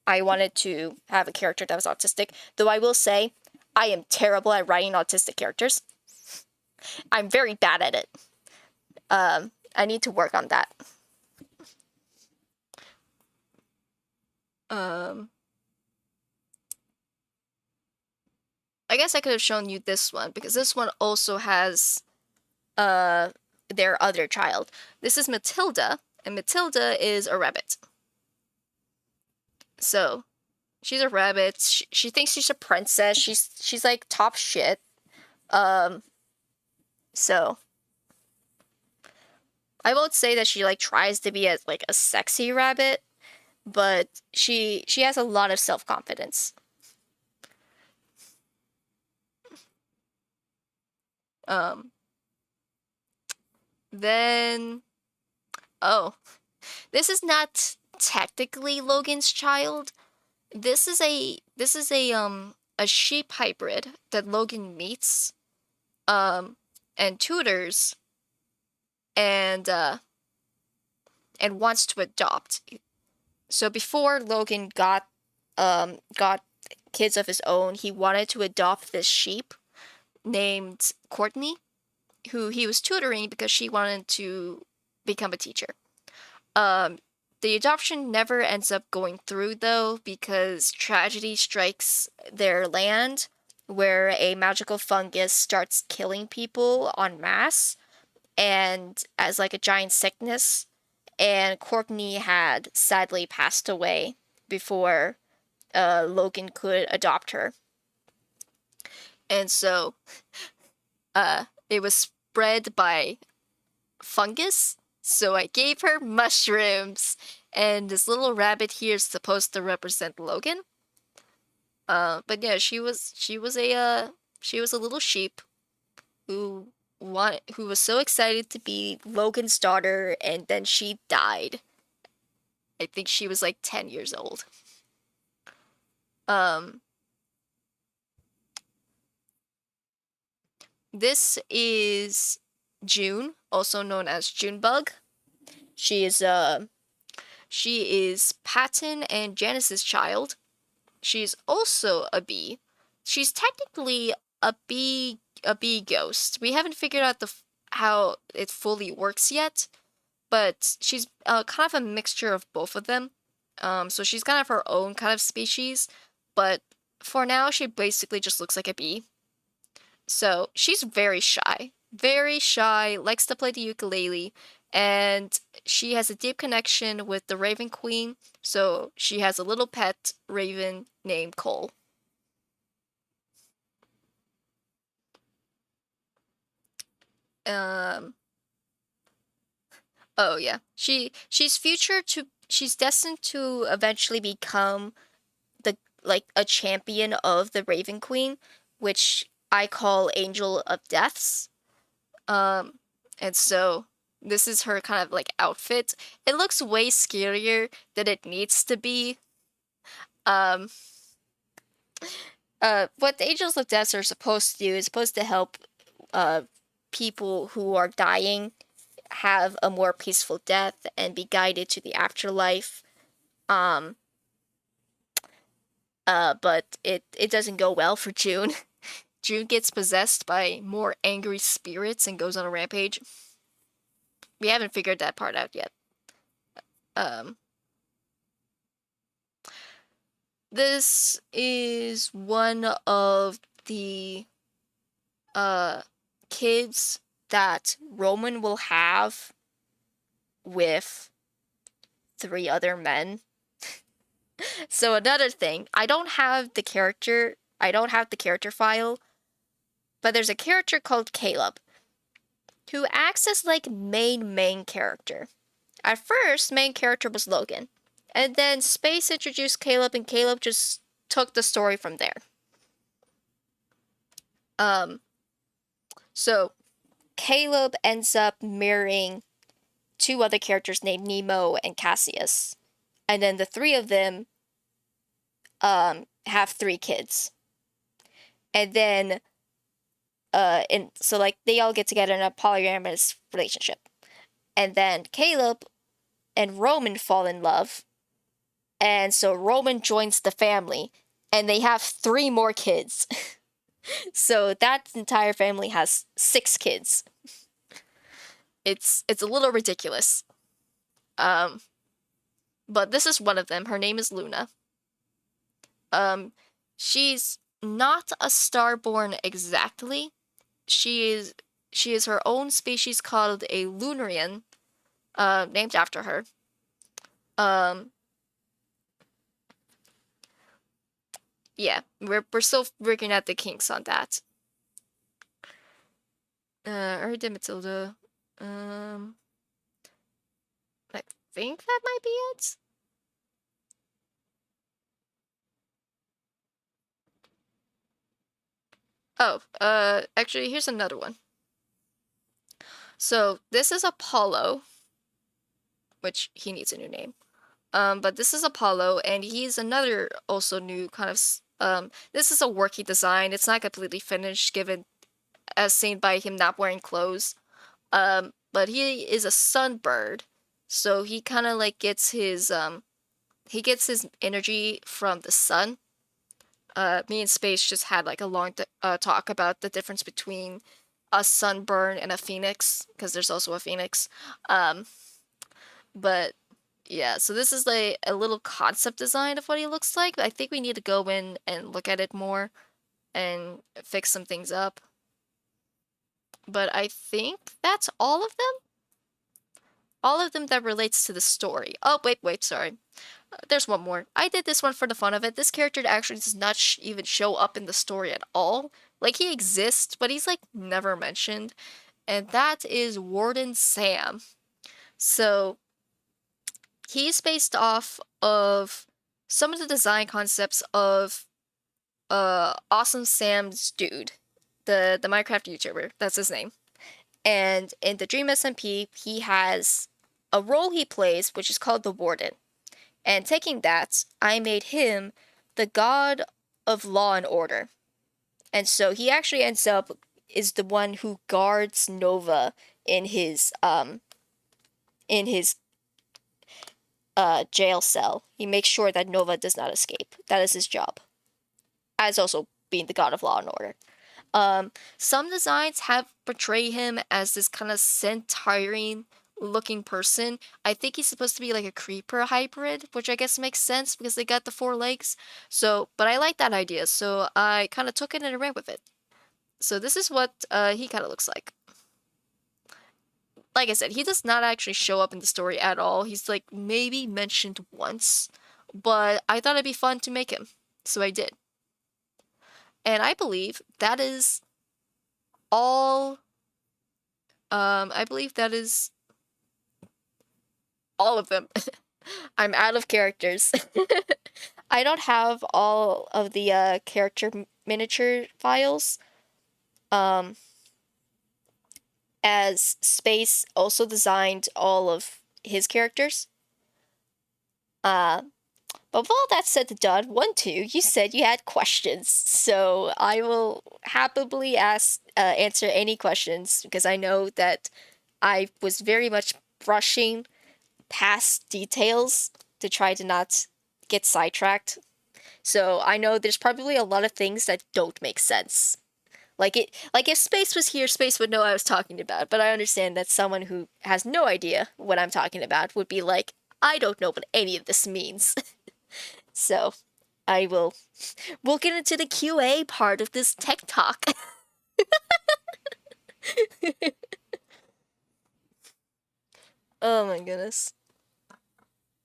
I wanted to have a character that was autistic. Though I will say, I am terrible at writing autistic characters. I'm very bad at it. I need to work on that. I guess I could have shown you this one because this one also has their other child. This is Matilda, and Matilda is a rabbit. So she's a rabbit. She thinks she's a princess. She's like top shit. So I won't say that she like tries to be like a sexy rabbit, but she has a lot of self-confidence. Then this is not technically Logan's child. This is a sheep hybrid that Logan meets and tutors and wants to adopt. So before Logan got kids of his own, he wanted to adopt this sheep named Courtney, who he was tutoring because she wanted to become a teacher. The adoption never ends up going through though, because tragedy strikes their land where a magical fungus starts killing people en masse and as like a giant sickness. And Courtney had sadly passed away before Logan could adopt her. And so it was spread by fungus, so I gave her mushrooms. And this little rabbit here is supposed to represent Logan. But yeah, she was a little sheep who who was so excited to be Logan's daughter, and then she died. I think she was like 10 years old. Um, this is June, also known as Junebug. She is Patton and Janice's child. She's also a bee. She's technically a bee ghost. We haven't figured out how it fully works yet, but she's kind of a mixture of both of them. So she's kind of her own kind of species, but for now she basically just looks like a bee. So she's very shy, likes to play the ukulele, and she has a deep connection with the Raven Queen. So she has a little pet raven named Cole. Um, oh yeah, she's destined to eventually become the like a champion of the Raven Queen, which I call Angel of Deaths. Um, and so this is her kind of like outfit. It looks way scarier than it needs to be. Um, what the Angels of Death are supposed to do is supposed to help uh people who are dying have a more peaceful death and be guided to the afterlife. Um, but it doesn't go well for June. June gets possessed by more angry spirits and goes on a rampage. We haven't figured that part out yet. Um, this is one of the uh kids that Roman will have with three other men. So another thing, I don't have the character file, but there's a character called Caleb who acts as like main character. At first, main character was Logan, and then Space introduced Caleb, and Caleb just took the story from there. Um, so Caleb ends up marrying two other characters named Nemo and Cassius, and then the three of them have three kids, and then and so like they all get together in a polyamorous relationship, and then Caleb and Roman fall in love, and so Roman joins the family, and they have three more kids. So that entire family has six kids. It's a little ridiculous. Um, but this is one of them. Her name is Luna. Um, she's not a starborn exactly. She is she is her own species called a Lunarian, named after her. Um, yeah, we're still working out the kinks on that. Erda Matilda. Um, I think that might be it. Oh, actually, here's another one. So this is Apollo, which he needs a new name. But this is Apollo, and he's another also new kind of. This is a working design. It's not completely finished, given as seen by him not wearing clothes. But he is a sunbird, so he kind of like he gets his energy from the sun. Me and Space just had like a long talk about the difference between a sunburn and a phoenix, because there's also a phoenix. Um, but Yeah, so this is like a little concept design of what he looks like. I think we need to go in and look at it more and fix some things up. But I think that's all of them. All of them that relates to the story. Oh, wait, sorry. There's one more. I did this one for the fun of it. This character actually does not even show up in the story at all. Like, he exists, but he's, like, never mentioned. And that is Warden Sam. So, he's based off of some of the design concepts of Awesome Sam's dude, the Minecraft YouTuber. That's his name. And in the Dream SMP, he has a role he plays, which is called the Warden. And taking that, I made him the god of law and order. And so he actually ends up is the one who guards Nova in his jail cell. He makes sure that Nova does not escape. That is his job. As also being the god of law and order. Some designs have portray him as this kind of centaurian looking person. I think he's supposed to be like a creeper hybrid, which I guess makes sense because they got the 4 legs. So, but I like that idea, so I kind of took it and ran with it. So this is what he kind of looks like. Like I said, he does not actually show up in the story at all. He's like maybe mentioned once, but I thought it'd be fun to make him, so I did. And I believe that is all. I believe that is all of them. I'm out of characters. I don't have all of the character miniature files. As Space also designed all of his characters. But with all that said and done, 1-2, you said you had questions, so I will happily answer any questions because I know that I was very much brushing past details to try to not get sidetracked. So I know there's probably a lot of things that don't make sense. Like if Space was here, Space would know what I was talking about, but I understand that someone who has no idea what I'm talking about would be like, I don't know what any of this means. So, we'll get into the QA part of this tech talk. Oh my goodness.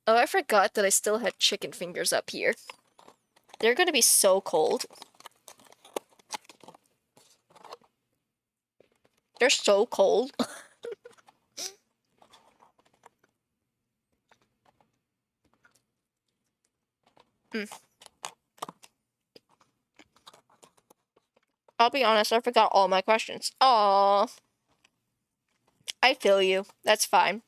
Oh, I forgot that I still had chicken fingers up here. They're gonna be so cold. They're so cold. I'll be honest, I forgot all my questions. Aww. I feel you. That's fine.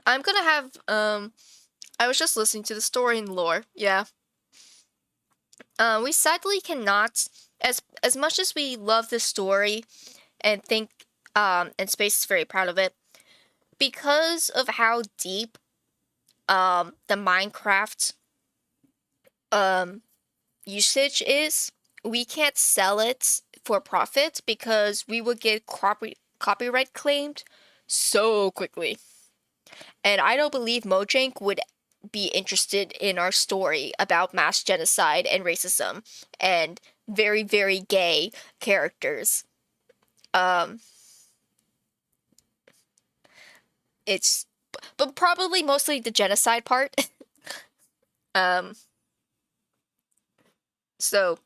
I'm gonna have, I was just listening to the story and lore, yeah. We sadly cannot, as much as we love this story and think, and Space is very proud of it, because of how deep, the Minecraft, usage is, we can't sell it for profit because we would get copyright claimed so quickly. And I don't believe Mojang would be interested in our story about mass genocide and racism and very, very gay characters. It's, but probably mostly the genocide part. So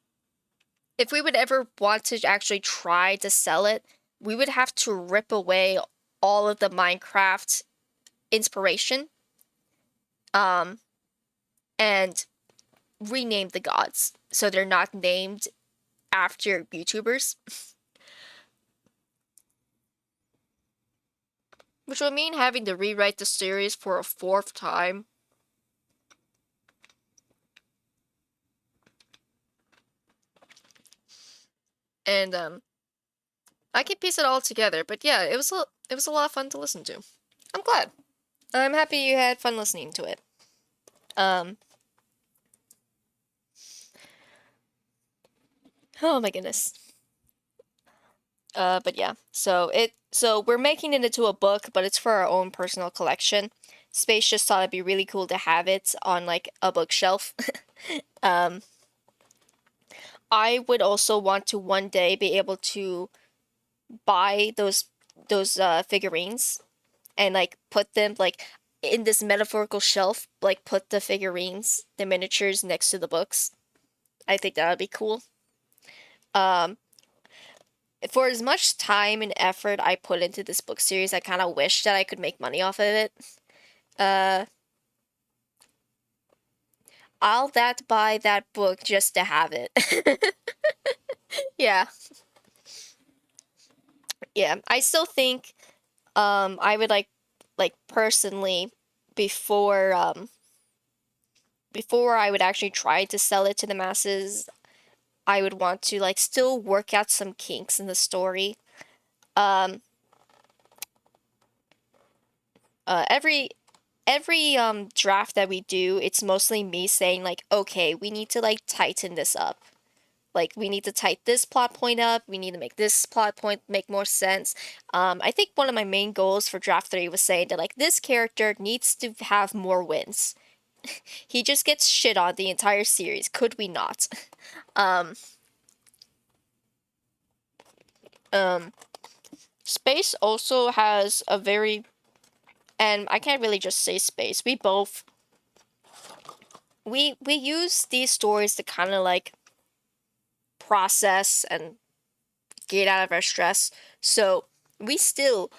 if we would ever want to actually try to sell it, we would have to rip away all of the Minecraft inspiration, and rename the gods so they're not named after YouTubers. Which would mean having to rewrite the series for a 4th time. And I can piece it all together, but yeah, it was a lot of fun to listen to. I'm glad. I'm happy you had fun listening to it. Oh my goodness. But yeah, so we're making it into a book, but it's for our own personal collection. Space just thought it'd be really cool to have it on like a bookshelf. um, I would also want to one day be able to buy those figurines and like put them like in this metaphorical shelf, like put the figurines, the miniatures next to the books. I think that would be cool. Um, for as much time and effort I put into this book series, I kind of wish that I could make money off of it. Uh, I'll that buy that book just to have it. Yeah, yeah. I still think I would like personally before before I would actually try to sell it to the masses, I would want to like still work out some kinks in the story. Um every draft that we do, it's mostly me saying like, okay, we need to like tighten this up. Like we need to tighten this plot point up. We need to make this plot point make more sense. I think one of my main goals for draft 3 was saying that like this character needs to have more wins. He just gets shit on the entire series. Could we not? Um, um, Space also has a very, and I can't really just say Space. We both we use these stories to kind of like process and get out of our stress. So we still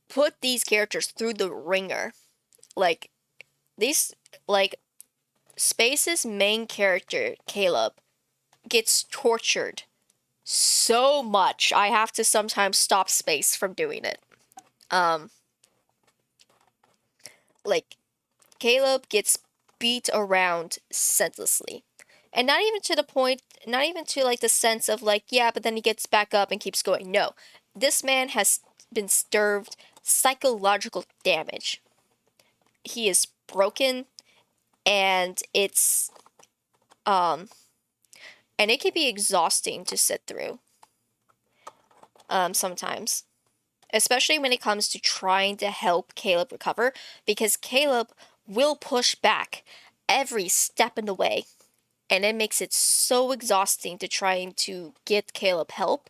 put these characters through the ringer. Like these like Space's main character, Caleb, gets tortured so much. I have to sometimes stop Space from doing it. Um like Caleb gets beat around senselessly. And not even to the point, not even to like the sense of like, yeah, but then he gets back up and keeps going. No. This man has been served psychological damage. He is broken and um it can be exhausting to sit through sometimes, especially when it comes to trying to help Caleb recover, because Caleb will push back every step in the way, and it makes it so exhausting to trying to get Caleb help,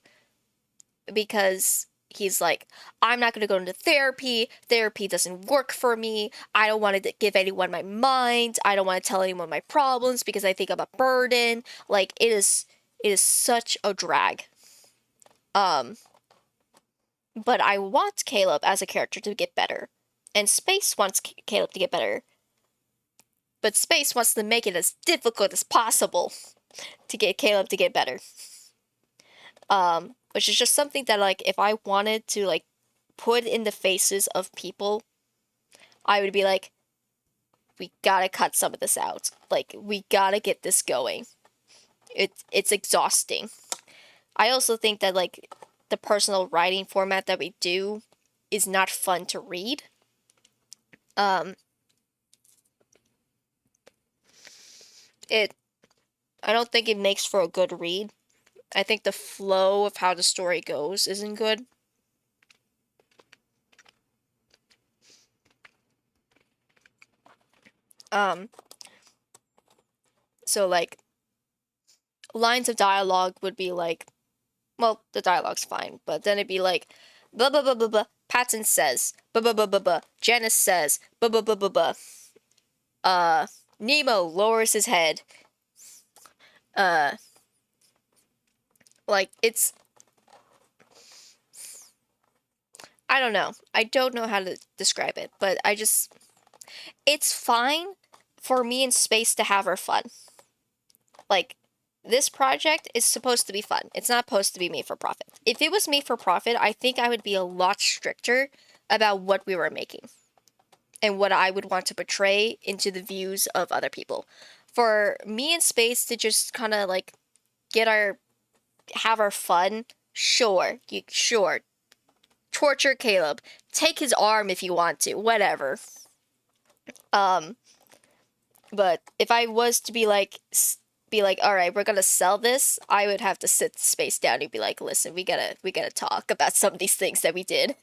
because he's like, I'm not going to go into therapy. Therapy doesn't work for me. I don't want to give anyone my mind. I don't want to tell anyone my problems because I think I'm a burden. Like it is such a drag. Um but I want Caleb as a character to get better. And Space wants Caleb to get better. But Space wants to make it as difficult as possible to get Caleb to get better. Which is just something that like if I wanted to like put in the faces of people, I would be like, we gotta cut some of this out. Like we gotta get this going. It's exhausting. I also think that like the personal writing format that we do is not fun to read. Um it I don't think it makes for a good read. I think the flow of how the story goes isn't good. Um so like lines of dialogue would be like, well, the dialogue's fine, but then it'd be like, blah blah blah blah blah. Patton says, blah blah blah blah blah. Janice says, blah blah blah blah blah. Nemo lowers his head. Uh, like it's, I don't know. I don't know how to describe it, but it's fine for me in Space to have our fun. Like, this project is supposed to be fun. It's not supposed to be made for profit. If it was made for profit, I think I would be a lot stricter about what we were making and what I would want to portray into the views of other people. For me in Space to just kind of like have our fun, sure. Torture Caleb. Take his arm if you want to, whatever. Um, but if I was to be like be like, all right, we're gonna sell this, I would have to sit space down and be like, listen, we gotta talk about some of these things that we did.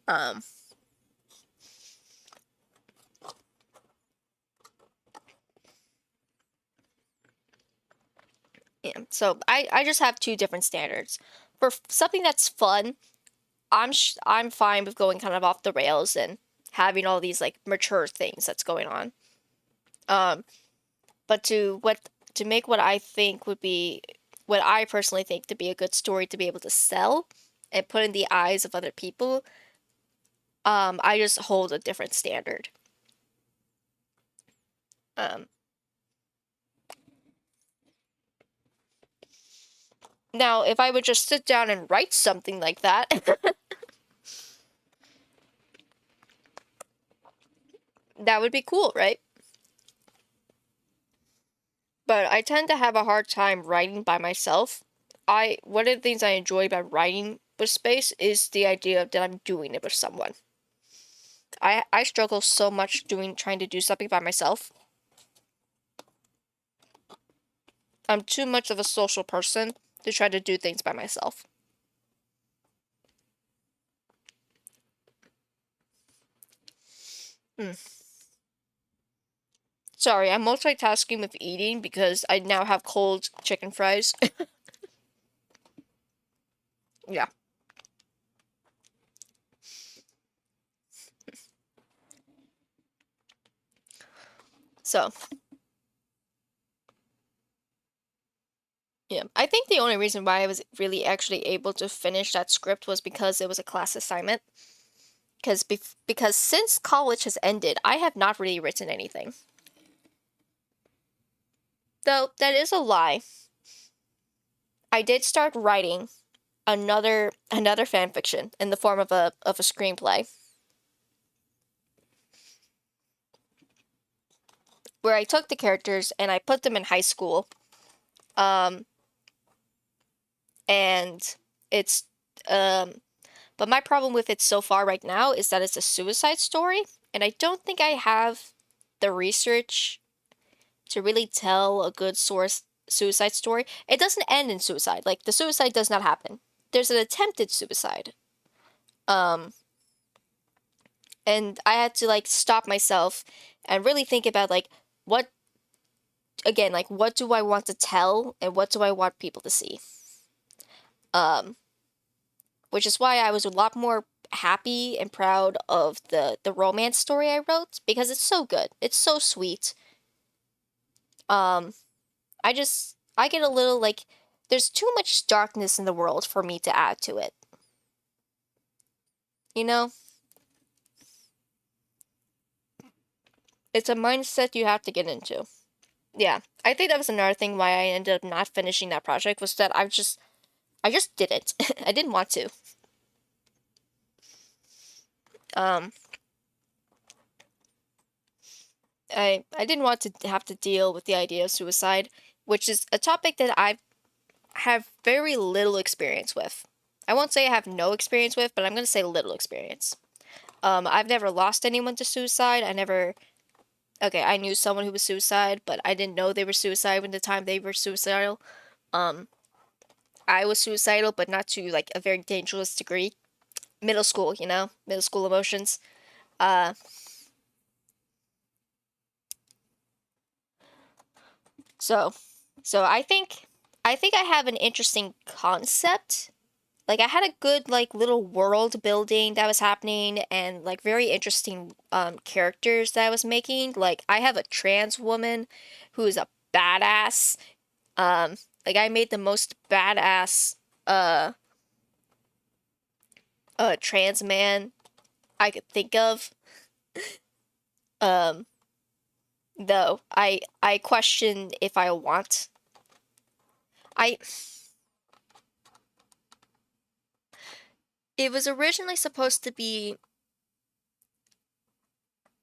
Um, yeah. So I just have two different standards. For something that's fun, I'm fine with going kind of off the rails and having all these like mature things that's going on. Um, but to make what I think would be what I personally think to be a good story to be able to sell and put in the eyes of other people, I just hold a different standard. Um, Now, if I would just sit down and write something like that, that would be cool, right? But I tend to have a hard time writing by myself. One of the things I enjoy about writing with space is the idea that I'm doing it with someone. I struggle so much trying to do something by myself. I'm too much of a social person to try to do things by myself. Hmm. Sorry, I'm multitasking with eating because I now have cold chicken fries. Yeah. So, yeah. I think the only reason why I was really actually able to finish that script was because it was a class assignment. Because since college has ended, I have not really written anything. Though that is a lie. I did start writing another fan fiction in the form of a screenplay where I took the characters and I put them in high school. Um and it's but my problem with it so far right now is that it's a suicide story, and I don't think I have the research to really tell a good source suicide story. It doesn't end in suicide. Like the suicide does not happen. There's an attempted suicide. Um and I had to like stop myself and really think about like what again, like what do I want to tell and what do I want people to see? Um which is why I was a lot more happy and proud of the romance story I wrote because it's so good. It's so sweet. Um I get a little like there's too much darkness in the world for me to add to it. You know? It's a mindset you have to get into. Yeah. I think that was another thing why I ended up not finishing that project was that I just didn't. I didn't want to. Um I didn't want to have to deal with the idea of suicide, which is a topic that I have very little experience with. I won't say I have no experience with, but I'm going to say little experience. I've never lost anyone to suicide. Okay, I knew someone who was suicide, but I didn't know they were suicidal when the time they were suicidal. Um, I was suicidal, but not to like a very dangerous degree. Middle school, middle school emotions. Uh, so, so I think I have an interesting concept. Like I had a good like little world building that was happening and like very interesting characters that I was making. Like I have a trans woman who is a badass. Like I made the most badass uh trans man I could think of. Um though I question if I want I it was originally supposed to be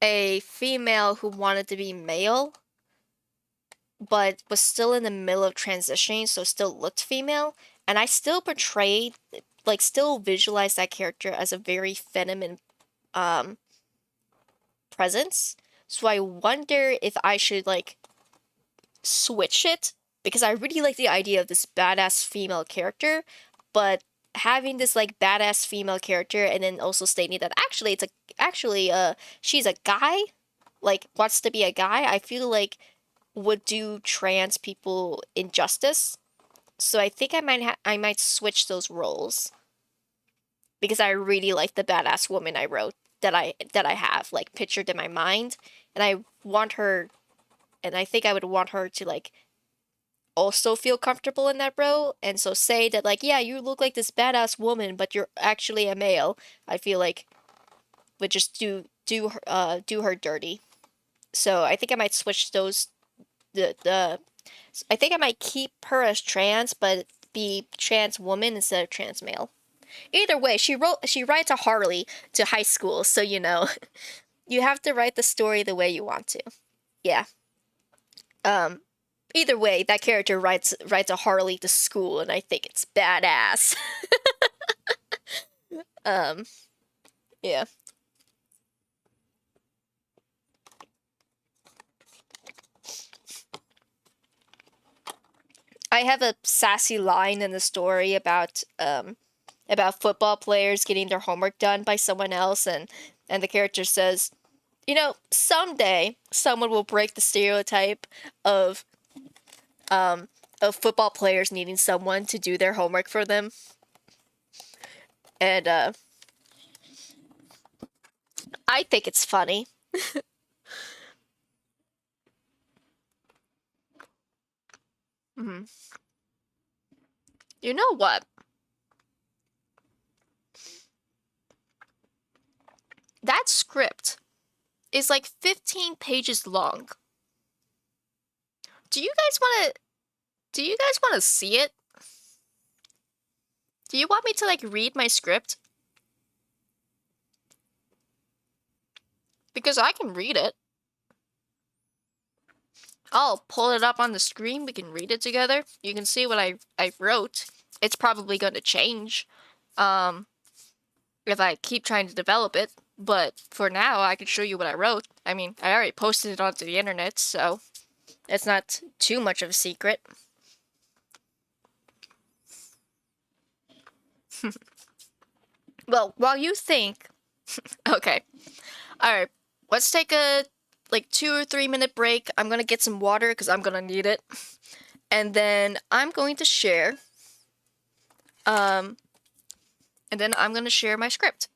a female who wanted to be male but was still in the middle of transitioning, so still looked female. And I still portrayed, like, still visualized that character as a very feminine um, presence. So I wonder if I should, like, switch it because I really like the idea of this badass female character, but having this like badass female character and then also stating that she's a guy, like wants to be a guy, I feel like would do trans people injustice. So I think I might switch those roles because I really like the badass woman I wrote that I have like pictured in my mind, and I want her, and I think I would want her to like also feel comfortable in that role, and so say that like, yeah, you look like this badass woman, but you're actually a male. I feel like would just do her dirty. So I think I might switch those the I think I might keep her as trans, but be trans woman instead of trans male. Either way, she writes a Harley to high school, so you know, you have to write the story the way you want to. Yeah. Um. Either way, that character writes a Harley to school, and I think it's badass. um. Yeah. I have a sassy line in the story about football players getting their homework done by someone else, and the character says, you know, someday someone will break the stereotype of of football players needing someone to do their homework for them. And I think it's funny. hmm You know what? That script is like 15 pages long. Do you guys want to see it? Do you want me to like read my script? Because I can read it. I'll pull it up on the screen. We can read it together. You can see what I wrote. It's probably going to change if I keep trying to develop it. But for now, I can show you what I wrote. I mean, I already posted it onto the internet, so it's not too much of a secret. Well, while you think... Okay. Alright, let's take a like 2 or 3 minute break. I'm gonna get some water because I'm gonna need it. And then I'm going to share. And then I'm gonna share my script.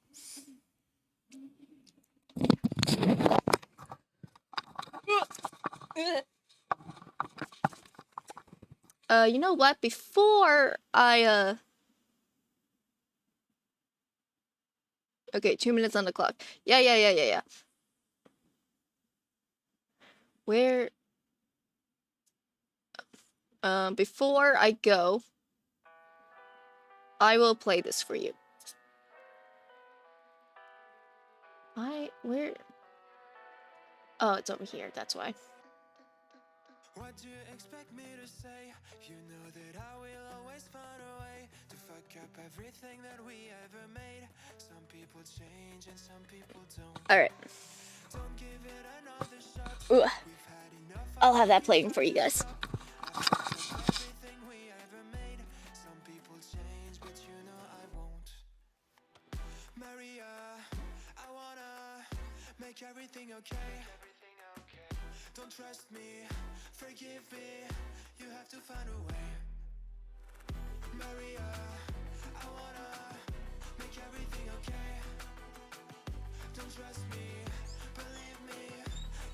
You know what? Before I Okay, 2 minutes on the clock. Yeah. Where before I go, I will play this for you. Where? Oh, it's over here, that's why. What do you expect me to say? You know that I will always find a way to fuck up everything that we ever made. Some people change and some people don't. Alright. Don't give it another shot. Ooh. We've had enough of I'll have that playing for you guys. everything we ever made. Some people change, but you know I won't. Maria, I wanna make everything okay. Don't trust me, forgive me, you have to find a way. Maria, I wanna make everything okay. Don't trust me, believe me,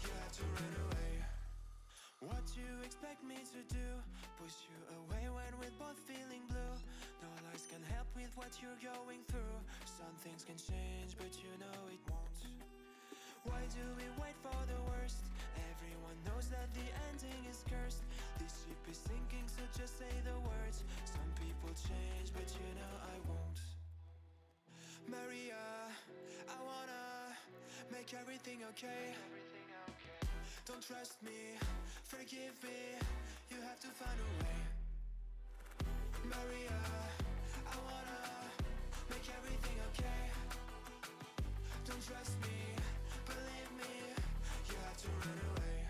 you have to run away. What you expect me to do? Push you away when we're both feeling blue. No lies can help with what you're going through. Some things can change, but you know it won't. Why do we wait for the worst? Everyone knows that the ending is cursed. This ship is sinking, so just say the words. Some people change, but you know I won't. Maria, I wanna make everything okay. Don't trust me, forgive me, you have to find a way. Maria, I wanna make everything okay. Don't trust me, believe me, you have to run away.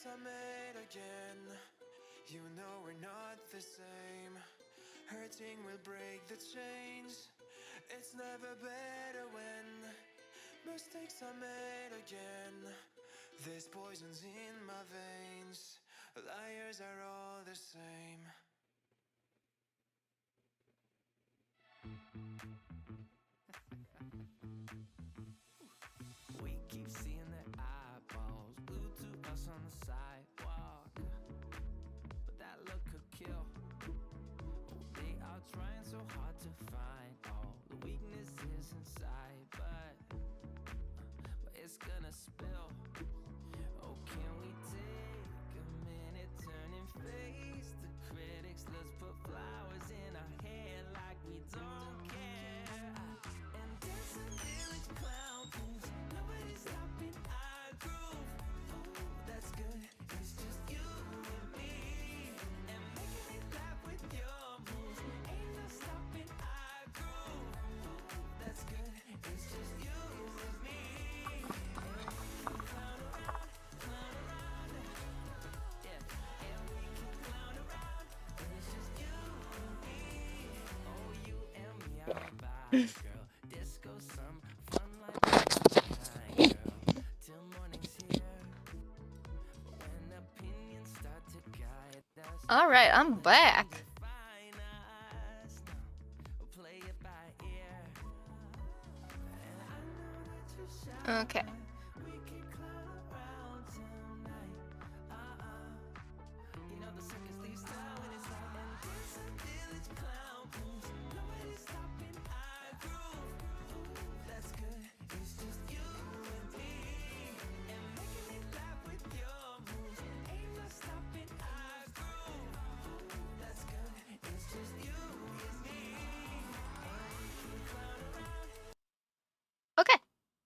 mistakes I made again. You know we're not the same. Hurting will break the chains. It's never better when mistakes are made again. There's poisons in my veins. Liars are all the same. We keep seeing their eyeballs glued to us on the sidewalk, but that look could kill. They are trying so hard to find all the weaknesses inside, but it's gonna spill. Oh, can we take a minute, turn and face the critics? Let's put flowers in our hair like we don't care. And dance until it's clown proof. Nobody's stopping our groove. Ooh, that's good. It's just you and me. And making me laugh with your moves. Ain't no stopping our groove. Ooh, that's good. It's just you and me. And we can clown around, yeah. And we can clown around. And it's just you and me. Oh, you and me are vibes, girl. Disco, some fun like kind, girl. Till morning's here. When opinions start to guide us. All right, I'm back. Define us. Now, play it by ear. And I know that you're shy. Okay. We can clown around tonight. You know the circus leaves town when it's light. And dance until it's clown proof. Nobody's stopping our groove. Ooh, that's good. It's just you and me. And making me laugh with your moves. Ain't no stopping our groove. Ooh, that's good. It's just you and me. And we can clown around. Okay.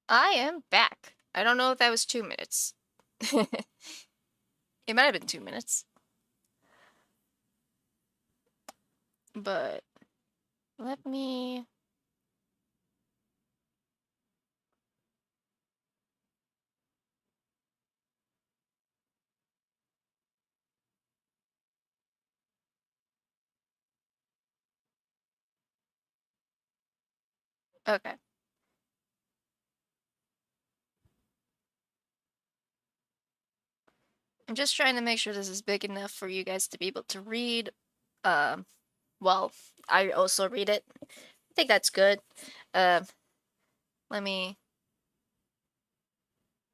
I am back. I don't know if that was 2 minutes. It might have been 2 minutes. But let me. Okay. I'm just trying to make sure this is big enough for you guys to be able to read. Well, I also read it. I think that's good. Let me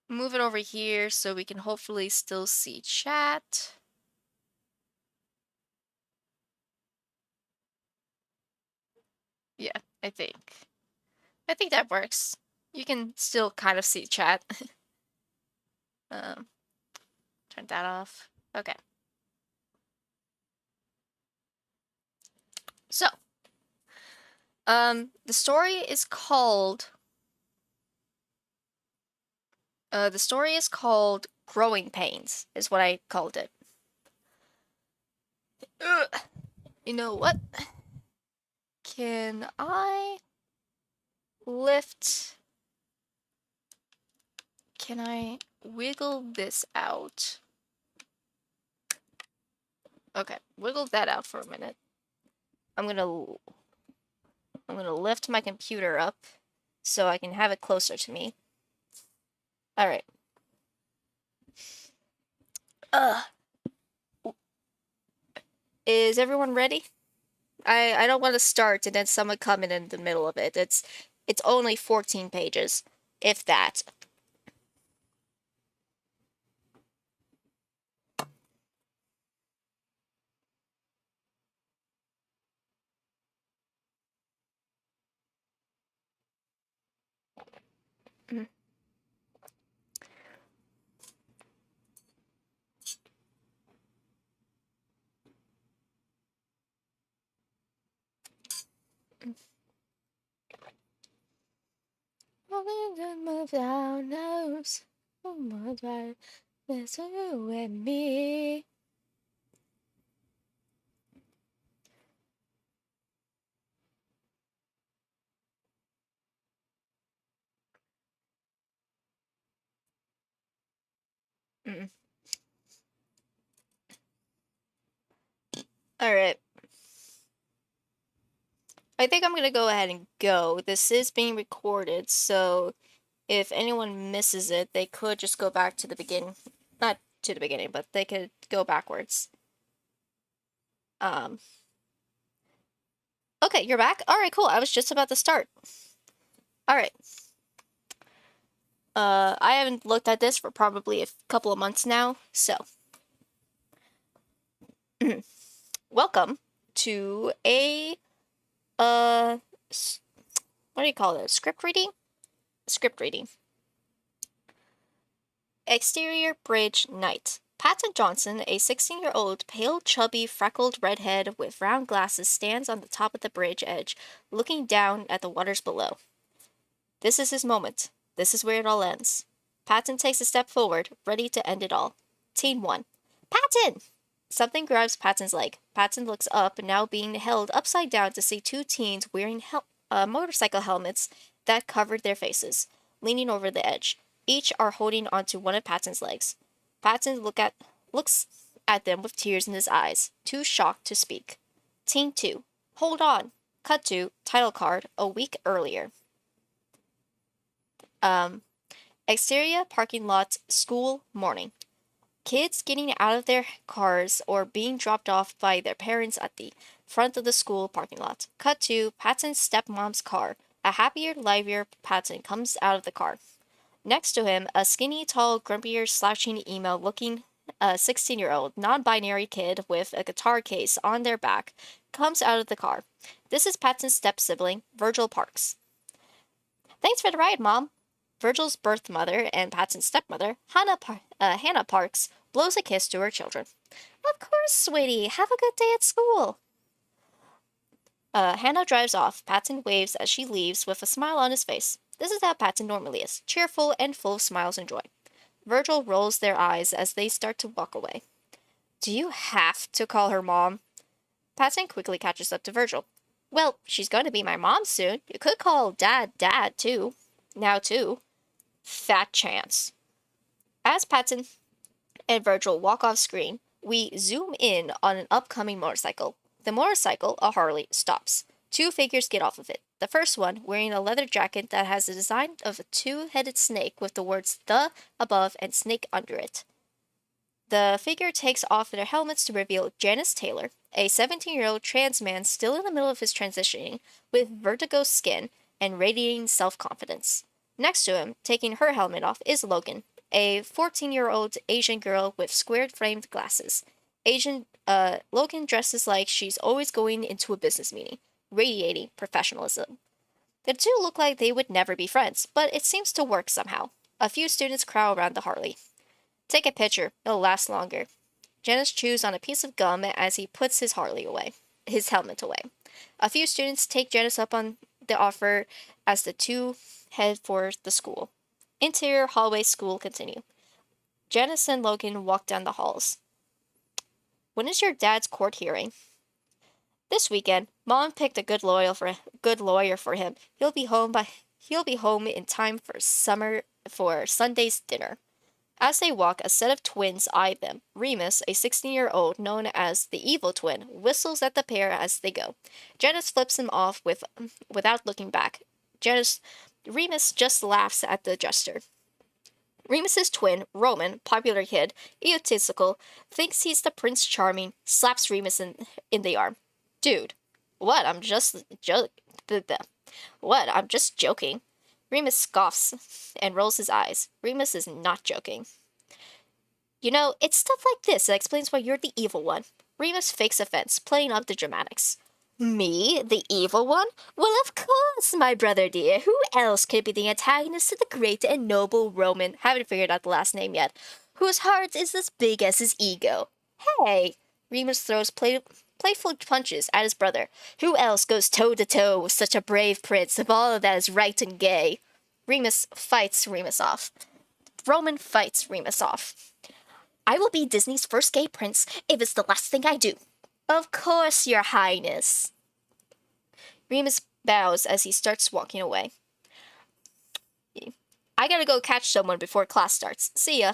move it over here so we can hopefully still see chat. Yeah, I think that works. You can still kind of see chat. Turn that off. Okay. So, the story is called Growing Pains, is what I called it. Ugh. You know what? Can I lift? Can I wiggle this out? Okay, wiggle that out for a minute. I'm gonna lift my computer up so I can have it closer to me. All right. Is everyone ready? I don't want to start and then someone come in the middle of it. It's only 14 pages, if that. Mm. Down nose, oh my God, that's you and me. Mm. Alright. I think I'm gonna go ahead and go. This is being recorded, so if anyone misses it, they could just go back to the beginning. Not to the beginning, but they could go backwards. Okay, you're back? Alright, cool. I was just about to start. Alright. I haven't looked at this for probably a couple of months now, so. Welcome to a, what do you call it? Script reading? Script reading. Exterior Bridge Night. Patton Johnson, a 16-year-old, pale, chubby, freckled redhead with round glasses, stands on the top of the bridge edge, looking down at the waters below. This is his moment. This is where it all ends. Patton takes a step forward, ready to end it all. Teen 1. Patton! Something grabs Patton's leg. Patton looks up, now being held upside down to see two teens wearing motorcycle helmets that covered their faces, leaning over the edge. Each are holding onto one of Patton's legs. Patton looks at them with tears in his eyes, too shocked to speak. Teen 2. Hold on. Cut to title card a week earlier. Exterior parking lot, school morning. Kids getting out of their cars or being dropped off by their parents at the front of the school parking lot. Cut to Patton's stepmom's car. A happier, livelier Patton comes out of the car. Next to him, a skinny, tall, grumpier, slouching, emo-looking 16-year-old, non-binary kid with a guitar case on their back comes out of the car. This is Patton's step-sibling, Virgil Parks. Thanks for the ride, Mom. Virgil's birth mother and Patton's stepmother, Hannah Parks, blows a kiss to her children. Of course, sweetie. Have a good day at school. Hannah drives off. Patton waves as she leaves with a smile on his face. This is how Patton normally is, cheerful and full of smiles and joy. Virgil rolls their eyes as they start to walk away. Do you have to call her Mom? Patton quickly catches up to Virgil. Well, she's going to be my mom soon. You could call Dad, too. Now, too. Fat chance. As Patton and Virgil walk off screen, we zoom in on an upcoming motorcycle. The motorcycle, a Harley, stops. Two figures get off of it. The first one, wearing a leather jacket that has the design of a two-headed snake with the words "the" above and "snake" under it. The figure takes off their helmets to reveal Janice Taylor, a 17-year-old trans man still in the middle of his transitioning, with vertigo skin and radiating self-confidence. Next to him, taking her helmet off, is Logan, a 14-year-old Asian girl with square-framed glasses. Logan dresses like she's always going into a business meeting, radiating professionalism. The two look like they would never be friends, but it seems to work somehow. A few students crowd around the Harley. Take a picture, it'll last longer. Janice chews on a piece of gum as he puts his helmet away. A few students take Janice up on the offer as the two head for the school. Interior hallway school continue. Janice and Logan walk down the halls. When is your dad's court hearing? This weekend. Mom picked a good lawyer for him. He'll be home in time for Sunday's dinner. As they walk, a set of twins eye them. Remus, a 16-year-old known as the evil twin, whistles at the pair as they go. Janice flips him off without looking back. Remus just laughs at the gesture. Remus's twin, Roman, popular kid, egotistical, thinks he's the Prince Charming, slaps Remus in the arm. Dude, what? I'm just joking. Remus scoffs and rolls his eyes. Remus is not joking. You know, it's stuff like this that explains why you're the evil one. Remus fakes offense, playing up the dramatics. Me, the evil one? Well, of course, my brother dear. Who else could be the antagonist to the great and noble Roman, haven't figured out the last name yet, whose heart is as big as his ego? Hey! Remus throws playful punches at his brother. Who else goes toe-to-toe with such a brave prince of all that is right and gay? Remus fights Remus off. Roman fights Remus off. I will be Disney's first gay prince if it's the last thing I do. Of course, your highness. Remus bows as he starts walking away. I gotta go catch someone before class starts. See ya.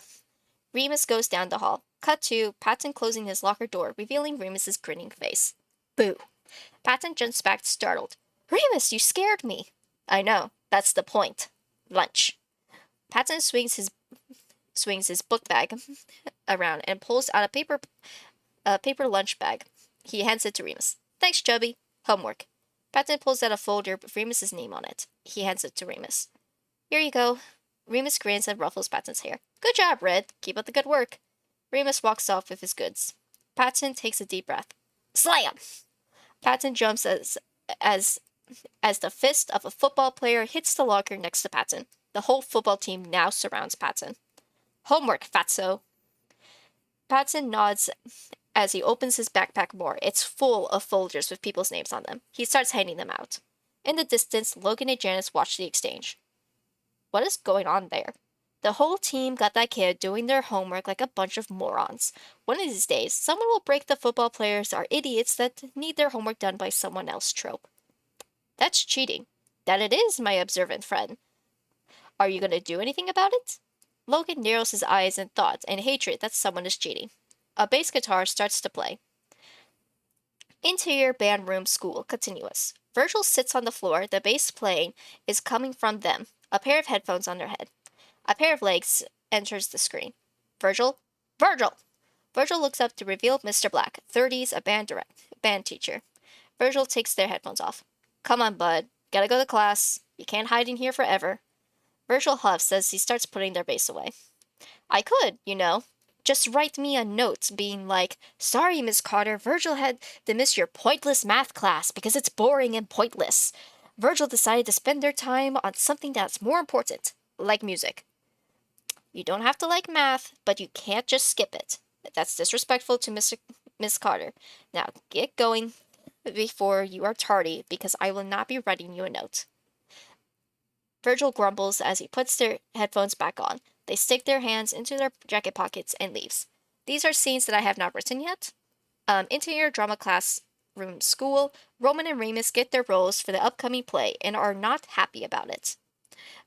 Remus goes down the hall. Cut to Patton closing his locker door, revealing Remus's grinning face. Boo. Patton jumps back, startled. Remus, you scared me. I know. That's the point. Lunch. Patton swings his book bag around and pulls out a paper lunch bag. He hands it to Remus. Thanks, Chubby. Homework. Patton pulls out a folder with Remus's name on it. He hands it to Remus. Here you go. Remus grins and ruffles Patton's hair. Good job, Red. Keep up the good work. Remus walks off with his goods. Patton takes a deep breath. Slam! Patton jumps as the fist of a football player hits the locker next to Patton. The whole football team now surrounds Patton. Homework, fatso. Patton nods as he opens his backpack more. It's full of folders with people's names on them. He starts handing them out. In the distance, Logan and Janice watch the exchange. What is going on there? The whole team got that kid doing their homework like a bunch of morons. One of these days, someone will break the football players are idiots that need their homework done by someone else trope. That's cheating. That it is, my observant friend. Are you going to do anything about it? Logan narrows his eyes in thought and hatred that someone is cheating. A bass guitar starts to play. Interior band room school continuous. Virgil sits on the floor. The bass playing is coming from them. A pair of headphones on their head. A pair of legs enters the screen. Virgil? Virgil! Virgil looks up to reveal Mr. Black, 30s, a band teacher. Virgil takes their headphones off. Come on, bud. Gotta go to class. You can't hide in here forever. Virgil huffs as he starts putting their bass away. I could, you know. Just write me a note being like, sorry, Miss Carter, Virgil had to miss your pointless math class because it's boring and pointless. Virgil decided to spend their time on something that's more important, like music. You don't have to like math, but you can't just skip it. That's disrespectful to Miss Carter. Now get going before you are tardy, because I will not be writing you a note. Virgil grumbles as he puts their headphones back on. They stick their hands into their jacket pockets and leaves. These are scenes that I have not written yet. Interior drama classroom school. Roman and Remus get their roles for the upcoming play and are not happy about it.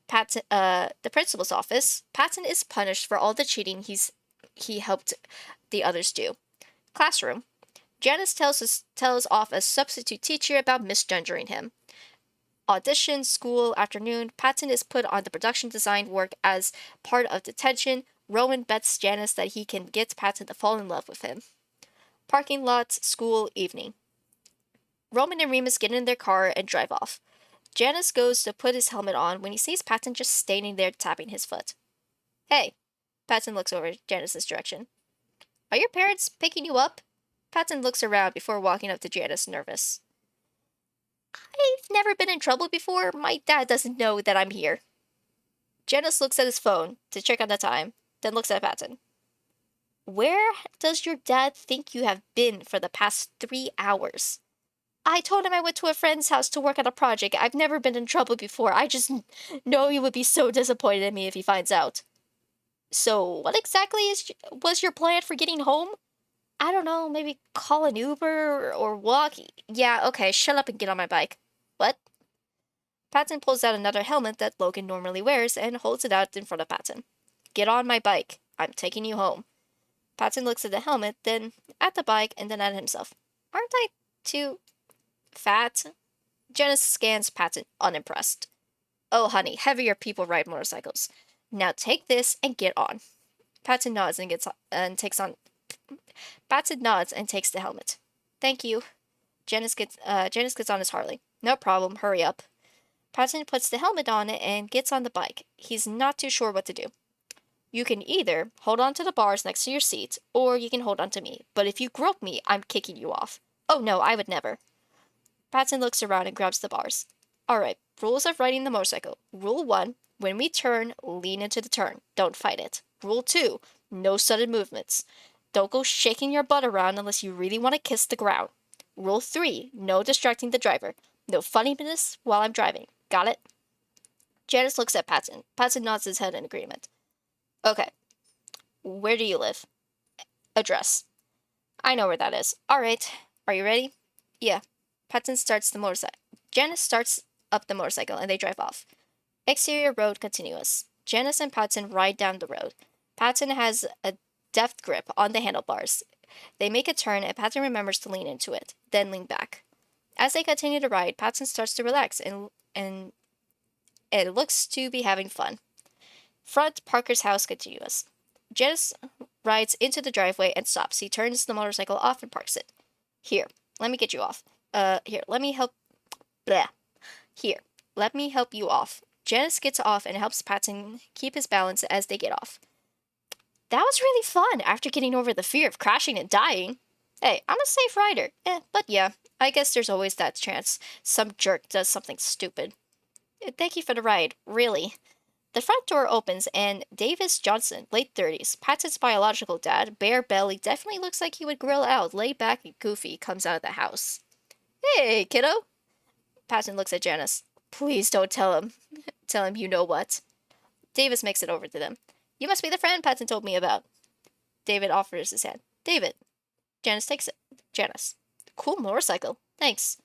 The principal's office. Patton is punished for all the cheating he helped the others do. Classroom. Janice tells off a substitute teacher about misgendering him. Audition, school, afternoon. Patton is put on the production design work as part of detention. Rowan bets Janice that he can get Patton to fall in love with him. Parking lot, school, evening. Roman and Remus get in their car and drive off. Janice goes to put his helmet on when he sees Patton just standing there tapping his foot. Hey. Patton looks over Janice's direction. Are your parents picking you up? Patton looks around before walking up to Janice, nervous. I've never been in trouble before. My dad doesn't know that I'm here. Janice looks at his phone to check on the time, then looks at Patton. Where does your dad think you have been for the past 3 hours? I told him I went to a friend's house to work on a project. I've never been in trouble before. I just know he would be so disappointed in me if he finds out. So, what exactly was your plan for getting home? I don't know, maybe call an Uber or walk. Yeah, okay, shut up and get on my bike. What? Patton pulls out another helmet that Logan normally wears and holds it out in front of Patton. Get on my bike. I'm taking you home. Patton looks at the helmet, then at the bike, and then at himself. Aren't I too fat? Janice scans Patton, unimpressed. Oh, honey, heavier people ride motorcycles. Now take this and get on. Patton nods and takes the helmet. Thank you. Janice gets on his Harley. No problem. Hurry up. Patton puts the helmet on and gets on the bike. He's not too sure what to do. You can either hold on to the bars next to your seat, or you can hold on to me. But if you grope me, I'm kicking you off. Oh no, I would never. Patton looks around and grabs the bars. Alright, rules of riding the motorcycle. Rule 1, when we turn, lean into the turn. Don't fight it. Rule 2, no sudden movements. Don't go shaking your butt around unless you really want to kiss the ground. Rule 3, no distracting the driver. No funniness while I'm driving. Got it? Janice looks at Patton. Patton nods his head in agreement. Okay. Where do you live? Address. I know where that is. Alright. Are you ready? Yeah. Patton starts the motorcycle. Janice starts up the motorcycle and they drive off. Exterior road continuous. Janice and Patton ride down the road. Patton has a deft grip on the handlebars. They make a turn, and Patton remembers to lean into it, then lean back. As they continue to ride, Patton starts to relax and it looks to be having fun. Front Parker's house continuous. Janice rides into the driveway and stops. He turns the motorcycle off and parks it. Here, let me get you off. Here, let me help. Blah. Here, let me help you off. Janice gets off and helps Patton keep his balance as they get off. That was really fun after getting over the fear of crashing and dying. Hey, I'm a safe rider. But yeah, I guess there's always that chance some jerk does something stupid. Thank you for the ride, really. The front door opens and Davis Johnson, late 30s, Patton's biological dad, bare belly, definitely looks like he would grill out, laid back and goofy, comes out of the house. Hey, kiddo. Patton looks at Janice. Please don't tell him. Tell him you know what. Davis makes it over to them. You must be the friend Patton told me about. David offers his hand. David. Janice takes it. Janice. Cool motorcycle. Thanks.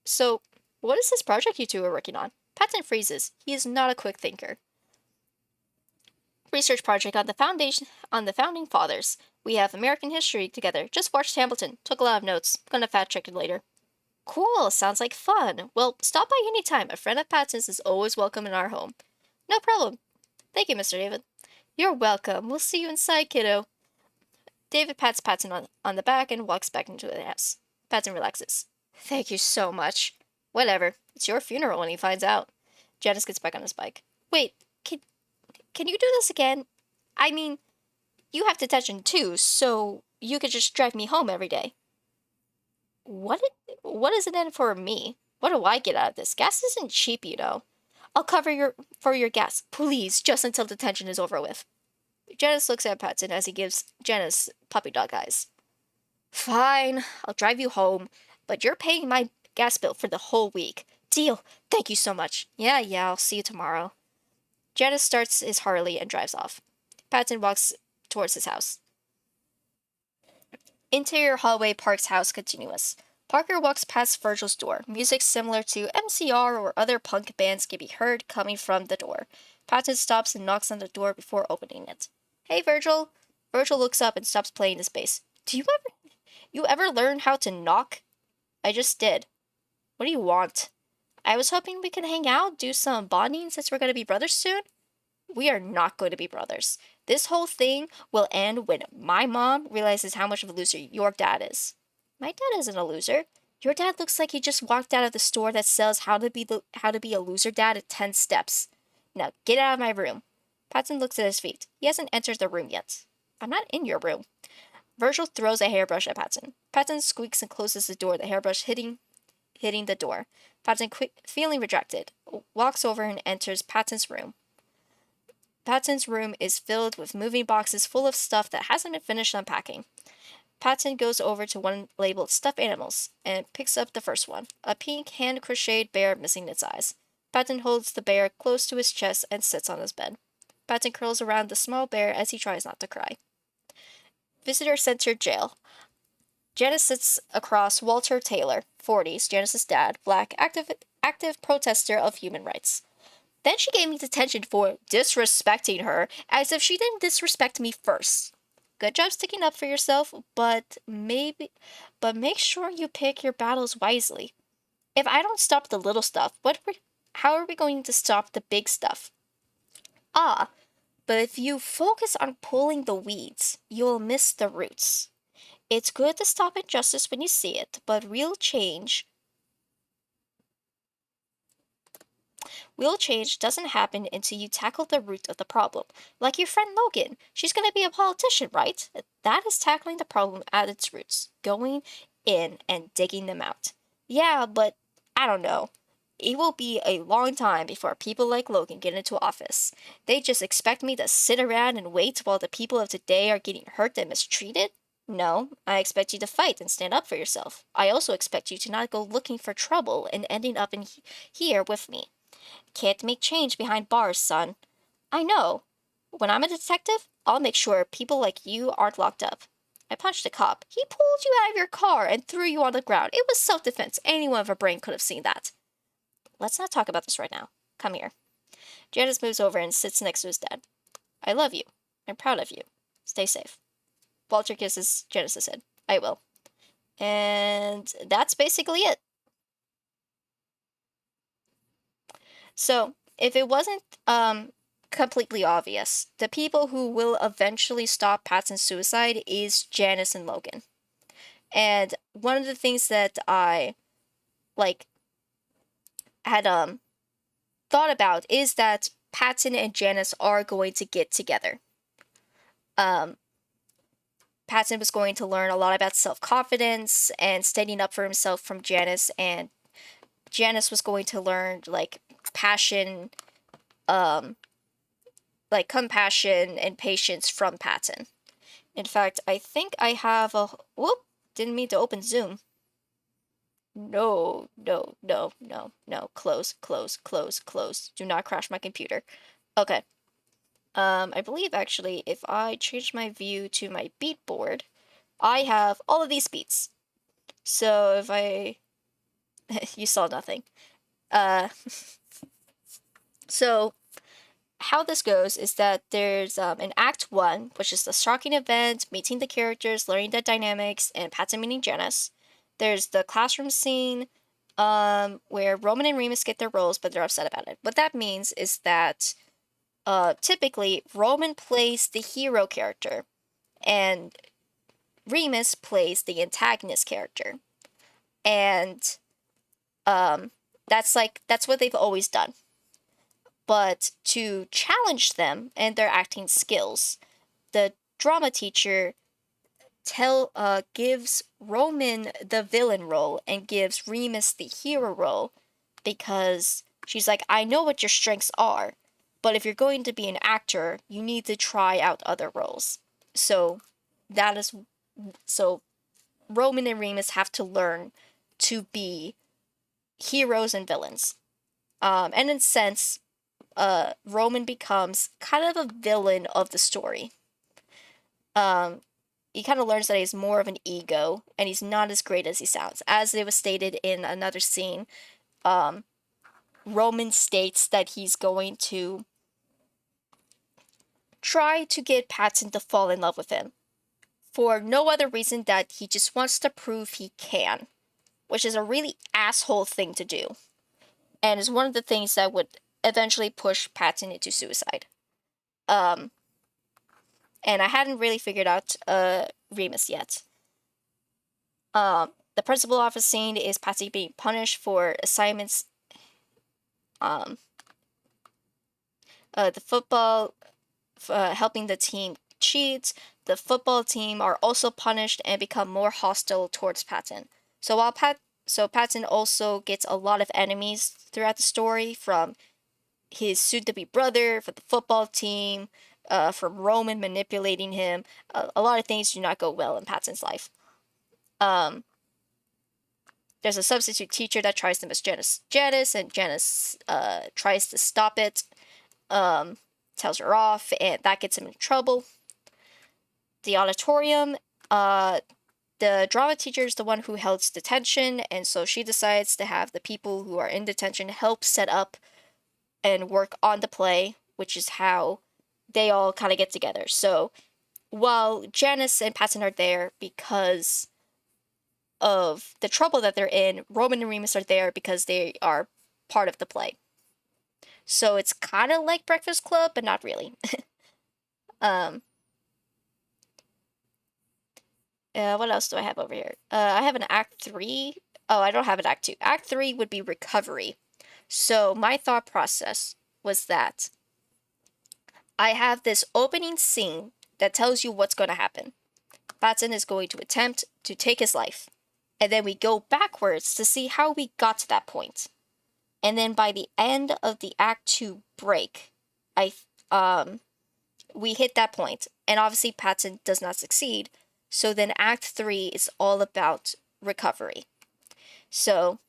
So, what is this project you two are working on? Patton freezes. He is not a quick thinker. Research project on the founding fathers. We have American history together. Just watched Hamilton. Took a lot of notes. Gonna fact check it later. Cool. Sounds like fun. Well, stop by any time. A friend of Patton's is always welcome in our home. No problem. Thank you, Mr. David. You're welcome. We'll see you inside, kiddo. David pats Patton on the back and walks back into the house. Patton relaxes. Thank you so much. Whatever. It's your funeral when he finds out. Janice gets back on his bike. Wait, can you do this again? I mean, you have detention too, so you could just drive me home every day. What is it in for me? What do I get out of this? Gas isn't cheap, you know. I'll cover your gas, please, just until detention is over with. Janice looks at Patton as he gives Janice puppy dog eyes. Fine, I'll drive you home, but you're paying my gas bill for the whole week. Deal. Thank you so much. Yeah, I'll see you tomorrow. Janice starts his Harley and drives off. Patton walks towards his house. Interior hallway, Park's house continuous. Parker walks past Virgil's door. Music similar to MCR or other punk bands can be heard coming from the door. Patton stops and knocks on the door before opening it. Hey, Virgil. Virgil looks up and stops playing his bass. You ever learn how to knock? I just did. What do you want? I was hoping we could hang out, do some bonding since we're going to be brothers soon. We are not going to be brothers. This whole thing will end when my mom realizes how much of a loser your dad is. My dad isn't a loser. Your dad looks like he just walked out of the store that sells how to be a loser dad at 10 steps. Now get out of my room. Patton looks at his feet. He hasn't entered the room yet. I'm not in your room. Virgil throws a hairbrush at Patton. Patton squeaks and closes the door, the hairbrush hitting the door. Patton, feeling rejected, walks over and enters Patton's room. Patton's room is filled with moving boxes full of stuff that hasn't been finished unpacking. Patton goes over to one labeled Stuffed Animals and picks up the first one, a pink hand-crocheted bear missing its eyes. Patton holds the bear close to his chest and sits on his bed. Patton curls around the small bear as he tries not to cry. Visitor Center Jail. Janice sits across Walter Taylor, 40s, Janice's dad, black, active protester of human rights. Then she gave me detention for disrespecting her, as if she didn't disrespect me first. Good job sticking up for yourself, but make sure you pick your battles wisely. If I don't stop the little stuff, how are we going to stop the big stuff? But if you focus on pulling the weeds, you'll miss the roots. It's good to stop injustice when you see it, but real change doesn't happen until you tackle the root of the problem. Like your friend Logan. She's going to be a politician, right? That is tackling the problem at its roots. Going in and digging them out. Yeah, but I don't know. It will be a long time before people like Logan get into office. They just expect me to sit around and wait while the people of today are getting hurt and mistreated? No, I expect you to fight and stand up for yourself. I also expect you to not go looking for trouble and ending up in here with me. Can't make change behind bars, son. I know. When I'm a detective, I'll make sure people like you aren't locked up. I punched a cop. He pulled you out of your car and threw you on the ground. It was self-defense. Anyone with a brain could have seen that. Let's not talk about this right now. Come here. Janice moves over and sits next to his dad. I love you. I'm proud of you. Stay safe. Walter kisses Janice's head. I will. And that's basically it. So, if it wasn't completely obvious, the people who will eventually stop Patson's suicide is Janice and Logan. And one of the things that I like had thought about is that Patton and Janice are going to get together. Patton was going to learn a lot about self-confidence and standing up for himself from Janice, and Janice was going to learn like passion, like compassion and patience from Patton. In fact, I think I have a whoop, didn't mean to open Zoom. No, no, no, no, no. Close, close, close, close. Do not crash my computer. Okay. I believe actually if I change my view to my beat board, I have all of these beats. So if I you saw nothing. So how this goes is that there's an Act 1, which is the shocking event, meeting the characters, learning the dynamics, and Patton meeting Janice. There's the classroom scene, where Roman and Remus get their roles, but they're upset about it. What that means is that typically Roman plays the hero character, and Remus plays the antagonist character. And that's what they've always done. But to challenge them and their acting skills, the drama teacher gives Roman the villain role and gives Remus the hero role, because she's like, I know what your strengths are, but if you're going to be an actor, you need to try out other roles. So Roman and Remus have to learn to be heroes and villains. And in a sense, Roman becomes kind of a villain of the story. He kind of learns that he's more of an ego, and he's not as great as he sounds. As it was stated in another scene, Roman states that he's going to try to get Patton to fall in love with him, for no other reason that he just wants to prove he can, which is a really asshole thing to do, and is one of the things that would eventually push Patton into suicide. And I hadn't really figured out Remus yet. The principal office scene is Patton being punished for assignments. The football, helping the team cheat. The football team are also punished and become more hostile towards Patton. So Patton also gets a lot of enemies throughout the story, from his soon-to-be brother, from the football team, from Roman manipulating him. A lot of things do not go well in Patton's life. There's a substitute teacher that tries to miss Janice, and Janice tries to stop it, tells her off, and that gets him in trouble. The auditorium, the drama teacher is the one who holds detention, and so she decides to have the people who are in detention help set up and work on the play, which is how they all kind of get together. So while Janice and Patton are there because of the trouble that they're in, Roman and Remus are there because they are part of the play. So it's kind of like Breakfast Club, but not really. What else do I have over here? I have an Act 3. Oh, I don't have an Act 2. Act 3 would be recovery. So my thought process was that I have this opening scene that tells you what's going to happen. Patton is going to attempt to take his life. And then we go backwards to see how we got to that point. And then by the end of the Act 2 break, we hit that point. And obviously Patton does not succeed. So then Act 3 is all about recovery. So,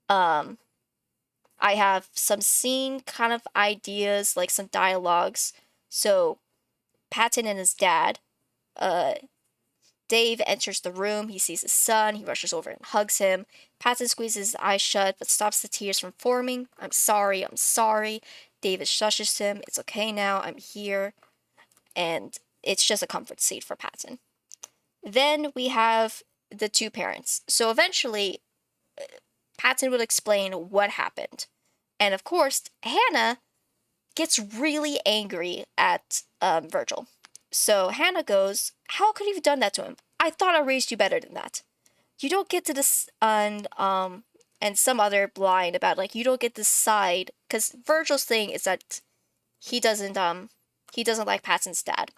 I have some scene kind of ideas, like some dialogues. So, Patton and his dad, Dave enters the room. He sees his son. He rushes over and hugs him. Patton squeezes his eyes shut, but stops the tears from forming. I'm sorry. David shushes him. It's okay now. I'm here. And it's just a comfort seat for Patton. Then we have the two parents. So eventually, Patton will explain what happened. And of course, Hannah gets really angry at Virgil. So Hannah goes, "How could you have done that to him? I thought I raised you better than that. You don't get to this," and some other line about like you don't get to decide, because Virgil's thing is that he doesn't like Patton's dad,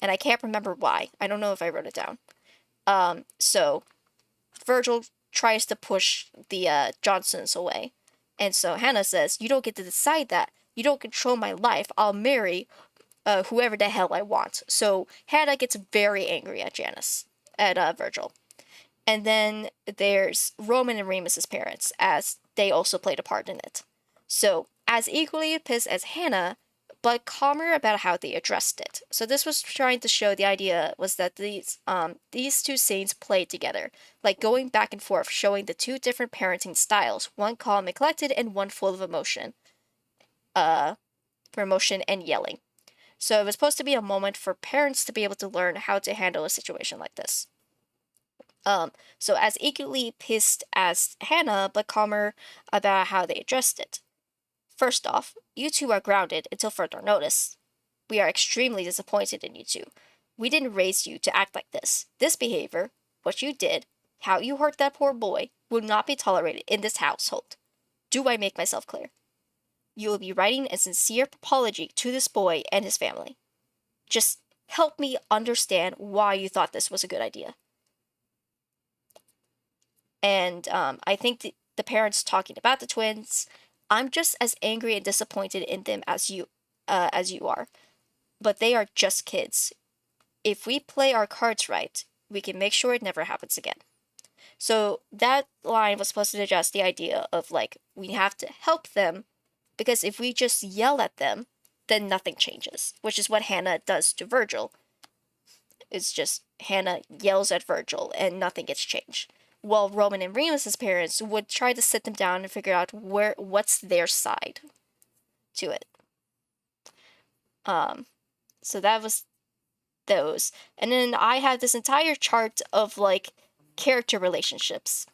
and I can't remember why. I don't know if I wrote it down. So Virgil tries to push the Johnsons away, and so Hannah says, "You don't get to decide that. You don't control my life. I'll marry whoever the hell I want." So Hannah gets very angry at Virgil. And then there's Roman and Remus's parents, as they also played a part in it. So, as equally pissed as Hannah, but calmer about how they addressed it. So this was trying to show, the idea was that these two scenes played together, like going back and forth, showing the two different parenting styles, one calm and collected and one full of emotion. For emotion and yelling. So it was supposed to be a moment for parents to be able to learn how to handle a situation like this. So as equally pissed as Hannah, but calmer about how they addressed it. First off, you two are grounded until further notice. We are extremely disappointed in you two. We didn't raise you to act like this. This behavior, what you did, how you hurt that poor boy, will not be tolerated in this household. Do I make myself clear? You will be writing a sincere apology to this boy and his family. Just help me understand why you thought this was a good idea. And I think the parents talking about the twins, I'm just as angry and disappointed in them as you are. But they are just kids. If we play our cards right, we can make sure it never happens again. So that line was supposed to suggest the idea of like, we have to help them, because if we just yell at them, then nothing changes, which is what Hannah does to Virgil. It's just Hannah yells at Virgil and nothing gets changed. While Roman and Remus's parents would try to sit them down and figure out what's their side to it. So that was those. And then I have this entire chart of like character relationships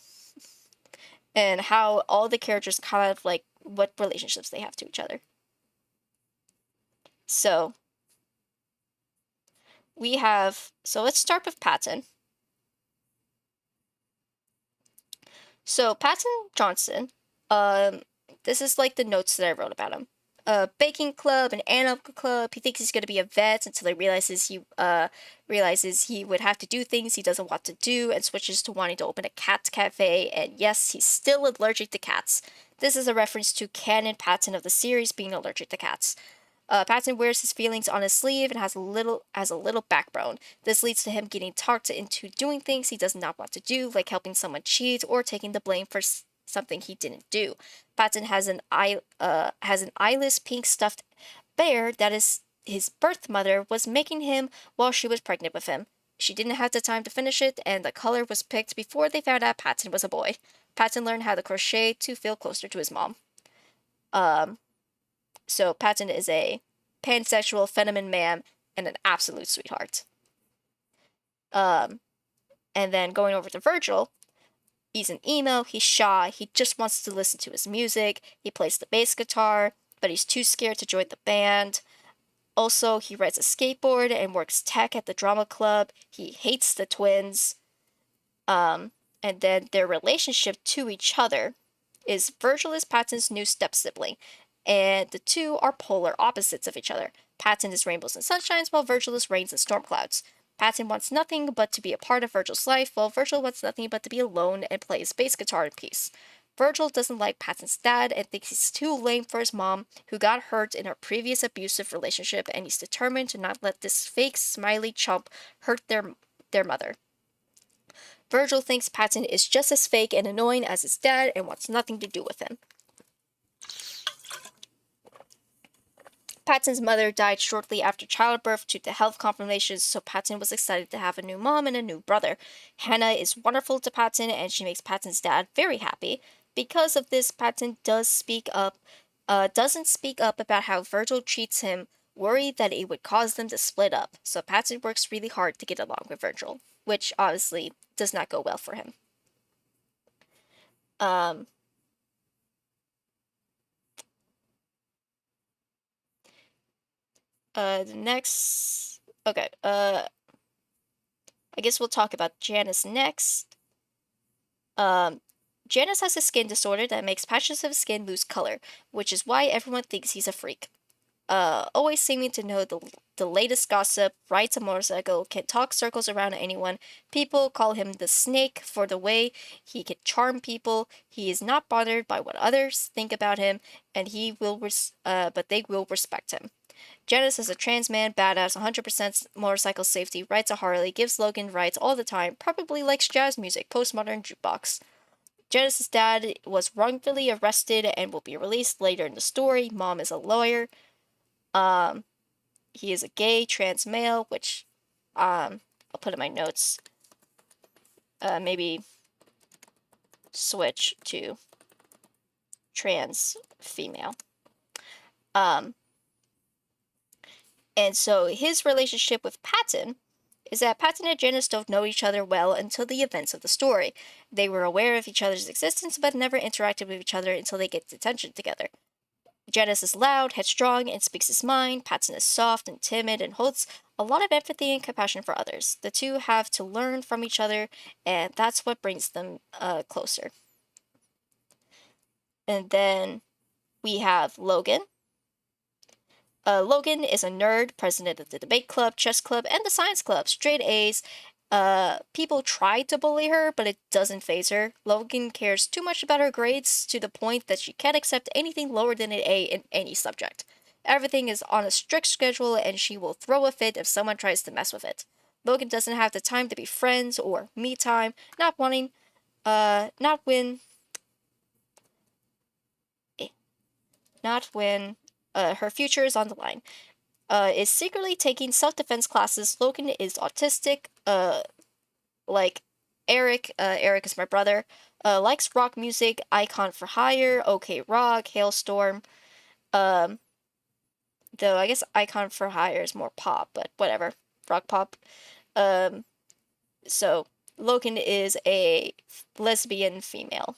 and how all the characters kind of like what relationships they have to each other. So let's start with Patton. So Patton Johnson, this is like the notes that I wrote about him. Baking club and animal club. He thinks he's gonna be a vet until he realizes he would have to do things he doesn't want to do, and switches to wanting to open a cat cafe. And yes, he's still allergic to cats. This is a reference to Canon Patton of the series being allergic to cats. Patton wears his feelings on his sleeve and has a little backbone. This leads to him getting talked into doing things he does not want to do, like helping someone cheat or taking the blame for something he didn't do. Patton has an eyeless pink stuffed bear that is his birth mother was making him while she was pregnant with him. She didn't have the time to finish it, and the color was picked before they found out Patton was a boy. Patton learned how to crochet to feel closer to his mom. So Patton is a pansexual, feminine man and an absolute sweetheart. And then going over to Virgil, he's an emo, he's shy, he just wants to listen to his music, he plays the bass guitar, but he's too scared to join the band. Also, he rides a skateboard and works tech at the drama club. He hates the twins. And then their relationship to each other is Virgil is Patton's new step-sibling, and the two are polar opposites of each other. Patton is rainbows and sunshines, while Virgil is rains and storm clouds. Patton wants nothing but to be a part of Virgil's life, while Virgil wants nothing but to be alone and play his bass guitar in peace. Virgil doesn't like Patton's dad and thinks he's too lame for his mom, who got hurt in her previous abusive relationship, and he's determined to not let this fake smiley chump hurt their mother. Virgil thinks Patton is just as fake and annoying as his dad and wants nothing to do with him. Patton's mother died shortly after childbirth due to health complications, so Patton was excited to have a new mom and a new brother. Hannah is wonderful to Patton, and she makes Patton's dad very happy. Because of this, Patton doesn't speak up about how Virgil treats him worried that it would cause them to split up, so Patton works really hard to get along with Virgil, which obviously does not go well for him. The next... Okay, I guess we'll talk about Janus next. Janus has a skin disorder that makes patches of his skin lose color, which is why everyone thinks he's a freak. Always seeming to know the latest gossip, rides a motorcycle, can talk circles around anyone. People call him the Snake for the way he can charm people. He is not bothered by what others think about him, and but they will respect him. Janus is a trans man, badass, 100% motorcycle safety, rides a Harley, gives Logan rides all the time, probably likes jazz music, postmodern jukebox. Janus's dad was wrongfully arrested and will be released later in the story. Mom is a lawyer. He is a gay trans male, which I'll put in my notes. Maybe switch to trans female. And so his relationship with Patton is that Patton and Janus don't know each other well until the events of the story. They were aware of each other's existence, but never interacted with each other until they get detention together. Janus is loud, headstrong, and speaks his mind. Patton is soft and timid and holds a lot of empathy and compassion for others. The two have to learn from each other, and that's what brings them closer. And then we have Logan. Logan is a nerd, president of the debate club, chess club, and the science club. Straight A's. People try to bully her, but it doesn't faze her. Logan cares too much about her grades to the point that she can't accept anything lower than an A in any subject. Everything is on a strict schedule, and she will throw a fit if someone tries to mess with it. Logan doesn't have the time to be friends or me time, not when her future is on the line. Is secretly taking self-defense classes. Logan is autistic, like Eric. Eric is my brother. Likes rock music, Icon for Hire, OK Rock, Hailstorm. Though I guess Icon for Hire is more pop, but whatever. Rock pop. So Logan is a lesbian female.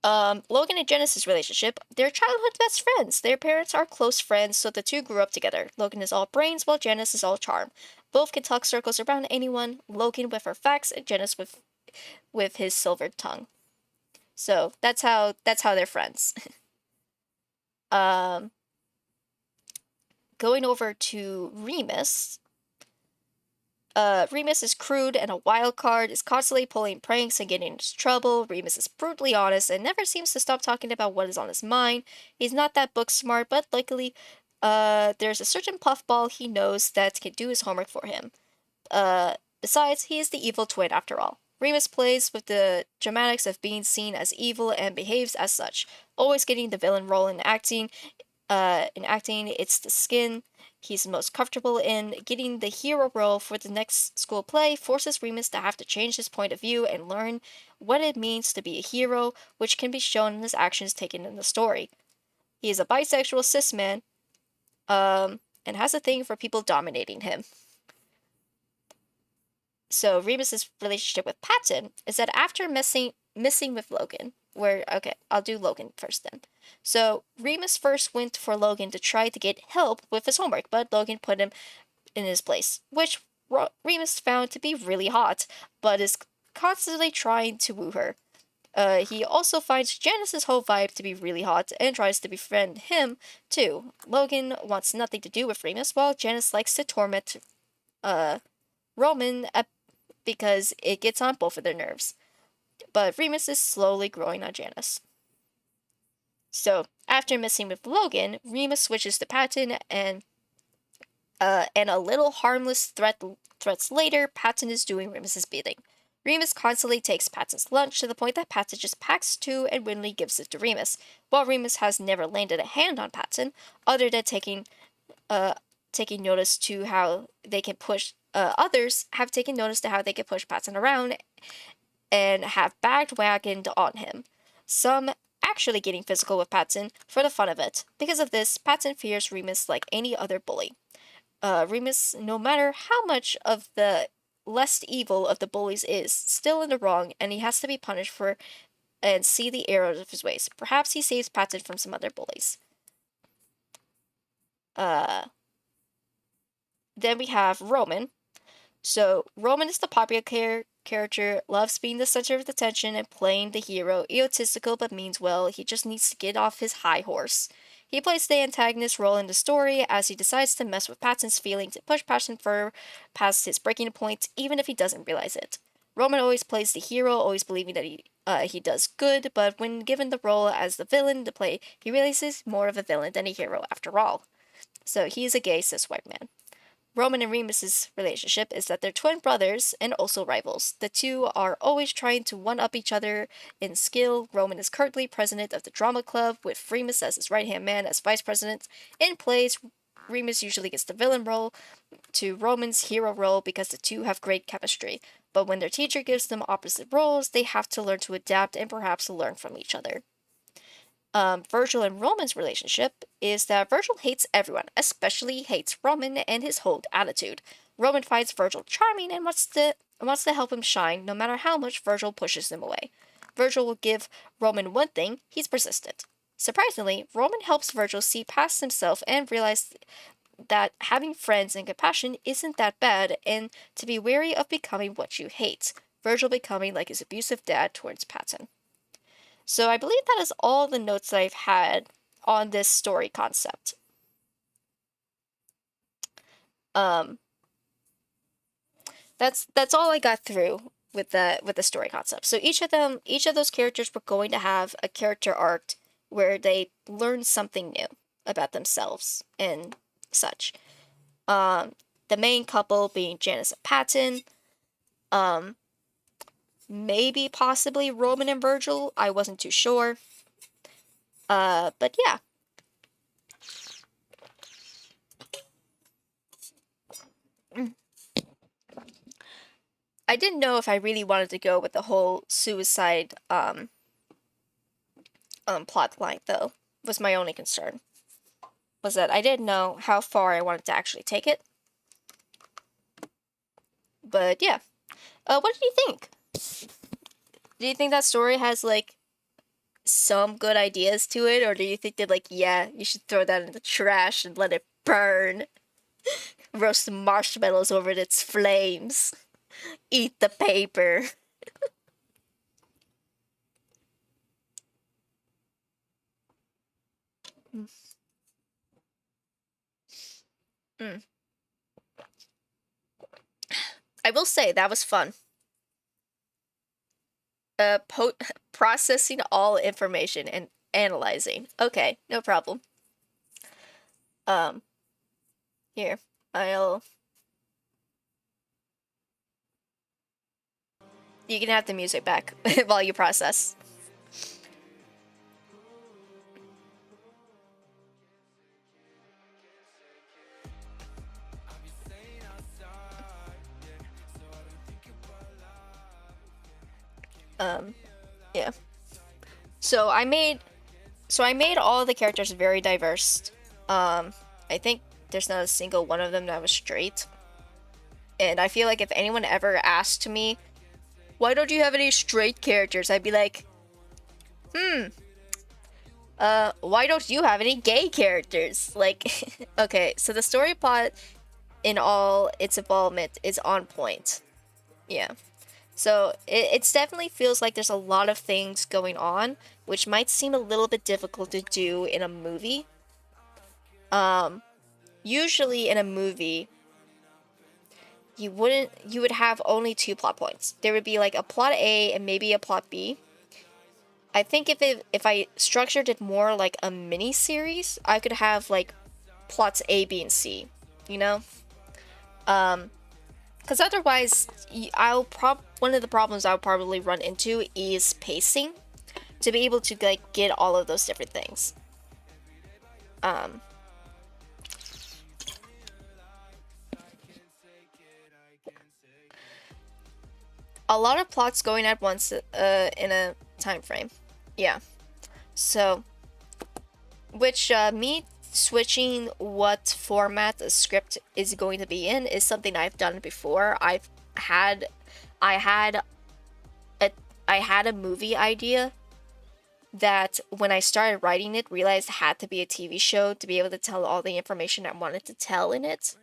Logan and Janus's relationship, they're childhood best friends. Their parents are close friends, so the two grew up together. Logan is all brains, while Janus is all charm. Both can talk circles around anyone, Logan with her facts, and Janus with his silvered tongue. So, that's how they're friends. Going over to Remus. Remus is crude and a wild card, is constantly pulling pranks and getting into trouble. Remus is brutally honest and never seems to stop talking about what is on his mind. He's not that book smart, but luckily, there's a certain puffball he knows that can do his homework for him. Besides, he is the evil twin after all. Remus plays with the dramatics of being seen as evil and behaves as such, always getting the villain role in acting. It's the skin he's most comfortable in. Getting the hero role for the next school play forces Remus to have to change his point of view and learn what it means to be a hero, which can be shown in his actions taken in the story. He is a bisexual cis man, and has a thing for people dominating him. So Remus's relationship with Patton is that after missing with Logan, I'll do Logan first then. So Remus first went for Logan to try to get help with his homework, but Logan put him in his place, which Remus found to be really hot, but is constantly trying to woo her. He also finds Janus's whole vibe to be really hot and tries to befriend him too. Logan wants nothing to do with Remus, while Janus likes to torment Roman because it gets on both of their nerves. But Remus is slowly growing on Janus. So, after messing with Logan, Remus switches to Patton, and a little harmless threats later, Patton is doing Remus's bidding. Remus constantly takes Patton's lunch to the point that Patton just packs two and willingly gives it to Remus, while Remus has never landed a hand on Patton, other than taking notice to how they can push. Others have taken notice to how they can push Patton around and have bandwagoned on him. Some actually getting physical with Patson for the fun of it. Because of this, Patson fears Remus like any other bully. Remus, no matter how much of the less evil of the bullies, is still in the wrong, and he has to be punished for and see the errors of his ways. Perhaps he saves Patson from some other bullies. Then we have Roman. So Roman is the popular character, loves being the center of attention and playing the hero, egotistical but means well. He just needs to get off his high horse. He plays the antagonist role in the story as he decides to mess with Patson's feelings and push Patson further past his breaking point, even if he doesn't realize it. Roman always plays the hero, always believing that he does good, but when given the role as the villain to play, he realizes more of a villain than a hero after all. So he is a gay cis white man. Roman and Remus's relationship is that they're twin brothers and also rivals. The two are always trying to one-up each other in skill. Roman is currently president of the drama club, with Remus as his right-hand man as vice president. In plays, Remus usually gets the villain role to Roman's hero role because the two have great chemistry. But when their teacher gives them opposite roles, they have to learn to adapt and perhaps learn from each other. Virgil and Roman's relationship is that Virgil hates everyone, especially hates Roman and his whole attitude. Roman finds Virgil charming and wants to help him shine, no matter how much Virgil pushes him away. Virgil will give Roman one thing: he's persistent. Surprisingly, Roman helps Virgil see past himself and realize that having friends and compassion isn't that bad, and to be wary of becoming what you hate. Virgil becoming like his abusive dad towards Patson. So I believe that is all the notes that I've had on this story concept. That's all I got through with the story concept. So each of those characters were going to have a character arc where they learn something new about themselves and such. The main couple being Janice and Patton. Maybe possibly Roman and Virgil. I wasn't too sure. But yeah. I didn't know if I really wanted to go with the whole suicide plot line, though. Was my only concern. Was that I didn't know how far I wanted to actually take it. But yeah. What did you think? Do you think that story has, like, some good ideas to it? Or do you think that, like, yeah, you should throw that in the trash and let it burn? Roast some marshmallows over its flames. Eat the paper. I will say, that was fun. Processing all information and analyzing. Okay, no problem. Here, you can have the music back while you process. Yeah. So I made all the characters very diverse. I think there's not a single one of them that was straight. And I feel like if anyone ever asked me, why don't you have any straight characters? I'd be like, why don't you have any gay characters? Like, okay, so the story plot in all its involvement is on point. Yeah. So it definitely feels like there's a lot of things going on, which might seem a little bit difficult to do in a movie. Usually in a movie, you would have only 2 plot points. There would be like a plot A and maybe a plot B. I think if I structured it more like a mini series, I could have like plots A, B, and C, you know? Because otherwise, one of the problems I'll probably run into is pacing, to be able to like get all of those different things. A lot of plots going at once in a time frame. Yeah. So, which me switching what format the script is going to be in is something I've done before. Had I had I had a movie idea that when I started writing it, realized it had to be a TV show to be able to tell all the information I wanted to tell in it.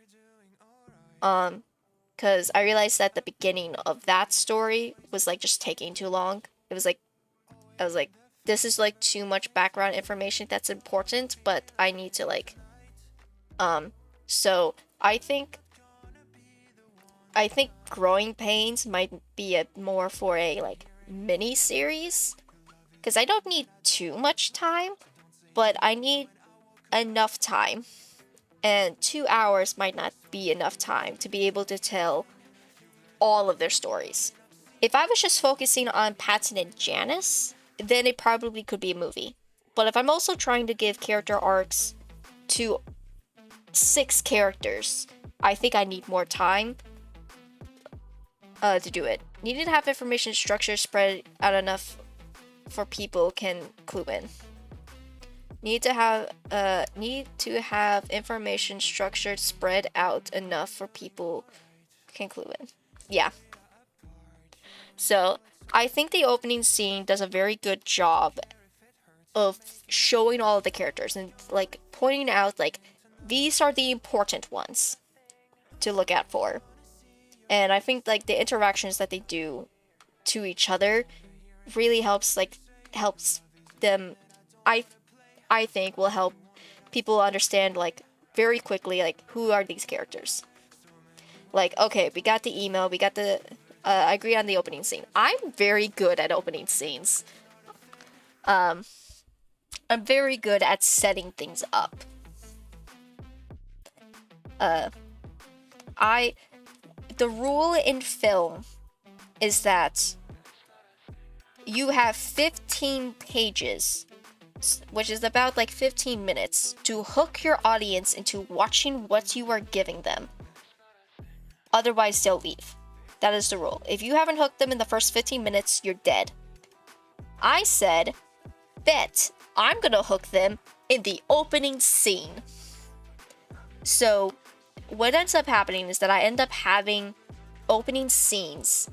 Because I realized that the beginning of that story was like just taking too long. It was like, I was like, this is like too much background information that's important, but I need to like, so I think Growing Pains might be a more for a like mini series because I don't need too much time, but I need enough time. And 2 hours might not be enough time to be able to tell all of their stories. If I was just focusing on Patton and Janice, then it probably could be a movie. But if I'm also trying to give character arcs to 6 characters, I think I need more time to do it. Needed to have information structure spread out enough for people can clue in. Need to have information structured spread out enough for people can clue in. Yeah. So I think the opening scene does a very good job of showing all of the characters and like pointing out like these are the important ones to look out for. And I think like the interactions that they do to each other really helps them I think will help people understand like very quickly like who are these characters. Like, okay, we got the email, we got the I agree on the opening scene. I'm very good at opening scenes. I'm very good at setting things up. The rule in film is that you have 15 pages, which is about like 15 minutes, to hook your audience into watching what you are giving them. Otherwise, they'll leave. That is the rule. If you haven't hooked them in the first 15 minutes, you're dead. I said, bet I'm gonna hook them in the opening scene. So, what ends up happening is that I end up having opening scenes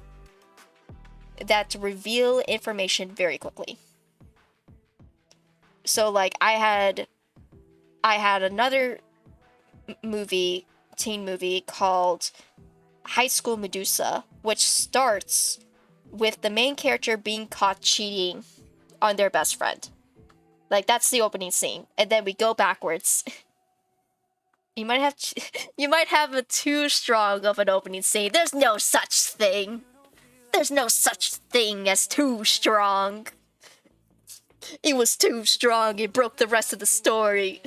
that reveal information very quickly. So, like, I had another teen movie called High School Medusa, which starts with the main character being caught cheating on their best friend. Like, that's the opening scene. And then we go backwards. You might have a too strong of an opening scene. There's no such thing. There's no such thing as too strong. It was too strong. It broke the rest of the story.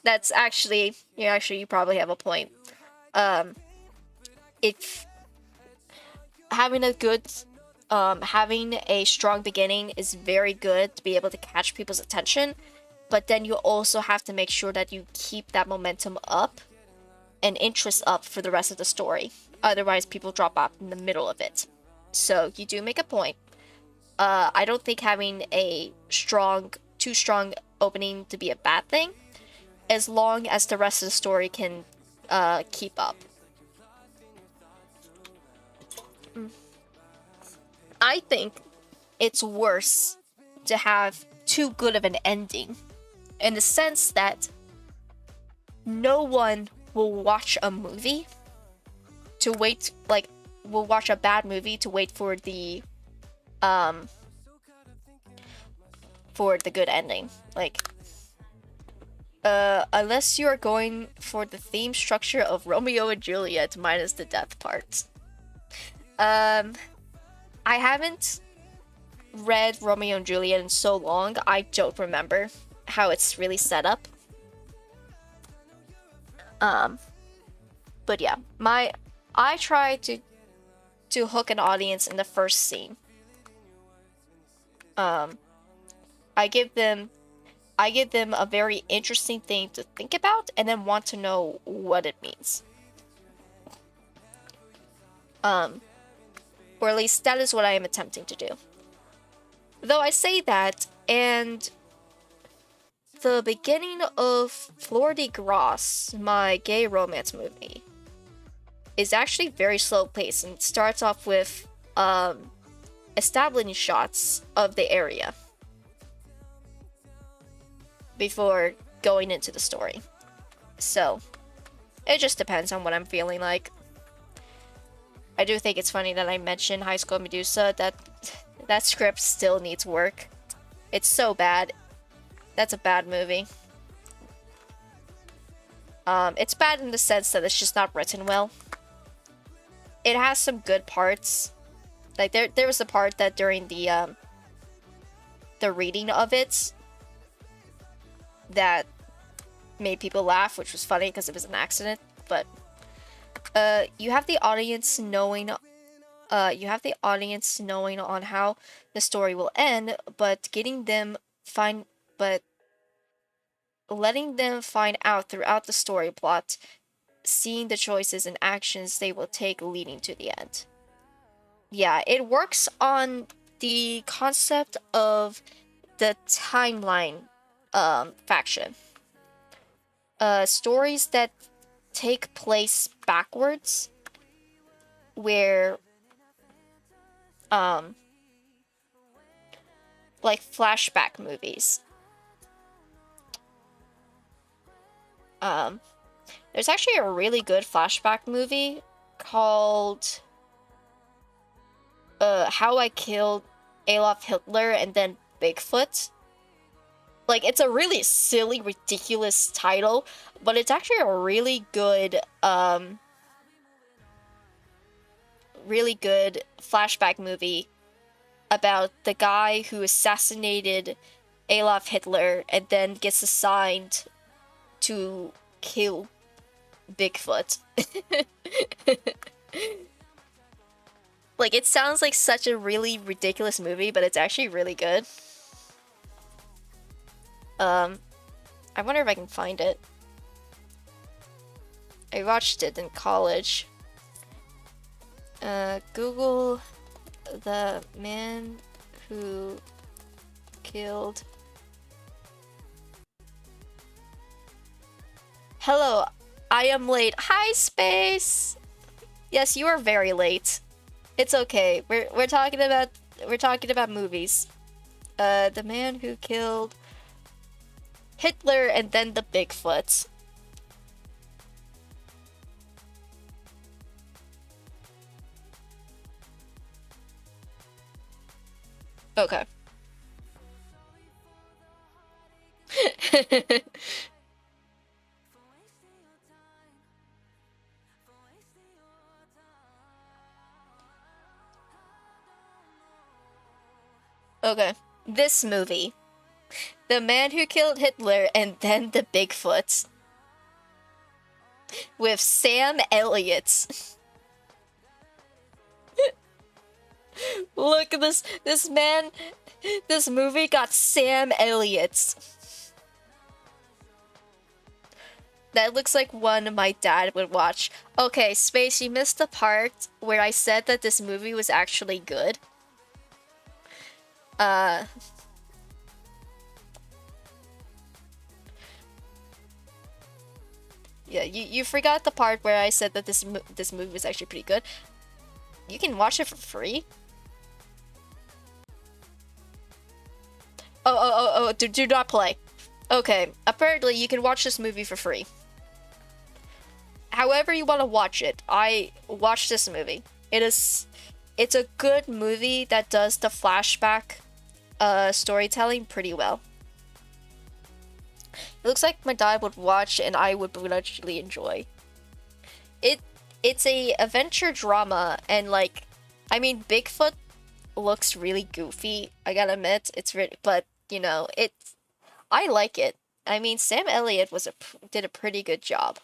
That's actually, you probably have a point. If having a strong beginning is very good to be able to catch people's attention, but then you also have to make sure that you keep that momentum up and interest up for the rest of the story. Otherwise, people drop off in the middle of it. So you do make a point. I don't think having a too strong opening to be a bad thing, as long as the rest of the story can keep up. I think it's worse to have too good of an ending, in the sense that no one will watch a movie to wait, like, will watch a bad movie to wait for the good ending. Like, unless you are going for the theme structure of Romeo and Juliet minus the death part. I haven't read Romeo and Juliet in so long, I don't remember how it's really set up. But yeah, I try to hook an audience in the first scene. I give them a very interesting thing to think about and then want to know what it means. Or at least that is what I am attempting to do. Though I say that, and the beginning of Flor de Gras, my gay romance movie, is actually very slow paced and starts off with establishing shots of the area before going into the story. So it just depends on what I'm feeling like. I do think it's funny that I mentioned High School Medusa. That script still needs work. It's so bad. That's a bad movie. It's bad in the sense that it's just not written well. It has some good parts. Like there was a part that during the reading of it that made people laugh, which was funny because it was an accident. But you have the audience knowing on how the story will end, but letting them find out throughout the story plot, seeing the choices and actions they will take leading to the end. Yeah, it works on the concept of the timeline faction. Stories that take place backwards, where like flashback movies. There's actually a really good flashback movie called How I Killed Adolf Hitler and Then Bigfoot. Like, it's a really silly, ridiculous title, but it's actually a really good flashback movie about the guy who assassinated Adolf Hitler and then gets assigned to kill Bigfoot. Like, it sounds like such a really ridiculous movie, but it's actually really good. I wonder if I can find it. I watched it in college. Google the man who killed. Hello, I am late. Hi, Space. Yes, you are very late. It's okay. We're talking about movies. The man who killed Hitler and then the Bigfoot. Okay. Okay. This movie. The Man Who Killed Hitler and Then the Bigfoot. With Sam Elliott. Look at this man. This movie got Sam Elliott. That looks like one my dad would watch. Okay, Space, you missed the part where I said that this movie was actually good. Yeah, you forgot the part where I said that this movie was actually pretty good. You can watch it for free. Do not play. Okay, apparently you can watch this movie for free. However you want to watch it, I watched this movie. It's a good movie that does the flashback storytelling pretty well. It looks like my dad would watch and I would actually enjoy. It's a adventure drama, and like, I mean, Bigfoot looks really goofy, I gotta admit. It's really, but you know, I like it. I mean, Sam Elliott did a pretty good job.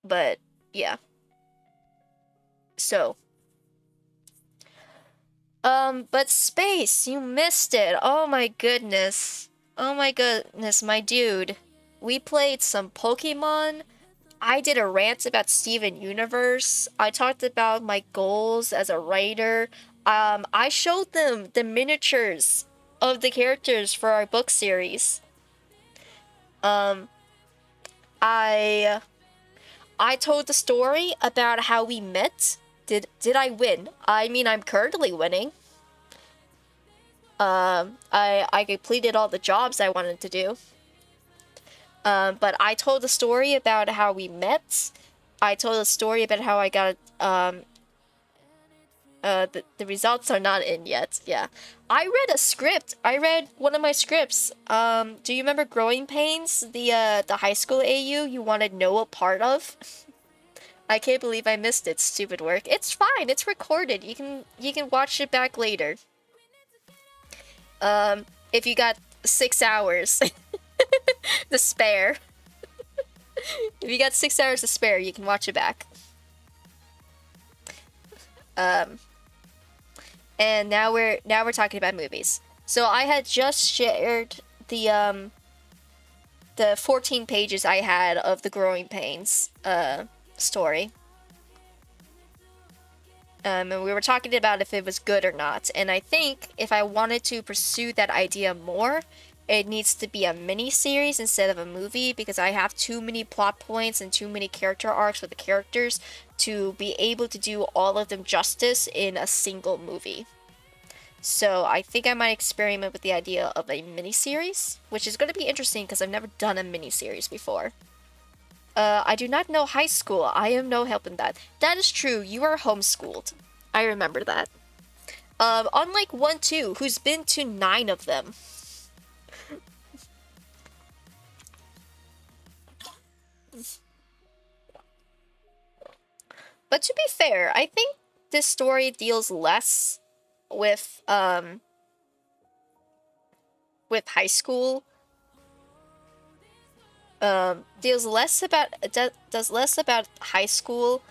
But yeah. So, but Space, you missed it. Oh my goodness. Oh my goodness, my dude. We played some Pokemon. I did a rant about Steven Universe. I talked about my goals as a writer. I showed them the miniatures of the characters for our book series. I told the story about how we met. Did I win? I mean, I'm currently winning. I completed all the jobs I wanted to do. But I told the story about how we met. I told a story about how I got the results are not in yet. Yeah. I read a script. I read one of my scripts. Do you remember Growing Pains? The high school AU you wanted Noah part of? I can't believe I missed it. Stupid work. It's fine. It's recorded. You can watch it back later. If you got 6 hours to spare. If you got 6 hours to spare, you can watch it back. And now we're talking about movies. So I had just shared the 14 pages I had of the Growing Pains story. And we were talking about if it was good or not. And I think if I wanted to pursue that idea more, it needs to be a mini-series instead of a movie, because I have too many plot points and too many character arcs with the characters to be able to do all of them justice in a single movie. So I think I might experiment with the idea of a mini-series, which is going to be interesting because I've never done a mini-series before. I do not know high school. I am no help in that. That is true. You are homeschooled. I remember that. Unlike 1-2, who's been to 9 of them. But to be fair, I think this story deals less with high school. Deals less about does less about high school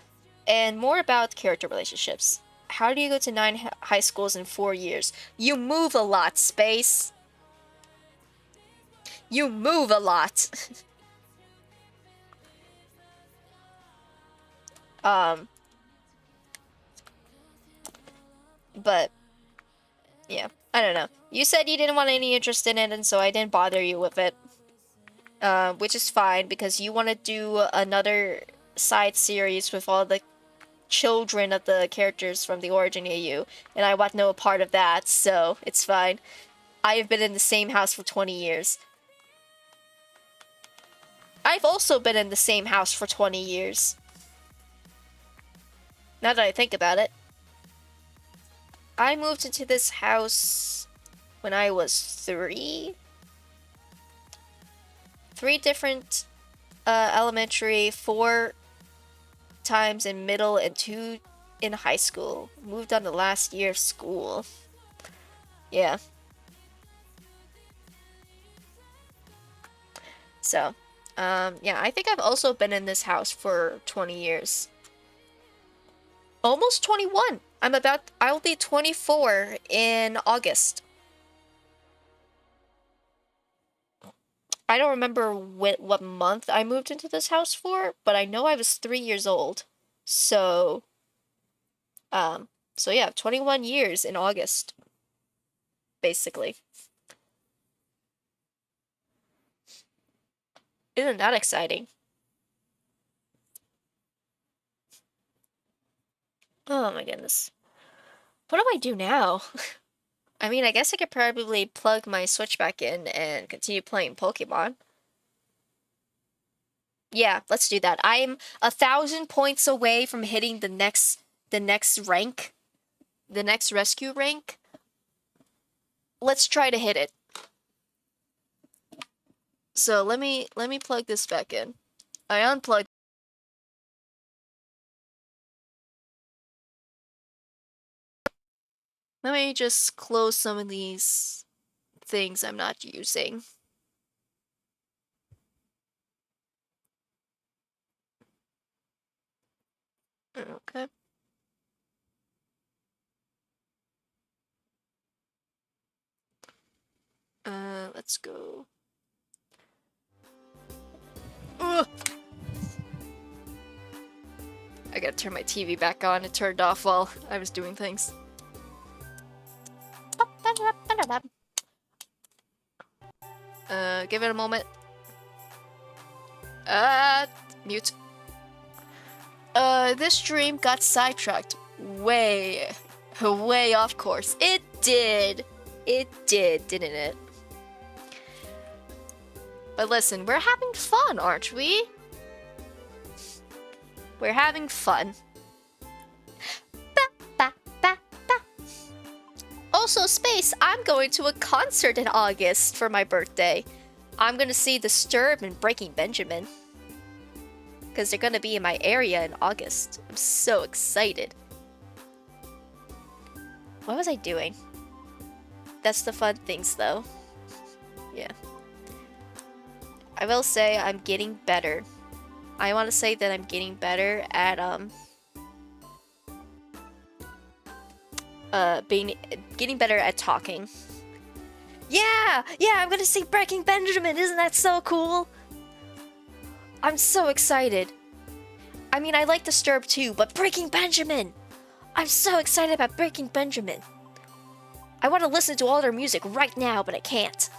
and more about character relationships. How do you go to 9 high schools in 4 years? You move a lot, Space. You move a lot. But yeah, I don't know. You said you didn't want any interest in it, and so I didn't bother you with it. Which is fine, because you want to do another side series with all the children of the characters from the Origin AU, and I want no part of that, so it's fine. I have been in the same house for 20 years. I've also been in the same house for 20 years. Now that I think about it. I moved into this house when I was 3. 3 different elementary, 4 times in middle, and 2 in high school. Moved on the last year of school. Yeah. So, yeah, I think I've also been in this house for 20 years. Almost 21. I'll be 24 in August. I don't remember what month I moved into this house for, but I know I was 3 years old. So yeah, 21 years in August, basically. Isn't that exciting? Oh my goodness. What do I do now? I mean, I guess I could probably plug my Switch back in and continue playing Pokemon. Yeah, let's do that. I'm 1,000 points away from hitting the next rank. The next rescue rank. Let's try to hit it. So let me plug this back in. I unplugged. Let me just close some of these things I'm not using. Okay. Let's go. Ugh. I gotta turn my TV back on. It turned off while I was doing things. Give it a moment. Mute. This stream got sidetracked way off course. It did. It did, didn't it? But listen, we're having fun, aren't we? We're having fun. Also, Space, I'm going to a concert in August for my birthday. I'm gonna see Disturbed and Breaking Benjamin. Because they're gonna be in my area in August. I'm so excited. What was I doing? That's the fun things, though. Yeah. I will say I'm getting better. I want to say that I'm getting better at getting better at talking. Yeah, I'm gonna see Breaking Benjamin. Isn't that so cool? I'm so excited. I mean, I like Disturbed too, but Breaking Benjamin! I'm so excited about Breaking Benjamin. I want to listen to all their music right now, but I can't.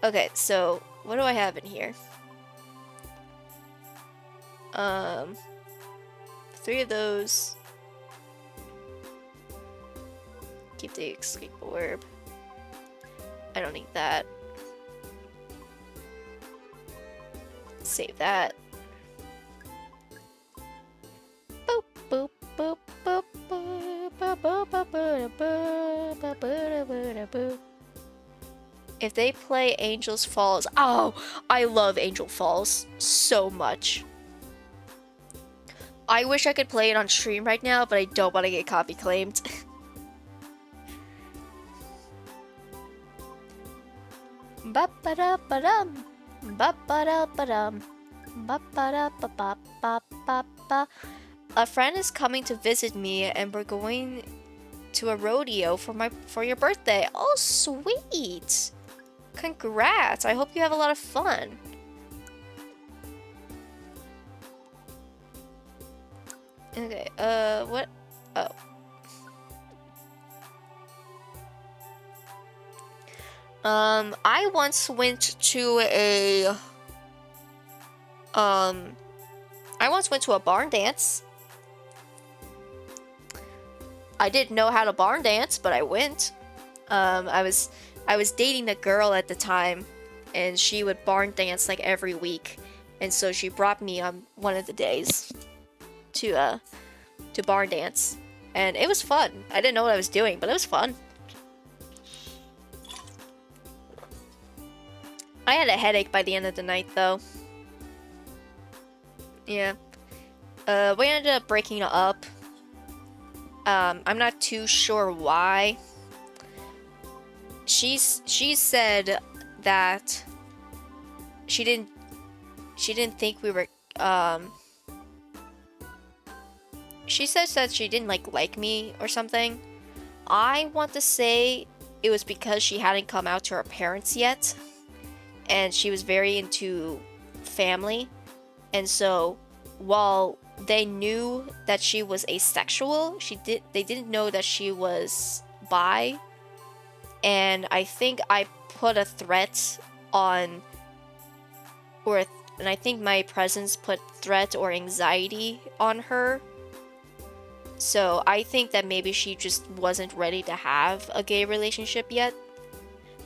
Okay, so what do I have in here? 3 of those. Keep the escape orb. I don't need that. Save that. Boop boop boop boop boop boop boop boop boop boop boop. If they play Angels Falls, oh, I love Angel Falls so much. I wish I could play it on stream right now, but I don't want to get copy claimed. Ba-ba-da-ba-dum. Ba-ba-da-ba-dum. Ba-ba-da-ba-ba-ba-ba-ba. A friend is coming to visit me and we're going to a rodeo for your birthday. Oh, sweet. Congrats. I hope you have a lot of fun. Okay, what? Oh. I once went to a barn dance. I didn't know how to barn dance, but I went. I was dating a girl at the time, and she would barn dance like every week, and so she brought me on one of the days to barn dance, and it was fun. I didn't know what I was doing, but it was fun. I had a headache by the end of the night, though. Yeah. We ended up breaking up. I'm not too sure why. She said that she didn't think we were she says that she didn't like me or something. I want to say it was because she hadn't come out to her parents yet, and she was very into family, and so while they knew that she was asexual, they didn't know that she was bi. And I think I put a threat on, and I think my presence put threat or anxiety on her. So I think that maybe she just wasn't ready to have a gay relationship yet.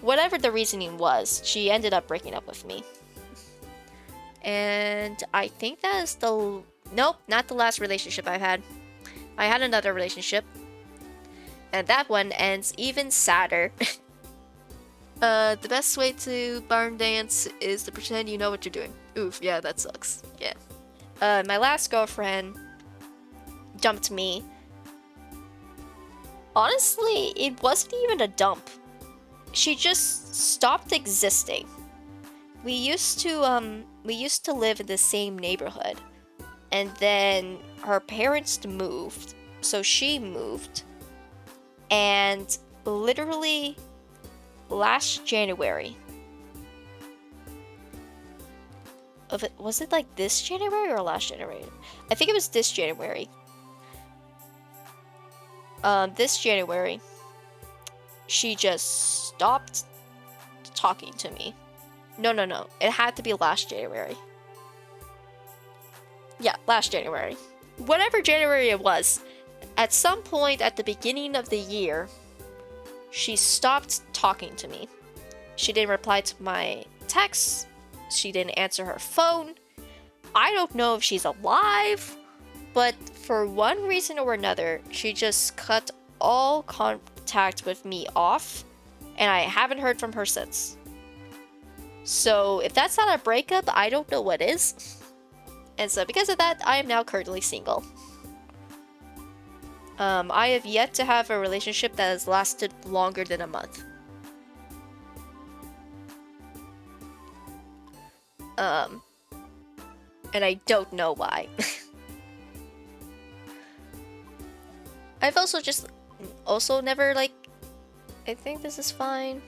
Whatever the reasoning was, she ended up breaking up with me. And I think that is nope, not the last relationship I've had. I had another relationship, and that one ends even sadder. The best way to barn dance is to pretend you know what you're doing. Oof, yeah, that sucks. Yeah. My last girlfriend dumped me. Honestly, it wasn't even a dump. She just stopped existing. We used to live in the same neighborhood, and then her parents moved, so she moved, and literally last January, was it like this January or last January? I think it was this January. This January, she just stopped talking to me. No. It had to be last January. Yeah, last January. Whatever January it was, at some point at the beginning of the year, she stopped talking to me. She didn't reply to my texts. She didn't answer her phone. I don't know if she's alive, but for one reason or another, she just cut all contact with me off, and I haven't heard from her since. So if that's not a breakup, I don't know what is. And so because of that, I am now currently single. I have yet to have a relationship that has lasted longer than a month. And I don't know why. I've also never, like, I think this is fine.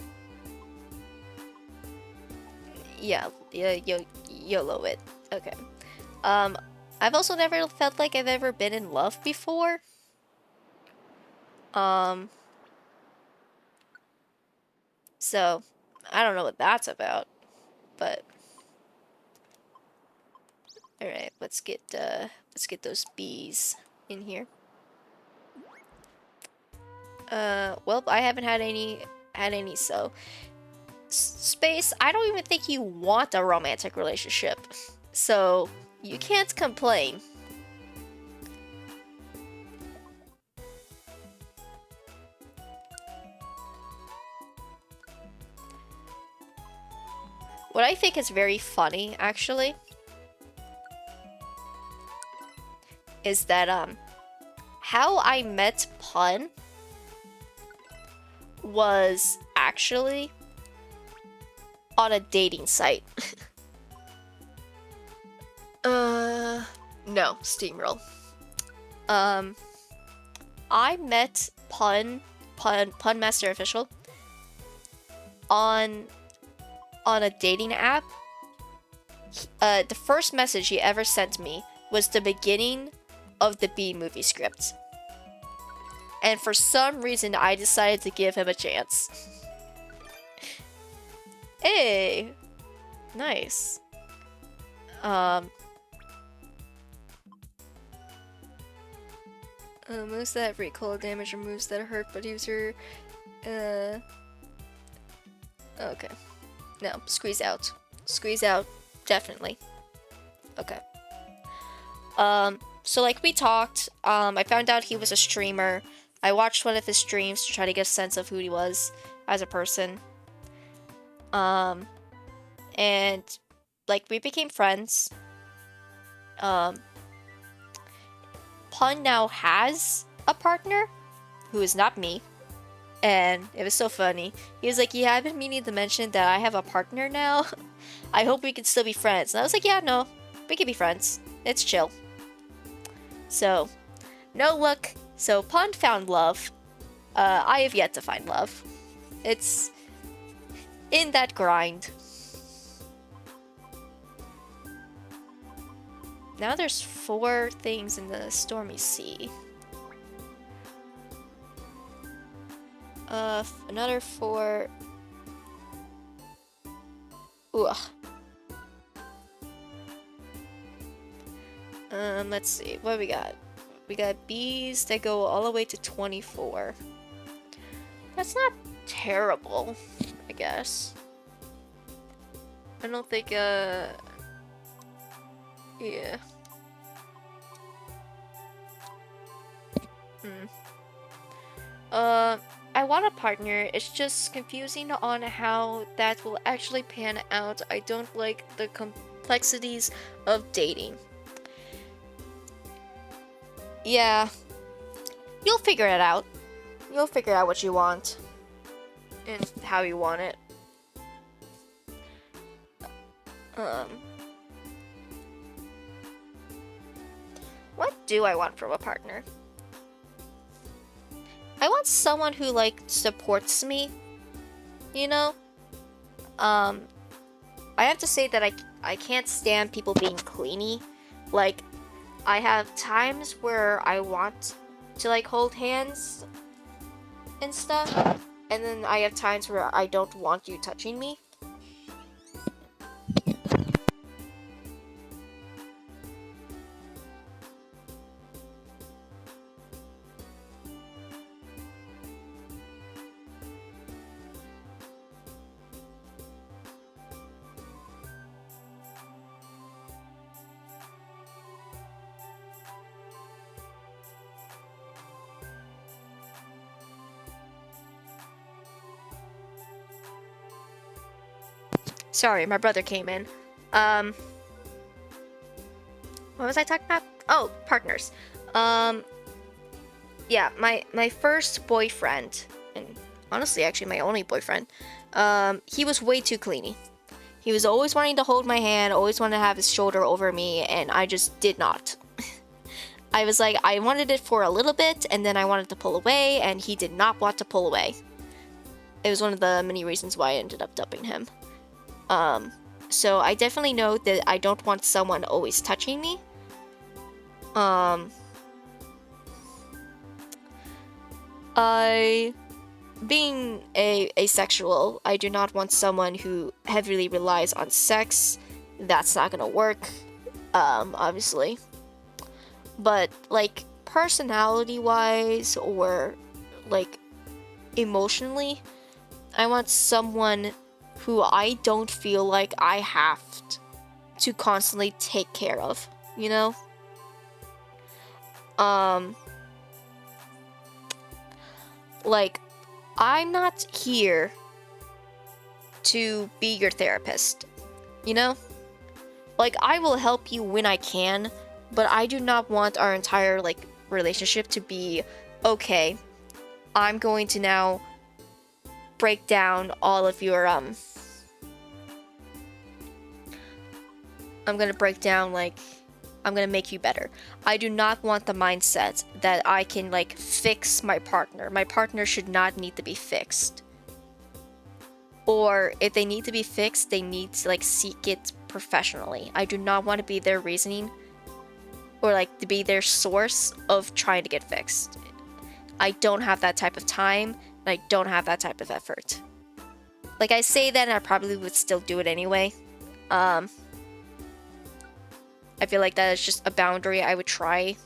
Yeah, YOLO it. Okay. I've also never felt like I've ever been in love before. So, I don't know what that's about, but... Alright, let's get those bees in here. Well, I haven't had any, so... Space, I don't even think you want a romantic relationship, so you can't complain. What I think is very funny, actually, is that, how I met Pun was actually on a dating site. No, Steamroll. I met Pun Master Official on a dating app. The first message he ever sent me was the beginning of the Bee movie script. And for some reason, I decided to give him a chance. Hey! Nice. Moves that recoil damage or moves that hurt but user... Okay. No, squeeze out. Squeeze out, definitely. Okay. So like we talked, I found out he was a streamer. I watched one of his streams to try to get a sense of who he was as a person. And like we became friends. Pun now has a partner who is not me. And it was so funny. He was like, yeah, I've been meaning to mention that I have a partner now. I hope we can still be friends. And I was like, yeah, no, we can be friends. It's chill. So, no luck. So, Pun found love. I have yet to find love. It's in that grind. Now there's 4 things in the Stormy Sea. Another 4. Ugh. Let's see. What we got? We got bees that go all the way to 24. That's not terrible, I guess. I don't think, yeah. I want a partner. It's just confusing on how that will actually pan out. I don't like the complexities of dating. Yeah. You'll figure it out. You'll figure out what you want. And how you want it. What do I want from a partner? I want someone who, like, supports me, you know? I have to say that I can't stand people being clingy. Like, I have times where I want to, like, hold hands and stuff, and then I have times where I don't want you touching me. Sorry, my brother came in. What was I talking about? Oh, partners. Yeah, my first boyfriend, and honestly, actually my only boyfriend, he was way too clingy. He was always wanting to hold my hand, always wanted to have his shoulder over me, and I just did not. I was like, I wanted it for a little bit, and then I wanted to pull away, and he did not want to pull away. It was one of the many reasons why I ended up dumping him. So I definitely know that I don't want someone always touching me. Being asexual, I do not want someone who heavily relies on sex. That's not gonna work, obviously. But, like, personality-wise or, like, emotionally, I want someone who I don't feel like I have to constantly take care of, you know? Like, I'm not here to be your therapist, you know? Like, I will help you when I can, but I do not want our entire, like, relationship to be, okay, I'm going to now break down all of your, I'm gonna break down, like, I'm gonna make you better. I do not want the mindset that I can, like, fix my partner. My partner should not need to be fixed. Or if they need to be fixed, they need to, like, seek it professionally. I do not want to be their reasoning or, like, to be their source of trying to get fixed. I don't have that type of time, and I don't have that type of effort. Like, I say that, and I probably would still do it anyway. I feel like that is just a boundary I would try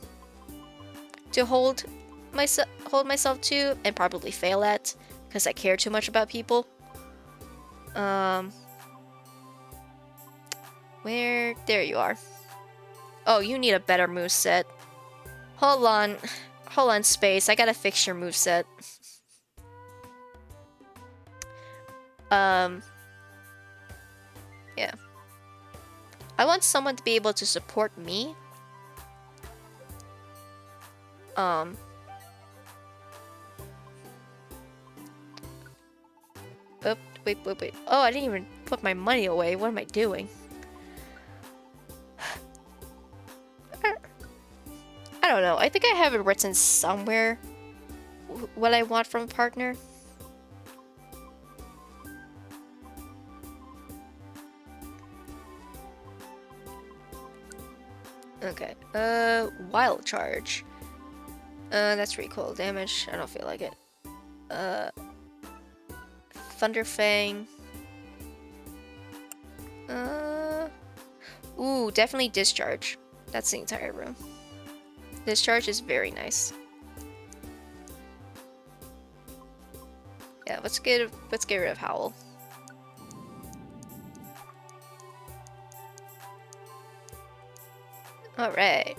to hold myself to, and probably fail at, because I care too much about people. Where? There you are. Oh, you need a better moveset. Hold on, Space. I gotta fix your moveset. Yeah. I want someone to be able to support me. Oh, wait. Oh, I didn't even put my money away. What am I doing? I don't know. I think I have it written somewhere what I want from a partner. Okay. Wild Charge. That's recoil damage. I don't feel like it. Thunder Fang. Ooh, definitely Discharge. That's the entire room. Discharge is very nice. Yeah, let's get rid of Howl. All right.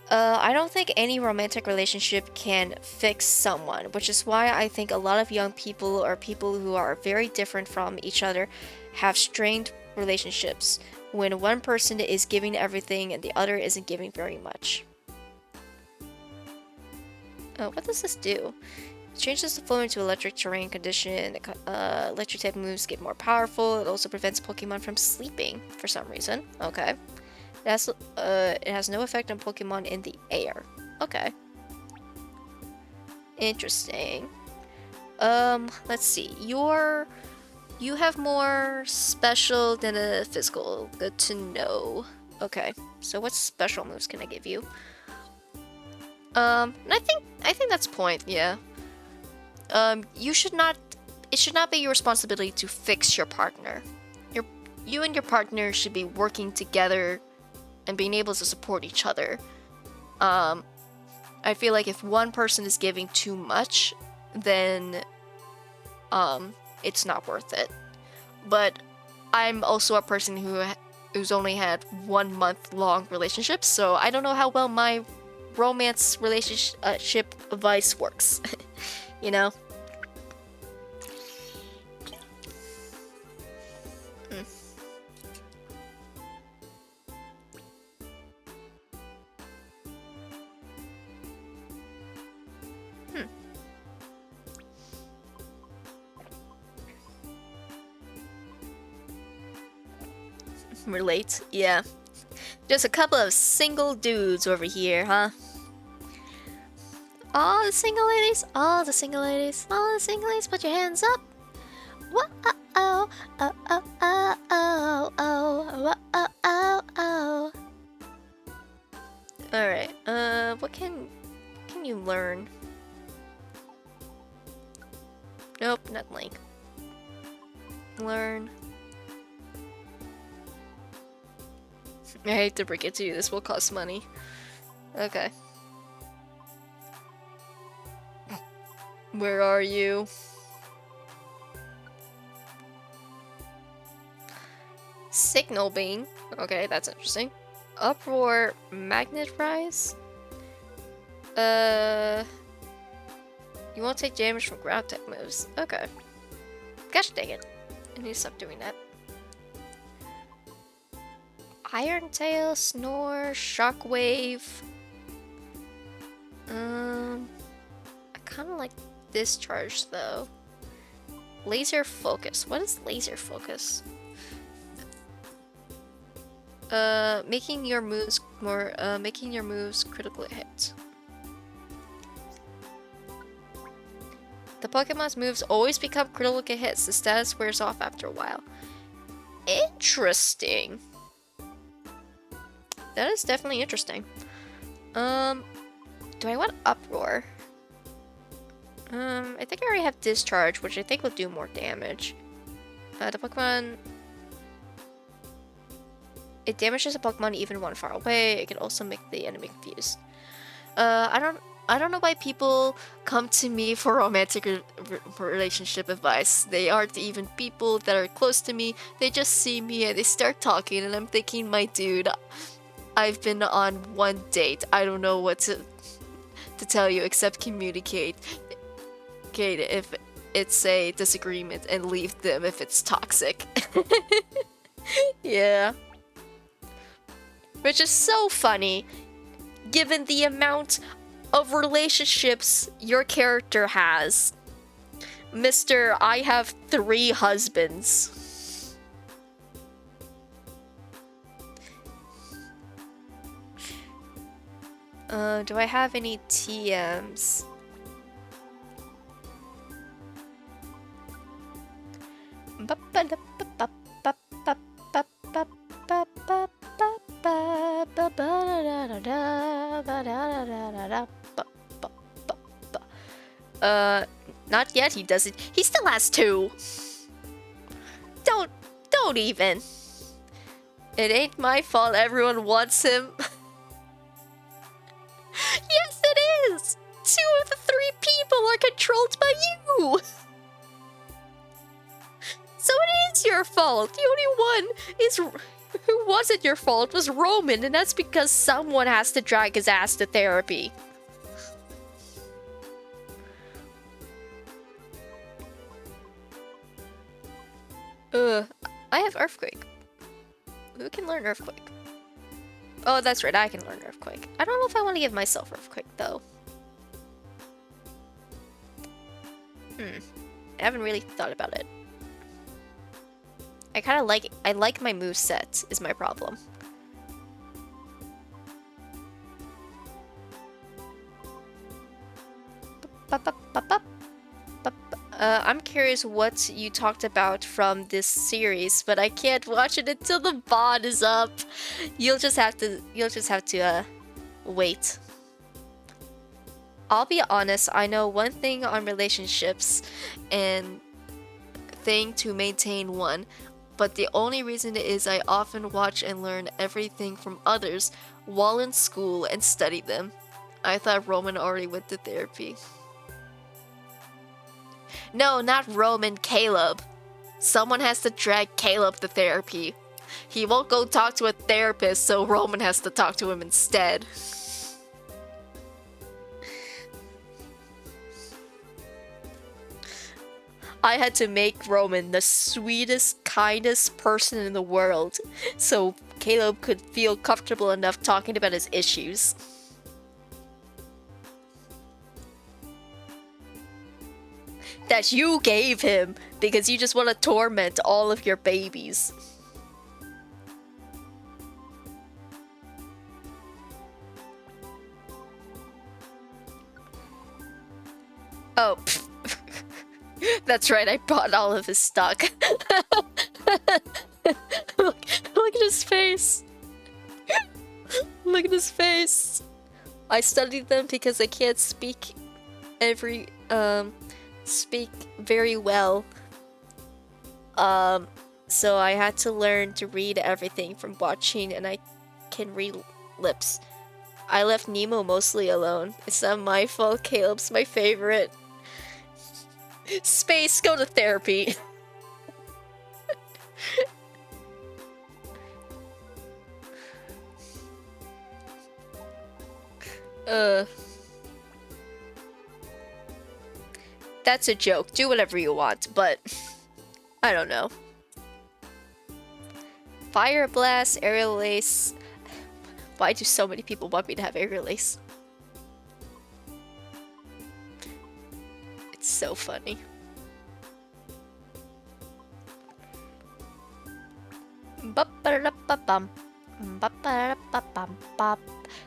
I don't think any romantic relationship can fix someone, which is why I think a lot of young people or people who are very different from each other have strained relationships when one person is giving everything and the other isn't giving very much. What does this do? It changes the flow into electric terrain condition. Electric type moves get more powerful. It also prevents Pokemon from sleeping for some reason. Okay. It has no effect on Pokemon in the air. Okay. Interesting. Let's see. You have more special than a physical. Good to know. Okay. So what special moves can I give you? And I think that's point, yeah. You should not it should not be your responsibility to fix your partner. You and your partner should be working together and being able to support each other. I feel like if one person is giving too much, then it's not worth it. But I'm also a person who's only had 1 month long relationships, so I don't know how well my romance relationship advice works. You know? Relate? Yeah. Just a couple of single dudes over here, huh? All the single ladies, all the single ladies, all the single ladies, put your hands up. Whoa, oh, oh, oh, oh, oh, oh, whoa, oh, oh, oh. Alright, what can you learn? Nope, not Link. Learn. I hate to break it to you, this will cost money. Okay. Where are you? Signal beam. Okay, that's interesting. Uproar magnet rise? You won't take damage from ground type moves. Okay. Gosh dang it. I need to stop doing that. Iron Tail, Snore, Shockwave. I kind of like Discharge though. Laser Focus. What is Laser Focus? Making your moves critical hit. The Pokemon's moves always become critical hits. The status wears off after a while. Interesting. That is definitely interesting. Do I want Uproar? I think I already have Discharge, which I think will do more damage. The Pokemon... It damages a Pokemon even when far away. It can also make the enemy confused. I don't know why people come to me for romantic relationship advice. They aren't even people that are close to me. They just see me and they start talking, and I'm thinking, my dude, I've been on one date. I don't know what to tell you except communicate if it's a disagreement and leave them if it's toxic. Yeah. Which is so funny, given the amount of relationships your character has. Mr. I have 3 husbands. Do I have any TMs? Not yet, he doesn't. He still has 2. Don't even. It ain't my fault everyone wants him. Yes, it is! 2 of the 3 people are controlled by you! So it is your fault. The only one who wasn't your fault was Roman, and that's because someone has to drag his ass to therapy. I have Earthquake. Who can learn Earthquake? Oh, that's right, I can learn Earthquake. I don't know if I want to give myself Earthquake, though. I haven't really thought about it. I like my moveset, is my problem. I'm curious what you talked about from this series, but I can't watch it until the VOD is up. You'll just have to wait. I'll be honest, I know one thing on relationships and thing to maintain one, but the only reason is I often watch and learn everything from others while in school and study them. I thought Roman already went to therapy. No, not Roman, Caleb. Someone has to drag Caleb to therapy. He won't go talk to a therapist, so Roman has to talk to him instead. I had to make Roman the sweetest, kindest person in the world so Caleb could feel comfortable enough talking about his issues. That you gave him because you just want to torment all of your babies. Oh, that's right, I bought all of his stock. look at his face. Look at his face. I studied them because I can't speak speak very well. So I had to learn to read everything from watching, and I can read lips. I left Nemo mostly alone. It's not my fault, Caleb's my favorite. Space, go to therapy. That's a joke. Do whatever you want, but I don't know. Fire Blast, Aerial Ace. Why do so many people want me to have Aerial Ace? It's so funny.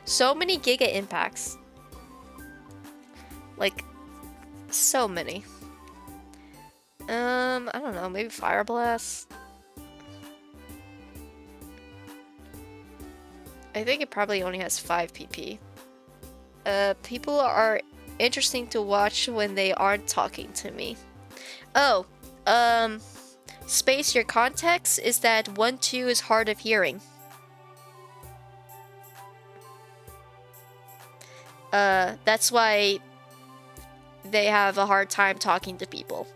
So many Giga Impacts. Like, so many. I don't know, maybe Fire Blast? I think it probably only has 5 PP. People are interesting to watch when they aren't talking to me. Oh, Space, your context is that 1-2 is hard of hearing. That's why they have a hard time talking to people.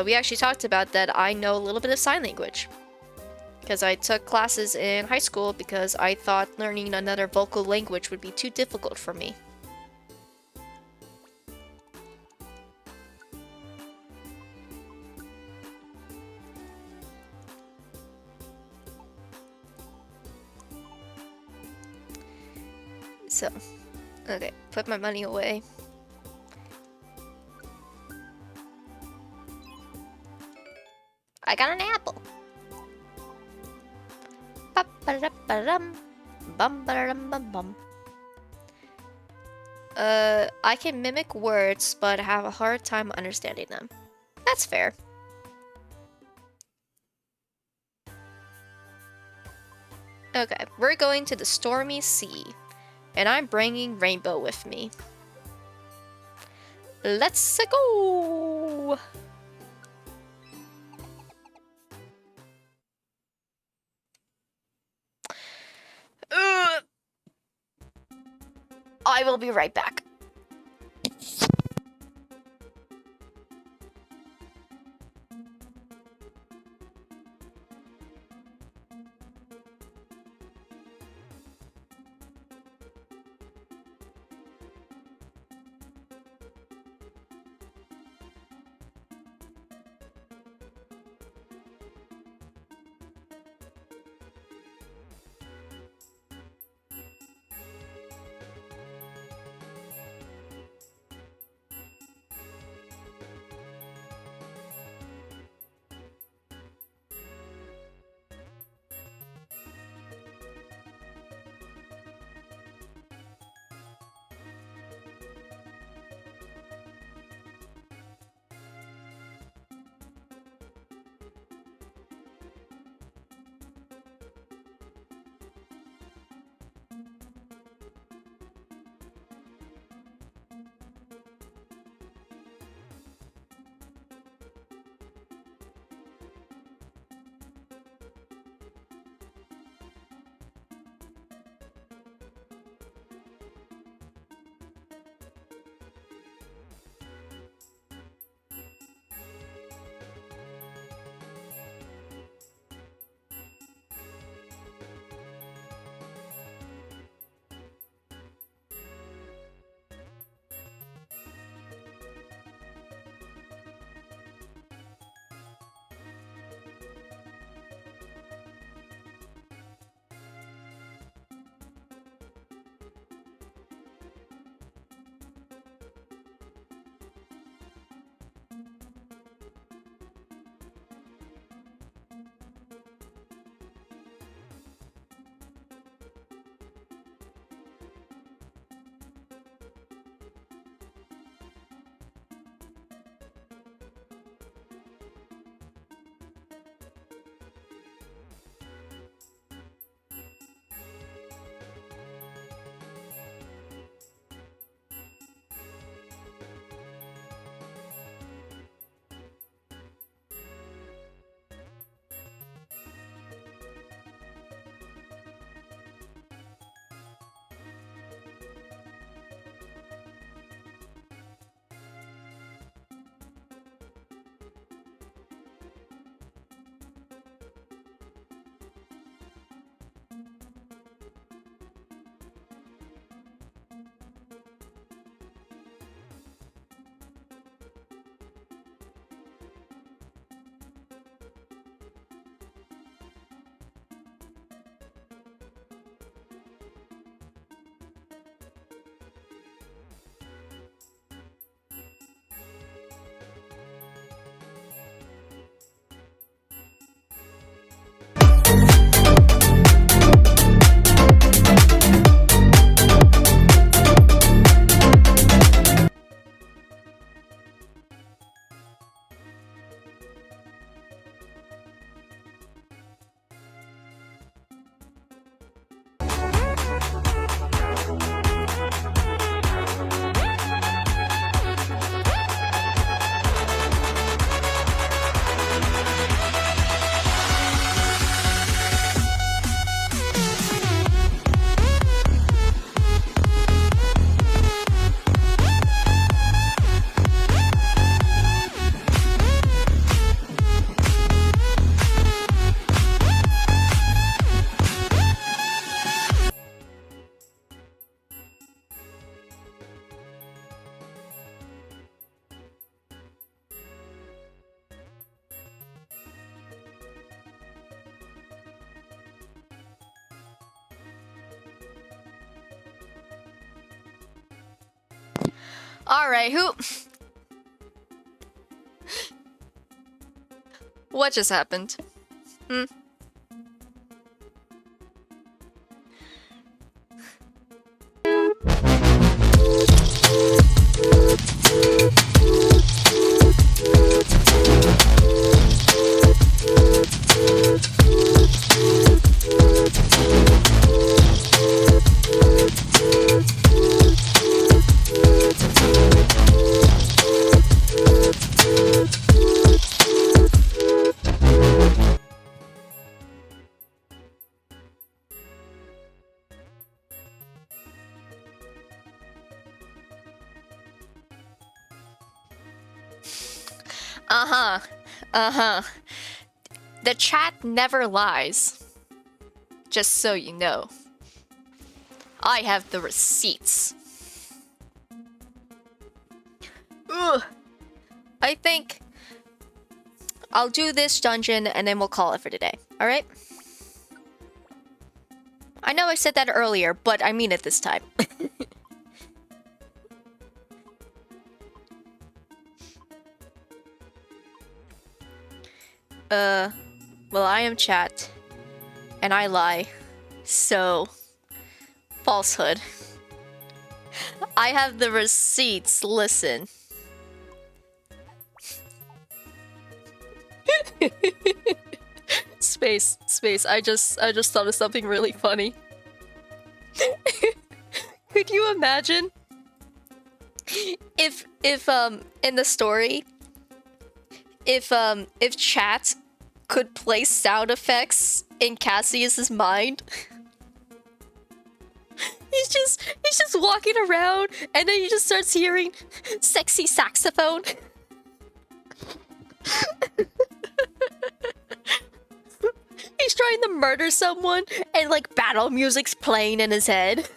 We actually talked about that. I know a little bit of sign language because I took classes in high school because I thought learning another vocal language would be too difficult for me. So, okay, put my money away. I got an apple. I can mimic words, but have a hard time understanding them. That's fair. Okay, we're going to the stormy sea, and I'm bringing Rainbow with me. Let's go! I will be right back. Alright, who... What just happened? Hmm? Uh-huh. Uh-huh. The chat never lies. Just so you know. I have the receipts. Ugh. I think I'll do this dungeon and then we'll call it for today. Alright? I know I said that earlier, but I mean it this time. Well, I am chat. And I lie. So, falsehood. I have the receipts, listen. Space, I just thought of something really funny. Could you imagine if in the story if chat could play sound effects in Cassius's mind? He's just walking around and then he just starts hearing sexy saxophone. He's trying to murder someone and like battle music's playing in his head.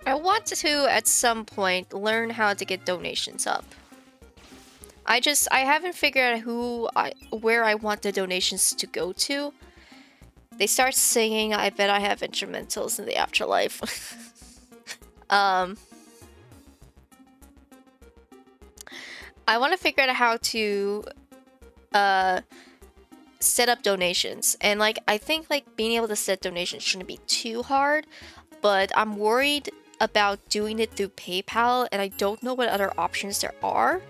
I want to, at some point, learn how to get donations up. I haven't figured out where I want the donations to go to. They start singing, I bet I have instrumentals in the afterlife. I want to figure out how to set up donations. And like I think like being able to set donations shouldn't be too hard, but I'm worried about doing it through PayPal and I don't know what other options there are.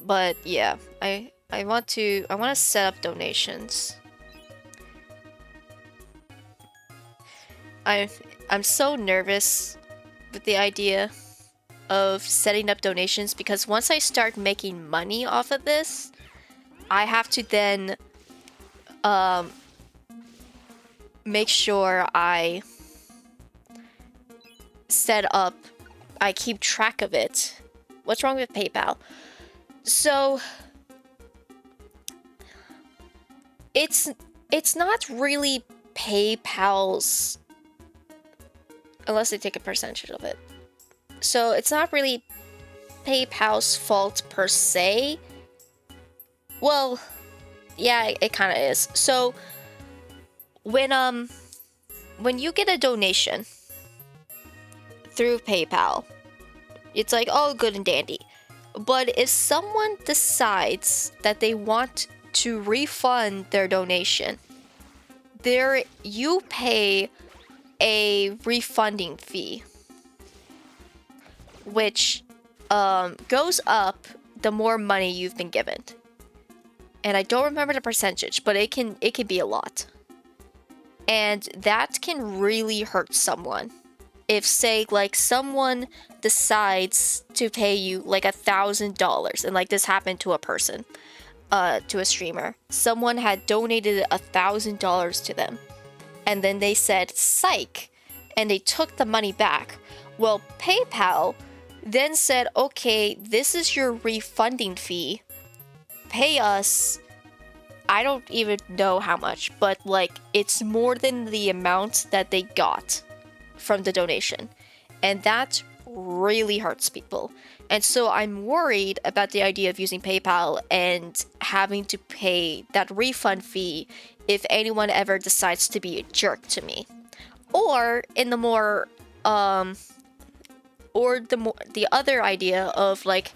But yeah, I want to set up donations. I'm so nervous with the idea of setting up donations because once I start making money off of this, I have to then make sure I keep track of it. What's wrong with PayPal? So it's not really PayPal's, unless they take a percentage of it. So it's not really PayPal's fault per se. Well, yeah, it kind of is. So when you get a donation through PayPal, it's like, oh, good and dandy. But if someone decides that they want to refund their donation, you pay a refunding fee, which goes up the more money you've been given. And I don't remember the percentage, but it can be a lot. And that can really hurt someone. If, say, like, someone decides to pay you, like, $1,000, and, like, this happened to a person, to a streamer. Someone had donated $1,000 to them, and then they said, psych, and they took the money back. Well, PayPal then said, okay, this is your refunding fee. pay us, I don't even know how much, but like it's more than the amount that they got from the donation. And that really hurts people. And so I'm worried about the idea of using PayPal and having to pay that refund fee if anyone ever decides to be a jerk to me. Or in the more the other idea of like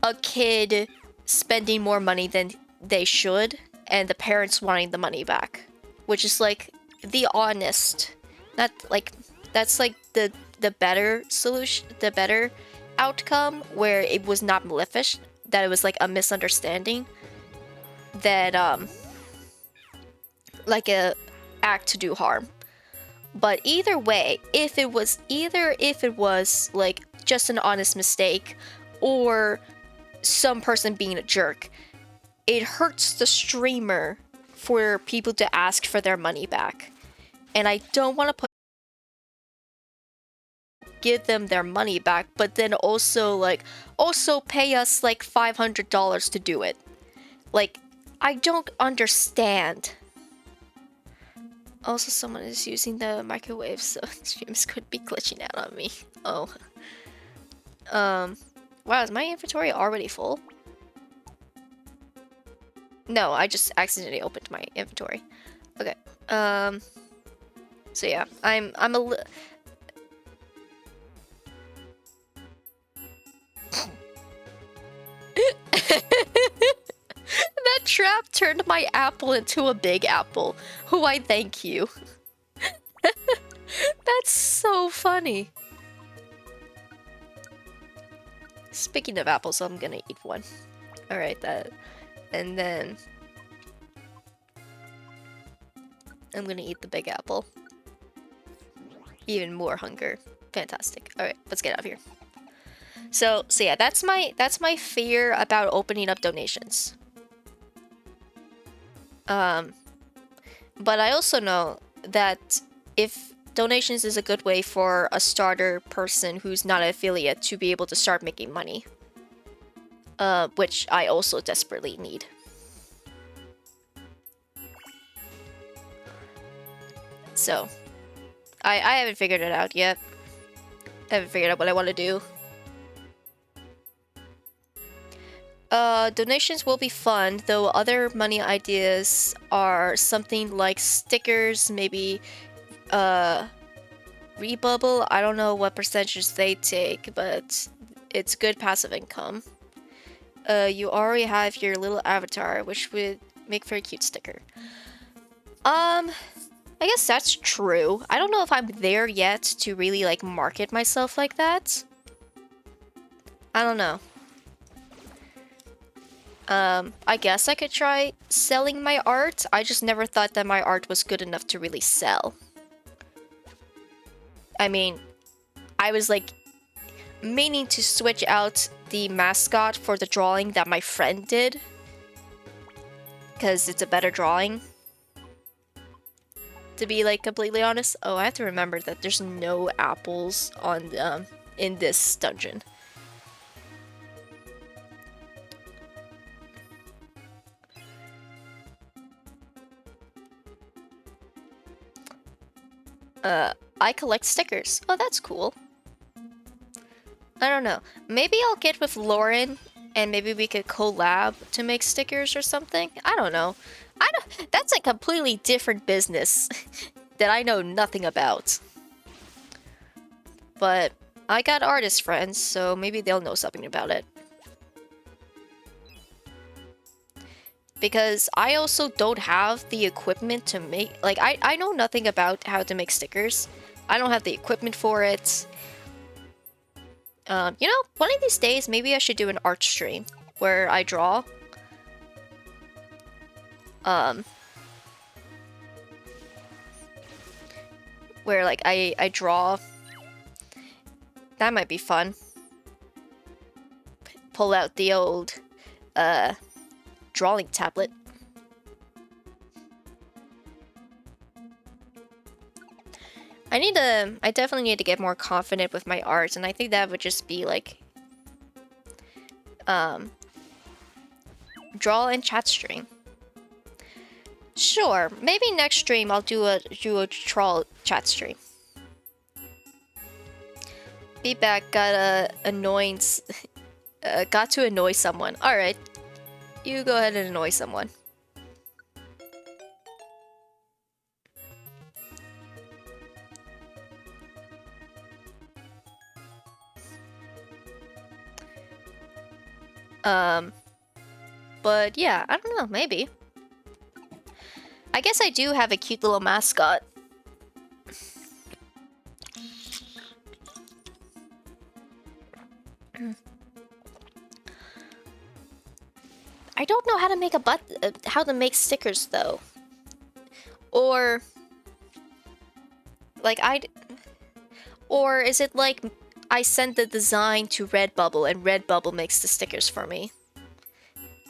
a kid spending more money than they should and the parents wanting the money back, which is like the honest, not like that's like the better solution, the better outcome, where it was not maleficent, that it was like a misunderstanding, that like a act to do harm. But either way, if it was like just an honest mistake or some person being a jerk, it hurts the streamer for people to ask for their money back. And I don't want to give them their money back, but then also pay us like $500 to do it. Like, I don't understand. Also, someone is using the microwave, so streams could be glitching out on me. Oh. Wow, is my inventory already full? No, I just accidentally opened my inventory. Okay. So yeah, I'm a That trap turned my apple into a big apple. Who I thank you. That's so funny. Speaking of apples, I'm gonna eat one. Alright, that. And then I'm gonna eat the big apple. Even more hunger. Fantastic. Alright, let's get out of here. So yeah, that's my fear about opening up donations. But I also know that if donations is a good way for a starter person who's not an affiliate to be able to start making money. Which I also desperately need. So, I haven't figured it out yet. I haven't figured out what I want to do. Donations will be fun, though other money ideas are something like stickers, maybe, Rebubble. I don't know what percentages they take, but it's good passive income. You already have your little avatar, which would make for a cute sticker. I guess that's true. I don't know if I'm there yet to really, like, market myself like that. I don't know. I guess I could try selling my art. I just never thought that my art was good enough to really sell. I mean, I was like meaning to switch out the mascot for the drawing that my friend did, because it's a better drawing, to be like completely honest. Oh, I have to remember that there's no apples on in this dungeon. I collect stickers. Oh, that's cool. I don't know. Maybe I'll get with Lauren and maybe we could collab to make stickers or something. I don't know. That's a completely different business that I know nothing about. But I got artist friends, so maybe they'll know something about it. Because I also don't have the equipment to make... Like, I know nothing about how to make stickers. I don't have the equipment for it. You know, one of these days, maybe I should do an art stream where I draw. Where, like, I draw. That might be fun. Pull out the old, drawing tablet. I definitely need to get more confident with my art, and I think that would just be like, Draw and chat stream. Sure, maybe next stream I'll do a troll chat stream. Be back. Got to annoy someone. All right, you go ahead and annoy someone. But yeah, I don't know, maybe. I guess I do have a cute little mascot. I don't know how to make how to make stickers though. Or like or is it like I send the design to Redbubble and Redbubble makes the stickers for me?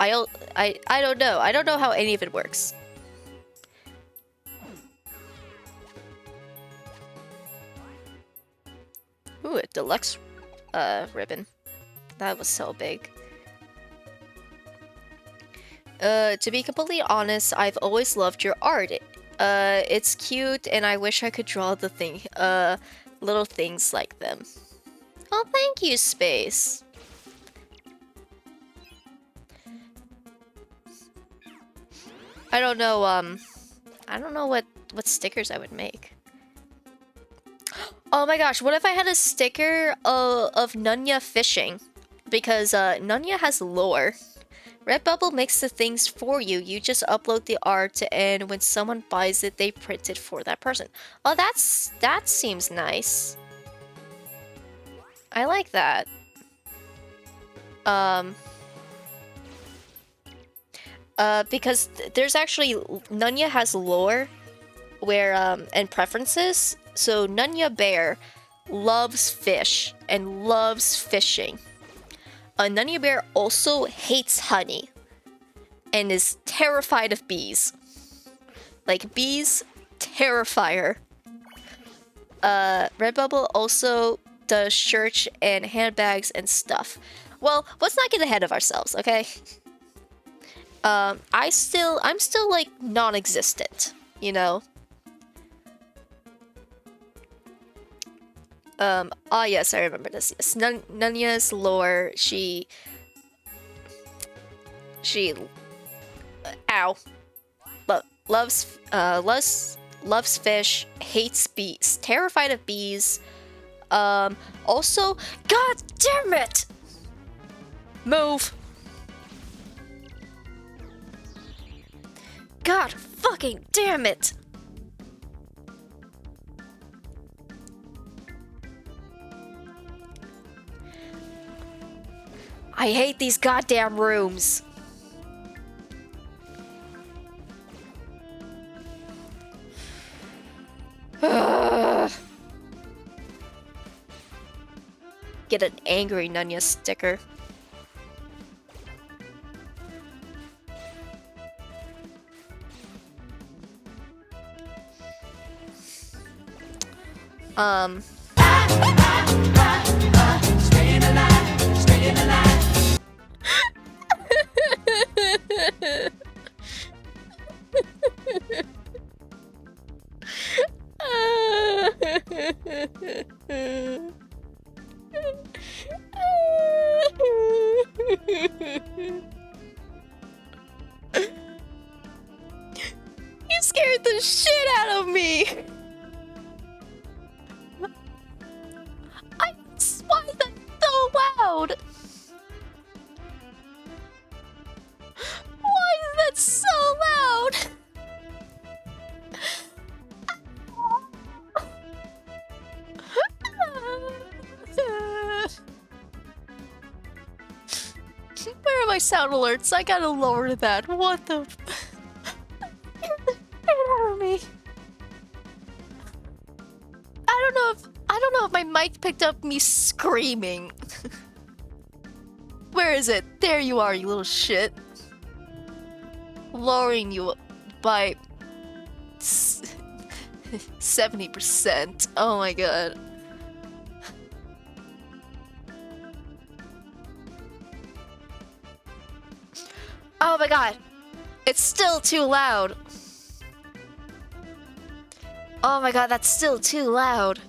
I don't know. I don't know how any of it works. Ooh, a deluxe ribbon. That was so big. To be completely honest, I've always loved your art. It's cute and I wish I could draw the little things like them. Oh, thank you, Space. I don't know, what stickers I would make. Oh my gosh, what if I had a sticker of Nunya fishing? Because Nunya has lore. Redbubble makes the things for you. You just upload the art, and when someone buys it, they print it for that person. Oh, that seems nice. I like that. Because there's actually Nunya has lore where and preferences. So Nunya Bear loves fish and loves fishing. Nunya Bear also hates honey and is terrified of bees. Like, bees terrify her. Redbubble also does shirts and handbags and stuff. Well, let's not get ahead of ourselves, okay? I'm still like non-existent, you know? Ah yes, I remember this. Yes. Nunya's lore, she loves fish, hates bees, terrified of bees. Also, god damn it! Move. God fucking damn it! I hate these goddamn rooms. Get an angry Nunya sticker. Staying alive, staying alive. You scared the shit out of me! Why is that so loud? Why is that so loud? Where are my sound alerts? I gotta lower that. What the? Get out of me. I don't know if my mic picked up me screaming. Where is it? There you are, you little shit. Lowering you by 70%. Oh my god. Oh my god. It's still too loud. Oh my god, that's still too loud.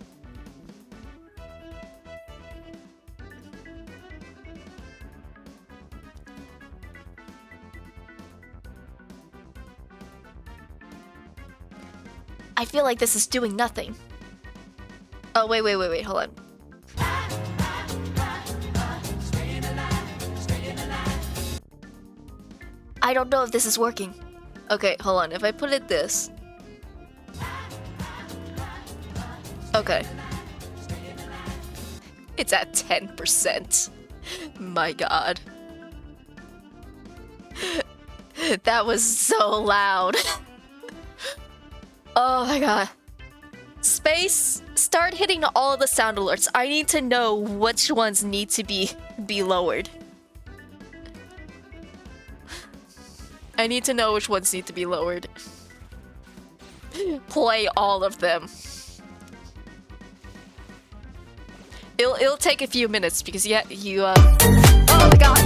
I feel like this is doing nothing. Oh, wait, hold on. I don't know if this is working. Okay, hold on. If I put it this. Okay. It's at 10%. My god. That was so loud. Oh my god. Space, start hitting all of the sound alerts. I need to know which ones need to be lowered. I need to know which ones need to be lowered. Play all of them. It'll take a few minutes because oh my god.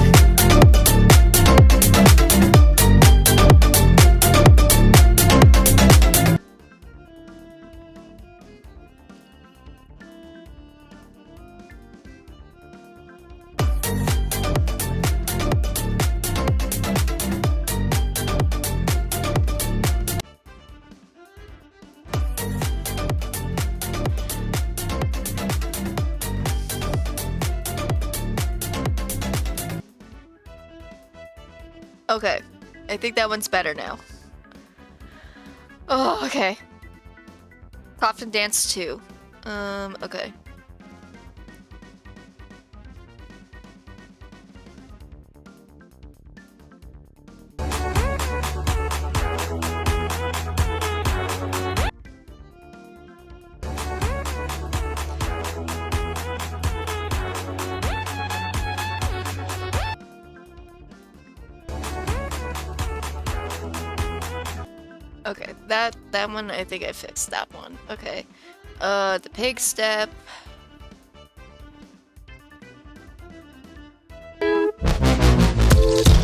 Okay, I think that one's better now. Oh, okay. Cough and Dance 2. Okay. Okay, that one, I think I fixed that one. Okay. The pig step.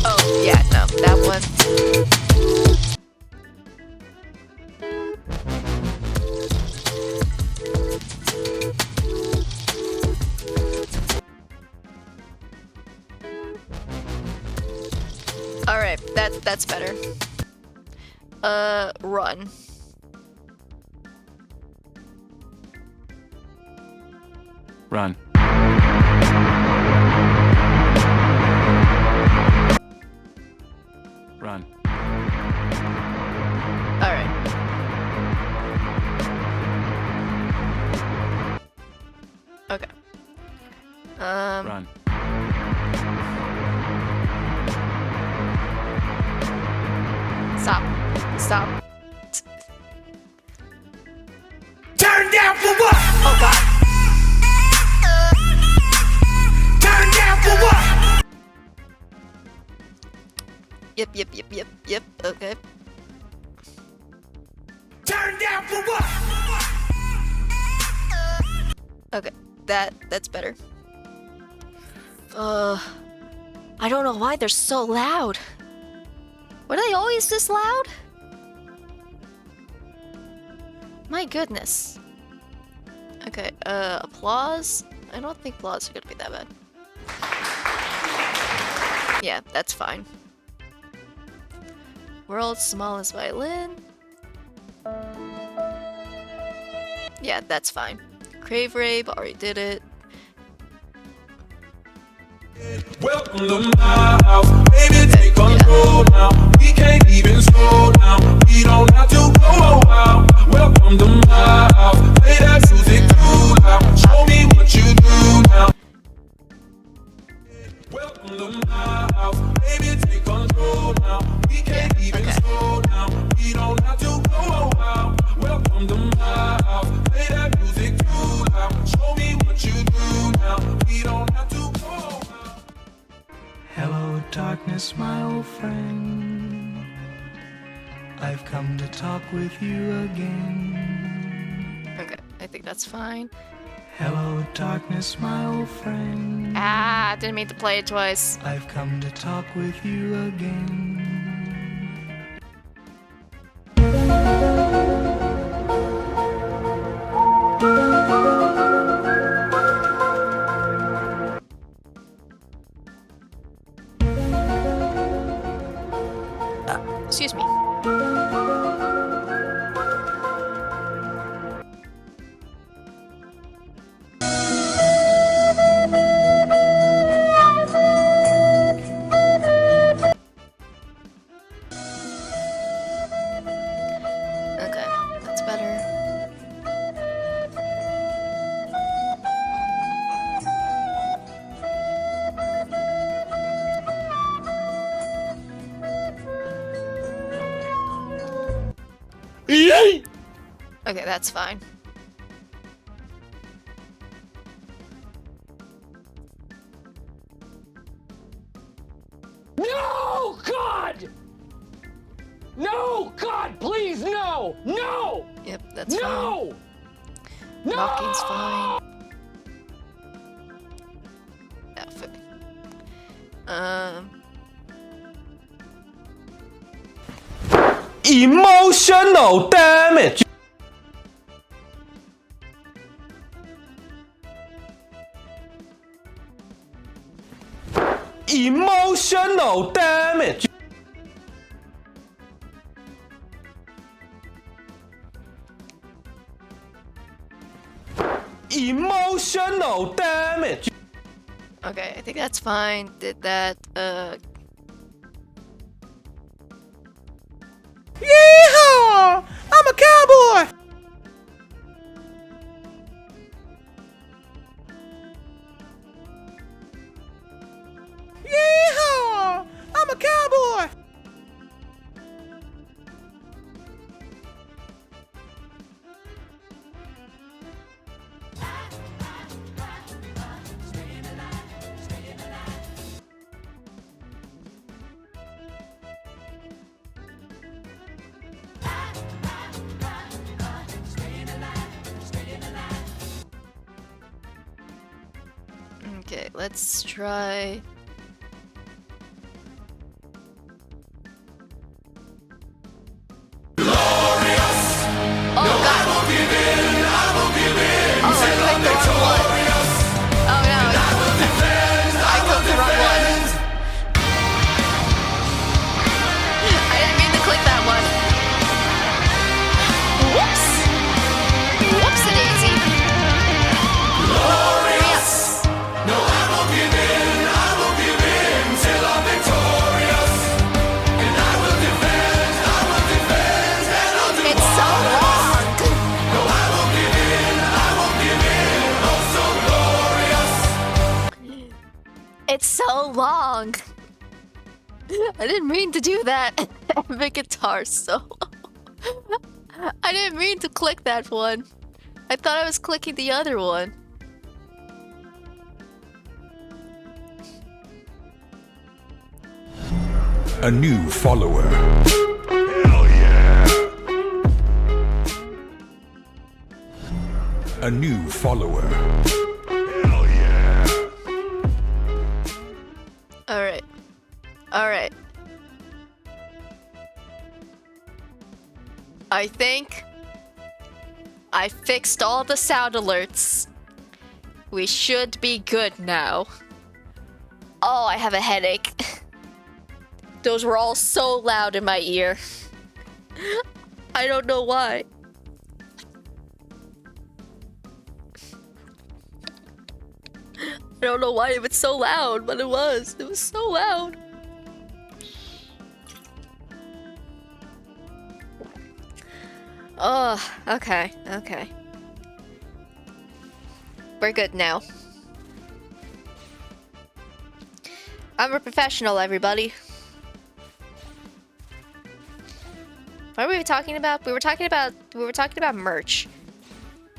Oh, yeah, no, that one. Alright, that's better. Run. Run. Run. Alright. Okay. Run. Stop. Turn down for what? Oh god. Turn down for what? Yep. Okay. Turn down for what? Okay. That's better. I don't know why they're so loud. Were they always this loud? My goodness. Okay, applause? I don't think applause are gonna be that bad. Yeah, that's fine. World's smallest violin. Yeah, that's fine. Crave Rape, already did it. Welcome to my house, baby, take control now. We can't even slow down. We don't have to go out. Welcome to my house, play that music too loud. Show me what you do now. Welcome to my house, baby, take control now. We can't even slow down. We don't have to go out. Welcome to my house, play that music too loud. Show me what you do now. We don't have to go out. Hello, darkness, my old friend. I've come to talk with you again. Okay, I think that's fine. Hello, darkness, my old friend. Ah, didn't mean to play it twice. I've come to talk with you again. Excuse me. Okay, that's better. Okay, that's fine. No, God! No, God, please, no! No! Yep, that's fine. No! No! Mocking's fine. Outfit. Emotional damage! Emotional damage! Emotional damage! Okay, I think that's fine. Did that, Yeehaw! I'm a cowboy! Yeehaw! I'm a cowboy! okay, let's try. Oh god! Oh, I clicked the wrong one. Oh no! I clicked the wrong one. I didn't mean to click that one. Whoops! Whoopsie-daisy. Glorious! It's so long! It's so long! I didn't mean to do that. Epic guitar solo. I didn't mean to click that one. I thought I was clicking the other one. A new follower. Hell yeah. A new follower. Hell yeah. Alright. Alright. I think I fixed all the sound alerts. We should be good now. Oh, I have a headache. Those were all so loud in my ear. I don't know why. I don't know why it was so loud, but it was. It was so loud. Oh, okay, okay. We're good now. I'm a professional, everybody. What were we talking about? We were talking about merch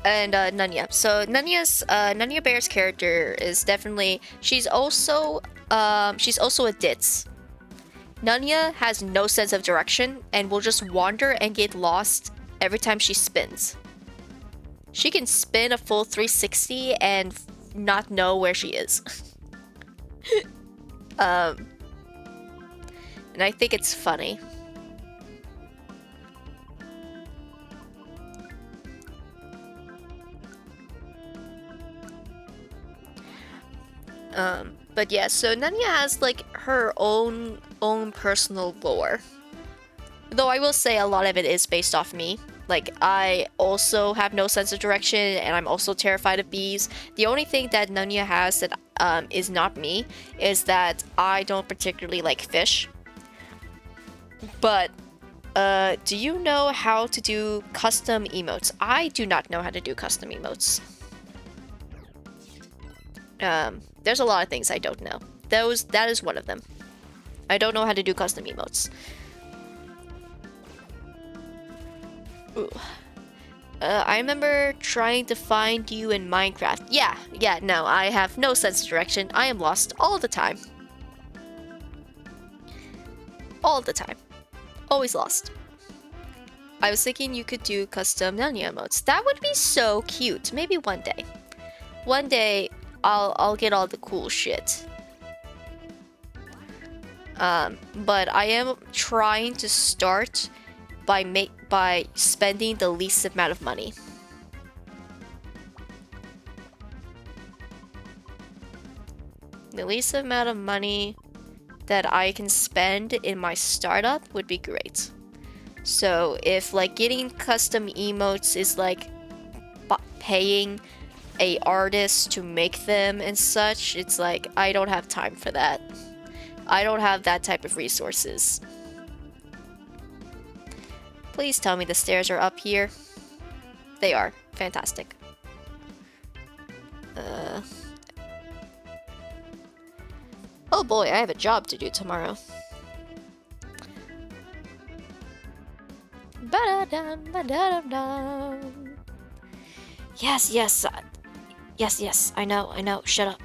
and Nunya. So Nunya Bear's character is definitely she's also a ditz. Nunya has no sense of direction and will just wander and get lost every time she spins. She can spin a full 360 and not know where she is. And I think it's funny. But yeah, so Nanya has like her own personal lore. Though I will say a lot of it is based off me. Like, I also have no sense of direction, and I'm also terrified of bees. The only thing that Nanya has that is not me is that I don't particularly like fish. But, do you know how to do custom emotes? I do not know how to do custom emotes. There's a lot of things I don't know. That is one of them. I don't know how to do custom emotes. Ooh. I remember trying to find you in Minecraft. Yeah, no, I have no sense of direction. I am lost all the time. All the time. Always lost. I was thinking you could do custom Nanya emotes. That would be so cute. Maybe one day. One day, I'll get all the cool shit. But I am trying to start by spending the least amount of money. The least amount of money that I can spend in my startup would be great. So if like getting custom emotes is like paying a artist to make them and such, it's like I don't have time for that. I don't have that type of resources. Please tell me the stairs are up here. They are. Fantastic. Oh boy, I have a job to do tomorrow. Ba-da-dum, ba-da-dum-dum. Yes, yes. Yes, I know. Shut up.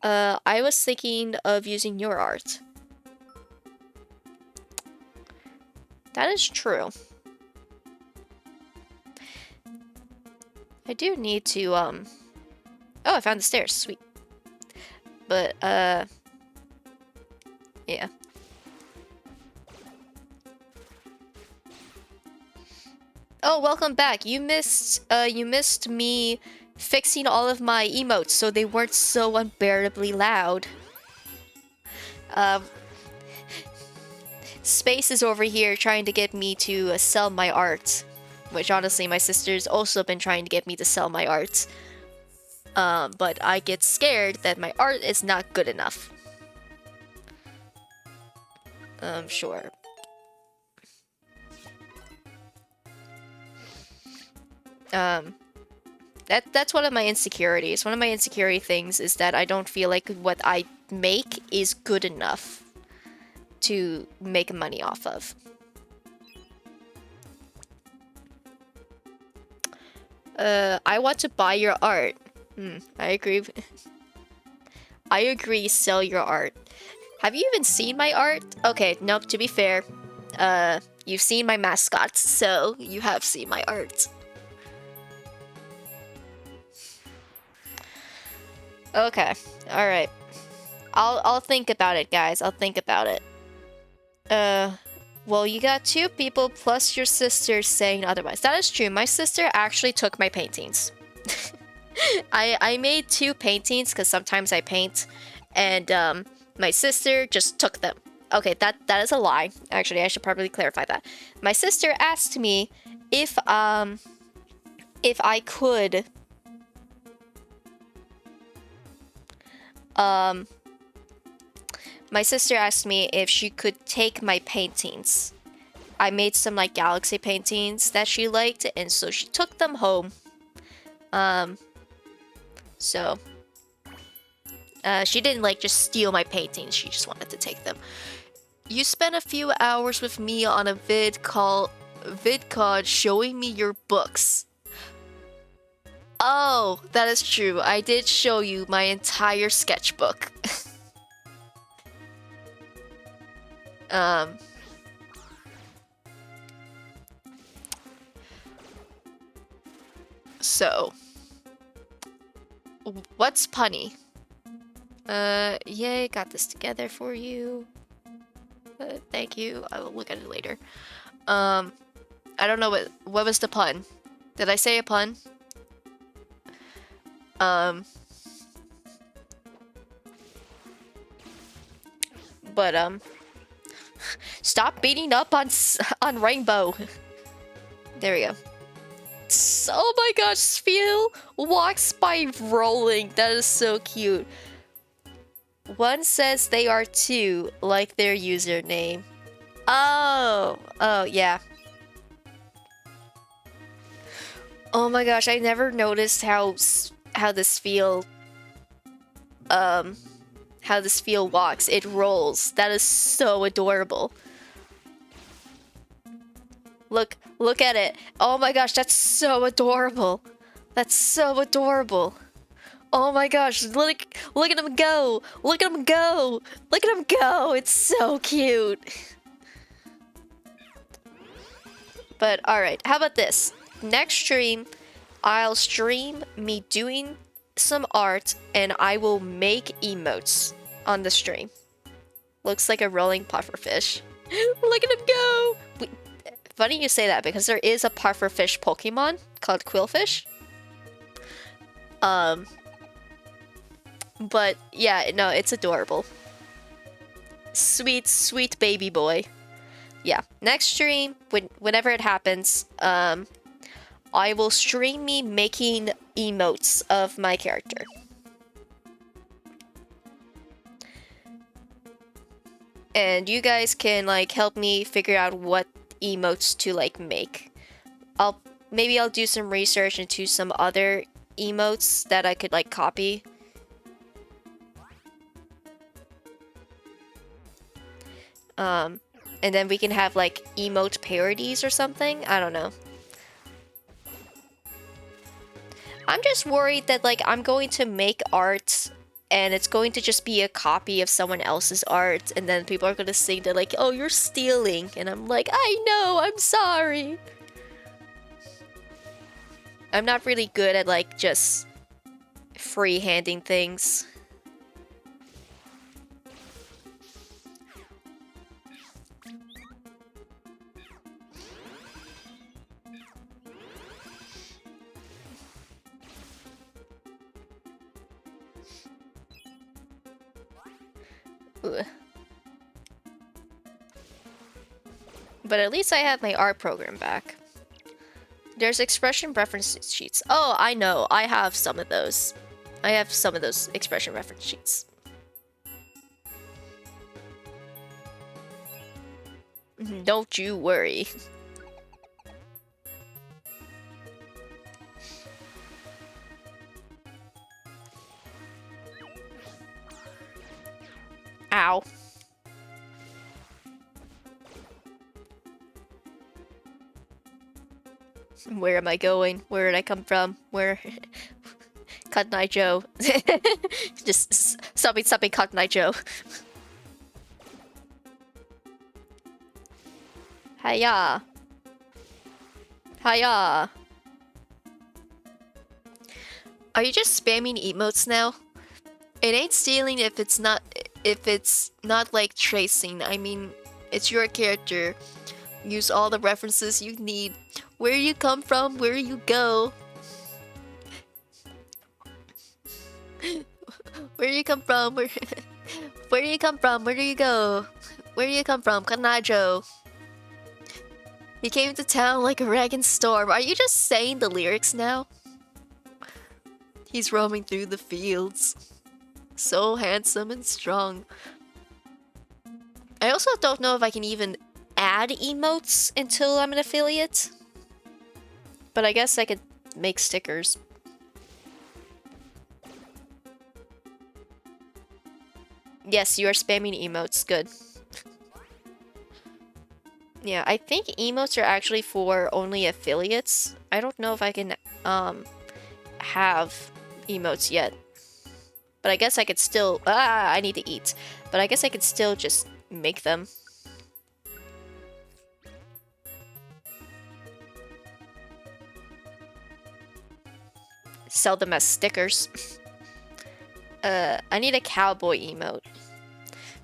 I was thinking of using your art. That is true. I do need to, Oh, I found the stairs. Sweet. But, yeah. Oh, welcome back. You missed me fixing all of my emotes so they weren't so unbearably loud. Space is over here trying to get me to sell my art, which honestly my sister's also been trying to get me to sell my art. But I get scared that my art is not good enough. Sure. That's one of my insecurities. One of my insecurity things is that I don't feel like what I make is good enough to make money off of. I want to buy your art. I agree. I agree, sell your art. Have you even seen my art? Okay, nope, to be fair. You've seen my mascots, so you have seen my art. Okay, alright. I'll think about it, guys. I'll think about it. Well, you got 2 people plus your sister saying otherwise. That is true. My sister actually took my paintings. I made 2 paintings because sometimes I paint, and my sister just took them. Okay, that is a lie. Actually, I should probably clarify that. My sister asked me if I could my sister asked me if she could take my paintings. I made some like galaxy paintings that she liked, and so she took them home. So she didn't like just steal my paintings, she just wanted to take them. You spent a few hours with me on a VidCod showing me your books. Oh, that is true. I did show you my entire sketchbook. So, what's punny? Yay, got this together for you. Thank you. I will look at it later. I don't know what was the pun. Did I say a pun? But stop beating up on Rainbow. There we go. Oh my gosh, Spheal walks by rolling. That is so cute. One says they are two, like their username. Oh, yeah. Oh my gosh, I never noticed how this Spheal walks. It rolls. That is so adorable. Look at it. Oh my gosh, that's so adorable. That's so adorable. Oh my gosh, look at him go. Look at him go. Look at him go. It's so cute. But alright, how about this? Next stream, I'll stream me doing some art and I will make emotes on the stream. Looks like a rolling pufferfish. Look at him go! Funny you say that because there is a pufferfish Pokemon called Quillfish. But yeah, no, it's adorable. Sweet, sweet baby boy. Yeah, next stream, whenever it happens, I will stream me making emotes of my character. And you guys can like help me figure out what emotes to like make. Maybe I'll do some research into some other emotes that I could like copy. And then we can have like emote parodies or something. I don't know. I'm just worried that like I'm going to make art and it's going to just be a copy of someone else's art, and then people are going to say that like, oh, you're stealing, and I'm like, I know, I'm sorry. I'm not really good at like just free-handing things. Ugh. But at least I have my art program back. There's expression reference sheets. Oh, I know. I have some of those. I have some of those expression reference sheets. Don't you worry. Ow. Where am I going? Where did I come from? Where? Cotton Eye Joe. Just something, Cotton Eye Joe. Hiya. Hiya. Are you just spamming emotes now? It ain't stealing if it's not like tracing. I mean, it's your character. Use all the references you need. Where you come from, where you go. Where you come from, where you come from, where do you go? Where you come from, Kanajo? He came to town like a rag and storm. Are you just saying the lyrics now? He's roaming through the fields. So handsome and strong. I also don't know if I can even add emotes until I'm an affiliate. But I guess I could make stickers. Yes, you are spamming emotes. Good. Yeah, I think emotes are actually for only affiliates. I don't know if I can have emotes yet. But I guess I could still... I need to eat. But I guess I could still just make them. sell them as stickers. I need a cowboy emote.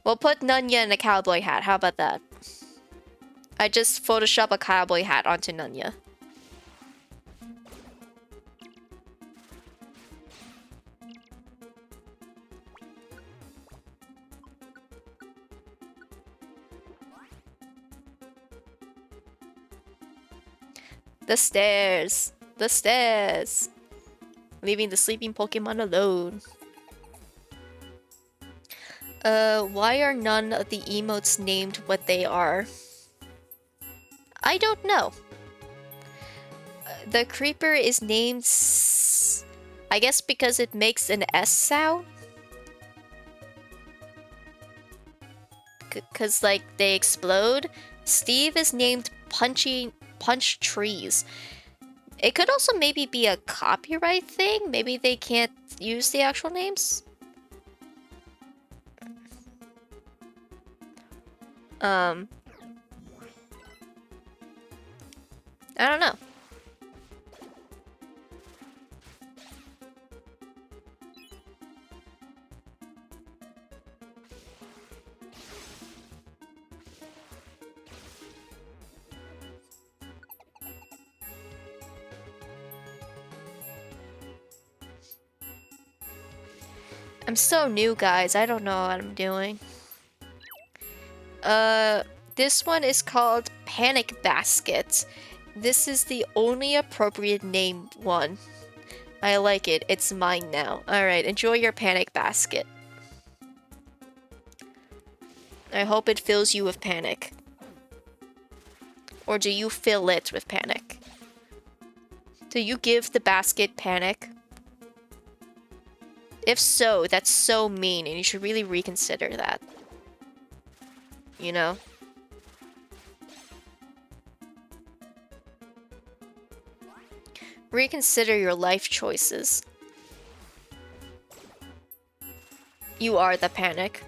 We'll put Nunya in a cowboy hat. How about that? I just Photoshop a cowboy hat onto Nunya. The stairs. The stairs. Leaving the sleeping Pokemon alone. Why are none of the emotes named what they are? I don't know. The creeper is named I guess because it makes an S sound? Cause like they explode. Steve is named Punch Trees. It could also maybe be a copyright thing. Maybe they can't use the actual names. I don't know. I'm so new, guys. I don't know what I'm doing. This one is called Panic Basket. This is the only appropriate named one. I like it. It's mine now. Alright, enjoy your Panic Basket. I hope it fills you with panic. Or do you fill it with panic? Do you give the basket panic? If so, that's so mean and you should really reconsider that. You know? Reconsider your life choices. You are the panic.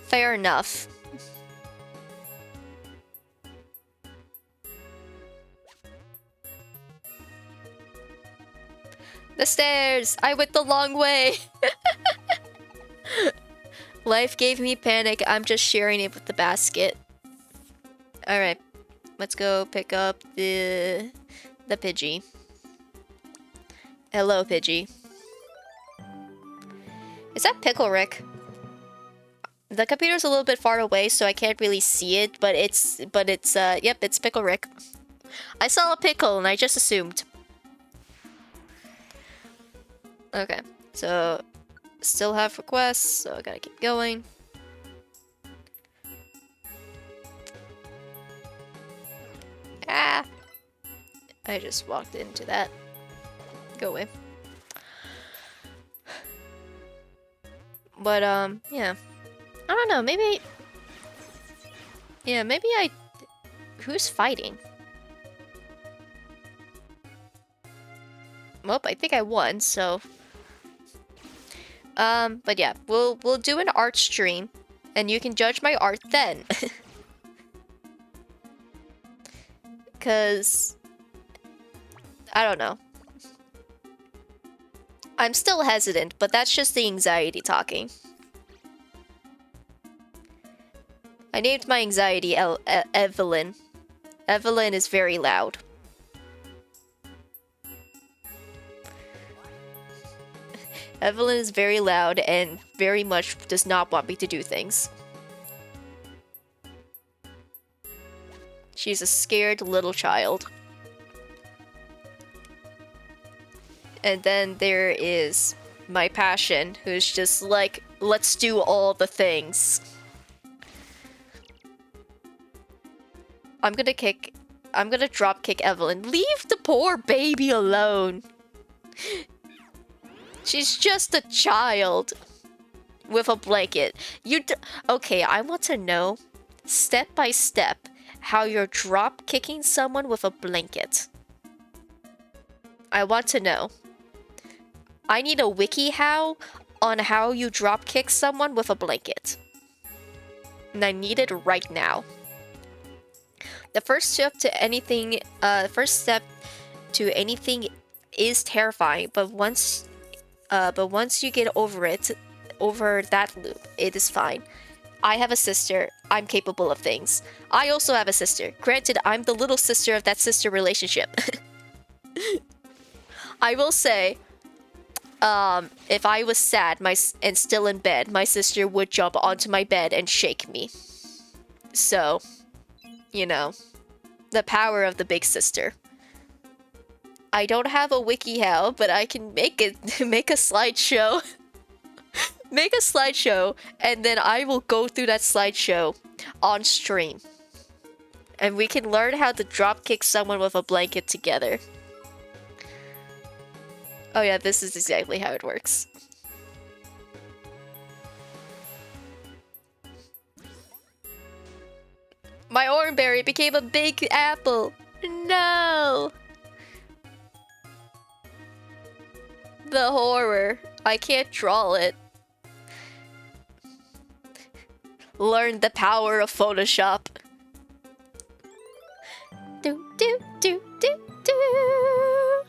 Fair enough. The stairs! I went the long way! Life gave me panic. I'm just sharing it with the basket. Alright. Let's go pick up the Pidgey. Hello, Pidgey. Is that Pickle Rick? The computer's a little bit far away, so I can't really see it, but it's yep, it's Pickle Rick. I saw a pickle and I just assumed. Okay, so still have requests, so I gotta keep going. Ah! I just walked into that. Go away. But, yeah. I don't know, maybe... Yeah, maybe I... Who's fighting? Well, I think I won, so... But yeah, we'll do an art stream, and you can judge my art then. 'Cause... I don't know. I'm still hesitant, but that's just the anxiety talking. I named my anxiety Evelyn. Evelyn is very loud. Evelyn is very loud and very much does not want me to do things. She's a scared little child. And then there is my passion, who's just like, let's do all the things. I'm gonna drop kick Evelyn. Leave the poor baby alone. She's just a child with a blanket. Okay, I want to know step by step how you're drop kicking someone with a blanket. I want to know. I need a wiki how on how you drop kick someone with a blanket. And I need it right now. The first step to anything, first step to anything is terrifying, but once you get over it, over that loop, it is fine. I have a sister. I'm capable of things. I also have a sister. Granted, I'm the little sister of that sister relationship. I will say, if I was sad and still in bed, my sister would jump onto my bed and shake me. So, you know, the power of the big sister. I don't have a WikiHow, but I can make a slideshow. Make a slideshow, and then I will go through that slideshow on stream. And we can learn how to dropkick someone with a blanket together. Oh yeah, this is exactly how it works. My oranberry became a big apple. No! The horror. I can't draw it. Learn the power of Photoshop. Do do do do do.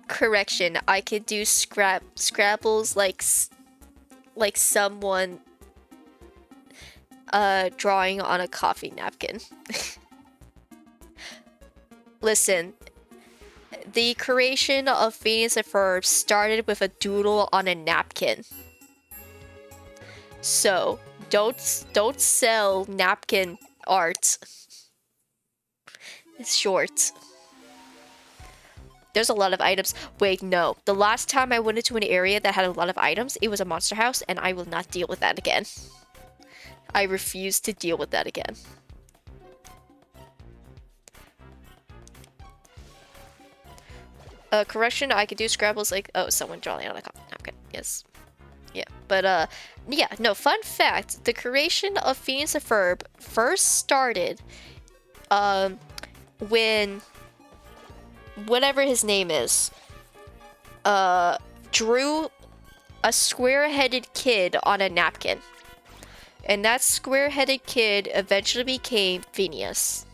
Correction, I could do scrabbles like someone drawing on a coffee napkin. Listen, the creation of Phineas and Ferb started with a doodle on a napkin. So, don't sell napkin art. It's short. There's a lot of items. Wait, no. The last time I went into an area that had a lot of items, it was a monster house, and I will not deal with that again. I refuse to deal with that again. Correction, I could do scrabbles like... Oh, someone drawing on a napkin. Yes. Yeah, but, yeah, no, fun fact. The creation of Phineas and Ferb first started, when... whatever his name is, drew a square-headed kid on a napkin. And that square-headed kid eventually became Phineas.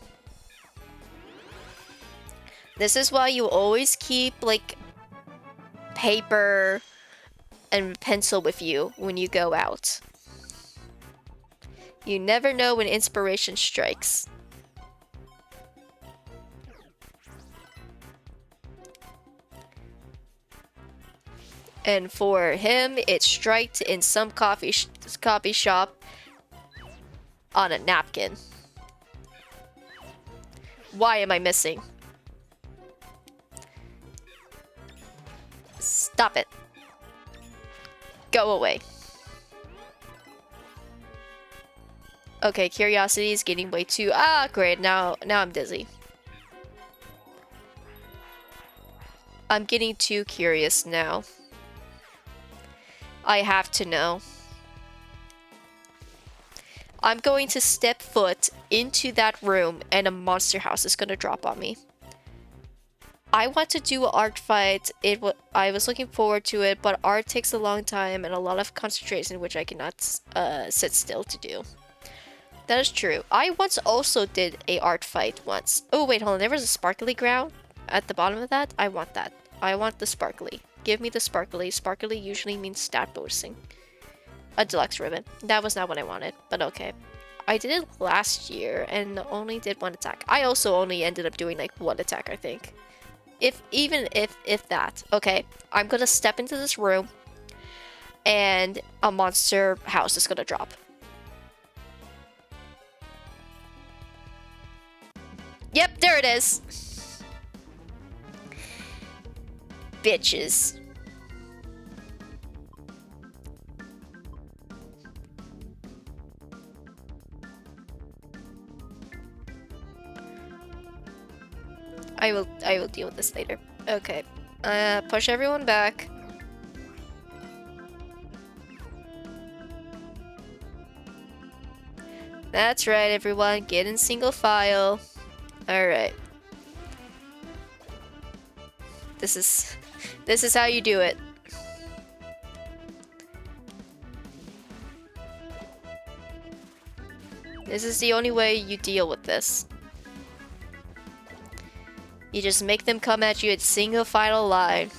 This is why you always keep, like, paper and pencil with you when you go out. You never know when inspiration strikes. And for him, it striked in some coffee shop on a napkin. Why am I missing? Stop it. Go away. Okay, curiosity is getting way too... Ah, great. Now I'm dizzy. I'm getting too curious now. I have to know. I'm going to step foot into that room and a monster house is going to drop on me. I want to do an art fight. I was looking forward to it, but art takes a long time and a lot of concentration, which I cannot sit still to do. That is true. I once also did a art fight once. Oh, wait, hold on. There was a sparkly ground at the bottom of that. I want that. I want the sparkly. Give me the sparkly. Sparkly usually means stat boosting. A deluxe ribbon. That was not what I wanted, but okay. I did it last year and only did one attack. I also only ended up doing like one attack, I think. Even if that. Okay, I'm gonna step into this room and a monster house is gonna drop. Yep, there it is. Bitches. I will deal with this later. Okay. Push everyone back. That's right, everyone. Get in single file. Alright. This is how you do it. This is the only way you deal with this. You just make them come at you at single final line.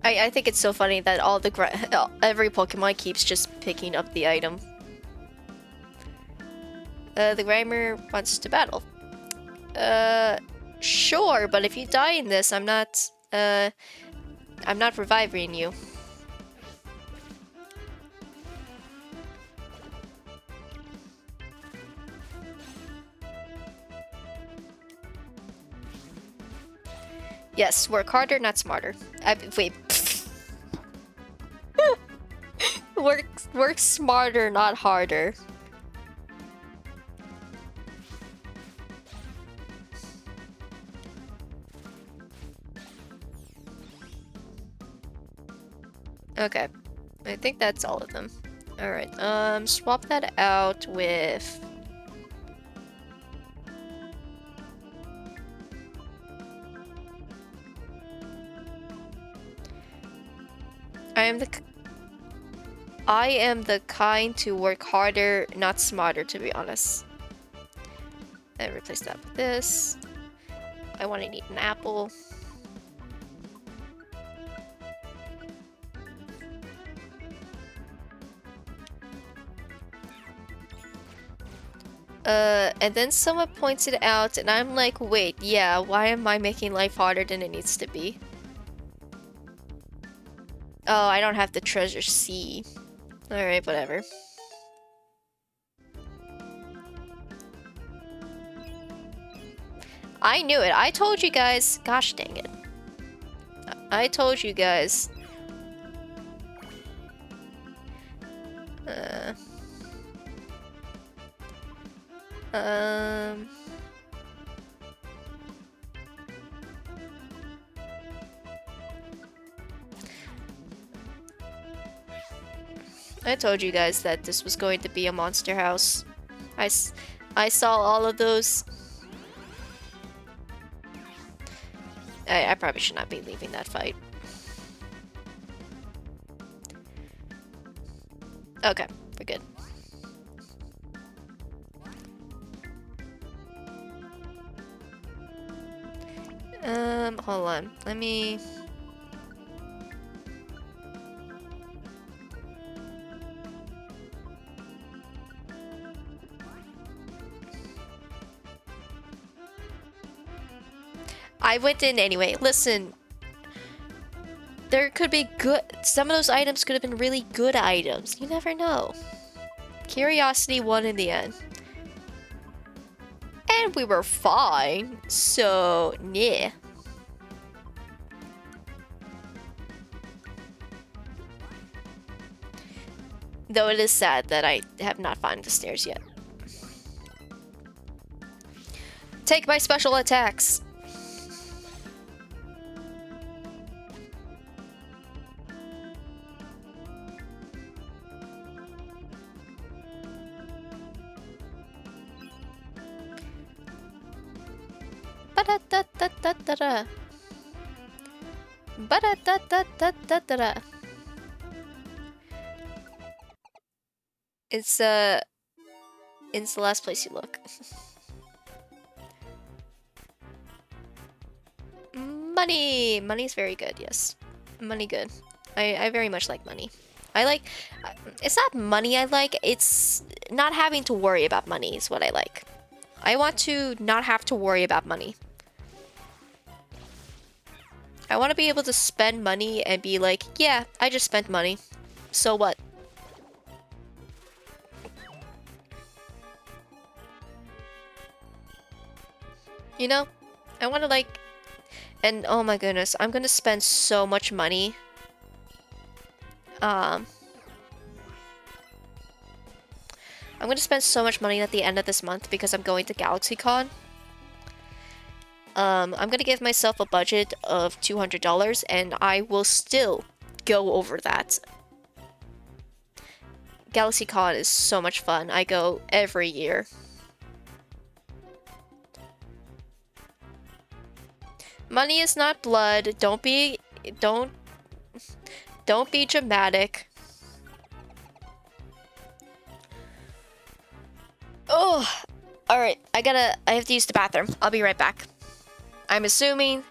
I think it's so funny that every Pokemon keeps just picking up the item. The Grimer wants to battle. Sure, but if you die in this, I'm not reviving you. Yes, work harder, not smarter. Wait. Work smarter, not harder. Okay. I think that's all of them. Alright, swap that out with... I am the kind to work harder, not smarter, to be honest. And replace that with this. I want to eat an apple. And then someone points it out, and I'm like, wait, yeah, why am I making life harder than it needs to be? Oh, I don't have the treasure C. Alright, whatever. I knew it. I told you guys. Gosh dang it. I told you guys. I told you guys that this was going to be a monster house. I saw all of those. I probably should not be leaving that fight. Okay, we're good. Hold on. Let me... I went in anyway. Listen, there could be good... Some of those items could have been really good items. You never know. Curiosity won in the end. And we were fine. So, yeah. Though it is sad that I have not found the stairs yet. Take my special attacks. Ba-da-da-da-da-da-da. Ba-da-da-da-da-da-da. It's the last place you look. Money! Money's very good, yes. Money good. I very much like money. I like... It's not money I like, it's not having to worry about money is what I like. I want to not have to worry about money. I want to be able to spend money and be like, yeah, I just spent money. So what? You know? I want to like... And oh my goodness, I'm gonna spend so much money. I'm gonna spend so much money at the end of this month because I'm going to GalaxyCon. I'm gonna give myself a budget of $200 and I will still go over that. GalaxyCon is so much fun. I go every year. Money is not blood. Don't Don't be dramatic. Oh, alright. I have to use the bathroom. I'll be right back. I'm assuming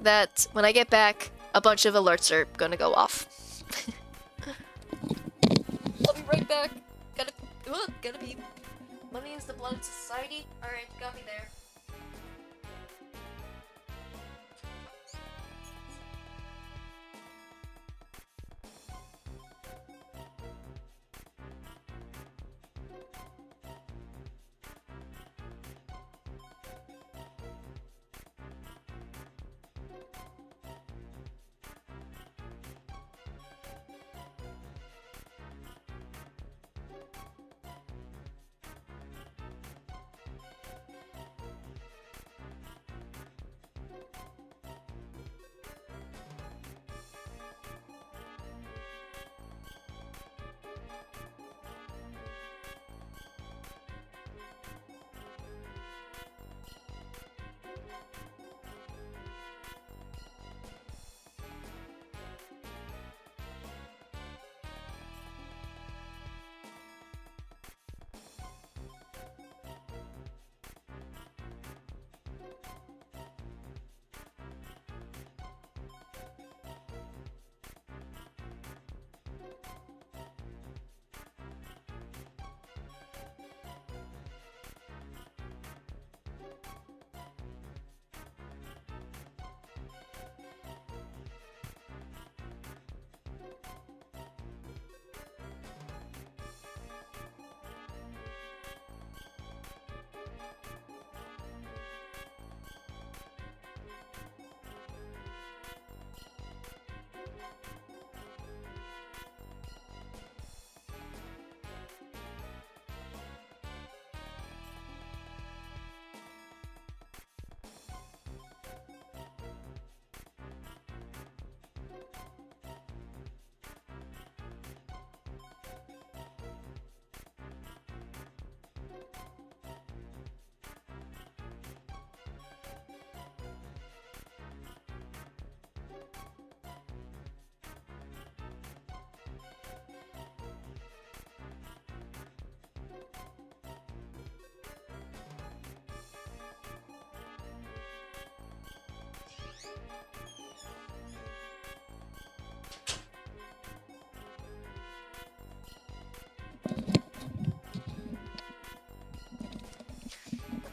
that when I get back, a bunch of alerts are gonna go off. I'll be right back. Gotta be. Money is the blood of society. Alright, got me there.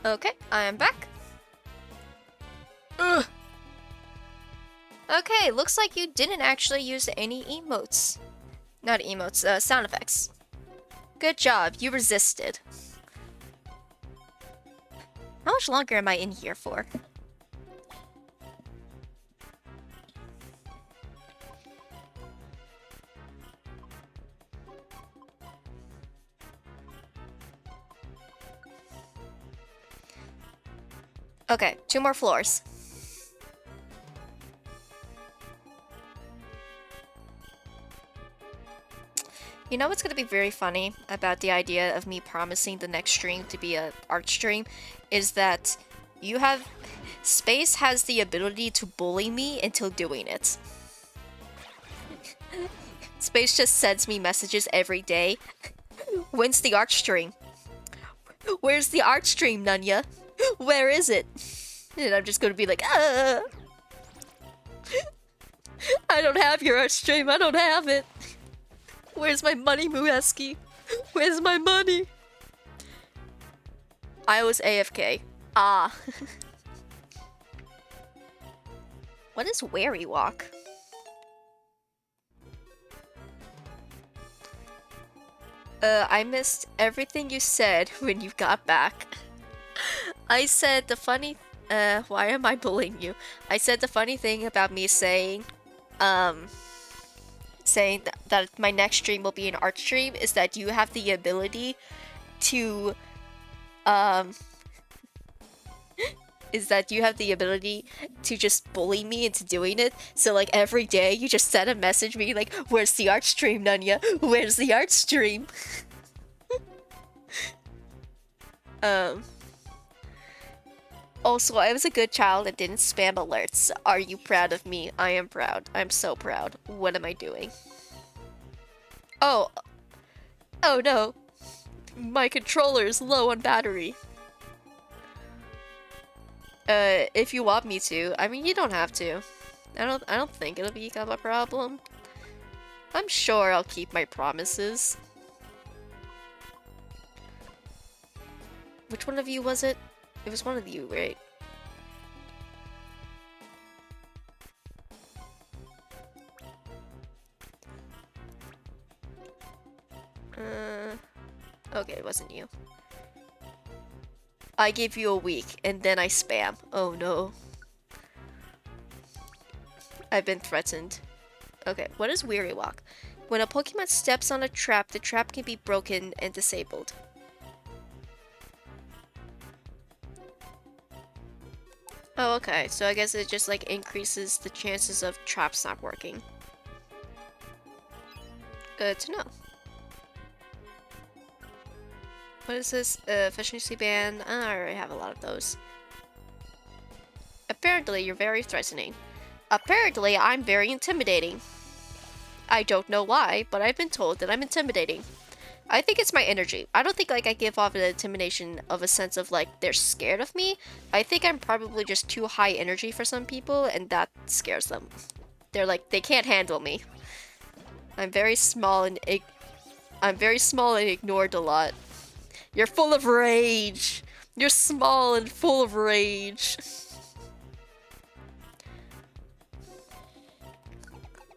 Okay, I am back. Ugh. Okay, looks like you didn't actually use any emotes. Not emotes, sound effects. Good job, you resisted. How much longer am I in here for? Okay, 2 more floors. You know what's gonna be very funny about the idea of me promising the next stream to be a art stream is that you have Space has the ability to bully me until doing it. Space just sends me messages every day. When's the art stream? Where's the art stream, Nunya? Where is it? And I'm just gonna be like, I don't have your art stream, I don't have it. Where's my money, Mueski? Where's my money? I was AFK. Ah. What is Wary Walk? I missed everything you said when you got back. I said the funny... why am I bullying you? I said the funny thing about me saying... saying that my next stream will be an art stream is that you have the ability to... is that you have the ability to just bully me into doing it. So like every day you just send a message me like, where's the art stream, Nunya? Where's the art stream? Also, I was a good child and didn't spam alerts. Are you proud of me? I am proud. I'm so proud. What am I doing? Oh. Oh no. My controller is low on battery. If you want me to. I mean, you don't have to. I don't think it'll become a problem. I'm sure I'll keep my promises. Which one of you was it? It was one of you, right? Okay, it wasn't you. I give you a week, and then I spam. Oh no. I've been threatened. Okay, what is Weary Walk? When a Pokemon steps on a trap, the trap can be broken and disabled. Oh, okay. So I guess it just like increases the chances of traps not working. Good to know. What is this? Efficiency band. I already have a lot of those. Apparently, you're very threatening. Apparently, I'm very intimidating. I don't know why, but I've been told that I'm intimidating. I think it's my energy. I don't think like I give off an intimidation of a sense of like they're scared of me. I think I'm probably just too high energy for some people, and that scares them. They're like, they can't handle me. I'm very small and ignored a lot. You're full of rage. You're small and full of rage.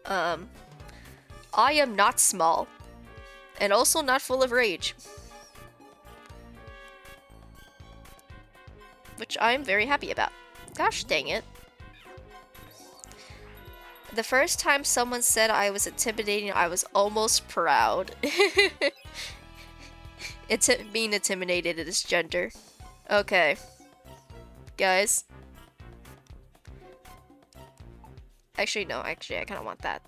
I am not small. And also not full of rage. Which I'm very happy about. Gosh dang it. The first time someone said I was intimidating, I was almost proud. Being intimidated is gender. Okay. Guys. Actually, no. Actually, I kind of want that.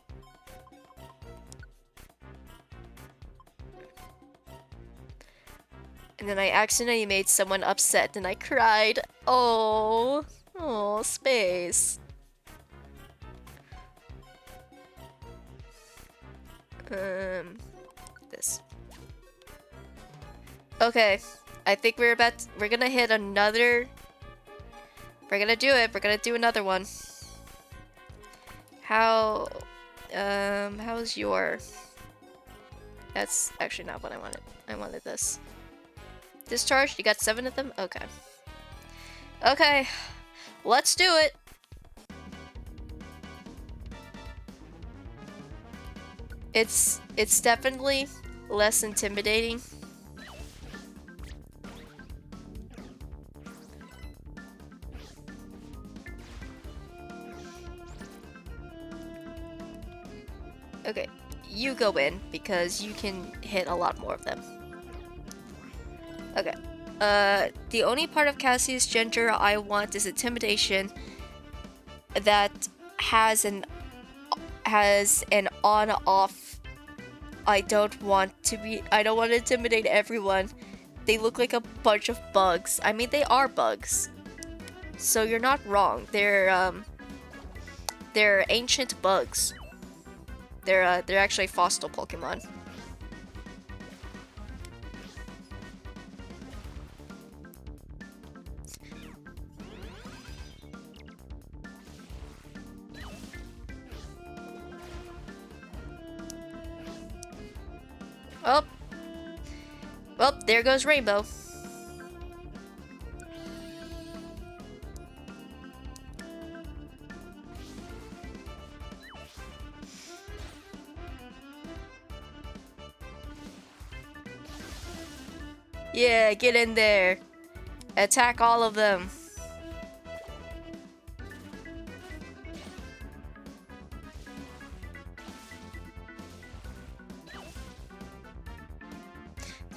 And then I accidentally made someone upset and I cried. Oh. Oh, space. This. Okay. I think we're gonna hit another. We're gonna do it. We're gonna do another one. How's your... That's actually not what I wanted. I wanted this. Discharged? You got 7 of them? Okay. Okay. Let's do it! It's definitely less intimidating. Okay, you go in because you can hit a lot more of them. Okay. The only part of Cassie's gender I want is intimidation that has an on-off. I don't want to intimidate everyone. They look like a bunch of bugs. I mean, they are bugs. So you're not wrong. They're ancient bugs. They're actually fossil Pokemon. Oh. Well, there goes Rainbow. Yeah, get in there. Attack all of them.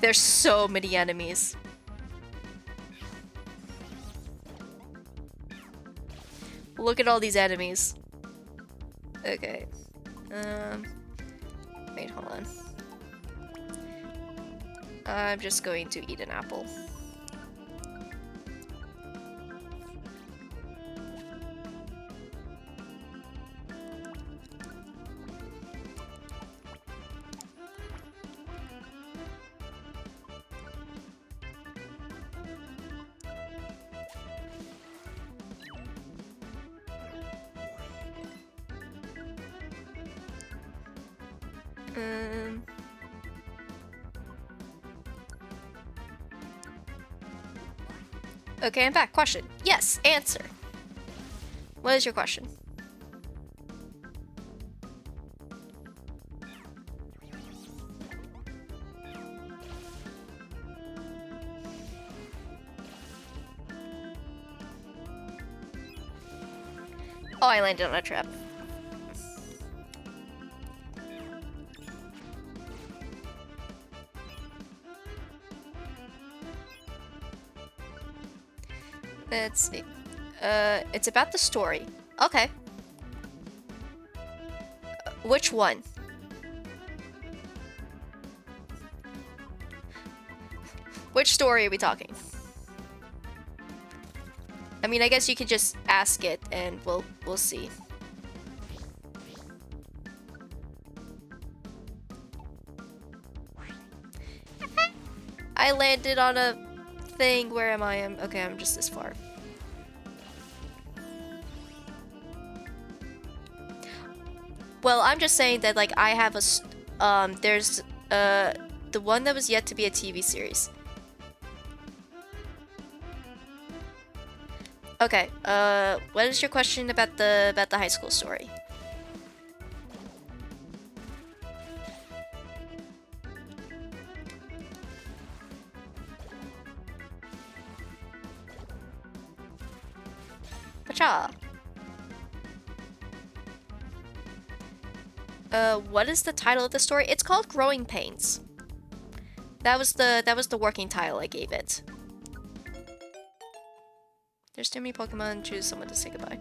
There's so many enemies. Look at all these enemies. Okay. Wait, hold on. I'm just going to eat an apple. Um. Okay, I'm back. Question. Yes, answer. What is your question? Oh, I landed on a trap. Let's see. It's about the story. Okay. Which one? Which story are we talking? I mean, I guess you could just ask it and we'll see. I landed on a thing. Where am I? Okay, I'm just this far. Well, I'm just saying that like I have there's the one that was yet to be a TV series. Okay, what is your question about the high school story? Pacha. What is the title of the story? It's called Growing Pains. That was the working title I gave it. There's too many Pokemon. Choose someone to say goodbye.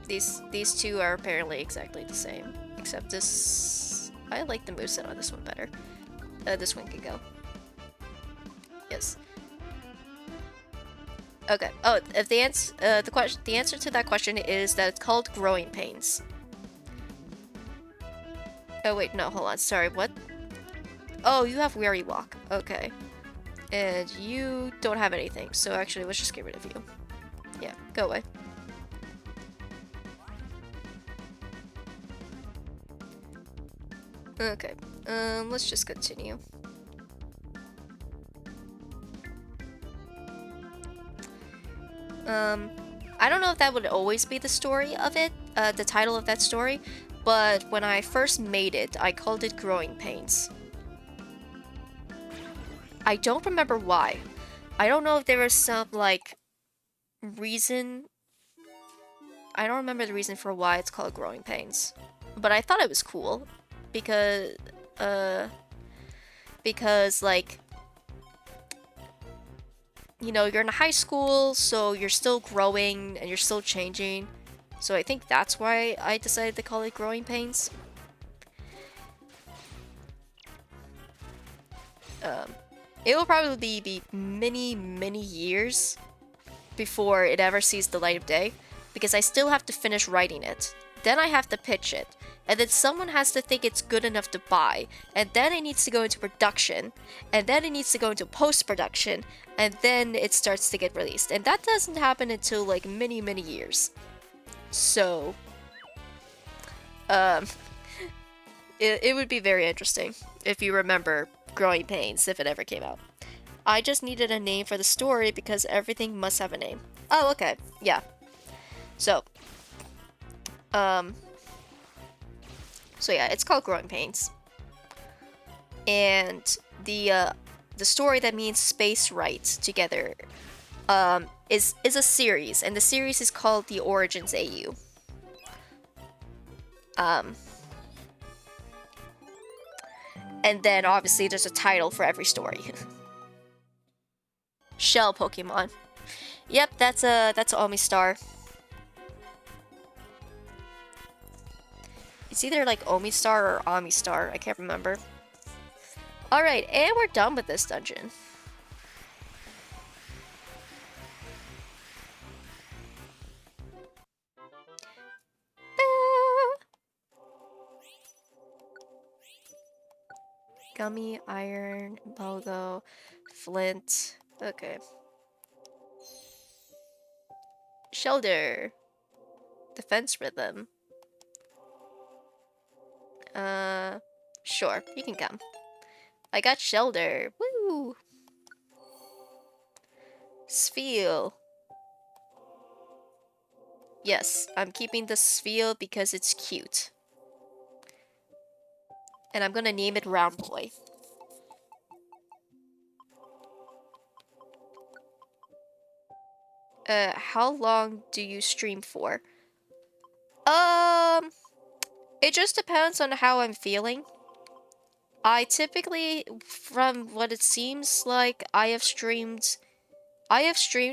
These two are apparently exactly the same, except this. I like the moveset on this one better. This one can go. Yes. Okay. Oh, if the answer to that question is that it's called Growing Pains. Oh wait, no, hold on. Sorry, what? Oh, you have Weary Walk. Okay. And you don't have anything, so actually let's just get rid of you. Yeah, go away. Okay, let's just continue. I don't know if that would always be the story of it, the title of that story, but when I first made it, I called it Growing Pains. I don't remember why. I don't know if there was some, like, reason. I don't remember the reason for why it's called Growing Pains. But I thought it was cool. Because, like, you know, you're in high school, so you're still growing and you're still changing. So I think that's why I decided to call it Growing Pains. It will probably be many, many years before it ever sees the light of day, because I still have to finish writing it. Then I have to pitch it, and then someone has to think it's good enough to buy, and then it needs to go into production, and then it needs to go into post-production, and then it starts to get released. And that doesn't happen until like many, many years. So, it would be very interesting if you remember Growing Pains, if it ever came out. I just needed a name for the story because everything must have a name. Oh, okay. Yeah. So yeah, it's called Growing Pains. And the story that means space rights together is a series, and the series is called The Origins AU. And then obviously there's a title for every story. Shell Pokemon. Yep, that's Omistar. It's either like Omistar or Amistar, I can't remember. Alright, and we're done with this dungeon. Gummy, iron, Bulgo, flint. Okay. Shoulder. Defense rhythm. Sure, you can come. I got shelter. Woo! Sphere. Yes, I'm keeping the sphere because it's cute. And I'm gonna name it Round Boy. How long do you stream for? It just depends on how I'm feeling. I typically, from what it seems like, I have streamed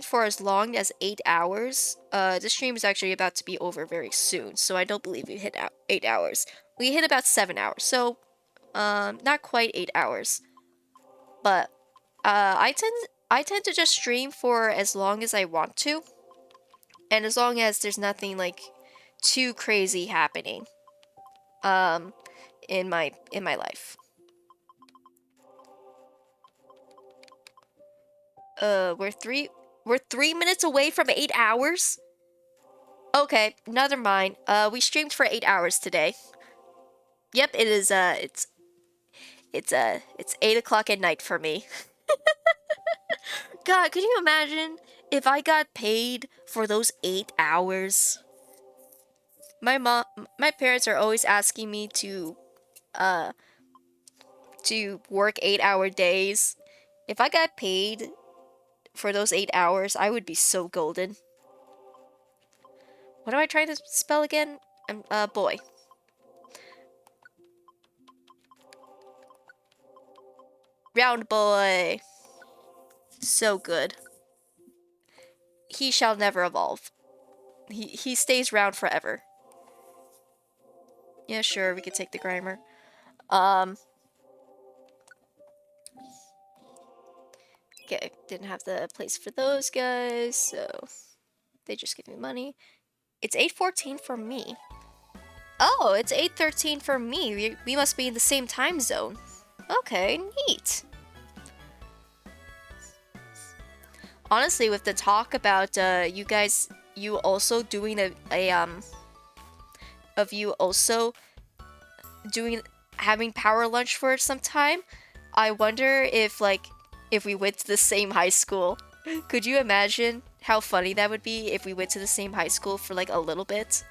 for as long as 8 hours. This stream is actually about to be over very soon, so I don't believe we hit 8 hours. We hit about 7 hours, so not quite 8 hours. But I tend to just stream for as long as I want to, and as long as there's nothing like too crazy happening in my life. We're 3 minutes away from 8 hours? Okay, never mind. We streamed for 8 hours today. Yep, it is, it's 8 o'clock at night for me. God, could you imagine if I got paid for those 8 hours? My parents are always asking me to work 8-hour days. If I got paid for those 8 hours, I would be so golden. What am I trying to spell again? Boy. Round Boy. So good. He shall never evolve. He stays round forever. Yeah, sure, we could take the Grimer. Okay, didn't have the place for those guys, so they just give me money. It's 8:14 for me. Oh, it's 8:13 for me. We must be in the same time zone. Okay, neat. Honestly, with the talk about you also doing having power lunch for some time, I wonder if we went to the same high school. Could you imagine how funny that would be if we went to the same high school for like a little bit?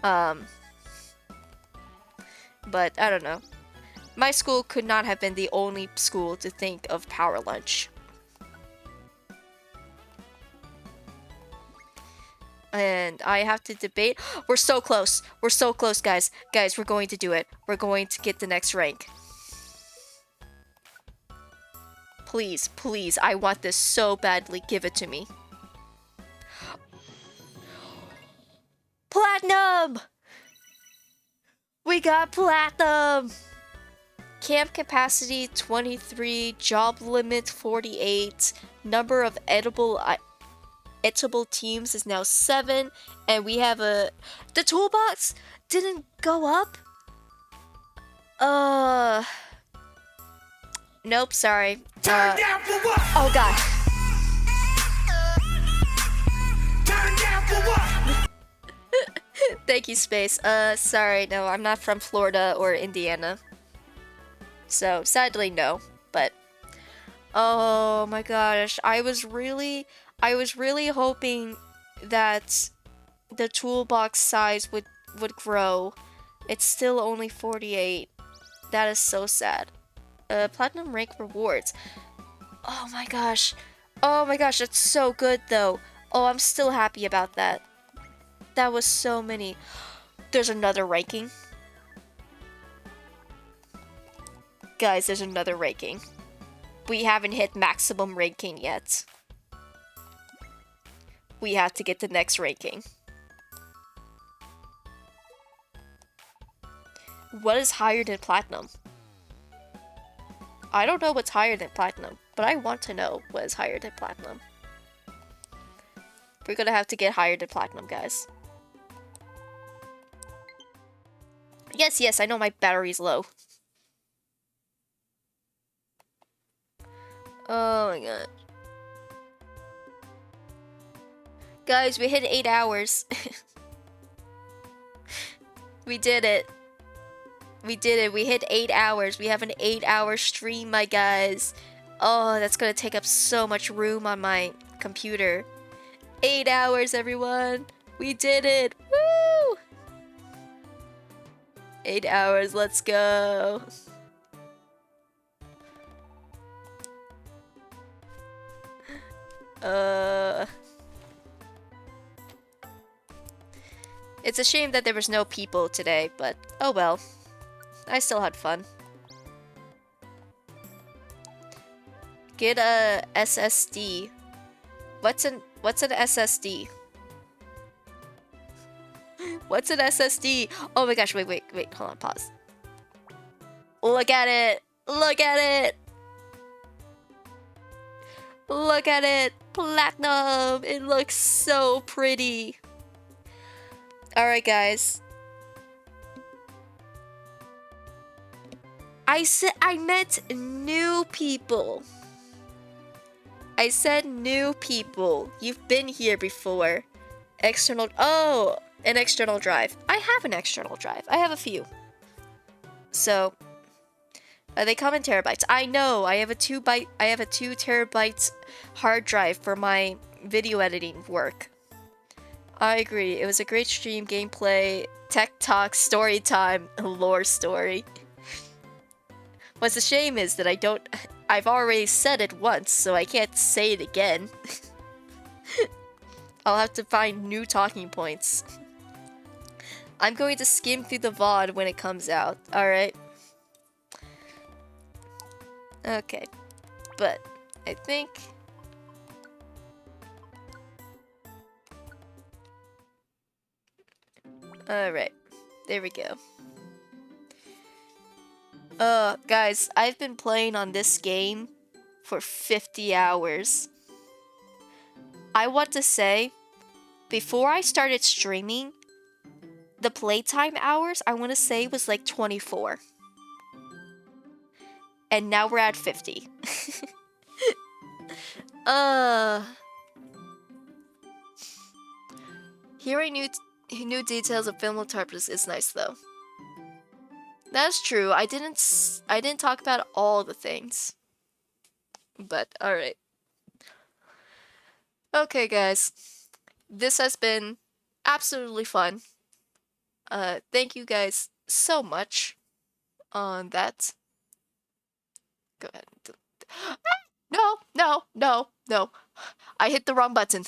But I don't know. My school could not have been the only school to think of power lunch. And I have to debate. We're so close. We're so close, guys. Guys, we're going to do it. We're going to get the next rank. Please, please. I want this so badly. Give it to me. Platinum! We got platinum! Camp capacity 23, job limit 48, number of edible teams is now 7, and we have the toolbox didn't go up? Nope, sorry. Turn down for what? Oh god. Turn down for what? Thank you, Space. Sorry, no, I'm not from Florida or Indiana. So, sadly, no. But, oh my gosh, I was really hoping that the toolbox size would grow. It's still only 48. That is so sad. Platinum rank rewards. Oh my gosh. Oh my gosh, that's so good though. Oh, I'm still happy about that. That was so many. There's another ranking. Guys, there's another ranking. We haven't hit maximum ranking yet. We have to get the next ranking. What is higher than platinum? I don't know what's higher than platinum, but I want to know what is higher than platinum. We're gonna have to get higher than platinum, guys. Yes, I know my battery's low. Oh my god. Guys, we hit 8 hours. We did it. We did it. We hit 8 hours. We have an 8-hour stream, my guys. Oh, that's gonna take up so much room on my computer. 8 hours, everyone. We did it. Woo! 8 hours. Let's go. It's a shame that there was no people today, but oh well. I still had fun. Get a SSD. What's an SSD? What's an SSD? Oh my gosh, wait, hold on, pause. Look at it! Look at it! Look at it! Platinum! It looks so pretty. Alright, guys. I met new people. I said new people. You've been here before. External. Oh, an external drive. I have an external drive. I have a few. So, they come in terabytes. I know. I have a 2 terabytes hard drive for my video editing work. I agree. It was a great stream, gameplay, tech talk, story time, lore story. What's a shame is that I've already said it once, so I can't say it again. I'll have to find new talking points. I'm going to skim through the VOD when it comes out, alright? Okay. But, I think... Alright. There we go. Guys, I've been playing on this game for 50 hours. I want to say, before I started streaming, the playtime hours, I want to say, was like 24. And now we're at 50. Hearing new details of film Tarpus is nice, though. That's true. I didn't talk about all the things. But alright. Okay, guys. This has been absolutely fun. Thank you guys so much on that. Go ahead. No. I hit the wrong button.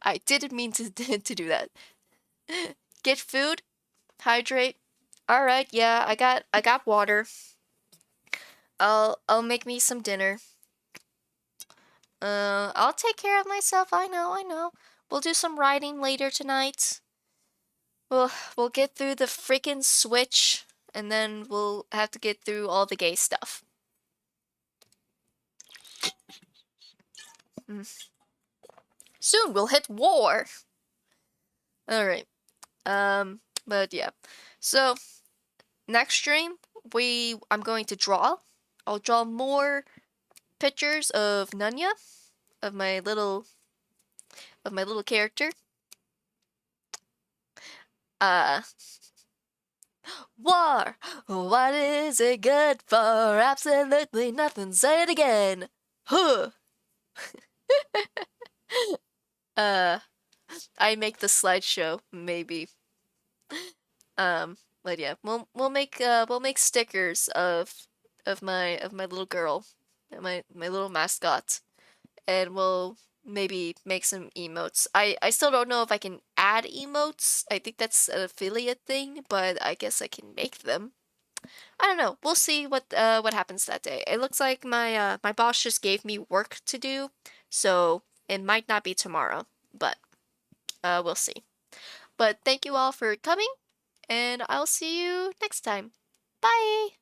I didn't mean to do that. Get food, hydrate. All right, yeah, I got water. I'll make me some dinner. I'll take care of myself. I know. We'll do some writing later tonight. We'll get through the freaking Switch, and then we'll have to get through all the gay stuff. Soon we'll hit war. All right. But yeah. So next stream, I'm going to draw. I'll draw more pictures of Nunya, of my little character. War. What is it good for? Absolutely nothing. Say it again. Huh. I make the slideshow, maybe. But yeah, we'll make stickers of my little girl, my little mascot, and we'll maybe make some emotes. I still don't know if I can add emotes. I think that's an affiliate thing, but I guess I can make them. I don't know. We'll see what happens that day. It looks like my boss just gave me work to do, so it might not be tomorrow, but we'll see. But thank you all for coming, and I'll see you next time. Bye!